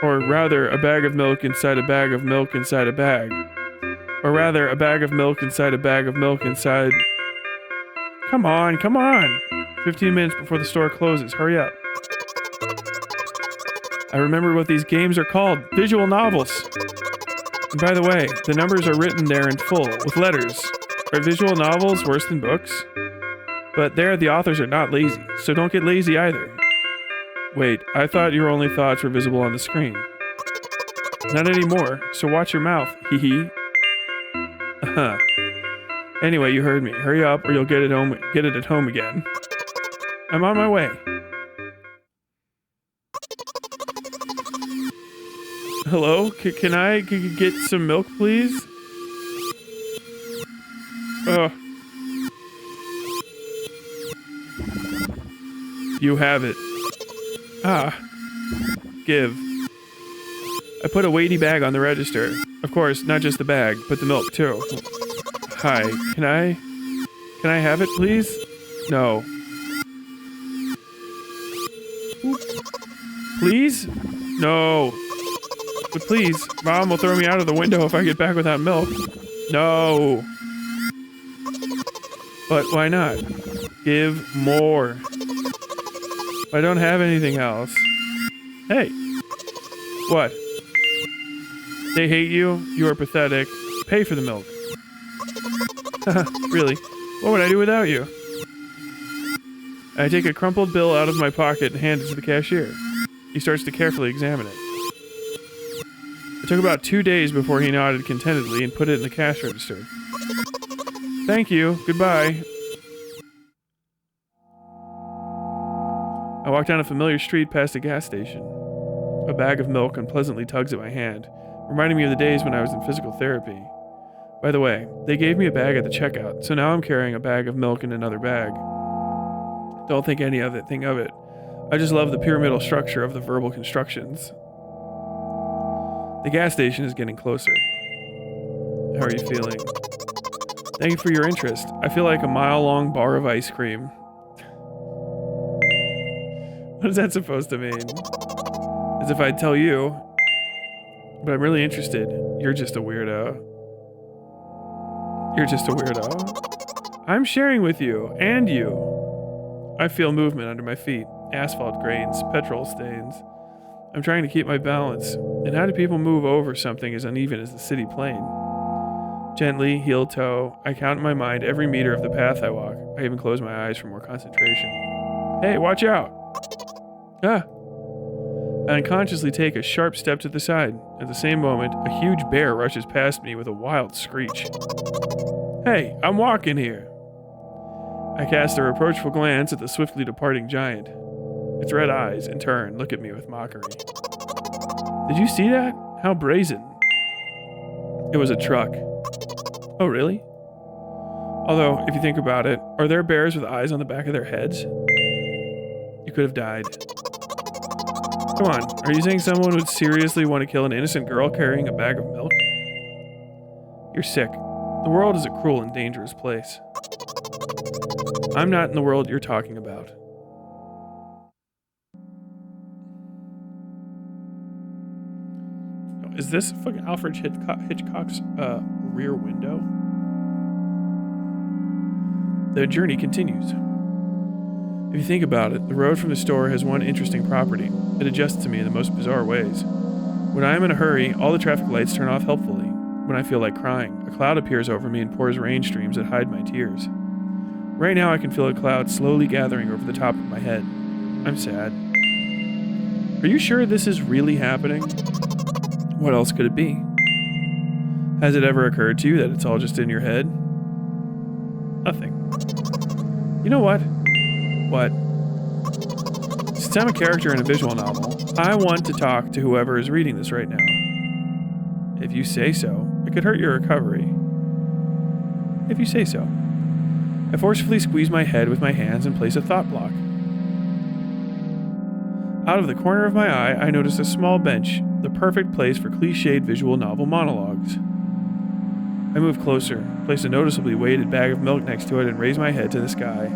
Or rather, a bag of milk inside a bag of milk inside a bag. Or rather, a bag of milk inside a bag of milk inside... Come on! 15 minutes before the store closes. Hurry up. I remember what these games are called. Visual novels. And by the way, the numbers are written there in full, with letters. Are visual novels worse than books? But there, the authors are not lazy, so don't get lazy either. Wait, I thought your only thoughts were visible on the screen. Not anymore, so watch your mouth, hee hee. Anyway, you heard me. Hurry up, or you'll get it at home again. I'm on my way. Hello? Can I get some milk, please? You have it. Give. I put a weighty bag on the register. Of course, not just the bag, but the milk too. Hi, can I have it, please? No. Please? No. But please, Mom will throw me out of the window if I get back without milk. No. But why not? Give more. I don't have anything else. Hey. What? They hate you. You are pathetic. Pay for the milk. Really? What would I do without you? I take a crumpled bill out of my pocket and hand it to the cashier. He starts to carefully examine it. It took about 2 days before he nodded contentedly and put it in the cash register. Thank you. Goodbye. I walk down a familiar street past a gas station. A bag of milk unpleasantly tugs at my hand, reminding me of the days when I was in physical therapy. By the way, they gave me a bag at the checkout, so now I'm carrying a bag of milk in another bag. Don't think any other thing of it. I just love the pyramidal structure of the verbal constructions. The gas station is getting closer. How are you feeling? Thank you for your interest. I feel like a mile-long bar of ice cream. What is that supposed to mean? As if I'd tell you. But I'm really interested. You're just a weirdo. You're just a weirdo. I'm sharing with you, and you. I feel movement under my feet. Asphalt grains, petrol stains. I'm trying to keep my balance. And how do people move over something as uneven as the city plain? Gently, heel toe, I count in my mind every meter of the path I walk. I even close my eyes for more concentration. Hey, watch out! Ah! I unconsciously take a sharp step to the side. At the same moment, a huge bear rushes past me with a wild screech. Hey, I'm walking here! I cast a reproachful glance at the swiftly departing giant. Its red eyes, in turn, look at me with mockery. Did you see that? How brazen. It was a truck. Oh, really? Although, if you think about it, are there bears with eyes on the back of their heads? You could have died. Come on, are you saying someone would seriously want to kill an innocent girl carrying a bag of milk? You're sick. The world is a cruel and dangerous place. I'm not in the world you're talking about. Is this fucking Alfred Hitchcock's rear window? The journey continues. If you think about it, the road from the store has one interesting property. It adjusts to me in the most bizarre ways. When I am in a hurry, all the traffic lights turn off helpfully. When I feel like crying, a cloud appears over me and pours rain streams that hide my tears. Right now I can feel a cloud slowly gathering over the top of my head. I'm sad. Are you sure this is really happening? What else could it be? Has it ever occurred to you that it's all just in your head? Nothing. You know what? What? Since I'm a character in a visual novel, I want to talk to whoever is reading this right now. If you say so, it could hurt your recovery. If you say so. I forcefully squeeze my head with my hands and place a thought block. Out of the corner of my eye, I notice a small bench, the perfect place for cliched visual novel monologues. I move closer, place a noticeably weighted bag of milk next to it, and raise my head to the sky.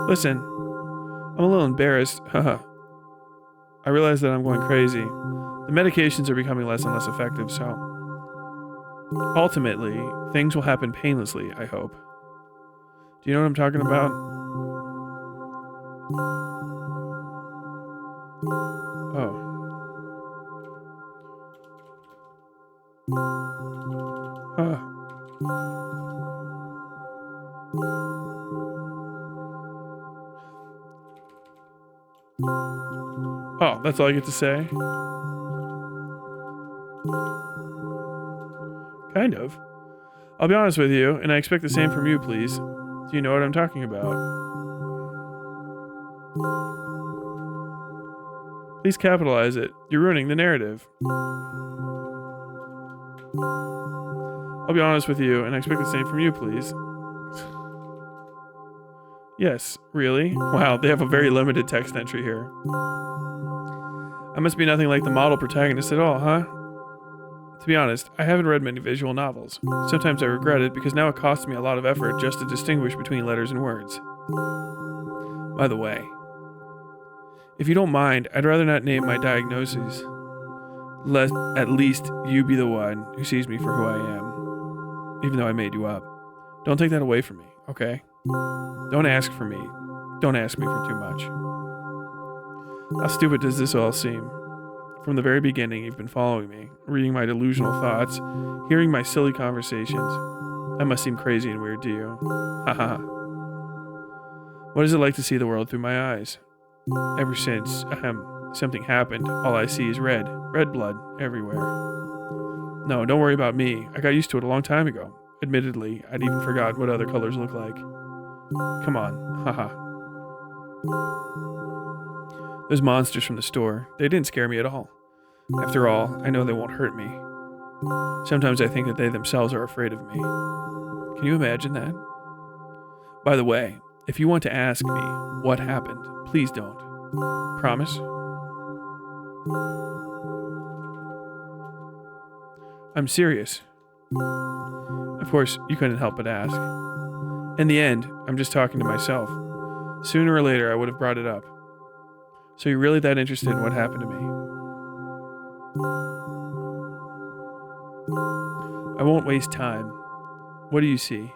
Listen, I'm a little embarrassed. Haha. I realize that I'm going crazy. The medications are becoming less and less effective, so... ultimately, things will happen painlessly, I hope. Do you know what I'm talking about? Oh. Huh. Oh, that's all I get to say? Kind of. I'll be honest with you, and I expect the same from you, please. Do you know what I'm talking about? Please capitalize it. You're ruining the narrative. I'll be honest with you, and I expect the same from you, please. Yes, really? Wow, they have a very limited text entry here. I must be nothing like the model protagonist at all, huh? To be honest, I haven't read many visual novels. Sometimes I regret it because now it costs me a lot of effort just to distinguish between letters and words. By the way, if you don't mind, I'd rather not name my diagnoses. Let at least you be the one who sees me for who I am, even though I made you up. Don't take that away from me, okay? Don't ask for me. Don't ask me for too much. How stupid does this all seem? From the very beginning, you've been following me, reading my delusional thoughts, hearing my silly conversations. That must seem crazy and weird to you. Haha. What is it like to see the world through my eyes? Ever since, something happened, all I see is red. Red blood everywhere. No, don't worry about me. I got used to it a long time ago. Admittedly, I'd even forgot what other colors look like. Come on. Haha. Those monsters from the store, they didn't scare me at all. After all, I know they won't hurt me. Sometimes I think that they themselves are afraid of me. Can you imagine that? By the way, if you want to ask me what happened, please don't. Promise? I'm serious. Of course, you couldn't help but ask. In the end, I'm just talking to myself. Sooner or later, I would have brought it up. So you're really that interested in what happened to me? I won't waste time. What do you see?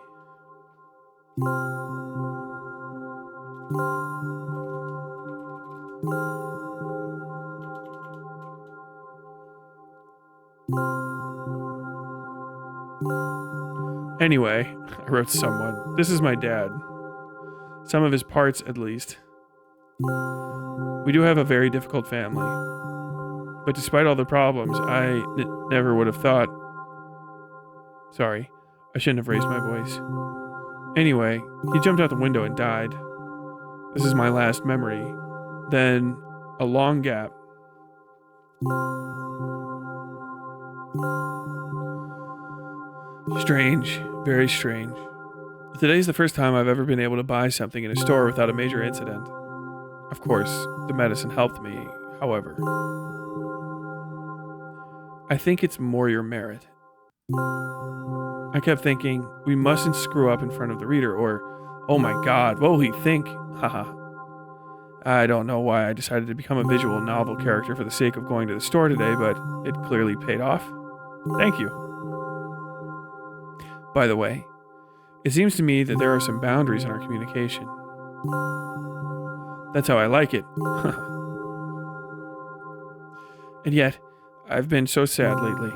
Anyway, I wrote to someone. This is my dad. Some of his parts, at least. We do have a very difficult family. But despite all the problems, I never would have thought... Sorry, I shouldn't have raised my voice. Anyway, he jumped out the window and died. This is my last memory. Then, a long gap. Strange. Very strange. Today's the first time I've ever been able to buy something in a store without a major incident. Of course, the medicine helped me, however. I think it's more your merit. I kept thinking, we mustn't screw up in front of the reader, or, oh my god, what will he think? Haha. I don't know why I decided to become a visual novel character for the sake of going to the store today, but it clearly paid off. Thank you. By the way, it seems to me that there are some boundaries in our communication. That's how I like it. And yet, I've been so sad lately.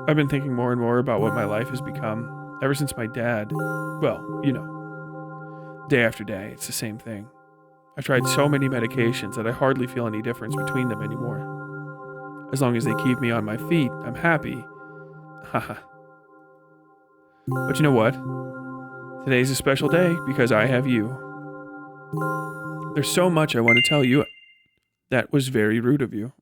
I've been thinking more and more about what my life has become, ever since my dad, well, you know, day after day, it's the same thing. I've tried so many medications that I hardly feel any difference between them anymore. As long as they keep me on my feet, I'm happy. Haha. But you know what? Today's a special day because I have you. There's so much I want to tell you. That was very rude of you.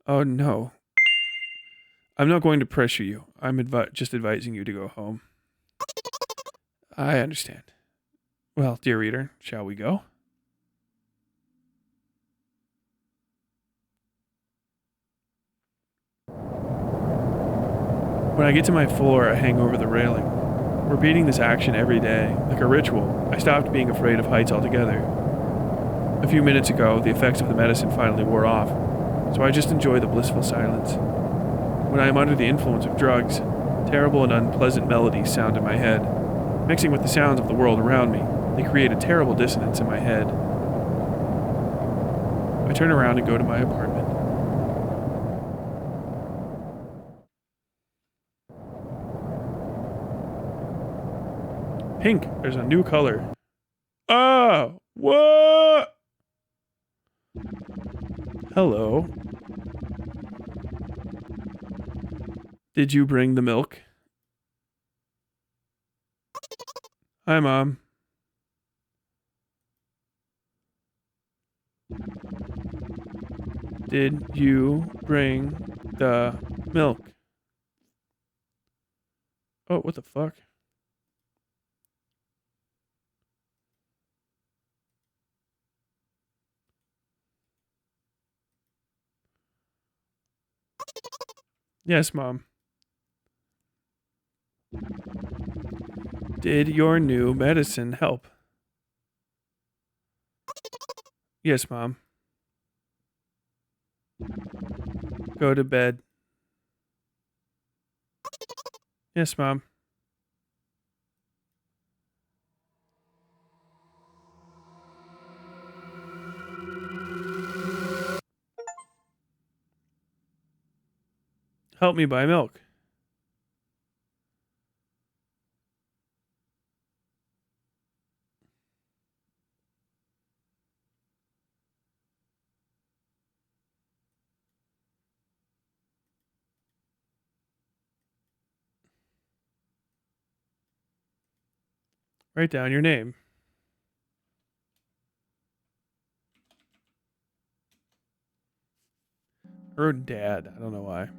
Oh no. I'm not going to pressure you. I'm just advising you to go home. I understand. Well, dear reader, shall we go? When I get to my floor, I hang over the railing. Repeating this action every day, like a ritual, I stopped being afraid of heights altogether. A few minutes ago, the effects of the medicine finally wore off, so I just enjoy the blissful silence. When I am under the influence of drugs, terrible and unpleasant melodies sound in my head. Mixing with the sounds of the world around me, they create a terrible dissonance in my head. I turn around and go to my apartment. Pink, there's a new color. Ah, what? Hello. Did you bring the milk? Hi, Mom. Did you bring the milk? Oh, what the fuck? Yes, Mom. Did your new medicine help? Yes, Mom. Go to bed. Yes, Mom. Help me buy milk. Write down your name. I wrote Dad. I don't know why.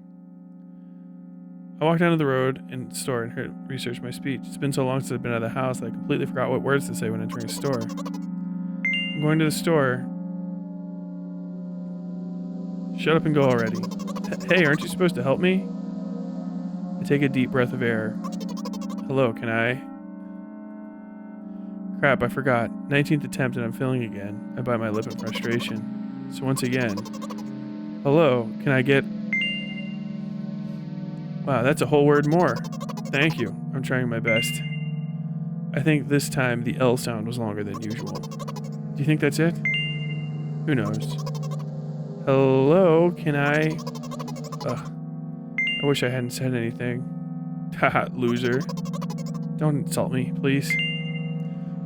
I walked down to the road and store and researched my speech. It's been so long since I've been out of the house that I completely forgot what words to say when entering a store. I'm going to the store. Shut up and go already. Hey, aren't you supposed to help me? I take a deep breath of air. Hello, can I? Crap, I forgot. 19th attempt and I'm failing again. I bite my lip in frustration. So once again. Hello, can I get... Wow, that's a whole word more. Thank you. I'm trying my best. I think this time the L sound was longer than usual. Do you think that's it? Who knows? Hello, can I... Ugh. I wish I hadn't said anything. Haha, loser. Don't insult me, please.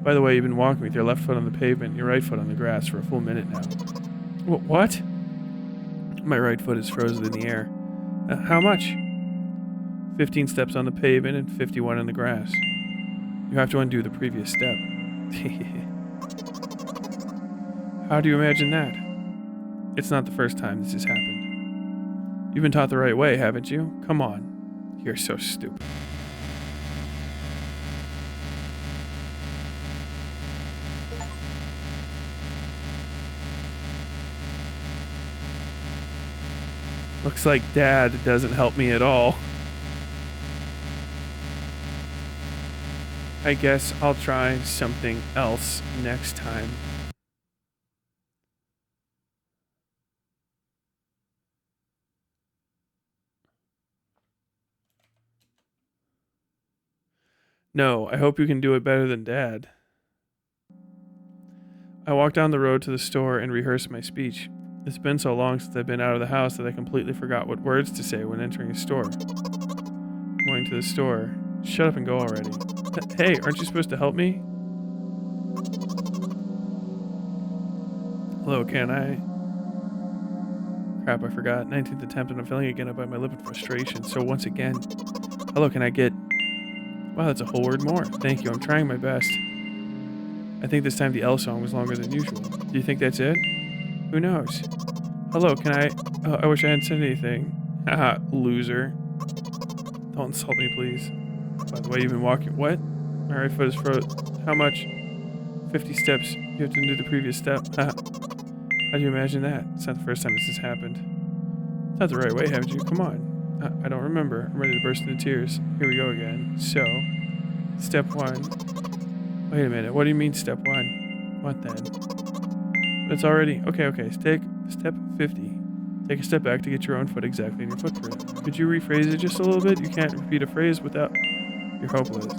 By the way, you've been walking with your left foot on the pavement and your right foot on the grass for a full minute now. What? My right foot is frozen in the air. How much? 15 steps on the pavement and 51 in the grass. You have to undo the previous step. How do you imagine that? It's not the first time this has happened. You've been taught the right way, haven't you? Come on. You're so stupid. Looks like Dad doesn't help me at all. I guess I'll try something else next time. No, I hope you can do it better than Dad. I walked down the road to the store and rehearsed my speech. It's been so long since I've been out of the house that I completely forgot what words to say when entering a store. Going to the store. Shut up and go already. Hey, aren't you supposed to help me? Hello, can I? Crap, I forgot. 19th attempt and I'm failing again. I bite my lip in frustration. So once again. Hello, can I get... Wow, that's a whole word more. Thank you, I'm trying my best. I think this time the L song was longer than usual. Do you think that's it? Who knows? Hello, can I... Oh, I wish I hadn't said anything. Haha, loser. Don't insult me, please. By the way, you've been walking... What? My right foot is frozen. How much? 50 steps. You have to undo the previous step. Haha. How do you imagine that? It's not the first time this has happened. It's not the right way, haven't you? Come on. I don't remember. I'm ready to burst into tears. Here we go again. So, step 1. Wait a minute. What do you mean step 1? What then? It's already... Okay. Take step 50. Take a step back to get your own foot exactly in your footprint. Could you rephrase it just a little bit? You can't repeat a phrase without... You're hopeless.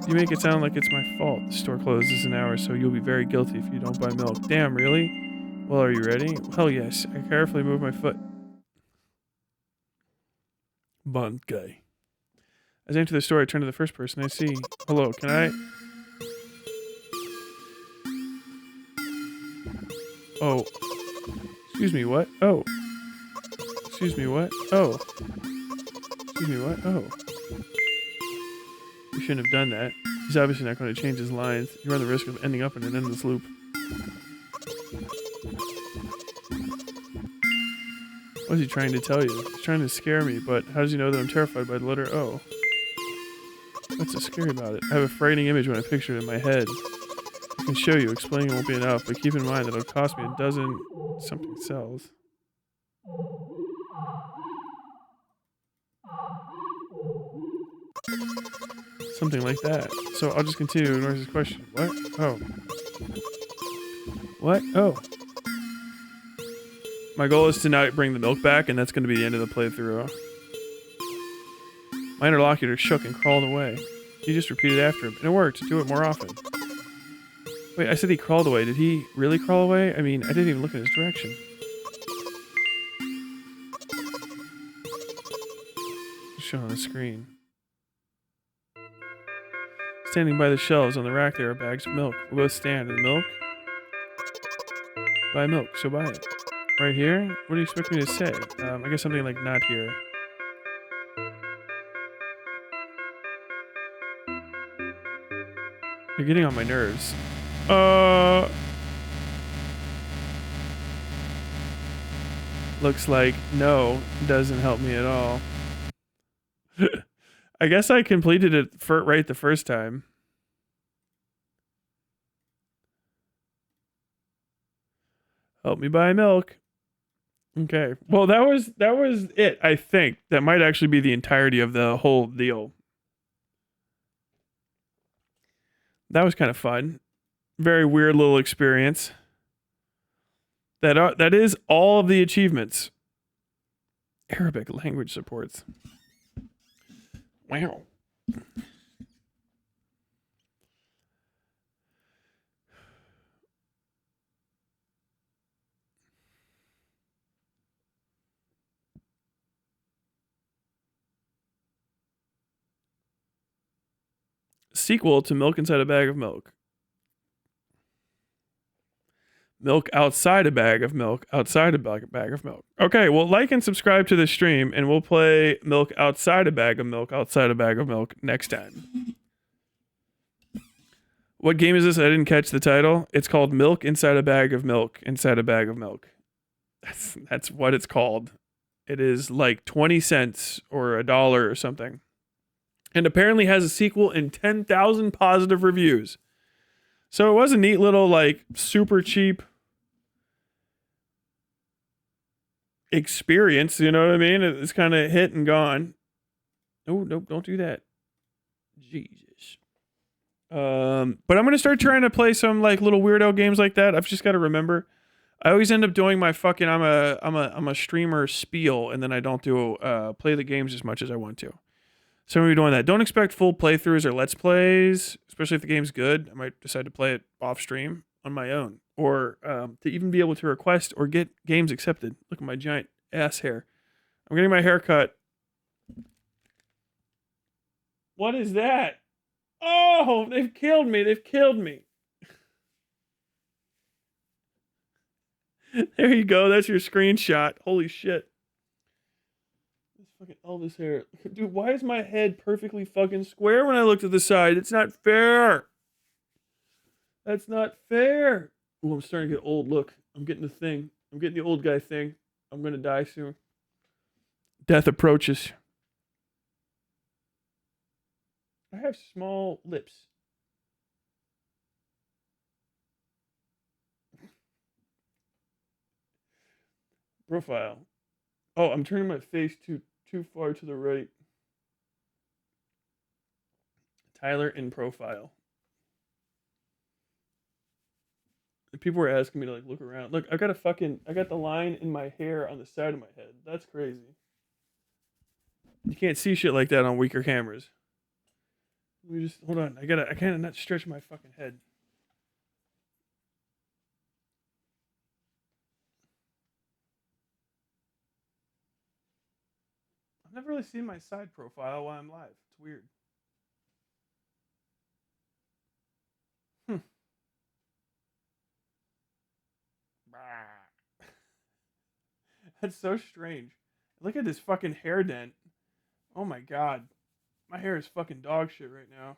You make it sound like it's my fault. The store closes in an hour, so you'll be very guilty if you don't buy milk. Damn, really? Well, are you ready? Hell yes. I carefully move my foot. Bond guy. As I enter the store, I turn to the first person I see. Hello, can I... Oh. Excuse me, what? Oh. Excuse me, what? Oh. Excuse me, what? Oh. You shouldn't have done that. He's obviously not going to change his lines. You run the risk of ending up in an endless loop. What is he trying to tell you? He's trying to scare me, but how does he know that I'm terrified by the letter O? What's so scary about it? I have a frightening image when I picture it in my head. I can show you. Explaining won't be enough, but keep in mind that it'll cost me a dozen something cells. Something like that. So I'll just continue to ignore his question. What? Oh. What? Oh. My goal is to not bring the milk back, and that's going to be the end of the playthrough. My interlocutor shook and crawled away. He just repeated after him, and it worked. Do it more often. Wait, I said he crawled away. Did he really crawl away? I mean, I didn't even look in his direction. Shown on the screen. Standing by the shelves on the rack, there are bags of milk. We both stand in the milk. Buy milk, so buy it. Right here? What do you expect me to say? I guess something like not here. You're getting on my nerves. Looks like no doesn't help me at all. I guess I completed it right the first time. Help me buy milk. Okay. Well, that was it, I think. That might actually be the entirety of the whole deal. That was kind of fun. Very weird little experience. That is all of the achievements. Arabic language supports. Wow. Sequel to Milk Inside a Bag of Milk. Milk outside a bag of milk, outside a bag of milk. Okay, well, like and subscribe to the stream, and we'll play Milk Outside a Bag of Milk, outside a bag of milk next time. What game is this? I didn't catch the title. It's called Milk Inside a Bag of Milk, inside a bag of milk. That's what it's called. It is like 20 cents or $1 or something. And apparently has a sequel and 10,000 positive reviews. So it was a neat little, like, super cheap experience, you know what I mean? It's kind of hit and gone. Oh, nope, don't do that. Jesus. But I'm going to start trying to play some, like, little weirdo games like that. I've just got to remember. I always end up doing my fucking I'm a streamer spiel, and then I don't do play the games as much as I want to. So I'm going to be doing that. Don't expect full playthroughs or let's plays, especially if the game's good. I might decide to play it off stream on my own, or to even be able to request or get games accepted. Look at my giant ass hair. I'm getting my hair cut. What is that? Oh, they've killed me. They've killed me. There you go. That's your screenshot. Holy shit. Fucking Elvis hair. Dude, why is my head perfectly fucking square when I look to the side? It's not fair. That's not fair. Ooh, I'm starting to get old. Look, I'm getting the thing. I'm getting the old guy thing. I'm going to die soon. Death approaches. I have small lips. Profile. Oh, I'm turning my face too far to the right. Tyler in profile. People were asking me to, like, look around. Look, I got the line in my hair on the side of my head. That's crazy. You can't see shit like that on weaker cameras. Let me just hold on. I can't not stretch my fucking head. I've never really seen my side profile while I'm live. It's weird. That's so strange. Look at this fucking hair dent. Oh my god. My hair is fucking dog shit right now.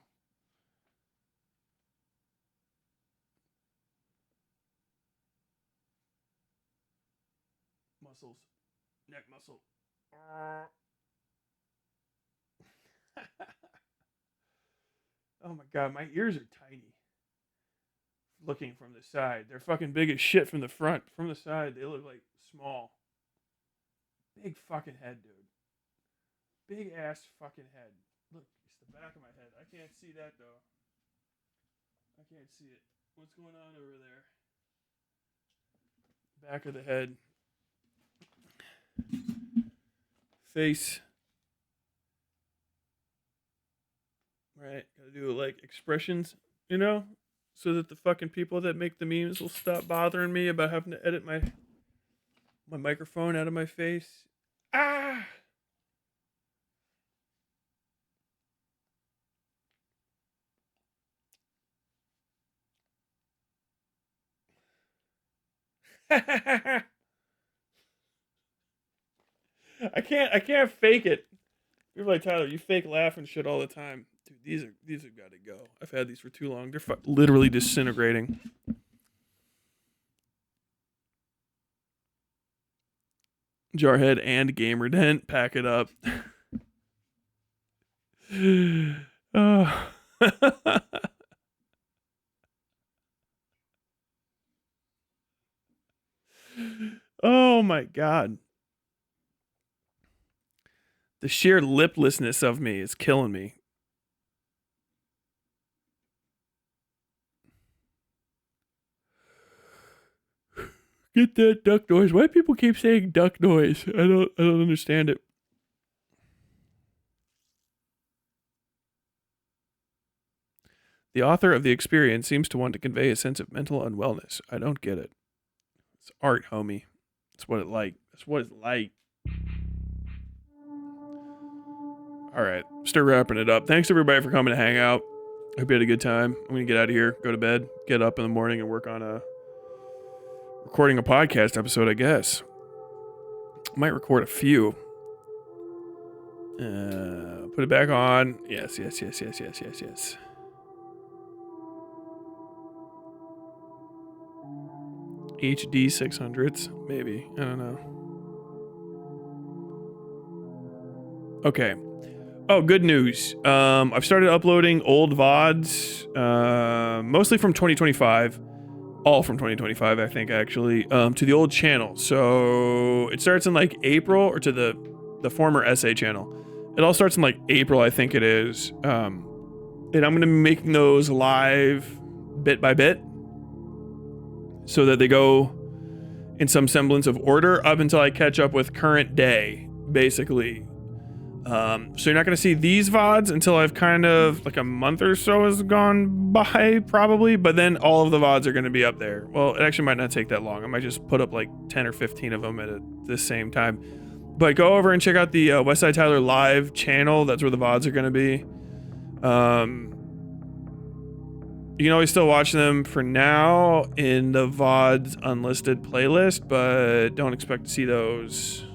Muscles. Neck muscle. Oh my god, my ears are tiny. Looking from the side. They're fucking big as shit from the front. From the side, they look like small. Big fucking head, dude. Big ass fucking head. Look, it's the the back of my head. I can't see that though. I can't see it. What's going on over there? Back of the head. Face. Right. Gotta do like expressions, you know? So that the fucking people that make the memes will stop bothering me about having to edit my microphone out of my face. Ah! I can't fake it. People are like, Tyler, you fake laugh and shit all the time. Dude, these have got to go. I've had these for too long. They're literally disintegrating. Jarhead and Gamer Dent, pack it up. Oh. Oh my god. The sheer liplessness of me is killing me. Get that duck noise. Why do people keep saying duck noise? I don't understand it. The author of the experience seems to want to convey a sense of mental unwellness. I don't get it. It's art, homie. That's what it's like. That's what it's like. All right, start wrapping it up. Thanks everybody for coming to hang out. I hope you had a good time. I'm gonna get out of here, go to bed, get up in the morning, and work on recording a podcast episode. I guess I might record a few. Put it back on. Yes. HD 600s, maybe. I don't know. Okay. Oh, good news. I've started uploading old VODs, mostly from 2025. All from 2025, I think, actually, to the old channel. So it starts in like April, or to the former essay channel. It all starts in like April, I think it is. And I'm going to be making those live bit by bit so that they go in some semblance of order up until I catch up with current day, basically. So you're not going to see these VODs until I've kind of like a month or so has gone by, probably. But then all of the VODs are going to be up there. Well, it actually might not take that long. I might just put up like 10 or 15 of them at the same time. But go over and check out the Westside Tyler Live channel. That's where the VODs are going to be. You can always still watch them for now in the VODs unlisted playlist, but don't expect to see those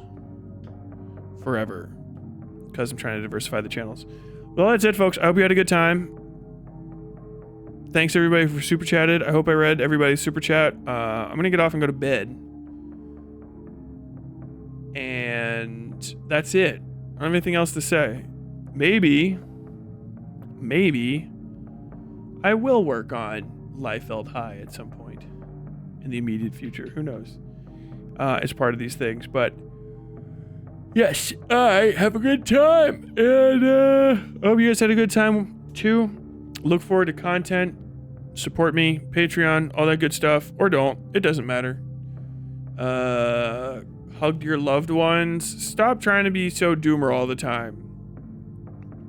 forever, because I'm trying to diversify the channels. Well, that's it, folks. I hope you had a good time. Thanks, everybody, for super chatted. I hope I read everybody's super chat. I'm going to get off and go to bed. And that's it. I don't have anything else to say. Maybe I will work on Liefeld High at some point in the immediate future. Who knows? As part of these things. But yes, I have a good time. And I hope you guys had a good time too. Look forward to content. Support me. Patreon. All that good stuff. Or don't. It doesn't matter. Hug your loved ones. Stop trying to be so doomer all the time.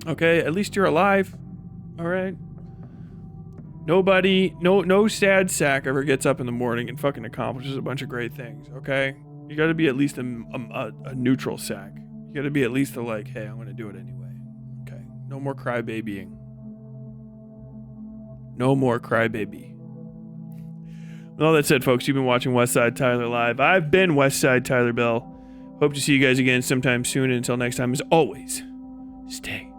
Okay? At least you're alive. Alright? Nobody, no sad sack ever gets up in the morning and fucking accomplishes a bunch of great things, okay? You gotta be at least a neutral sack. You gotta be at least like, hey, I'm gonna do it anyway. Okay? No more crybabying. No more crybaby. With all that said, folks, you've been watching Westside Tyler Live. I've been Westside Tyler Bell. Hope to see you guys again sometime soon. And until next time, as always, stay